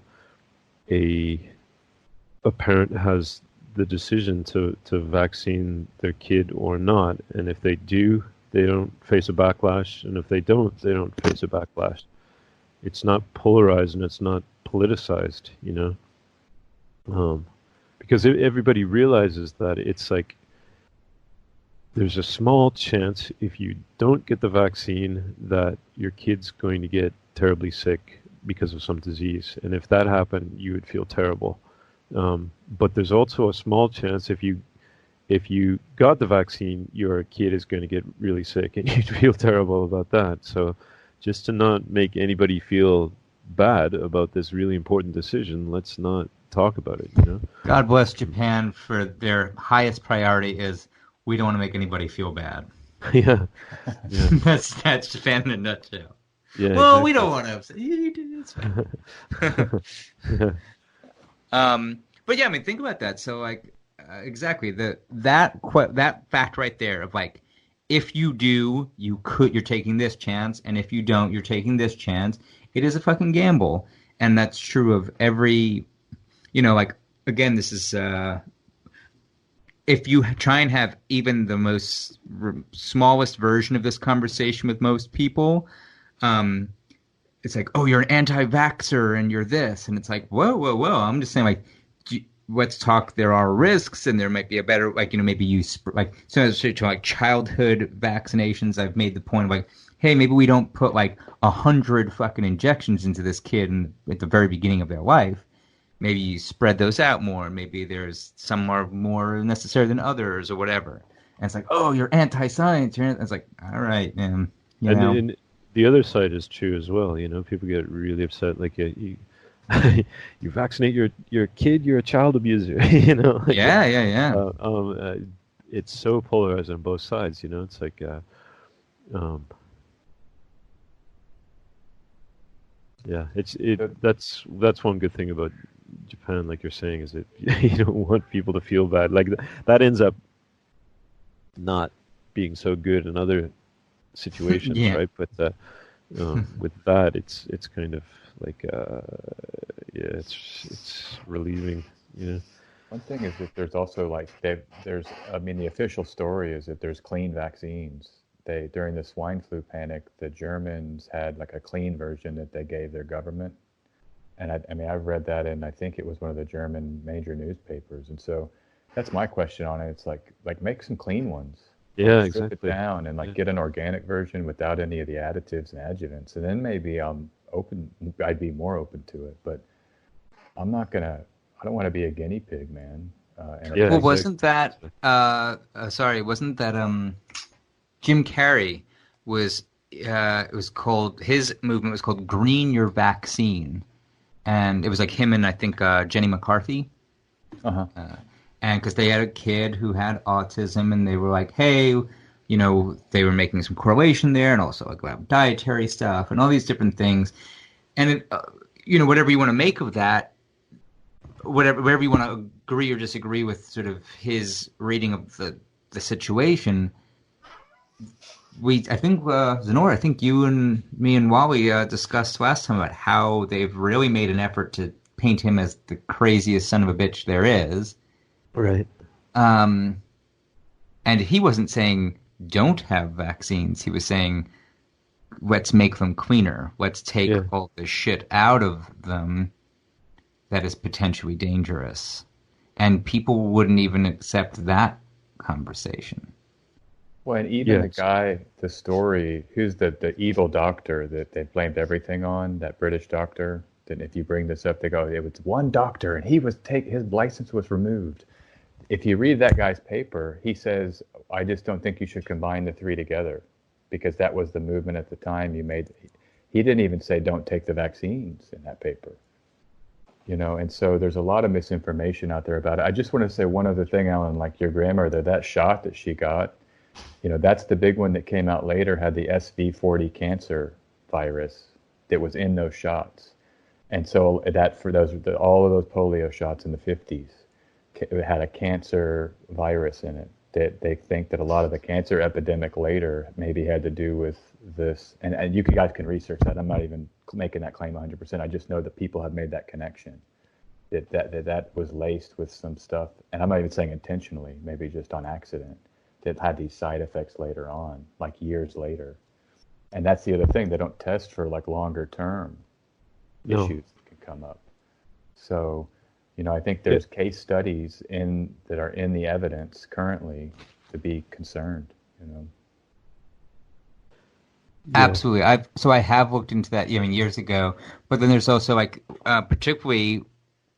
parent has the decision to vaccine their kid or not. And if they do, they don't face a backlash. And if they don't face a backlash. It's not polarized and it's not politicized, because everybody realizes that it's like there's a small chance if you don't get the vaccine that your kid's going to get terribly sick because of some disease. And if that happened, you would feel terrible. But there's also a small chance if you got the vaccine, your kid is going to get really sick and you'd feel terrible about that. So just to not make anybody feel bad about this really important decision, let's not talk about it, God bless Japan for their highest priority is we don't want to make anybody feel bad. Yeah. That's Japan in a nutshell. Yeah. Well, exactly. we don't want to upset you. It's fine. But yeah, I mean, think about that. So, like, exactly that fact right there of like, if you do, you're taking this chance, and if you don't, you're taking this chance. It is a fucking gamble, and that's true of every, like, again, this is if you try and have even the most smallest version of this conversation with most people, it's like, oh, you're an anti-vaxxer and you're this, and it's like, whoa. I'm just saying, like, let's talk. There are risks, and there might be a better, like, maybe you so to like childhood vaccinations. I've made the point of like, hey, maybe we don't put like 100 fucking injections into this kid at the very beginning of their life. Maybe you spread those out more. Maybe there's some are more necessary than others or whatever. And it's like, oh, you're anti-science. It's like, all right, man. And the other side is true as well. People get really upset. Like, you vaccinate your kid, you're a child abuser. Like, yeah. It's so polarized on both sides. It's like, that's one good thing about Japan, like you're saying, is that you don't want people to feel bad. Like that ends up not being so good in other situations, right? But with that, it's kind of like it's relieving. One thing is that there's also like the official story is that there's clean vaccines. During the swine flu panic, the Germans had like a clean version that they gave their government. And I've read that in, I think it was one of the German major newspapers. And so that's my question on it. It's like make some clean ones. Yeah, Strip exactly. it down and like get an organic version without any of the additives and adjuvants. And then maybe I'd be more open to it. But I don't want to be a guinea pig, man. Well, wasn't that Jim Carrey was it was called, his movement was called Green Your Vaccine, and it was like him and I think Jenny McCarthy, and because they had a kid who had autism, and they were like, hey, they were making some correlation there, and also like about dietary stuff and all these different things, and it, whatever you want to make of that, whatever you want to agree or disagree with sort of his reading of the situation. I think Zenora, I think you and me and Wally discussed last time about how they've really made an effort to paint him as the craziest son of a bitch there is. Right. And he wasn't saying don't have vaccines. He was saying let's make them cleaner. Let's take all the shit out of them that is potentially dangerous. And people wouldn't even accept that conversation. Well, and even the story, who's the evil doctor that they blamed everything on, that British doctor, that if you bring this up, they go, it was one doctor and his license was removed. If you read that guy's paper, he says, I just don't think you should combine the three together, because that was the movement at the time you made. He didn't even say don't take the vaccines in that paper. And so there's a lot of misinformation out there about it. I just want to say one other thing, Alan, like your grandmother, that shot that she got, that's the big one that came out later, had the SV40 cancer virus that was in those shots. And so that for all of those polio shots in the 50s, it had a cancer virus in it. That they think that a lot of the cancer epidemic later maybe had to do with this. And you guys can research that. I'm not even making that claim 100%. I just know that people have made that connection. that was laced with some stuff, and I'm not even saying intentionally, maybe just on accident, that had these side effects later on, like years later. And that's the other thing, they don't test for like longer term No. issues that can come up. So, I think there's case studies that are in the evidence currently to be concerned. Absolutely. I have looked into that, years ago. But then there's also particularly,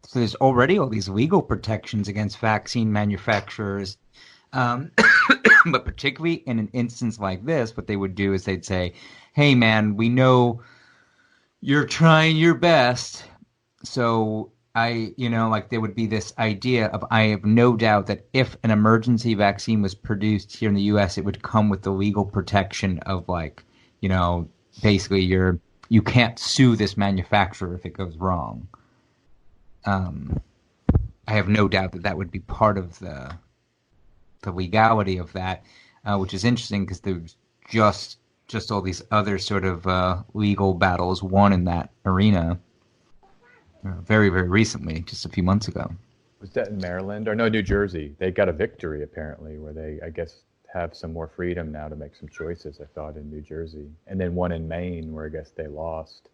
so there's already all these legal protections against vaccine manufacturers. But particularly in an instance like this, what they would do is they'd say, "Hey, man, we know you're trying your best, so." There would be this idea of, I have no doubt that if an emergency vaccine was produced here in the U.S., it would come with the legal protection of basically you can't sue this manufacturer if it goes wrong. I have no doubt that would be part of the legality of that, which is interesting because there's just all these other sort of legal battles won in that arena. Very, very recently, just a few months ago. Was that in Maryland? Or no, New Jersey. They got a victory, apparently, where they, I guess, have some more freedom now to make some choices, I thought, in New Jersey. And then one in Maine, where I guess they lost.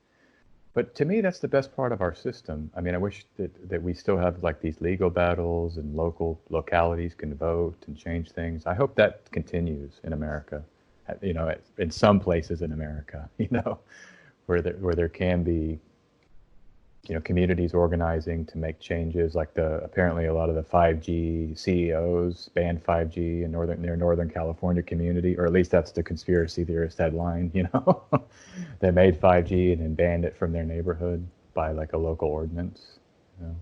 But to me, that's the best part of our system. I mean, I wish that we still have like these legal battles and localities can vote and change things. I hope that continues in America, in some places in America, where there can be communities organizing to make changes, like apparently a lot of the 5G CEOs banned 5G in their Northern California community, or at least that's the conspiracy theorist headline, They made 5G and then banned it from their neighborhood by like a local ordinance.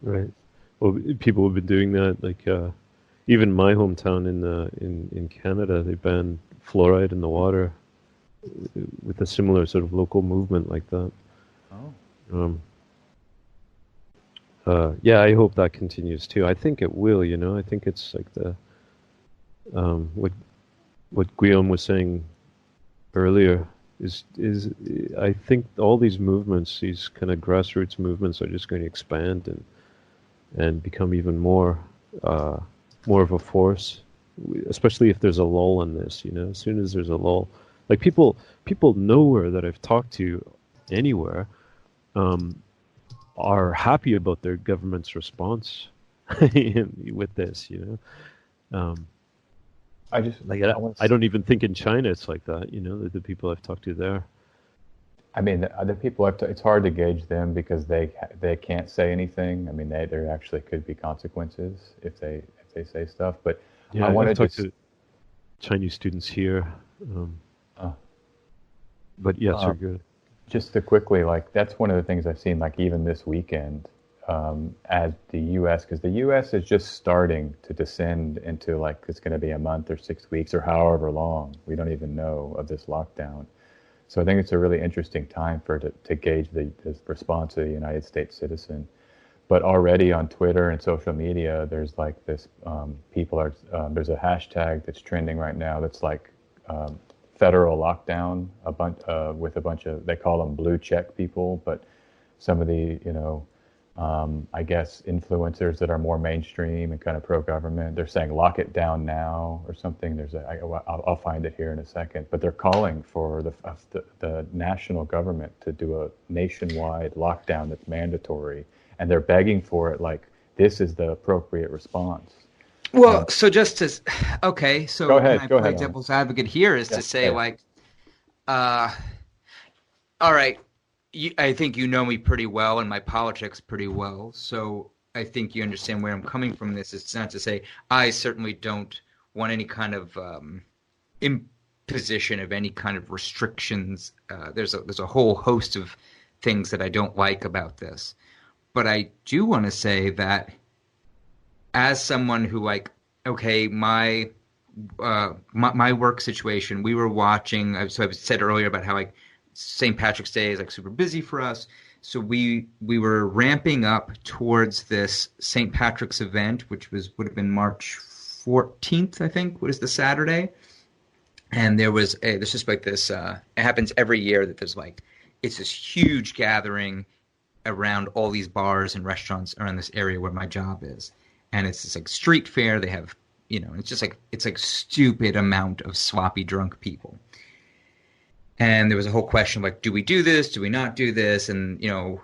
Right. Well, people have been doing that, like even my hometown in Canada, they banned fluoride in the water with a similar sort of local movement like that. Oh. I hope that continues too. I think it will. I think it's like the what Guillaume was saying earlier is I think all these movements, these kind of grassroots movements, are just going to expand and become even more of a force, especially if there's a lull in this. As soon as there's a lull, like people nowhere that I've talked to anywhere. Are happy about their government's response with this, I don't even think in China it's like that, the people I've talked to there. I mean, the other people, it's hard to gauge them because they can't say anything. I mean, there actually could be consequences if they say stuff. But yeah, I wanted to talk to Chinese students here. But yes, they're good. Just to quickly, that's one of the things I've seen, even this weekend, as the U.S., because the U.S. is just starting to descend into, it's going to be a month or 6 weeks or however long, we don't even know, of this lockdown. So I think it's a really interesting time to gauge the response of the United States citizen. But already on Twitter and social media, there's this, there's a hashtag that's trending right now that's federal lockdown, with a bunch of, they call them blue check people, but some of the, I guess influencers that are more mainstream and kind of pro-government, they're saying lock it down now or something. I'll find it here in a second, but they're calling for the national government to do a nationwide lockdown that's mandatory, and they're begging for it this is the appropriate response. Well, so just to, okay, so go ahead, play devil's advocate here is to say all right, I think you know me pretty well and my politics pretty well, so I think you understand where I'm coming from. This is not to say I certainly don't want any kind of imposition of any kind of restrictions. There's a whole host of things that I don't like about this, but I do want to say that as someone who my work situation, we were watching. So I said earlier about how St. Patrick's Day is super busy for us. So we were ramping up towards this St. Patrick's event, which would have been March 14th, I think, was the Saturday. And there's just this. It happens every year that there's it's this huge gathering around all these bars and restaurants around this area where my job is, and it's this like street fair. They have, it's just like stupid amount of sloppy drunk people. And there was a whole question like, do we do this? Do we not do this? And,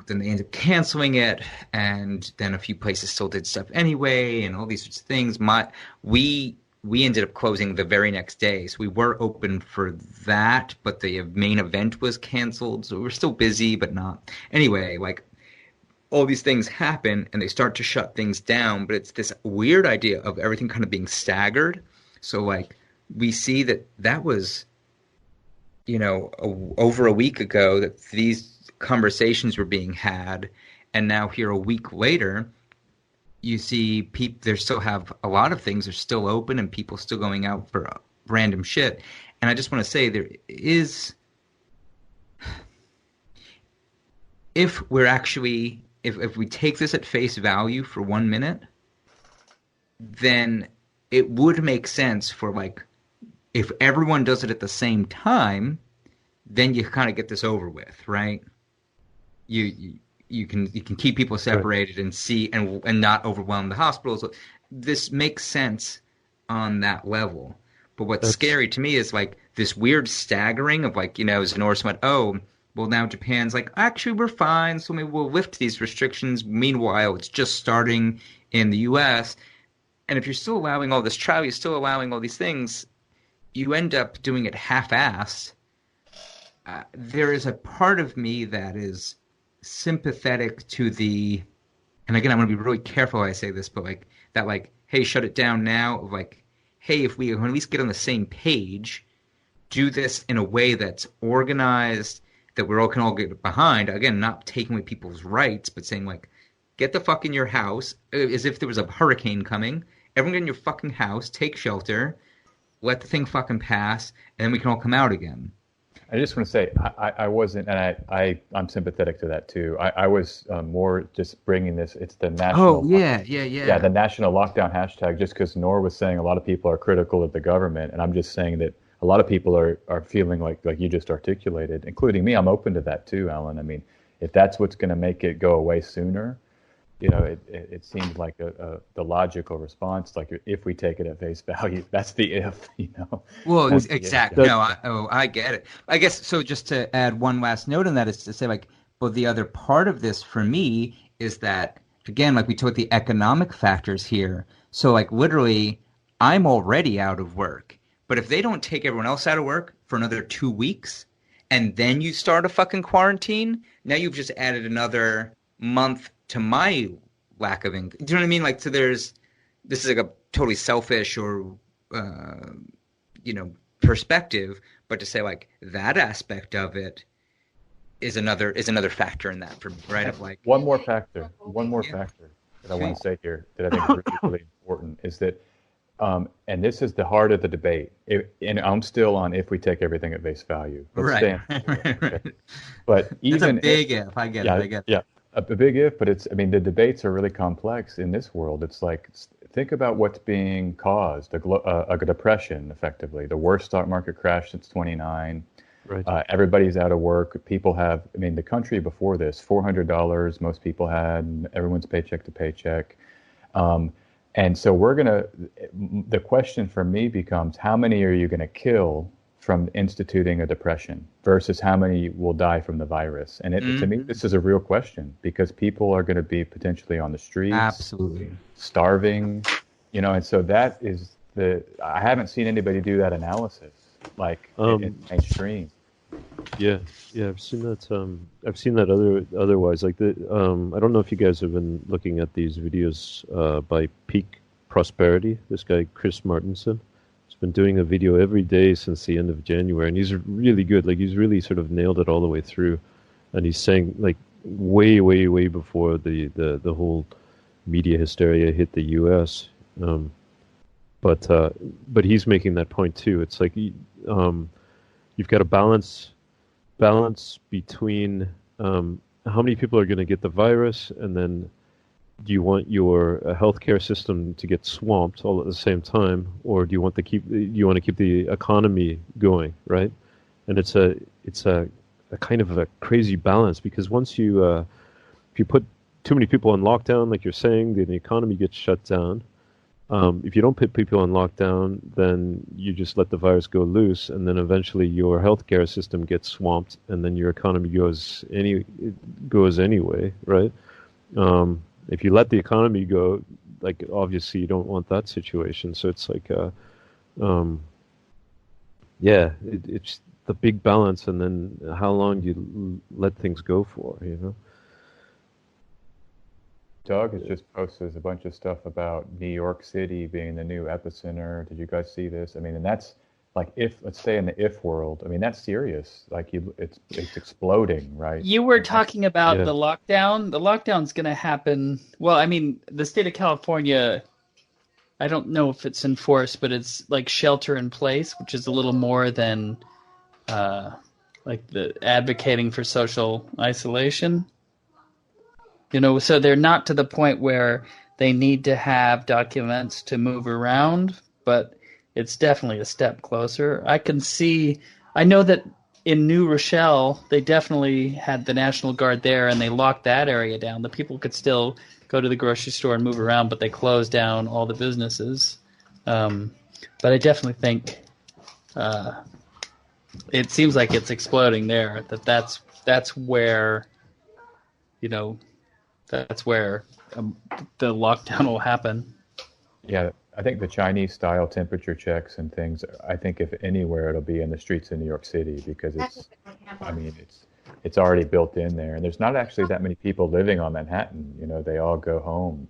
then they ended up canceling it. And then a few places still did stuff anyway and all these sorts of things. We ended up closing the very next day. So we were open for that, but the main event was canceled. So we were still busy, but not. Anyway, like all these things happen and they start to shut things down. But it's this weird idea of everything kind of being staggered. So like we see that was... over a week ago that these conversations were being had, and now here a week later, you see people. There still have a lot of things are still open, and people still going out for random shit. And I just want to say there is, if we take this at face value for 1 minute, then it would make sense for like. If everyone does it at the same time, then you kind of get this over with, right? You can keep people separated and see and not overwhelm the hospitals. This makes sense on that level. But what's scary to me is like this weird staggering of like, as Norris went, oh, well now Japan's like, actually we're fine, so maybe we'll lift these restrictions. Meanwhile, it's just starting in the U.S. And if you're still allowing all this travel, you're still allowing all these things, you end up doing it half-assed. There is a part of me that is sympathetic to the, and again, I'm going to be really careful how I say this, but like that, like, hey, shut it down now. Of like, hey, if we can at least get on the same page, do this in a way that's organized, that we can all get behind. Again, not taking away people's rights, but saying like, get the fuck in your house, as if there was a hurricane coming. Everyone get in your fucking house, take shelter. Let the thing fucking pass, and then we can all come out again. I just want to say, I wasn't, and I'm sympathetic to that too. I was more just bringing this, it's the national... Oh, yeah. Yeah, the national lockdown hashtag, just because Nor was saying a lot of people are critical of the government, and I'm just saying that a lot of people are feeling like you just articulated, including me. I'm open to that too, Alan. I mean, if that's what's going to make it go away sooner, it seems like the logical response. Like if we take it at face value, that's the if. Well, exactly. No, I get it. I guess so. Just to add one last note on that is to say, like, well, the other part of this for me is that again, like we took the economic factors here. So, like, literally, I'm already out of work. But if they don't take everyone else out of work for another 2 weeks, and then you start a fucking quarantine, now you've just added another month to my lack of income. Do you know what I mean? Like, so this is like a totally selfish or, perspective, but to say like that aspect of it is another factor in that for me, right? Of like one more factor that I want to say here that I think is really, really important is that, and this is the heart of the debate. And I'm still on if we take everything at face value. Right. Okay? But even it's a big if. I get it. Yeah. A big if, but the debates are really complex in this world. It's like, think about what's being caused, a depression, effectively, the worst stock market crash since 29. Right. Everybody's out of work. People have, the country before this, $400 most people had, everyone's paycheck to paycheck. And so the question for me becomes, how many are you going to kill from instituting a depression versus how many will die from the virus? And to me, this is a real question because people are going to be potentially on the streets, absolutely starving, and so that is I haven't seen anybody do that analysis like in mainstream. Yeah, I've seen that. I've seen that otherwise. Like I don't know if you guys have been looking at these videos by Peak Prosperity. This guy Chris Martenson. Been doing a video every day since the end of January, and he's really good. Like he's really sort of nailed it all the way through, and he's saying like way before the whole media hysteria hit the U.S. But he's making that point too. It's like you've got a balance between how many people are going to get the virus, and then do you want your healthcare system to get swamped all at the same time, or do you want to keep the economy going, right? And it's a kind of a crazy balance because once you if you put too many people on lockdown, like you're saying, then the economy gets shut down. If you don't put people on lockdown, then you just let the virus go loose, and then eventually your healthcare system gets swamped, and then your economy goes anyway, right? If you let the economy go, like obviously you don't want that situation. So it's like, it's the big balance, and then how long you let things go for, you know? Doug has just posted a bunch of stuff about New York City being the new epicenter. Did you guys see this? I mean, and that's like, if let's stay in the if world. I mean, that's serious. Like it's exploding, right? You were And talking about the lockdown. The lockdown's going to happen. Well, I mean, the state of California, I don't know if it's enforced, but it's like shelter in place, which is a little more than like the advocating for social isolation. You know, so they're not to the point where they need to have documents to move around, but it's definitely a step closer. I know that in New Rochelle, they definitely had the National Guard there, and they locked that area down. The people could still go to the grocery store and move around, but they closed down all the businesses. But I definitely think it seems like it's exploding there. That's where, you know, that's where the lockdown will happen. yeah, I think the Chinese style temperature checks and things, I think if anywhere it'll be in the streets of New York City, because it's already built in there. And there's not actually that many people living on Manhattan. You know, they all go home.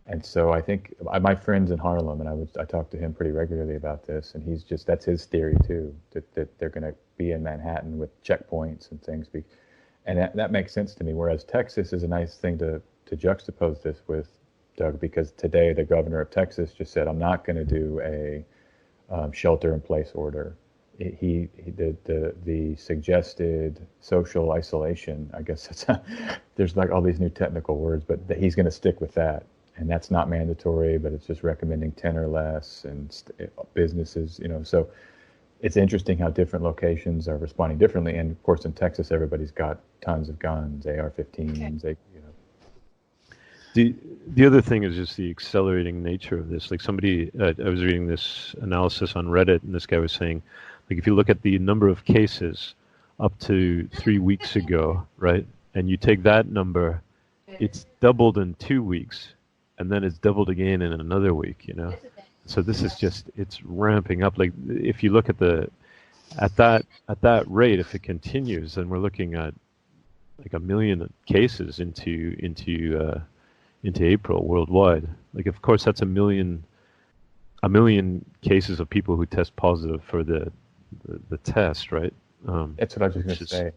And so I think my friend's in Harlem, and I talk to him pretty regularly about this, and that's his theory too, that they're going to be in Manhattan with checkpoints and things. And that makes sense to me, whereas Texas is a nice thing to juxtapose this with, Doug, because today the governor of Texas just said, I'm not going to do a shelter-in-place order. The suggested social isolation, I guess there's like all these new technical words, but he's going to stick with that. And that's not mandatory, but it's just recommending 10 or less, and businesses, you know, so it's interesting how different locations are responding differently. And of course, in Texas, everybody's got tons of guns, AR-15s. The other thing is just the accelerating nature of this. Like somebody, I was reading this analysis on Reddit, and this guy was saying, like, if you look at the number of cases up to 3 weeks ago, right, and you take that number, it's doubled in 2 weeks, and then it's doubled again in another week, you know. So this is just, it's ramping up. Like if you look at that rate, if it continues, then we're looking at like 1 million cases into April worldwide. Like, of course, that's a million cases of people who test positive for the test, right? That's what I was just going to say.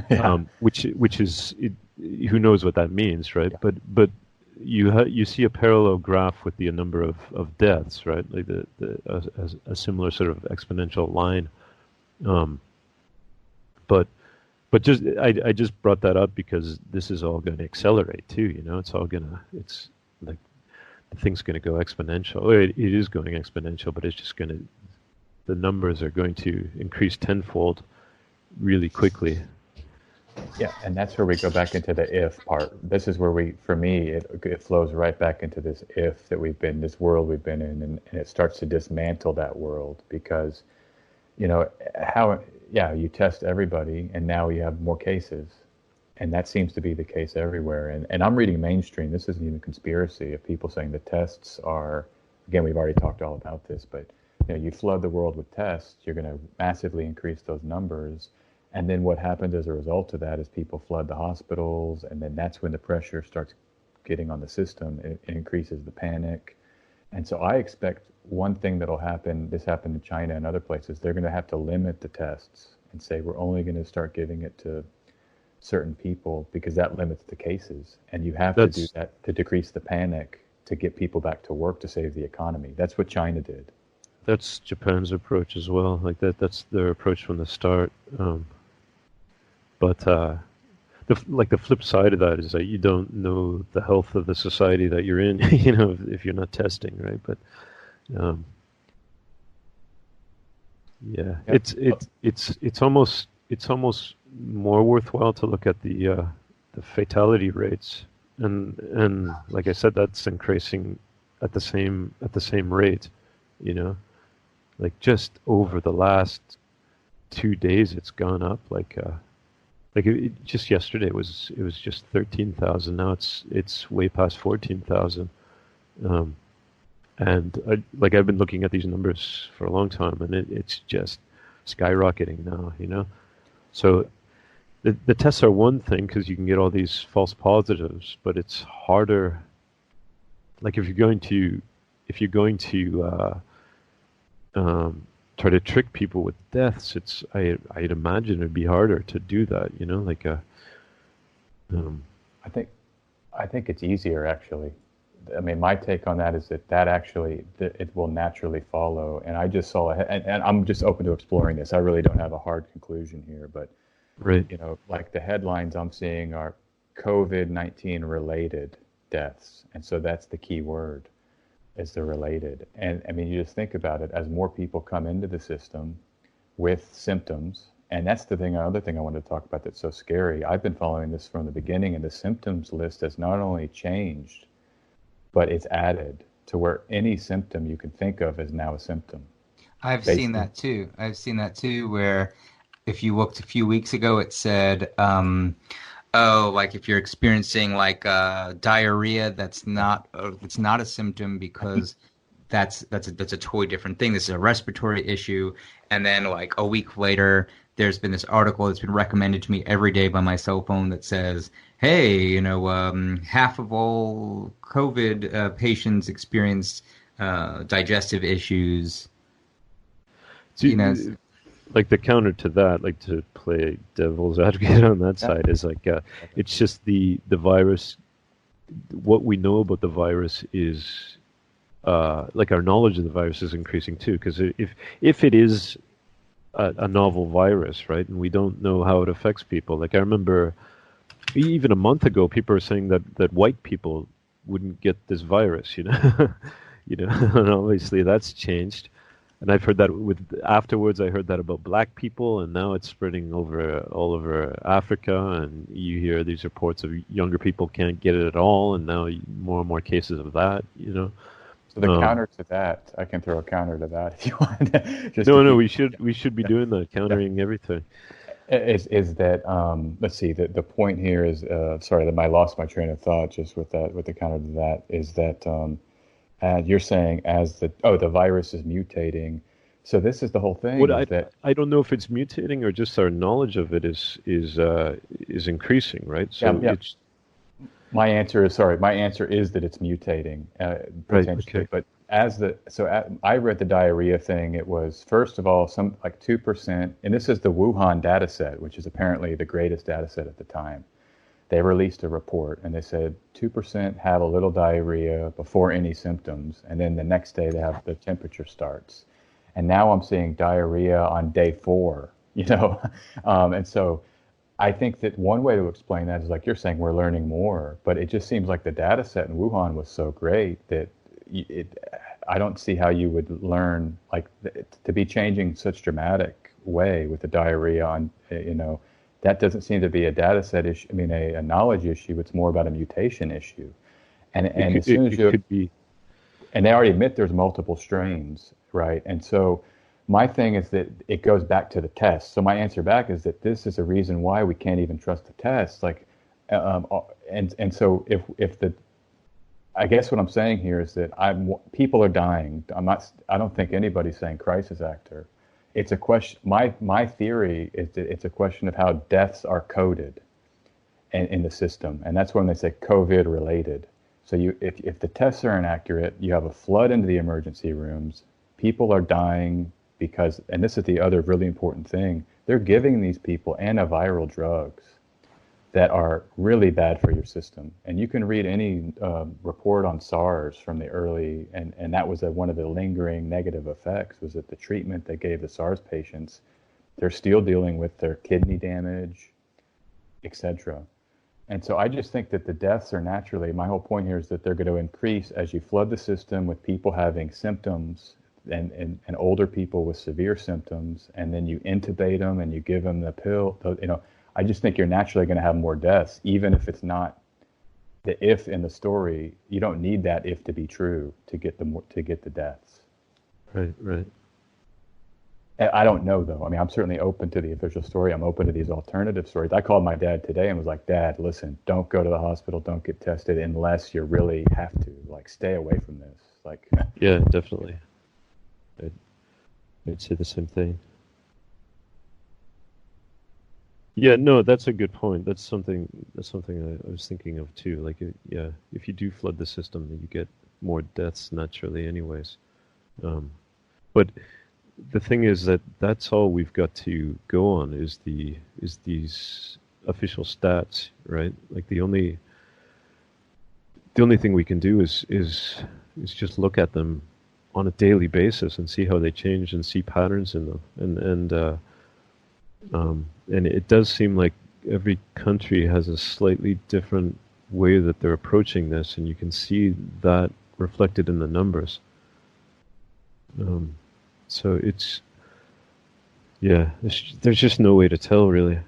Yeah. Which is who knows what that means, right? Yeah. But you see a parallel graph with the number of deaths, right? Like a similar sort of exponential line. But just I just brought that up because this is all going to accelerate too. You know, it's like the thing's going to go exponential. It is going exponential, but it's just the numbers are going to increase tenfold really quickly. Yeah, and that's where we go back into the if part. This is where it flows right back into this this world we've been in, and it starts to dismantle that world because, you know, you test everybody, and now you have more cases, and that seems to be the case everywhere. And I'm reading mainstream. This isn't even conspiracy of people saying the tests are, again, we've already talked all about this, but you know, you flood the world with tests, you're going to massively increase those numbers. And then what happens as a result of that is people flood the hospitals, and then that's when the pressure starts getting on the system. It increases the panic. And so I expect one thing that'll happen, this happened in China and other places, they're going to have to limit the tests and say we're only going to start giving it to certain people because that limits the cases. And you have to do that to decrease the panic, to get people back to work, to save the economy. That's what China did. That's Japan's approach as well. Like that's their approach from the start. But the flip side of that is that you don't know the health of the society that you're in, you know, if you're not testing, right? But it's almost more worthwhile to look at the the fatality rates, and like I said, that's increasing at the same rate, you know, like just over the last 2 days, it's gone up just yesterday it was just 13,000. Now it's way past 14,000. And I've been looking at these numbers for a long time, and it's just skyrocketing now, you know. So the tests are one thing because you can get all these false positives, but it's harder. Like if you're going to try to trick people with deaths, I'd imagine it'd be harder to do that, you know, I think it's easier, actually. I mean, my take on that is that actually it will naturally follow. And I just saw and I'm just open to exploring this. I really don't have a hard conclusion here, but right, you know, like the headlines I'm seeing are COVID-19 related deaths, and so that's the key word, is the related. And I mean, you just think about it, as more people come into the system with symptoms, and that's the other thing I wanted to talk about that's so scary. I've been following this from the beginning, and the symptoms list has not only changed, but it's added to where any symptom you can think of is now a symptom. I've seen that too, where if you looked a few weeks ago, it said, like if you're experiencing like diarrhea, that's not a symptom because that's a totally different thing. This is a respiratory issue. And then like a week later, there's been this article that's been recommended to me every day by my cell phone that says, hey, you know, half of all COVID patients experienced digestive issues. So, you know, like the counter to that, like to play devil's advocate on that side, is like it's just the virus. What we know about the virus is like our knowledge of the virus is increasing too. Because if it is a novel virus, right, and we don't know how it affects people. Like I remember even a month ago, people were saying that white people wouldn't get this virus, you know, and obviously that's changed. And I've heard that afterwards. I heard that about black people, and now it's spreading all over Africa. And you hear these reports of younger people can't get it at all, and now more and more cases of that. You know. So the counter to that, I can throw a counter to that if you want. No, we should be doing that, countering everything. Is that let's see. The point here is sorry that I lost my train of thought just with the counter to that is that. And you're saying as the virus is mutating, so this is the whole thing. I don't know if it's mutating or just our knowledge of it is increasing, right? So yeah. My answer is that it's mutating potentially. Right, okay. But I read the diarrhea thing. It was first of all some like 2%, and this is the Wuhan data set, which is apparently the greatest data set at the time. They released a report and they said 2% have a little diarrhea before any symptoms, and then the next day the temperature starts. And now I'm seeing diarrhea on day 4, you know. And so I think that one way to explain that is like you're saying, we're learning more, but it just seems like the data set in Wuhan was so great that I don't see how you would learn to be changing such dramatic way with the diarrhea on, you know. That doesn't seem to be a data set issue. I mean, a knowledge issue. It's more about a mutation issue. And as soon as and they already admit there's multiple strains, right? And so my thing is that it goes back to the test. So my answer back is that this is a reason why we can't even trust the tests. Like, and so I guess what I'm saying here is that people are dying. I don't think anybody's saying crisis actor. It's a question. My theory is that it's a question of how deaths are coded in the system, and that's when they say COVID related. So if the tests are inaccurate, you have a flood into the emergency rooms. People are dying because, and this is the other really important thing, they're giving these people antiviral drugs that are really bad for your system. And you can read any report on SARS from the early, and that was one of the lingering negative effects, was that the treatment they gave the SARS patients, they're still dealing with their kidney damage, etc. And so I just think that the deaths are naturally, my whole point here is that they're going to increase as you flood the system with people having symptoms and older people with severe symptoms, and then you intubate them and you give them the pill, you know. I just think you're naturally going to have more deaths, even if it's not the if in the story. You don't need that if to be true to get the deaths. Right. I don't know, though. I mean, I'm certainly open to the official story. I'm open to these alternative stories. I called my dad today and was like, Dad, listen, don't go to the hospital. Don't get tested unless you really have to. Like, stay away from this. Like, Yeah, definitely. I'd say the same thing. Yeah, no, that's a good point. That's something I was thinking of too. Like, yeah, if you do flood the system, then you get more deaths naturally, anyways. But the thing is that that's all we've got to go on is these official stats, right? Like the only thing we can do is just look at them on a daily basis and see how they change and see patterns in them. And it does seem like every country has a slightly different way that they're approaching this, and you can see that reflected in the numbers. So there's just no way to tell, really.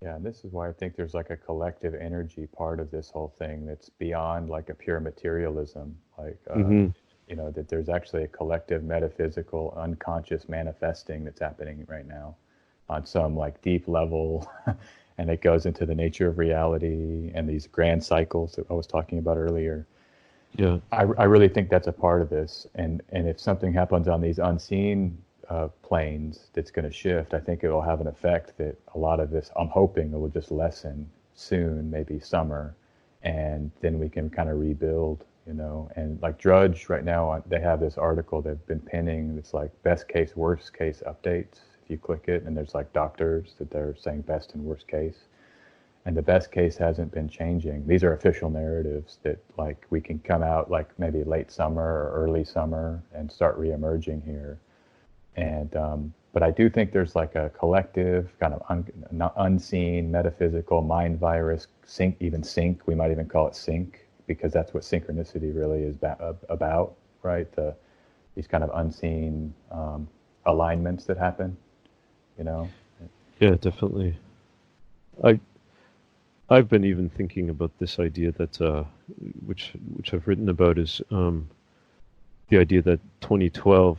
yeah, and this is why I think there's like a collective energy part of this whole thing that's beyond like a pure materialism. Like, that there's actually a collective metaphysical unconscious manifesting that's happening right now on some like deep level. And it goes into the nature of reality and these grand cycles that I was talking about earlier. Yeah. I really think that's a part of this. And if something happens on these unseen planes that's going to shift, I think it will have an effect that a lot of this, I'm hoping, it will just lessen soon, maybe summer. And then we can kind of rebuild, And like Drudge right now, they have this article they've been pinning. It's like best case, worst case updates. If you click it, and there's like doctors that they're saying best and worst case. And the best case hasn't been changing. These are official narratives that like we can come out like maybe late summer or early summer and start reemerging here. And but I do think there's like a collective kind of unseen metaphysical mind virus sync. We might even call it sync, because that's what synchronicity really is about, right? These kind of unseen alignments that happen, Yeah, definitely. I've been even thinking about this idea that, which I've written about, is the idea that 2012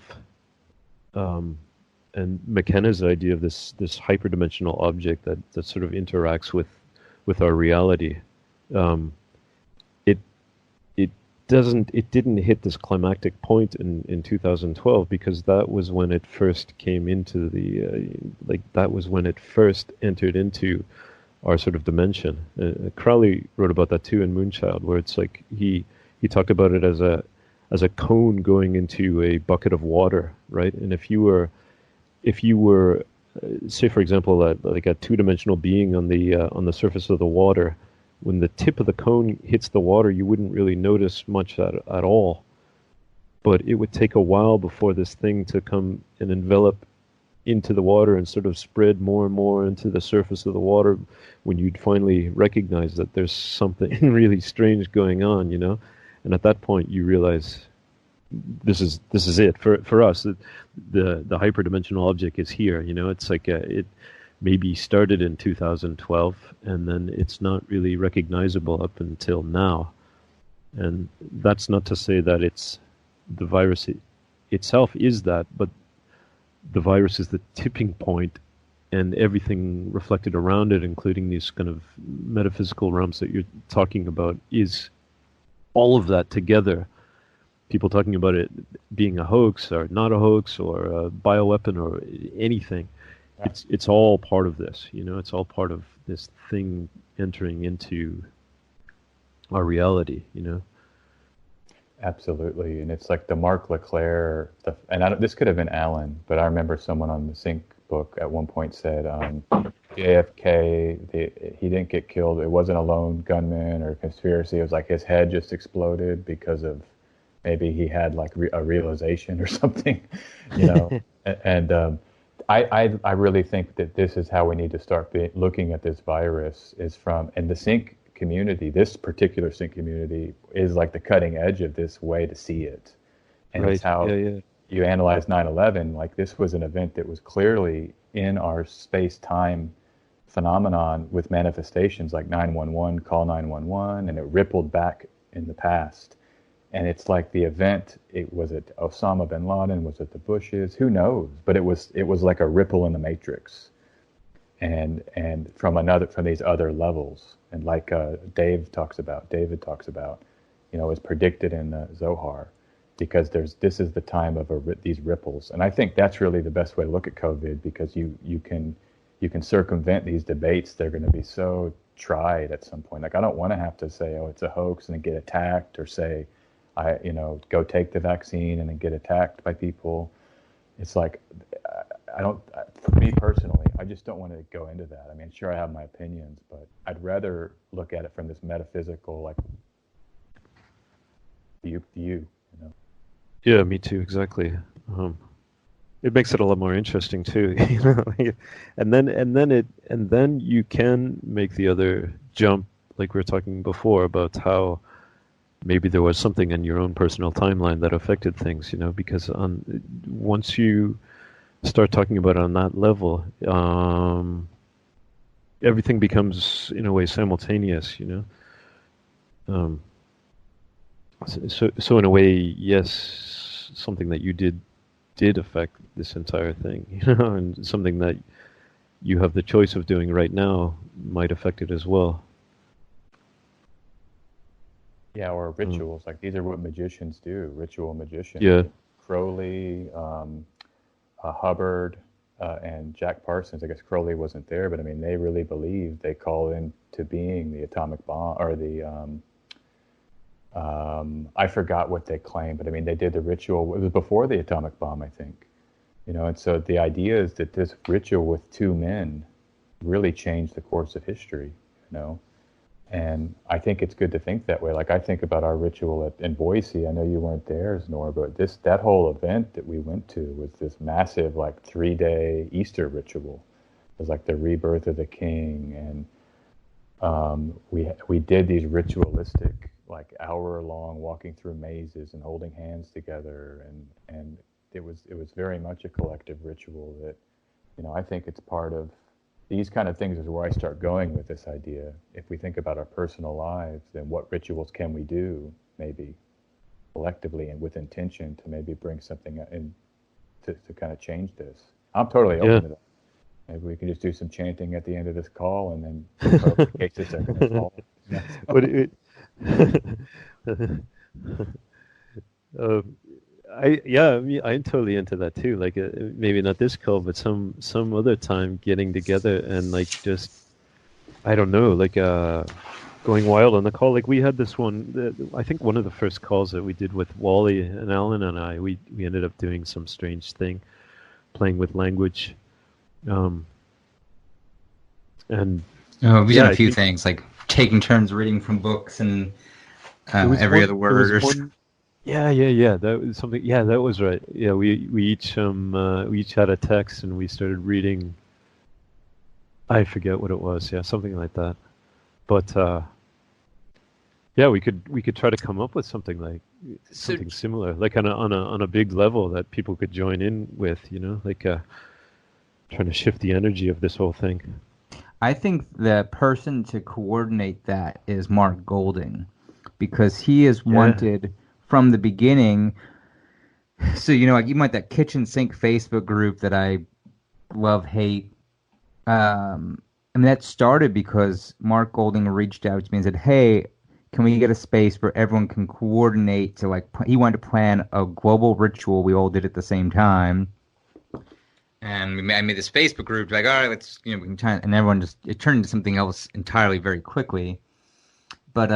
and McKenna's idea of this hyperdimensional object that sort of interacts with our reality. It didn't hit this climactic point in 2012, because that was when it first came into that was when it first entered into our sort of dimension. Crowley wrote about that too in Moonchild, where it's like he talked about it as a cone going into a bucket of water, right? And if you were say, for example, like a two-dimensional being on the surface of the water, when the tip of the cone hits the water, you wouldn't really notice much at all. But it would take a while before this thing to come and envelop into the water and sort of spread more and more into the surface of the water, when you'd finally recognize that there's something really strange going on, And at that point, you realize this is it for us. The hyperdimensional object is here. It's like it maybe started in 2012, and then it's not really recognizable up until now. And that's not to say that it's the virus itself is that, but the virus is the tipping point, and everything reflected around it, including these kind of metaphysical realms that you're talking about, is all of that together. People talking about it being a hoax or not a hoax or a bioweapon or anything. Yeah. It's all part of this, it's all part of this thing entering into our reality, Absolutely. And it's like the Mark LeClaire, this could have been Alan, but I remember someone on the Sync book at one point said JFK, he didn't get killed. It wasn't a lone gunman or conspiracy. It was like his head just exploded because of maybe he had like a realization or something, And I really think that this is how we need to start looking at this virus, and the Sync community, this particular Sync community is like the cutting edge of this way to see it. And right. It's how, you analyze 9/11, like this was an event that was clearly in our space-time phenomenon with manifestations like 911, call 911, and it rippled back in the past. And it's like the event, was it Osama bin Laden, was it the Bushes, who knows? But it was like a ripple in the matrix, and from these other levels, and like David talks about, is predicted in the Zohar, because this is the time of these ripples. And I think that's really the best way to look at COVID, because you can circumvent these debates. They're going to be so tried at some point. Like, I don't want to have to say, oh, it's a hoax, and then get attacked, or say, go take the vaccine and then get attacked by people. It's like, for me personally, I just don't want to go into that. I mean, sure, I have my opinions, but I'd rather look at it from this metaphysical, like, view. Yeah, me too. Exactly. It makes it a lot more interesting too, and then you can make the other jump, like we were talking before about how maybe there was something in your own personal timeline that affected things, because once you start talking about it on that level, everything becomes in a way simultaneous, So in a way, yes, something that you did affect this entire thing, and something that you have the choice of doing right now might affect it as well. Yeah, or rituals. Like, these are what magicians do, ritual magicians. Yeah. Crowley, Hubbard, and Jack Parsons. I guess Crowley wasn't there, but I mean, they really believed, they called into being the atomic bomb, or the, I forgot what they claimed, but I mean, they did the ritual. It was before the atomic bomb, I think. And so the idea is that this ritual with two men really changed the course of history, And I think it's good to think that way. Like, I think about our ritual in Boise. I know you weren't there, Nora, but that whole event that we went to was this massive, like, 3-day Easter ritual. It was like the rebirth of the king, and we did these ritualistic, like, hour-long walking through mazes and holding hands together, and it was very much a collective ritual that, I think it's part of. These kind of things is where I start going with this idea. If we think about our personal lives, then what rituals can we do, maybe collectively and with intention, to maybe bring something in to kind of change this? I'm totally open to that. Maybe we can just do some chanting at the end of this call, and then the cases are going to solve. I'm totally into that too. Like, maybe not this call, but some other time, getting together and, like, just, I don't know, like, going wild on the call. Like, we had this one. I think one of the first calls that we did with Wally and Alan and I, we ended up doing some strange thing, playing with language, and we did a few things, like taking turns reading from books and every other word. Yeah. That was something. Yeah, that was right. Yeah, we each had a text, and we started reading. I forget what it was. Yeah, something like that. But yeah, we could try to come up with something like something similar, like on a big level that people could join in with. Like trying to shift the energy of this whole thing. I think the person to coordinate that is Mark Golding, because he is wanted from the beginning. So, like, you might, that kitchen sink Facebook group that I love, hate. That started because Mark Golding reached out to me and said, hey, can we get a space where everyone can coordinate to, like, he wanted to plan a global ritual we all did at the same time. And I made this Facebook group, like, all right, let's, we can try, and everyone it turned into something else entirely very quickly. But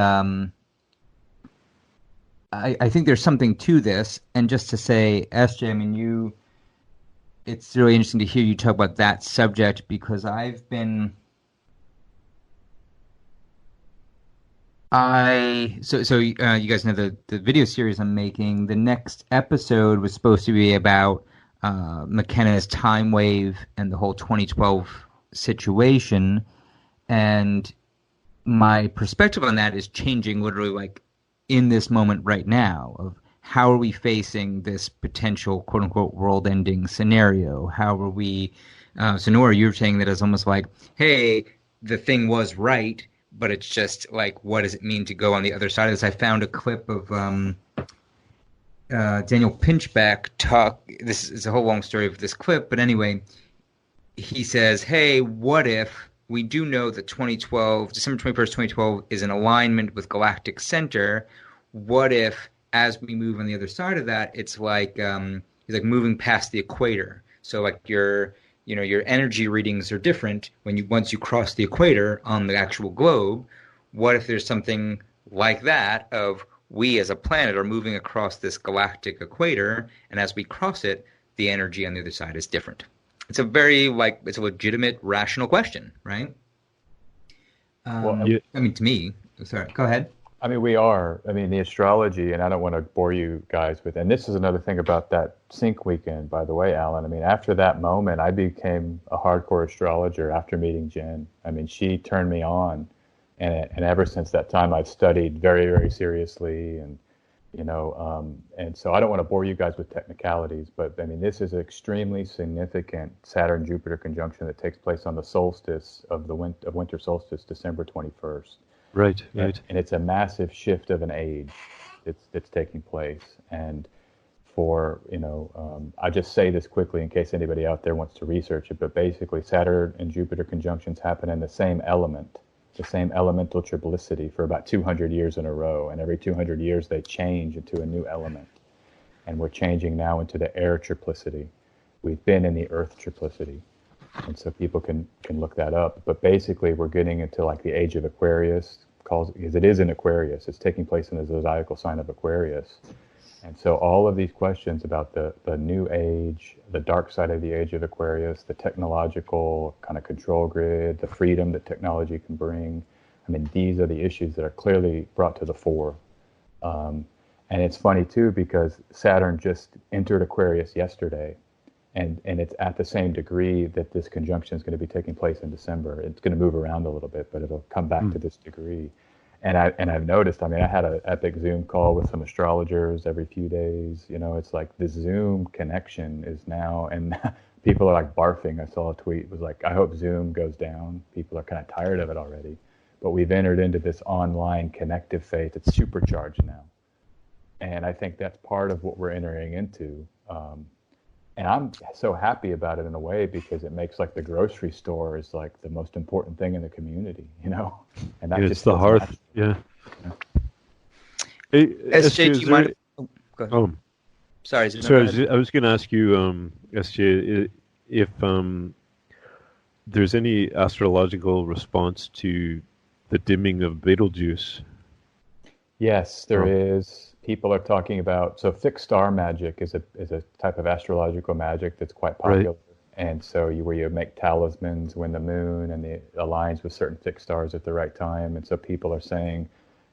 I think there's something to this. And just to say, SJ, I mean, it's really interesting to hear you talk about that subject, because I've been, so you guys know the video series I'm making. The next episode was supposed to be about McKenna's time wave and the whole 2012 situation, and my perspective on that is changing literally, like, in this moment right now, of how are we facing this potential quote unquote world ending scenario? How are we? So Nora, you're saying that it's almost like, hey, the thing was right, but it's just like, what does it mean to go on the other side of this? I found a clip of Daniel Pinchback talk. This is a whole long story of this clip, but anyway, he says, hey, what if we do know that December 21st, 2012 is in alignment with galactic center? What if, as we move on the other side of that, it's like it's like moving past the equator. So like your energy readings are different once you cross the equator on the actual globe. What if there's something like that of we as a planet are moving across this galactic equator, and as we cross it, the energy on the other side is different? It's a legitimate, rational question, right? I mean, to me, sorry, go ahead. I mean, the astrology, and I don't want to bore you guys with, and this is another thing about that sync weekend, by the way, Alan. I mean, after that moment, I became a hardcore astrologer after meeting Jen. I mean, she turned me on, and ever since that time, I've studied very, very seriously, and and so I don't want to bore you guys with technicalities, but I mean, this is an extremely significant Saturn-Jupiter conjunction that takes place on the solstice of winter solstice, December 21st. Right. And it's a massive shift of an age that's taking place. And for, I just say this quickly in case anybody out there wants to research it, but basically Saturn and Jupiter conjunctions happen in the same element, the same elemental triplicity for about 200 years in a row. And every 200 years they change into a new element. And we're changing now into the air triplicity. We've been in the earth triplicity. And so people can look that up. But basically we're getting into like the age of Aquarius, because it is in Aquarius. It's taking place in the zodiacal sign of Aquarius. And so all of these questions about the new age, the dark side of the age of Aquarius, the technological kind of control grid, the freedom that technology can bring, I mean, these are the issues that are clearly brought to the fore. And it's funny, too, because Saturn just entered Aquarius yesterday. And it's at the same degree that this conjunction is going to be taking place in December. It's going to move around a little bit, but it'll come back to this degree. And I've noticed, I mean, I had an epic Zoom call with some astrologers every few days. It's like the Zoom connection is now, and people are like barfing. I saw a tweet, it was like, I hope Zoom goes down. People are kind of tired of it already. But we've entered into this online connective phase. It's supercharged now. And I think that's part of what we're entering into. And I'm so happy about it in a way, because it makes like the grocery store is like the most important thing in the community, And that it's the hearth. Yeah. Hey, SJ, do you mind? Go ahead. Sorry. I was going to ask you, SJ, if there's any astrological response to the dimming of Betelgeuse. Yes, there is. People are talking about, so fixed star magic is a type of astrological magic that's quite popular. Right. And so where you make talismans when the moon and it aligns with certain fixed stars at the right time. And so people are saying,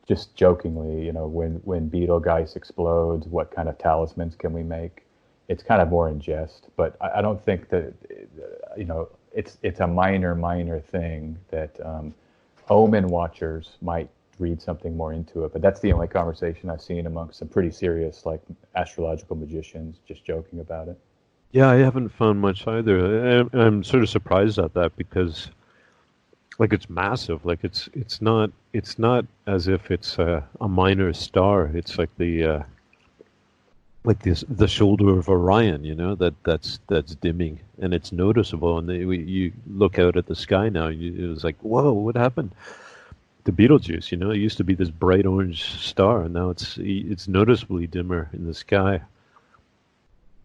just jokingly, when Betelgeuse explodes, what kind of talismans can we make? It's kind of more in jest, but I don't think that, it's a minor thing that omen watchers might read something more into it, but that's the only conversation I've seen amongst some pretty serious like astrological magicians just joking about it. Yeah, I haven't found much either. I'm sort of surprised at that, because like it's massive. Like it's not as if it's a minor star. It's like the shoulder of Orion, that's dimming, and it's noticeable. And you look out at the sky now, it was like, whoa, what happened? The Betelgeuse, it used to be this bright orange star, and now it's noticeably dimmer in the sky.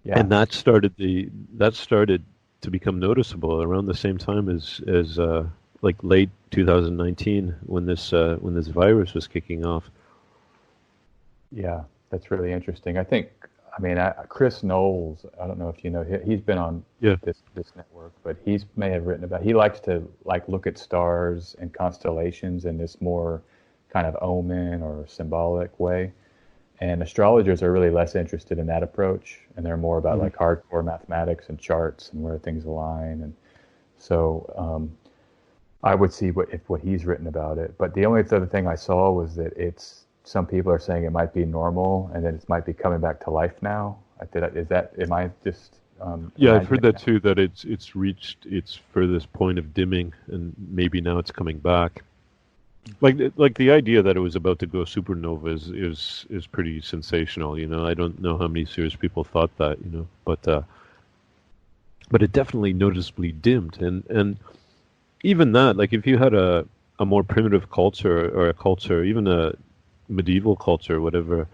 Yeah. And that started to become noticeable around the same time as like late 2019 when this virus was kicking off. Yeah, that's really interesting. Chris Knowles, I don't know if you know, he's been on this network, but he may have written about, he likes to like look at stars and constellations in this more kind of omen or symbolic way. And astrologers are really less interested in that approach, and they're more about like hardcore mathematics and charts and where things align. And so I would see what he's written about it. But the only other thing I saw was that it's some people are saying it might be normal, and then it might be coming back to life now. Am I just? Yeah, I've heard that too. That it's reached its furthest point of dimming, and maybe now it's coming back. Like the idea that it was about to go supernova is pretty sensational. You know, I don't know how many serious people thought that. You know, but it definitely noticeably dimmed, and even that, like if you had a more primitive culture or a culture, even a medieval culture, whatever,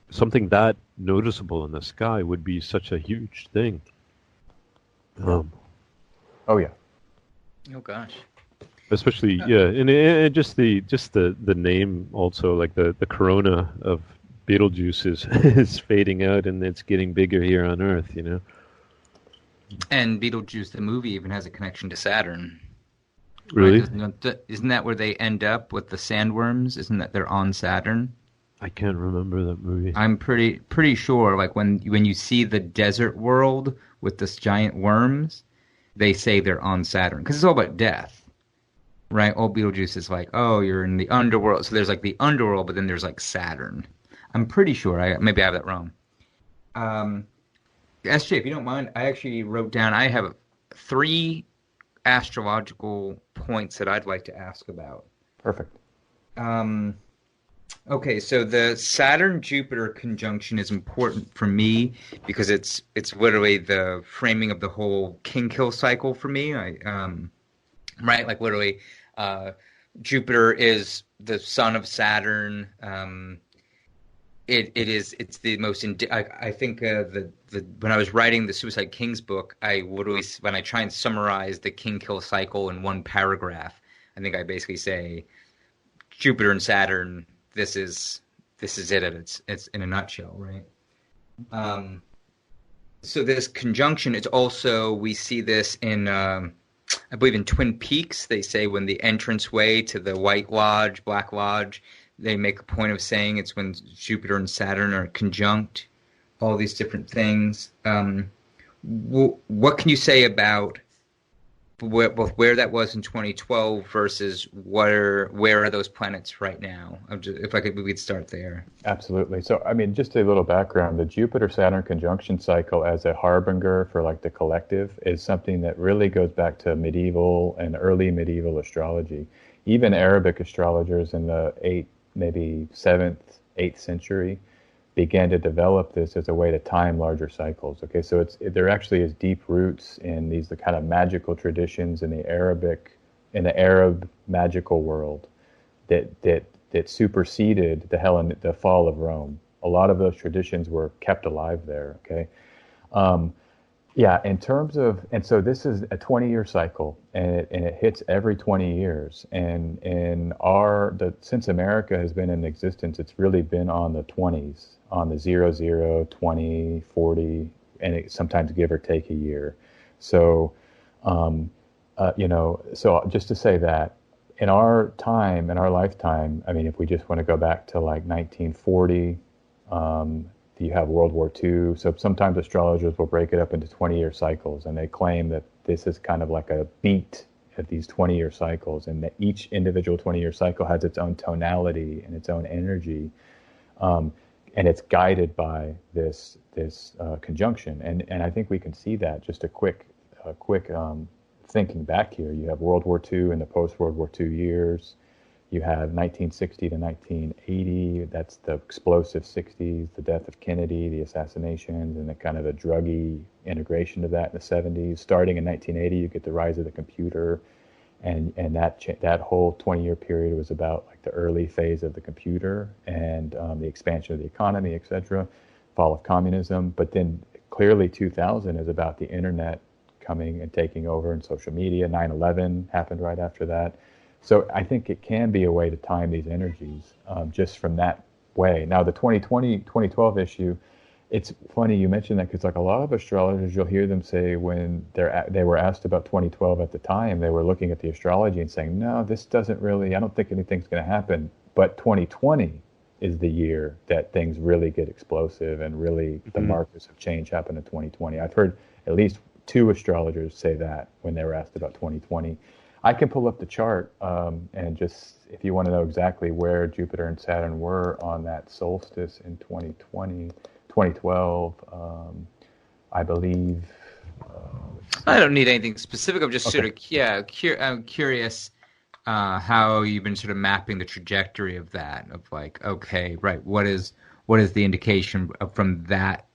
something that noticeable in the sky would be such a huge thing. Oh yeah. Oh gosh. Especially and just the name also, like the corona of Betelgeuse is fading out and it's getting bigger here on Earth, you know. And Beetlejuice, the movie, even has a connection to Saturn. Really? Right? Isn't that where they end up with the sandworms? Isn't that they're on Saturn? I can't remember that movie. I'm pretty sure. Like when you see the desert world with this giant worms, they say they're on Saturn because it's all about death, right? Old Beetlejuice is like, oh, you're in the underworld. So there's like the underworld, but then there's like Saturn. I'm pretty sure. Maybe I have that wrong. SJ, if you don't mind, I actually wrote down. I have 3 astrological points that I'd like to ask about. Perfect. Okay, so the Saturn-Jupiter conjunction is important for me because it's literally the framing of the whole king-kill cycle for me. Right, like literally, Jupiter is the son of Saturn. It's the most. I think when I was writing the Suicide Kings book, I literally, when I try and summarize the king-kill cycle in one paragraph, I think I basically say Jupiter and Saturn. This is it. It's in a nutshell, right? So this conjunction, it's also, we see this in, I believe in Twin Peaks. They say when the entranceway to the White Lodge, Black Lodge, they make a point of saying it's when Jupiter and Saturn are conjunct. All these different things. What can you say about both where that was in 2012 versus where are those planets right now? If we'd start there. Absolutely. So, I mean, just a little background. The Jupiter-Saturn conjunction cycle as a harbinger for like the collective is something that really goes back to medieval and early medieval astrology. Even Arabic astrologers in the 7th, 8th century began to develop this as a way to time larger cycles. Okay, so there actually is deep roots in the kind of magical traditions in the Arab magical world that superseded the fall of Rome. A lot of those traditions were kept alive there. Okay, in terms of, and so this is a 20-year cycle, and it hits every 20 years. And since America has been in existence, it's really been on the 20s, on the 00, 20, 40, and it sometimes give or take a year. So, so just to say that in our lifetime, I mean, if we just want to go back to like 1940, you have World War II. So sometimes astrologers will break it up into 20-year cycles, and they claim that this is kind of like a beat at these 20-year cycles, and that each individual 20-year cycle has its own tonality and its own energy, and it's guided by this conjunction. And I think we can see that. Just a quick thinking back here. You have World War II and the post-World War II years. You have 1960 to 1980, that's the explosive 60s, the death of Kennedy, the assassinations, and the kind of a druggy integration of that in the 70s. Starting in 1980, you get the rise of the computer, and that whole 20-year period was about like the early phase of the computer and the expansion of the economy, etc., fall of communism. But then clearly 2000 is about the internet coming and taking over, and social media. 9/11 happened right after that. So I think it can be a way to time these energies just from that way. Now, the 2012 issue, it's funny you mentioned that, because like a lot of astrologers, you'll hear them say when they were asked about 2012 at the time, they were looking at the astrology and saying, no, this doesn't really, I don't think anything's going to happen. But 2020 is the year that things really get explosive, and really the markers of change happen in 2020. I've heard at least 2 astrologers say that when they were asked about 2020. I can pull up the chart and just, if you want to know exactly where Jupiter and Saturn were on that solstice in 2012, I believe. I don't need anything specific. I'm just Okay. I'm curious how you've been sort of mapping the trajectory of that. Of like, okay, right, what is the indication from that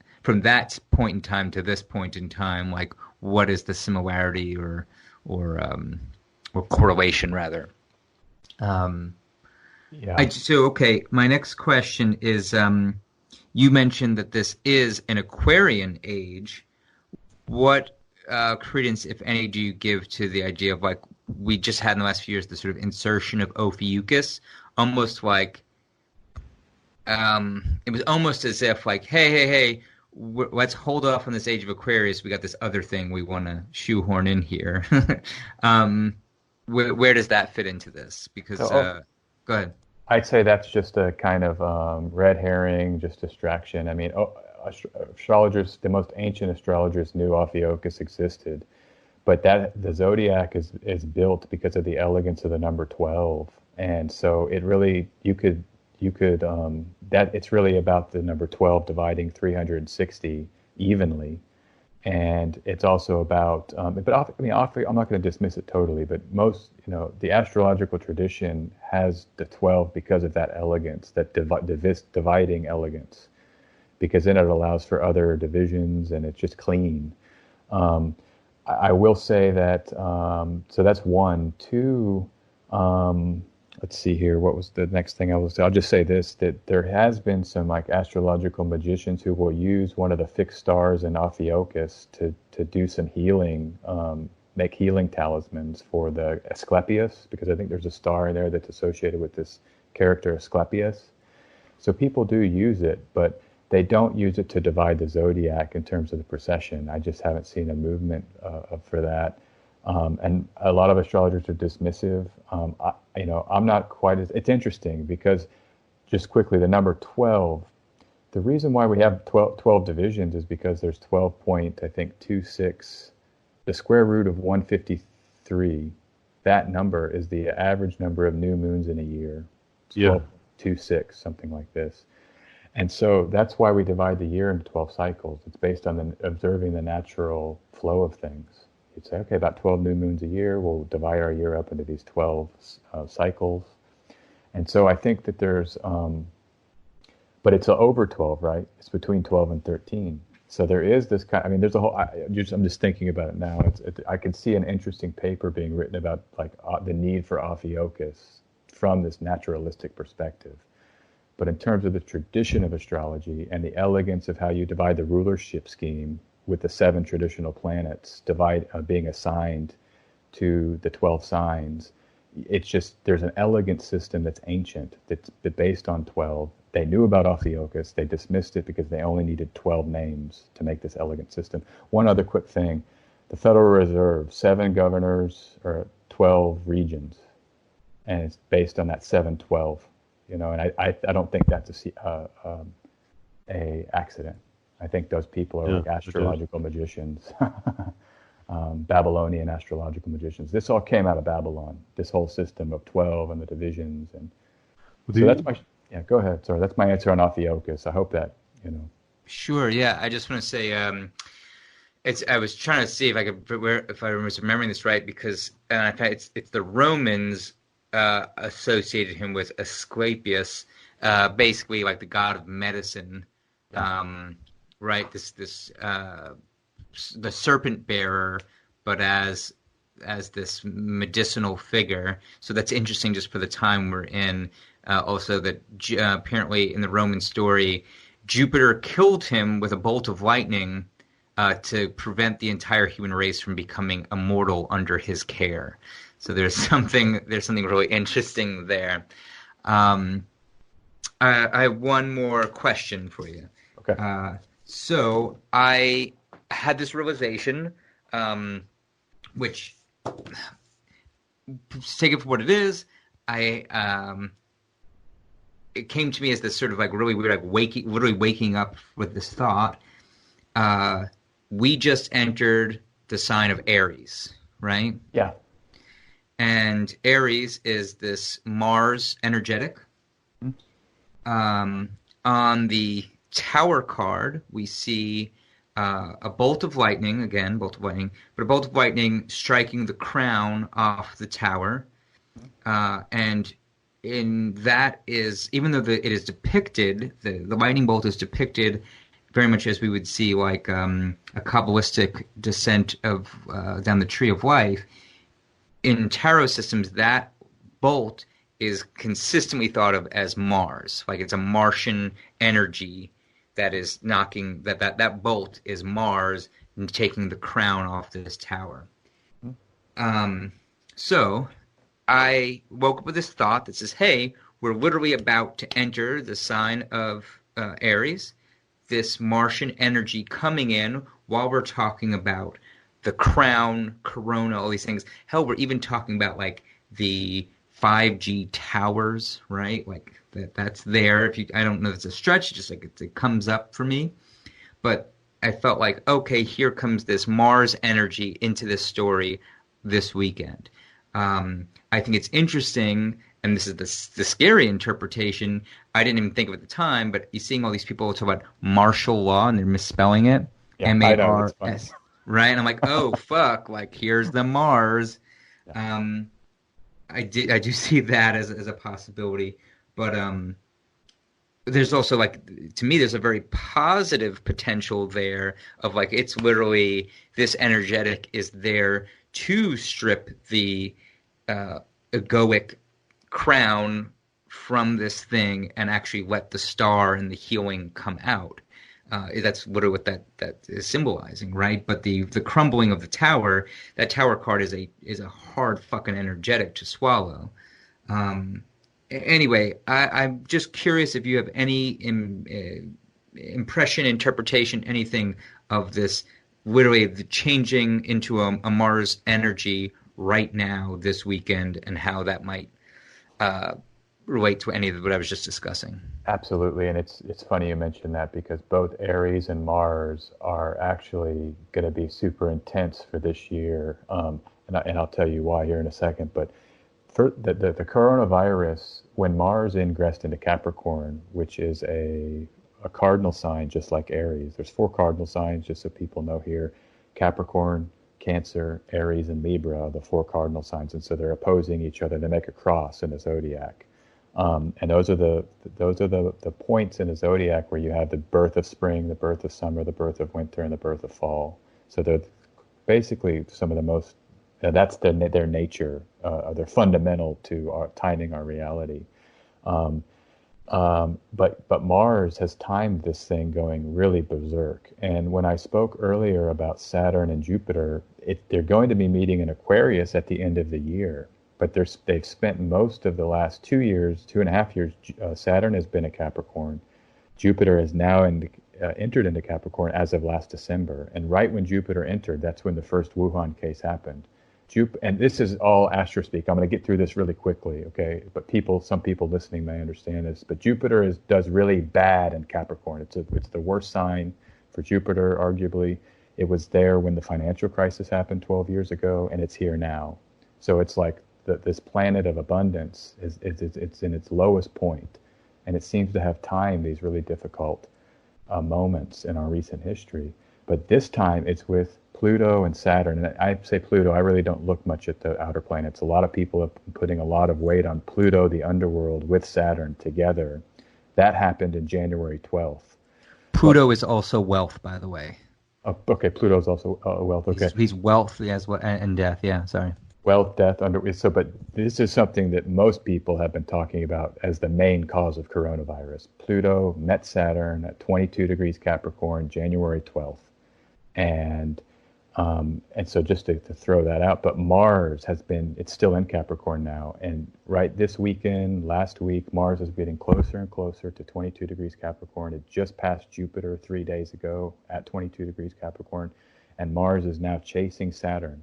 point in time to this point in time? Like, what is the similarity or correlation rather? Yeah. Okay, my next question is, you mentioned that this is an Aquarian age. What credence, if any, do you give to the idea of, like, we just had in the last few years the sort of insertion of Ophiuchus, almost like it was almost as if, like, hey, let's hold off on this age of Aquarius. We got this other thing we want to shoehorn in here. Where does that fit into this? Because go ahead. I'd say that's just a kind of red herring, just distraction. I mean, astrologers, the most ancient astrologers knew Ophiuchus existed, but that the zodiac is built because of the elegance of the number 12, and so it really you could that it's really about the number 12 dividing 360 evenly. And it's also about, I'm not going to dismiss it totally, but most, the astrological tradition has the 12 because of that elegance, that dividing elegance, because then it allows for other divisions and it's just clean. I will say that, so that's one. Two, let's see here. What was the next thing I will say? I'll just say this, that there has been some like astrological magicians who will use one of the fixed stars in Ophiuchus to do some healing, make healing talismans for the Asclepius, because I think there's a star in there that's associated with this character Asclepius. So people do use it, but they don't use it to divide the zodiac in terms of the precession. I just haven't seen a movement for that. And a lot of astrologers are dismissive. I'm not quite as, it's interesting because just quickly, the number 12, the reason why we have 12 divisions is because there's 12.26, the square root of 153. That number is the average number of new moons in a year. It's 12.26, something like this. And so that's why we divide the year into 12 cycles. It's based on observing the natural flow of things. You'd say, okay, about 12 new moons a year. We'll divide our year up into these 12 cycles. And so I think that there's, but it's over 12, right? It's between 12 and 13. So there is this kind, there's a whole, I'm just thinking about it now. I could see an interesting paper being written about like the need for Ophiuchus from this naturalistic perspective. But in terms of the tradition of astrology and the elegance of how you divide the rulership scheme with the 7 traditional planets being assigned to the 12 signs, it's just, there's an elegant system that's ancient, that's based on 12. They knew about Ophiuchus. They dismissed it because they only needed 12 names to make this elegant system. One other quick thing, the Federal Reserve, 7 governors or 12 regions, and it's based on that 7-12. And I don't think that's a accident. I think those people are like astrological magicians, Babylonian astrological magicians. This all came out of Babylon, this whole system of 12 and the divisions. And so that's my, go ahead. Sorry, that's my answer on Ophiuchus. I hope that, Sure, yeah. I just want to say, I was trying to see if I was remembering this right, because in fact, it's the Romans associated him with Asclepius, basically like the god of medicine, right? The serpent bearer, but as this medicinal figure. So that's interesting, just for the time we're in. Also, that apparently in the Roman story, Jupiter killed him with a bolt of lightning to prevent the entire human race from becoming immortal under his care. So there's something really interesting there. I have one more question for you. Okay. So I had this realization, which, take it for what it is, it came to me as this sort of like really weird, like literally waking up with this thought. We just entered the sign of Aries, right? Yeah. and Aries is this Mars energetic. On the Tower card, we see a bolt of lightning, again, bolt of lightning, but a bolt of lightning striking the crown off the tower. And in that is, even though it is depicted, the lightning bolt is depicted very much as we would see like a Kabbalistic descent of down the tree of life. In tarot systems, that bolt is consistently thought of as Mars, like it's a Martian energy that is knocking that bolt is Mars and taking the crown off this tower. So I woke up with this thought that says, hey, we're literally about to enter the sign of Aries, this Martian energy coming in while we're talking about the crown, corona, all these things. Hell, we're even talking about like the 5G towers, right? Like that's there. I don't know if it's a stretch, just like it comes up for me. But I felt like, okay, here comes this Mars energy into this story this weekend. I think it's interesting, and this is the scary interpretation. I didn't even think of it at the time, but you're seeing all these people talk about martial law, and they're misspelling it. Yeah, M-A-R-S, right? And I'm like, oh, fuck, like, here's the Mars. I do see that as a possibility, but there's also, like, to me, there's a very positive potential there of, like, it's literally, this energetic is there to strip the egoic crown from this thing and actually let the star and the healing come out. That's literally what that is symbolizing, right? But the crumbling of the tower, that tower card is a hard fucking energetic to swallow. Anyway, I'm just curious if you have any impression, interpretation, anything of this, literally the changing into a Mars energy right now this weekend, and how that might relate to any of what I was just discussing. Absolutely, and it's funny you mentioned that, because both Aries and Mars are actually going to be super intense for this year, and I'll tell you why here in a second. But for the coronavirus, when Mars ingressed into Capricorn, which is a cardinal sign just like Aries, there's 4 cardinal signs, just so people know here: Capricorn, Cancer, Aries, and Libra, the 4 cardinal signs, and so they're opposing each other. They make a cross in the zodiac, and those are the points in the zodiac where you have the birth of spring, the birth of summer, the birth of winter, and the birth of fall. So they're basically some of the most. That's their nature. They're fundamental to timing our reality. But Mars has timed this thing going really berserk. And when I spoke earlier about Saturn and Jupiter, they're going to be meeting in Aquarius at the end of the year. But they've spent most of the last 2 years, 2.5 years, Saturn has been a Capricorn. Jupiter has now entered into Capricorn as of last December. And right when Jupiter entered, that's when the first Wuhan case happened. And this is all astrospeak. I'm going to get through this really quickly, okay? But some people listening may understand this. But Jupiter does really bad in Capricorn. It's the worst sign for Jupiter, arguably. It was there when the financial crisis happened 12 years ago, and it's here now. So it's like this planet of abundance it's in its lowest point, and it seems to have timed these really difficult moments in our recent history. But this time it's with Pluto and Saturn. And I say Pluto, I really don't look much at the outer planets. A lot of people have been putting a lot of weight on Pluto, the underworld, with Saturn together. That happened in January 12th. Pluto is also wealth, by the way. Okay, Pluto's also wealth. Okay, he's wealth as well, and death. Yeah, sorry. Wealth, death, but this is something that most people have been talking about as the main cause of coronavirus. Pluto met Saturn at 22 degrees Capricorn, January 12th. And so just to throw that out, but Mars it's still in Capricorn now. And right this weekend, last week, Mars is getting closer and closer to 22 degrees Capricorn. It just passed Jupiter 3 days ago at 22 degrees Capricorn. And Mars is now chasing Saturn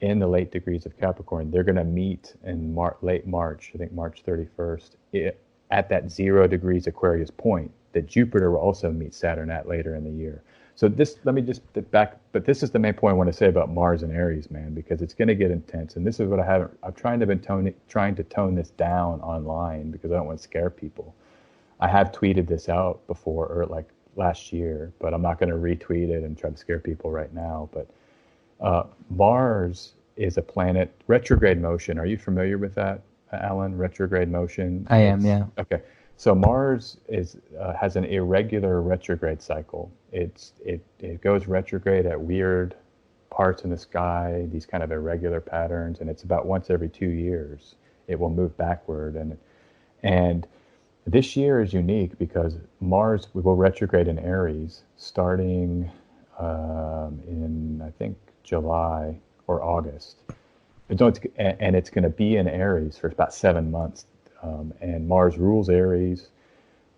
in the late degrees of Capricorn. They're going to meet in late March, I think March 31st, at that 0 degrees Aquarius point that Jupiter will also meet Saturn at later in the year. So this, let me just back, but this is the main point I want to say about Mars and Aries, man, because it's going to get intense. And this is what I'm trying to tone this down online because I don't want to scare people. I have tweeted this out before, or like last year, but I'm not going to retweet it and try to scare people right now. But Mars is a planet, retrograde motion. Are you familiar with that, Alan? Retrograde motion? I am, yeah. Okay. So Mars has an irregular retrograde cycle. It goes retrograde at weird parts in the sky, these kind of irregular patterns, and it's about once every 2 years it will move backward. And this year is unique because Mars will retrograde in Aries starting in, I think, July or August. And it's going to be in Aries for about 7 months. And Mars rules Aries.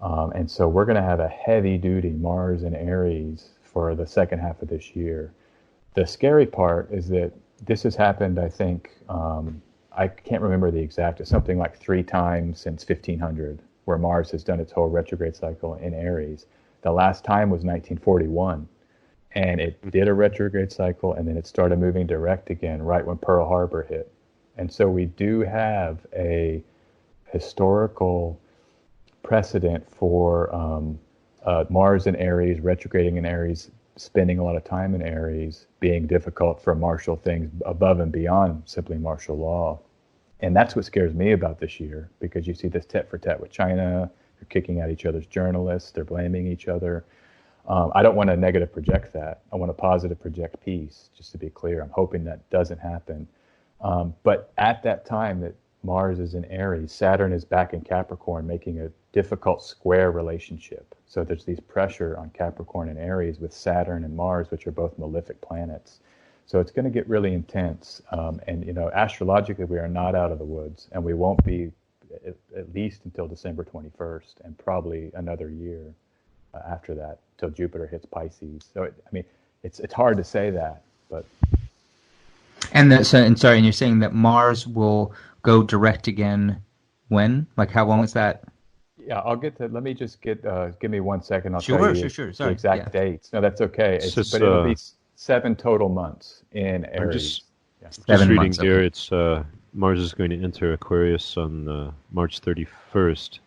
And so we're going to have a heavy-duty Mars in Aries for the second half of this year. The scary part is that this has happened, I think, I can't remember the exact, it's something like 3 times since 1500, where Mars has done its whole retrograde cycle in Aries. The last time was 1941. And it did a retrograde cycle, and then it started moving direct again right when Pearl Harbor hit. And so we do have a historical precedent for Mars in Aries, retrograding in Aries, spending a lot of time in Aries, being difficult for martial things above and beyond simply martial law. And that's what scares me about this year, because you see this tit for tat with China. They're kicking out each other's journalists. They're blaming each other. I don't want to negative project that. I want to positive project peace, just to be clear. I'm hoping that doesn't happen. But at that time that Mars is in Aries, Saturn is back in Capricorn, making a difficult square relationship. So there's these pressure on Capricorn and Aries with Saturn and Mars, which are both malefic planets. So it's going to get really intense. And, astrologically, we are not out of the woods, and we won't be at least until December 21st, and probably another year after that, till Jupiter hits Pisces. So, it's hard to say that, but. And you're saying that Mars will go direct again when? Like, how long is that? Yeah, I'll get to. Let me just give me 1 second. I'll sure, tell you Sorry, the exact dates. No, that's okay. But it'll be 7 total months in Aries. Just reading here, it's Mars is going to enter Aquarius on March 31st.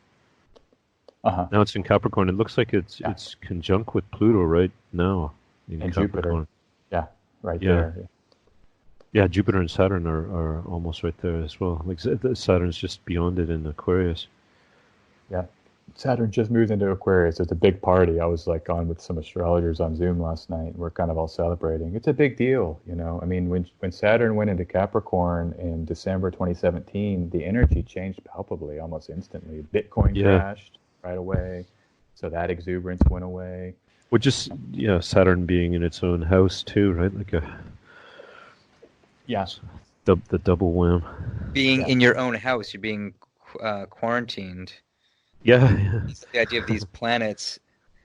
Now it's in Capricorn. It looks like it's conjunct with Pluto right now in Capricorn. Jupiter. Yeah, right there. Yeah, Jupiter and Saturn are almost right there as well. Like Saturn's just beyond it in Aquarius. Yeah, Saturn just moved into Aquarius. It's a big party. I was on with some astrologers on Zoom last night. We're kind of all celebrating. It's a big deal, when Saturn went into Capricorn in December 2017, the energy changed palpably, almost instantly. Bitcoin crashed right away, so that exuberance went away. Well, just Saturn being in its own house too, right? The double wham. Being in your own house, you're being quarantined. Yeah. The idea of these planets,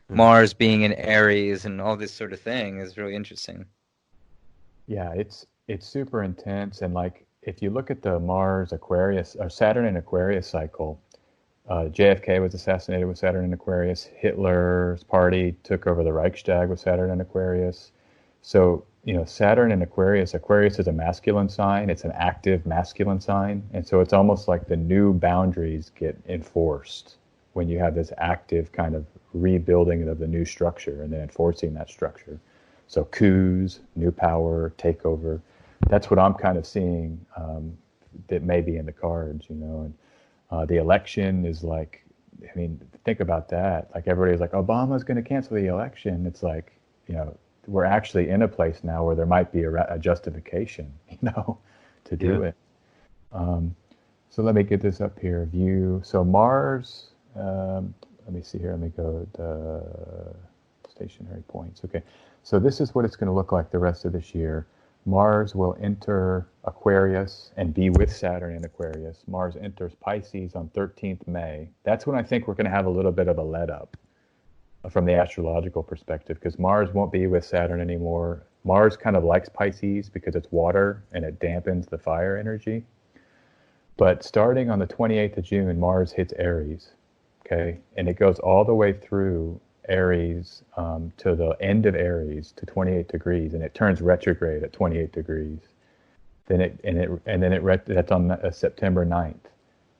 Mars being in Aries and all this sort of thing is really interesting. Yeah, it's super intense. And if you look at the Mars Aquarius or Saturn and Aquarius cycle, JFK was assassinated with Saturn and Aquarius. Hitler's party took over the Reichstag with Saturn and Aquarius. So, Saturn and Aquarius is a masculine sign. It's an active masculine sign. And so it's almost like the new boundaries get enforced when you have this active kind of rebuilding of the new structure and then enforcing that structure. So coups, new power, takeover. That's what I'm kind of seeing that may be in the cards, And the election is think about that. Everybody's like, Obama's going to cancel the election. It's we're actually in a place now where there might be a justification, to do it. So let me get this up here. View. So Mars, let me see here. Let me go to stationary points. Okay. So this is what it's going to look like the rest of this year. Mars will enter Aquarius and be with Saturn in Aquarius. Mars enters Pisces on 13th May. That's when I think we're going to have a little bit of a let up from the astrological perspective, because Mars won't be with Saturn anymore. Mars kind of likes Pisces because it's water and it dampens the fire energy. But starting on the 28th of June, Mars hits Aries, okay? And it goes all the way through Aries to the end of Aries to 28 degrees, and it turns retrograde at 28 degrees. That's on September 9th,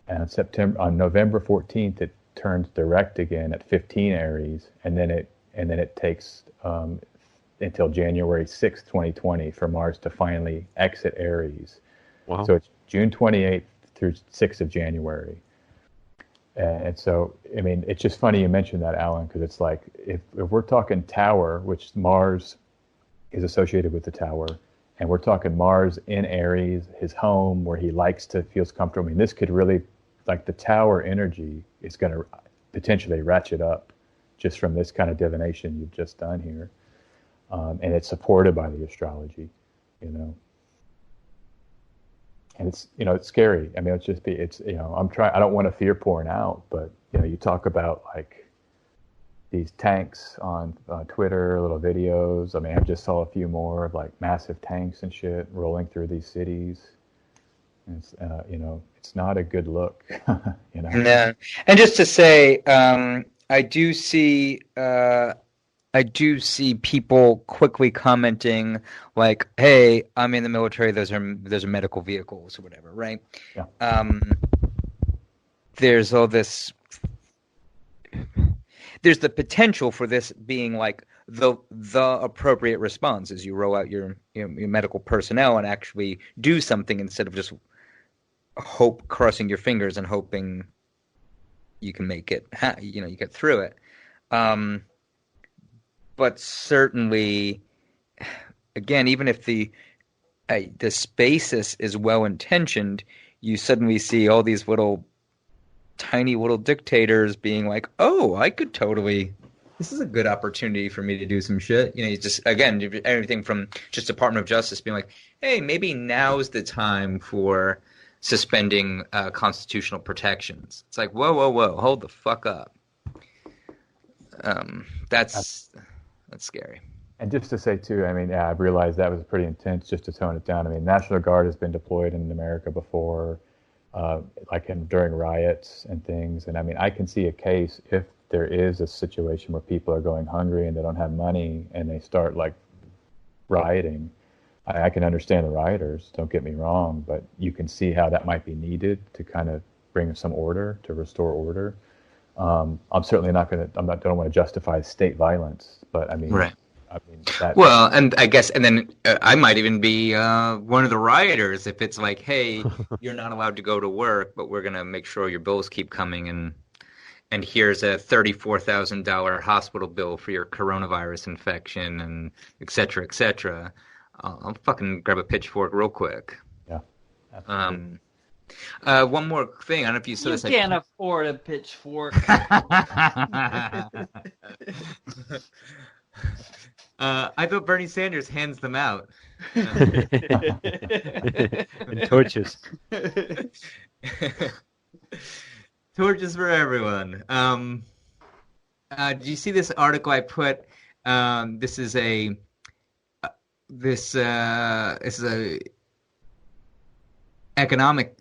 and on November 14th it turns direct again at 15 Aries, and then it takes until January 6th, 2020 for Mars to finally exit Aries. Wow. So it's June 28th through 6th of January. And so, I mean, it's just funny you mentioned that, Alan, because it's like, if we're talking tower, which Mars is associated with the tower, and we're talking Mars in Aries, his home, where he feels comfortable. I mean, this could really, like the tower energy is going to potentially ratchet up just from this kind of divination you've just done here. And it's supported by the astrology, you know. And it's, you know, it's scary. I mean, I don't want to fear porn out, but, you know, you talk about like these tanks on Twitter, little videos. I mean, I just saw a few more of like massive tanks and shit rolling through these cities. And it's, you know, it's not a good look, you know. No. And just to say, I do see people quickly commenting like, "Hey, I'm in the military. Those are medical vehicles or whatever, right?" Yeah. There's all this. There's the potential for this being like the appropriate response as you roll out your medical personnel and actually do something instead of just crossing your fingers and hoping you can make it. You get through it. But certainly, again, even if the spaces is well intentioned, you suddenly see all these tiny little dictators being like, "Oh, I could totally. This is a good opportunity for me to do some shit." You know, you just again everything from just Department of Justice being like, "Hey, maybe now's the time for suspending constitutional protections." It's like, whoa, hold the fuck up. That's scary. And just to say too, I mean, yeah, I've realized that was pretty intense. Just to tone it down, I mean, National Guard has been deployed in America before, during riots and things. And I mean, I can see a case if there is a situation where people are going hungry and they don't have money and they start like rioting. I can understand the rioters. Don't get me wrong, but you can see how that might be needed to kind of bring some order, to restore order. I'm certainly not going to. Don't want to justify state violence, but I mean, right. I mean, that, well, and I guess, and then I might even be one of the rioters if it's like, hey, you're not allowed to go to work, but we're gonna make sure your bills keep coming, and here's a $34,000 hospital bill for your coronavirus infection, and et cetera, et cetera. I'll fucking grab a pitchfork real quick. Yeah. Absolutely. One more thing. I don't know if you saw this. You can't afford a pitchfork. I thought Bernie Sanders hands them out. And torches. Torches for everyone. Did you see this article I put? This is a economic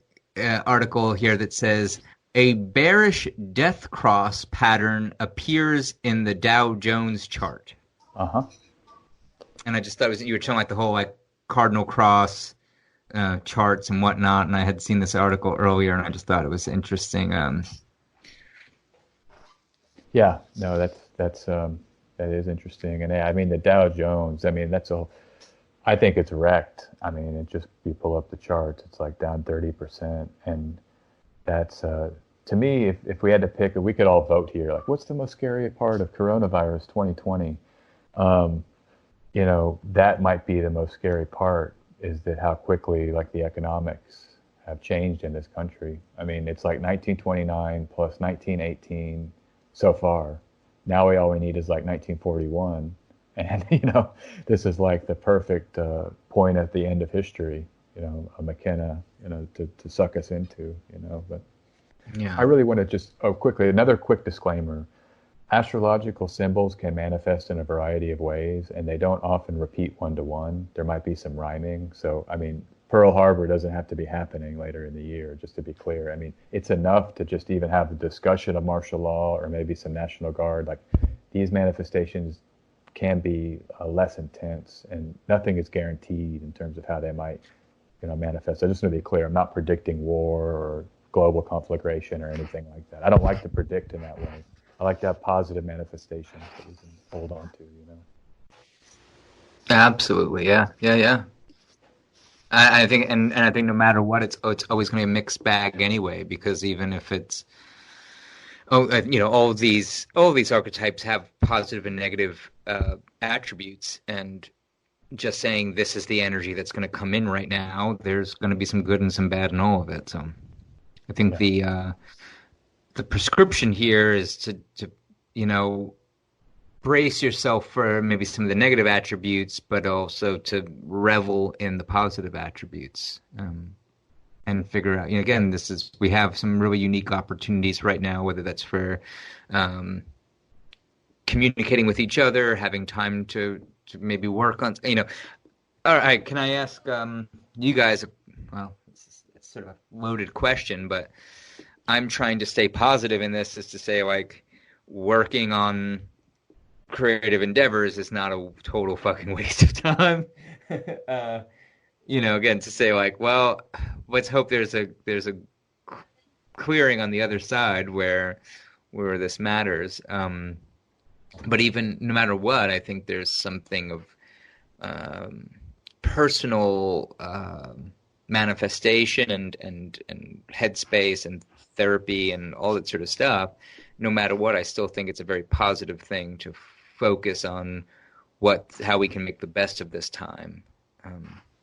article here that says a bearish death cross pattern appears in the Dow Jones chart. Uh-huh. And I just thought you were showing like the whole like cardinal cross charts and whatnot, and I had seen this article earlier, and I just thought it was interesting. Yeah, no, that is interesting, and I mean the Dow Jones. I mean I think it's wrecked. I mean, you pull up the charts, it's like down 30%, and that's to me, if we had to pick, we could all vote here. Like, what's the most scary part of coronavirus 2020? That might be the most scary part, is that how quickly like the economics have changed in this country. I mean, it's like 1929 plus 1918 so far. Now all we need is like 1941. And, this is like the perfect point at the end of history, a McKenna, to suck us into, but yeah. I really want to just, quickly, another quick disclaimer. Astrological symbols can manifest in a variety of ways, and they don't often repeat one-to-one. There might be some rhyming. So, I mean, Pearl Harbor doesn't have to be happening later in the year, just to be clear. I mean, it's enough to just even have the discussion of martial law or maybe some National Guard. Like, these manifestations can be less intense, and nothing is guaranteed in terms of how they might, manifest. I just want to be clear. I'm not predicting war or global conflagration or anything like that. I don't like to predict in that way. I like to have positive manifestations that we can hold on to, Absolutely, yeah. I think, and I think no matter what, it's always going to be a mixed bag anyway. Because even if it's, all of these archetypes have positive and negative attributes, and just saying this is the energy that's going to come in right now, there's going to be some good and some bad in all of it. So, I think the prescription here is to brace yourself for maybe some of the negative attributes, but also to revel in the positive attributes, and figure out, again, we have some really unique opportunities right now, whether that's for communicating with each other, having time to maybe work on, all right, can I ask you guys, well, it's sort of a loaded question, but I'm trying to stay positive in this, is to say, like, working on creative endeavors is not a total fucking waste of time. Again, to say, like, well, let's hope there's a clearing on the other side where this matters. But even no matter what, I think there's something of personal manifestation and headspace and therapy and all that sort of stuff. No matter what, I still think it's a very positive thing to focus on how we can make the best of this time.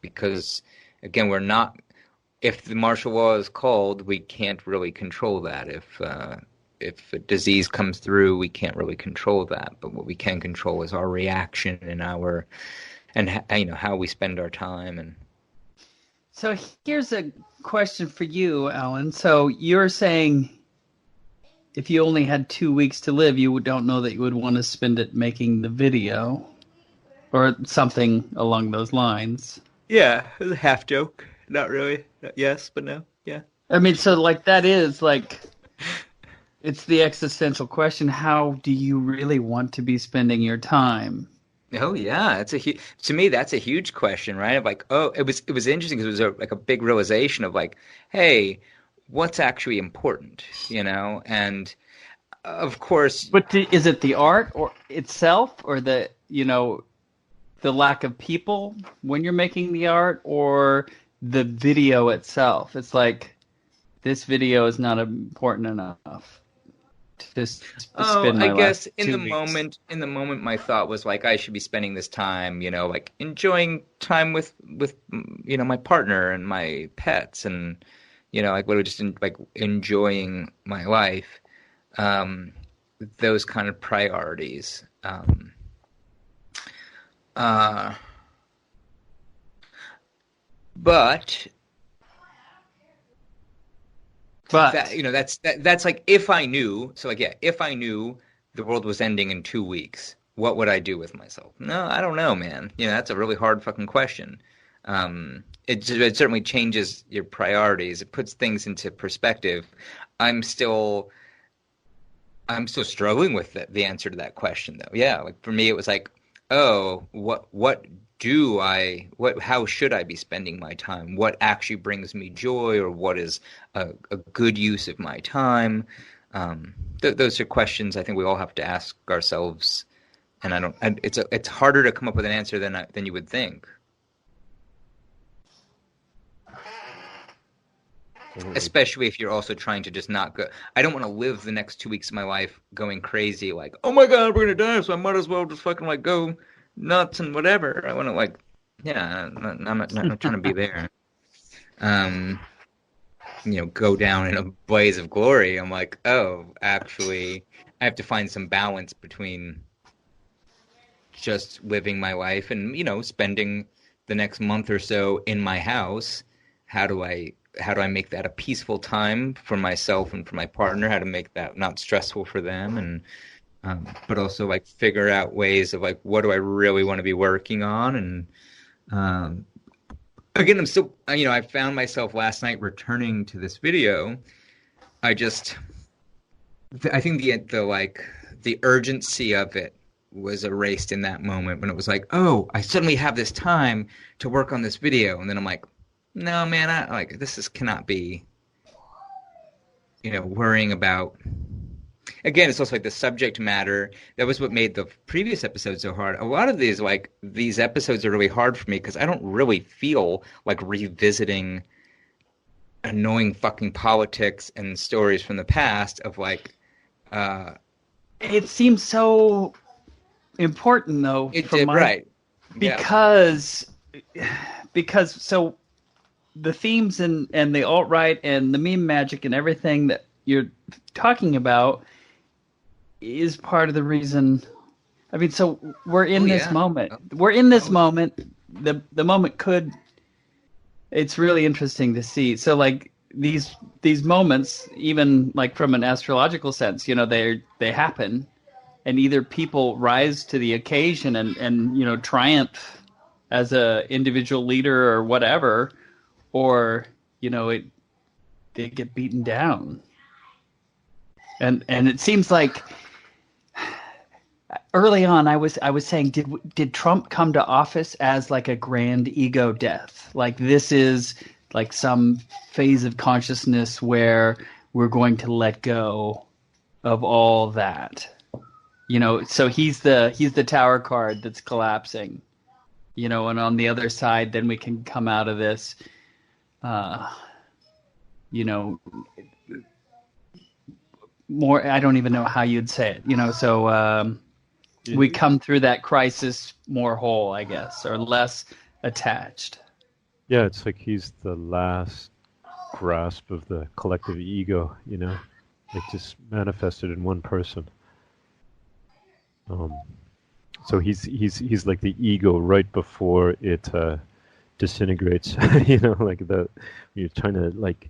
Because, again, if the martial law is called, we can't really control that. If a disease comes through, we can't really control that. But what we can control is our reaction and how we spend our time. And so here's a question for you, Alan. So you're saying if you only had 2 weeks to live, you don't know that you would want to spend it making the video or something along those lines. Yeah, it was a half joke. Not really. Yes, but no. Yeah. I mean, so like that is like, it's the existential question. How do you really want to be spending your time? Oh yeah, to me that's a huge question, right? Of like, it was interesting because it was like a big realization of like, hey, what's actually important, and of course. But is it the art or itself, or the lack of people when you're making the art, or the video itself? It's like, this video is not important enough to spend my guess last in 2 the weeks. moment my thought was like, I should be spending this time, like enjoying time with my partner and my pets, and like literally just like enjoying my life, those kind of priorities. But that's like, if I knew. So like, yeah, if I knew the world was ending in 2 weeks, what would I do with myself? No, I don't know, man. That's a really hard fucking question. It certainly changes your priorities. It puts things into perspective. I'm still struggling with the answer to that question, though. Yeah, like for me, it was like, oh, how should I be spending my time? What actually brings me joy, or what is a good use of my time? Those are questions I think we all have to ask ourselves, and it's harder to come up with an answer than you would think. Especially if you're also trying to just not go. I don't want to live the next 2 weeks of my life going crazy, like, oh my God, we're gonna die, so I might as well just fucking like go nuts and whatever. I want to like, yeah, I'm not trying to be there. Go down in a blaze of glory. I'm like, oh, actually, I have to find some balance between just living my life and spending the next month or so in my house. How do I make that a peaceful time for myself and for my partner? How to make that not stressful for them, and but also like figure out ways of like, what do I really want to be working on? And again, I'm still, I found myself last night returning to this video. I think the urgency of it was erased in that moment when it was like, oh, I suddenly have this time to work on this video, and then I'm like, no, man, this cannot be, worrying about. Again, it's also like the subject matter. That was what made the previous episode so hard. A lot of these episodes are really hard for me because I don't really feel like revisiting annoying fucking politics and stories from the past of like. It seems so important though. Right. Because so the themes and the alt-right and the meme magic and everything that you're talking about is part of the reason. I mean, so we're in this moment. We're in this moment. The moment could. It's really interesting to see. So like these moments, even like from an astrological sense, they happen, and either people rise to the occasion and triumph as a individual leader or whatever, or they get beaten down. And it seems like early on I was saying, did Trump come to office as like a grand ego death? Like this is like some phase of consciousness where we're going to let go of all that. So he's the tower card that's collapsing. And on the other side then we can come out of this more, I don't even know how you'd say it, so we come through that crisis more whole, I guess, or less attached. Yeah, it's like he's the last grasp of the collective ego, it just manifested in one person. So he's like the ego right before it disintegrates, like you're trying to like.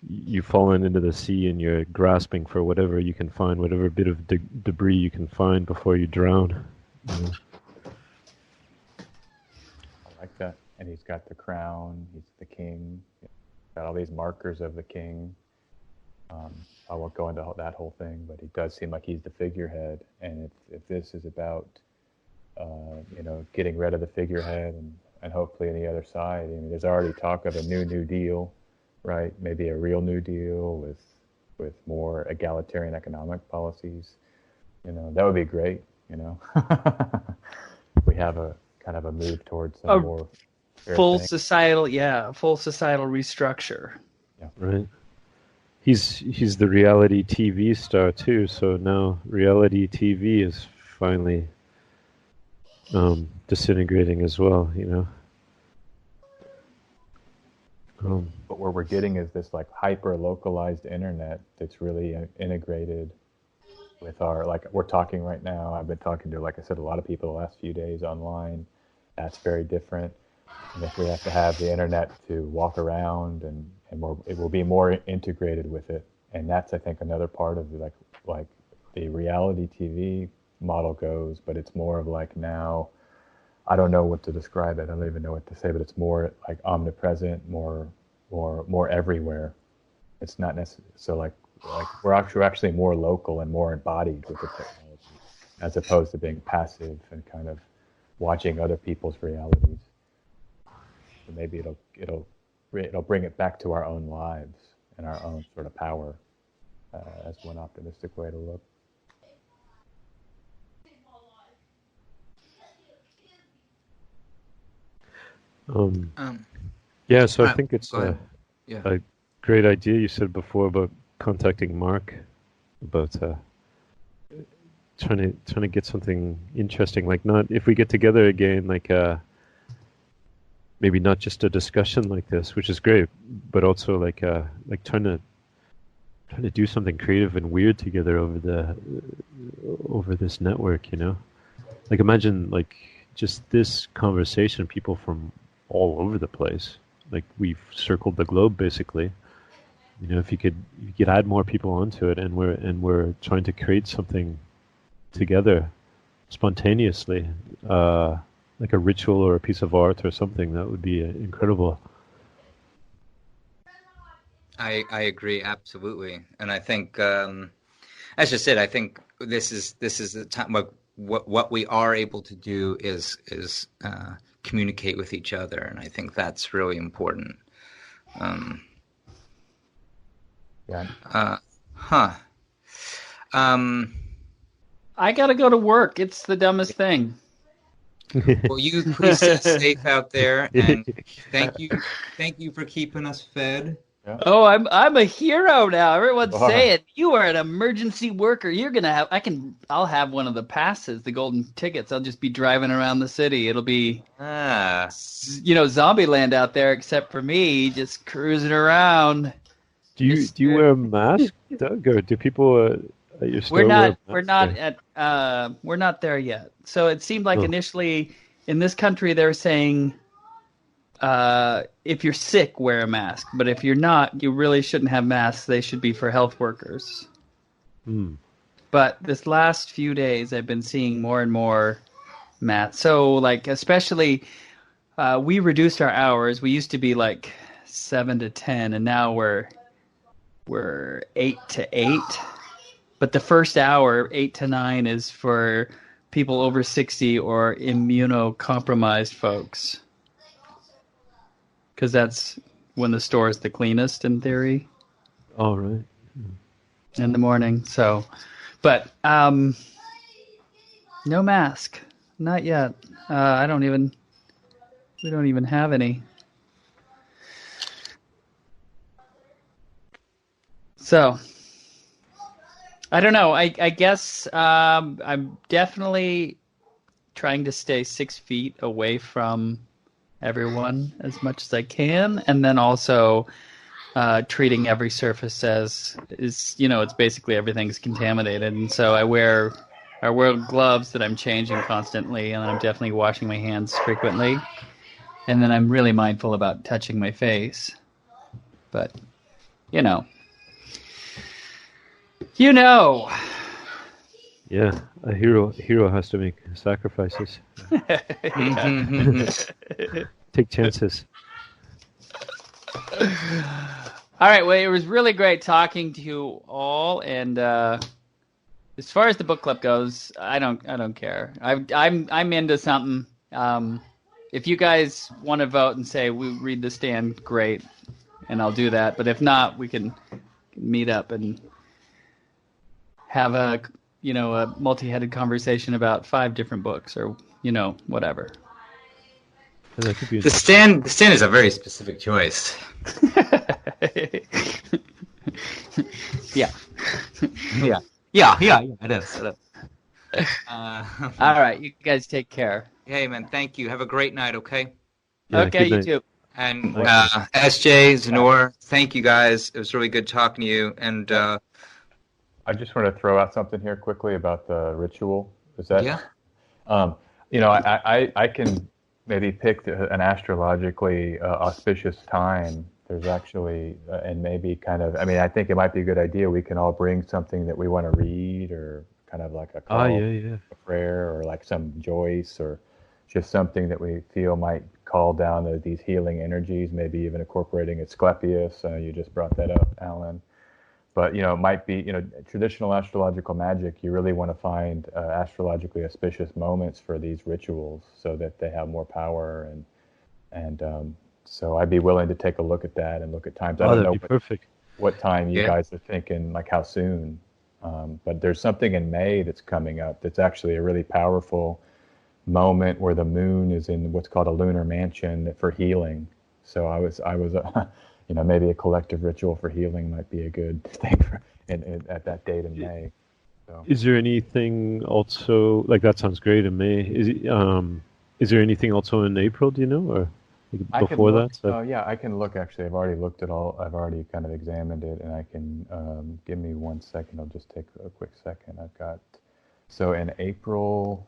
You've fallen into the sea and you're grasping for whatever you can find, whatever bit of debris you can find before you drown. I like that. And he's got the crown. He's the king. He's got all these markers of the king. I won't go into that whole thing, but he does seem like he's the figurehead. And if this is about, getting rid of the figurehead and hopefully on the other side, there's already talk of a New Deal. Right, maybe a real New Deal with more egalitarian economic policies. That would be great. We have a kind of a move towards a more full societal restructure. Yeah, right. He's the reality TV star too. So now reality TV is finally disintegrating as well. But what we're getting is this like hyper localized internet that's really integrated with our, like we're talking right now. I've been talking to, like I said, a lot of people the last few days online. That's very different. And if we have to have the internet to walk around and it will be more integrated with it. And that's, I think, another part of like the reality TV model goes, but it's more of like now, I don't know what to describe it. I don't even know what to say, but it's more like omnipresent, more everywhere. It's not necessarily so like we're actually more local and more embodied with the technology, as opposed to being passive and kind of watching other people's realities. So maybe it'll bring it back to our own lives and our own sort of power, as one optimistic way to look. Yeah, so I think it's a great idea you said before about contacting Mark about trying to get something interesting, like not if we get together again, like maybe not just a discussion like this, which is great, but also like trying to do something creative and weird together over this network, like imagine like just this conversation, people from all over the place, like we've circled the globe basically. If you could add more people onto it, and we're trying to create something together spontaneously, like a ritual or a piece of art or something, that would be incredible. I agree absolutely, and I think That's just it. I think this is the time. What we are able to do is communicate with each other, and I think that's really important. Yeah. I gotta go to work. It's the dumbest thing. Well, you please stay safe out there, and thank you for keeping us fed. Yeah. Oh, I'm a hero now. Everyone's Wow. saying you are an emergency worker. You're gonna have. I'll have one of the passes, the golden tickets. I'll just be driving around the city. It'll be, Zombieland out there, except for me, just cruising around. Do you wear a mask, Doug, or do people at your store We're not there yet. So it seemed like initially in this country they were saying, if you're sick, wear a mask. But if you're not, you really shouldn't have masks. They should be for health workers. But this last few days, I've been seeing more and more masks. So, like, especially, we reduced our hours. We used to be like 7 to 10, and now we're 8 to 8. But the first hour, 8 to 9, is for people over 60 or immunocompromised folks. Because that's when the store is the cleanest, in theory. All right. In the morning. So, but no mask, not yet. We don't even have any. So, I don't know. I guess I'm definitely trying to stay 6 feet away from everyone as much as I can, and then also treating every surface as it's basically everything's contaminated, and so I wear gloves that I'm changing constantly, and I'm definitely washing my hands frequently, and then I'm really mindful about touching my face, but Yeah, a hero has to make sacrifices. Take chances. All right, well, it was really great talking to you all, and as far as the book club goes, I don't care. I'm into something. If you guys want to vote and say we read The Stand, great, and I'll do that. But if not, we can meet up and have a multi-headed conversation about 5 different books, or whatever. The Stand is a very specific choice. Yeah, it is. All right, you guys take care. Hey, man, thank you. Have a great night, okay? Yeah, okay, you night. too. And SJ, Zanor, thank you guys. It was really good talking to you. And I just want to throw out something here quickly about the ritual. Is that? Yeah. I can maybe pick an astrologically auspicious time. There's actually, and maybe kind of, I think it might be a good idea. We can all bring something that we want to read, or kind of like a call, a prayer, or like some Joyce, or just something that we feel might call down these healing energies, maybe even incorporating Asclepius. You just brought that up, Alan. But, it might be, traditional astrological magic, you really want to find astrologically auspicious moments for these rituals so that they have more power. And so I'd be willing to take a look at that and look at times. I don't know what time you guys are thinking, like how soon. But there's something in May that's coming up that's actually a really powerful moment where the moon is in what's called a lunar mansion for healing. So I was maybe a collective ritual for healing might be a good thing at that date in May. So. Is there anything also, like, that sounds great in May? Is there anything also in April? Do you know, or before that? Oh yeah, I can look. Actually, I've already looked at all. I've already kind of examined it, and I can give me 1 second. I'll just take a quick second. I've got so in April.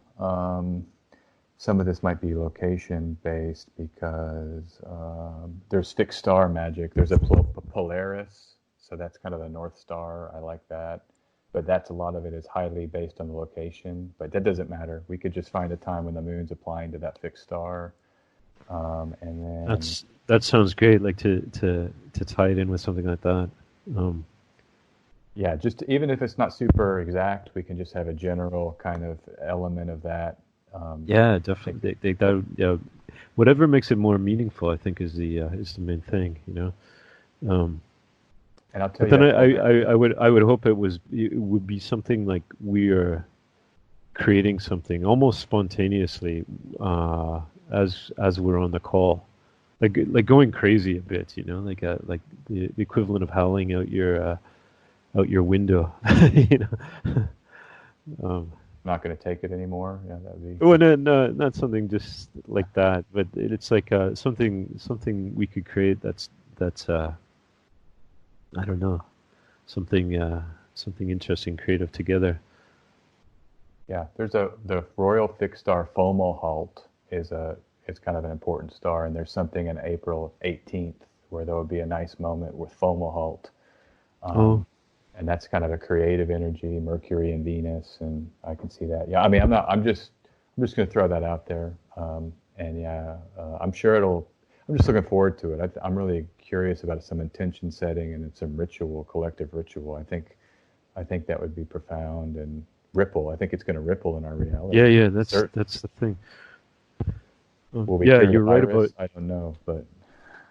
Some of this might be location-based because there's fixed star magic. There's a Polaris, so that's kind of the North Star. I like that. But a lot of it is highly based on the location. But that doesn't matter. We could just find a time when the moon's applying to that fixed star. And then... That sounds great, like to tie it in with something like that. Yeah, just even if it's not super exact, we can just have a general kind of element of that. Yeah, definitely. Whatever makes it more meaningful, I think, is the main thing. And I'll tell But then you, I would hope it would be something like we are creating something almost spontaneously as we're on the call, like going crazy a bit, like the equivalent of howling out your window, not going to take it anymore. Yeah, that would be. Well, no, not something just like that, but it's like something we could create that's I don't know, something interesting, creative together. Yeah, the Royal Fixed Star Fomalhaut it's kind of an important star, and there's something in April 18th where there will be a nice moment with Fomalhaut. And that's kind of a creative energy, Mercury and Venus, and I can see that. Yeah, I mean, I'm just going to throw that out there, and yeah, I'm sure I'm just looking forward to it. I'm really curious about some intention setting and some collective ritual. I think that would be profound and ripple. I think it's going to ripple in our reality. Yeah, that's the thing. Will we you're right about. I don't know, but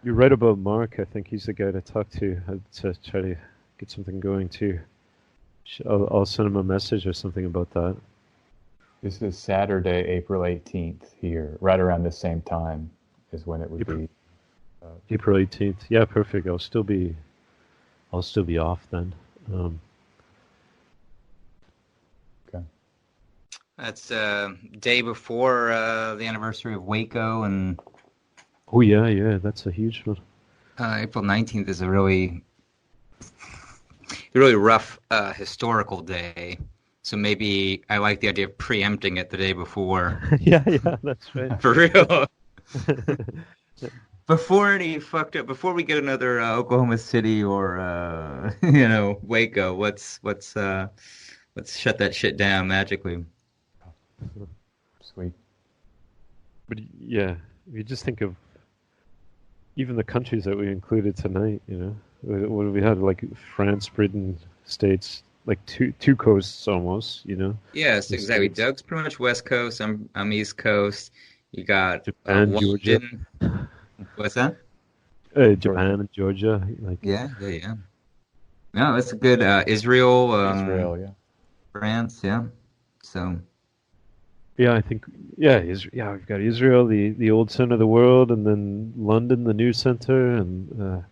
you're right about Mark. I think he's the guy to talk to try to get something going too. I'll send him a message or something about that. This is Saturday, April 18th here, right around the same time is when it would be. April 18th. Yeah, perfect. I'll still be off then. Okay. That's day before the anniversary of Waco, and oh yeah, that's a huge one. April 19th is a really rough historical day. So maybe I like the idea of preempting it the day before. yeah, that's right. For real. Before we get another Oklahoma City or Waco, let's shut that shit down magically. Sweet. But yeah, if you just think of even the countries that we included tonight, what have we had? Like France, Britain, States, like two coasts almost, Yes, exactly. States. Doug's pretty much West Coast. I'm East Coast. You got Japan, Georgia. What's that? Japan and Georgia, like yeah. No, it's a good Israel. Israel, yeah. France, yeah. So. Yeah, I think we've got Israel, the old center of the world, and then London, the new center, and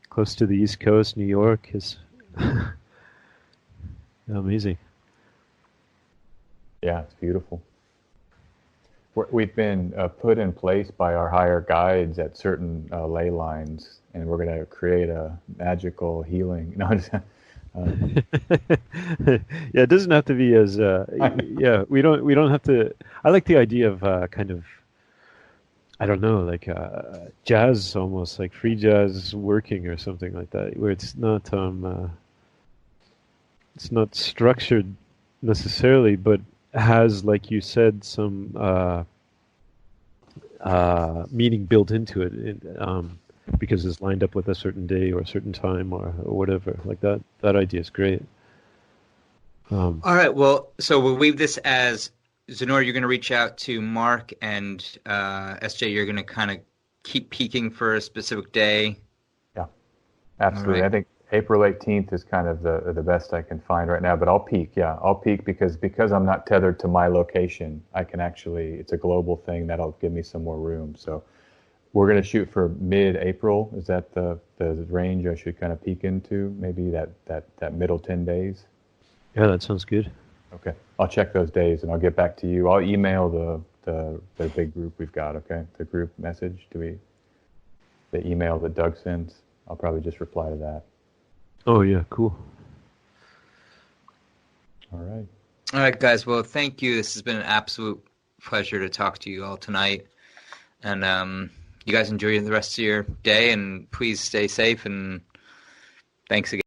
close to the East Coast, New York is amazing. Yeah, it's beautiful. We've been put in place by our higher guides at certain ley lines, and we're going to create a magical healing. Yeah, it doesn't have to be as. We don't have to. I like the idea of kind of. I don't know, like jazz, almost like free jazz working or something like that, where it's not structured necessarily, but has, like you said, some meaning built into it, because it's lined up with a certain day or a certain time or whatever. Like that idea is great. All right, well, so we'll leave this as Zenor, you're going to reach out to Mark, and SJ, you're going to kind of keep peeking for a specific day. Yeah, absolutely. Right. I think April 18th is kind of the best I can find right now, but I'll peek. Yeah, I'll peek because I'm not tethered to my location. I can actually, it's a global thing that'll give me some more room. So we're going to shoot for mid-April. Is that the range I should kind of peek into? Maybe that middle 10 days? Yeah, that sounds good. Okay, I'll check those days and I'll get back to you. I'll email the big group we've got. Okay, the group message. The email that Doug sends. I'll probably just reply to that. Oh yeah, cool. All right, guys. Well, thank you. This has been an absolute pleasure to talk to you all tonight, and you guys enjoy the rest of your day. And please stay safe. And thanks again.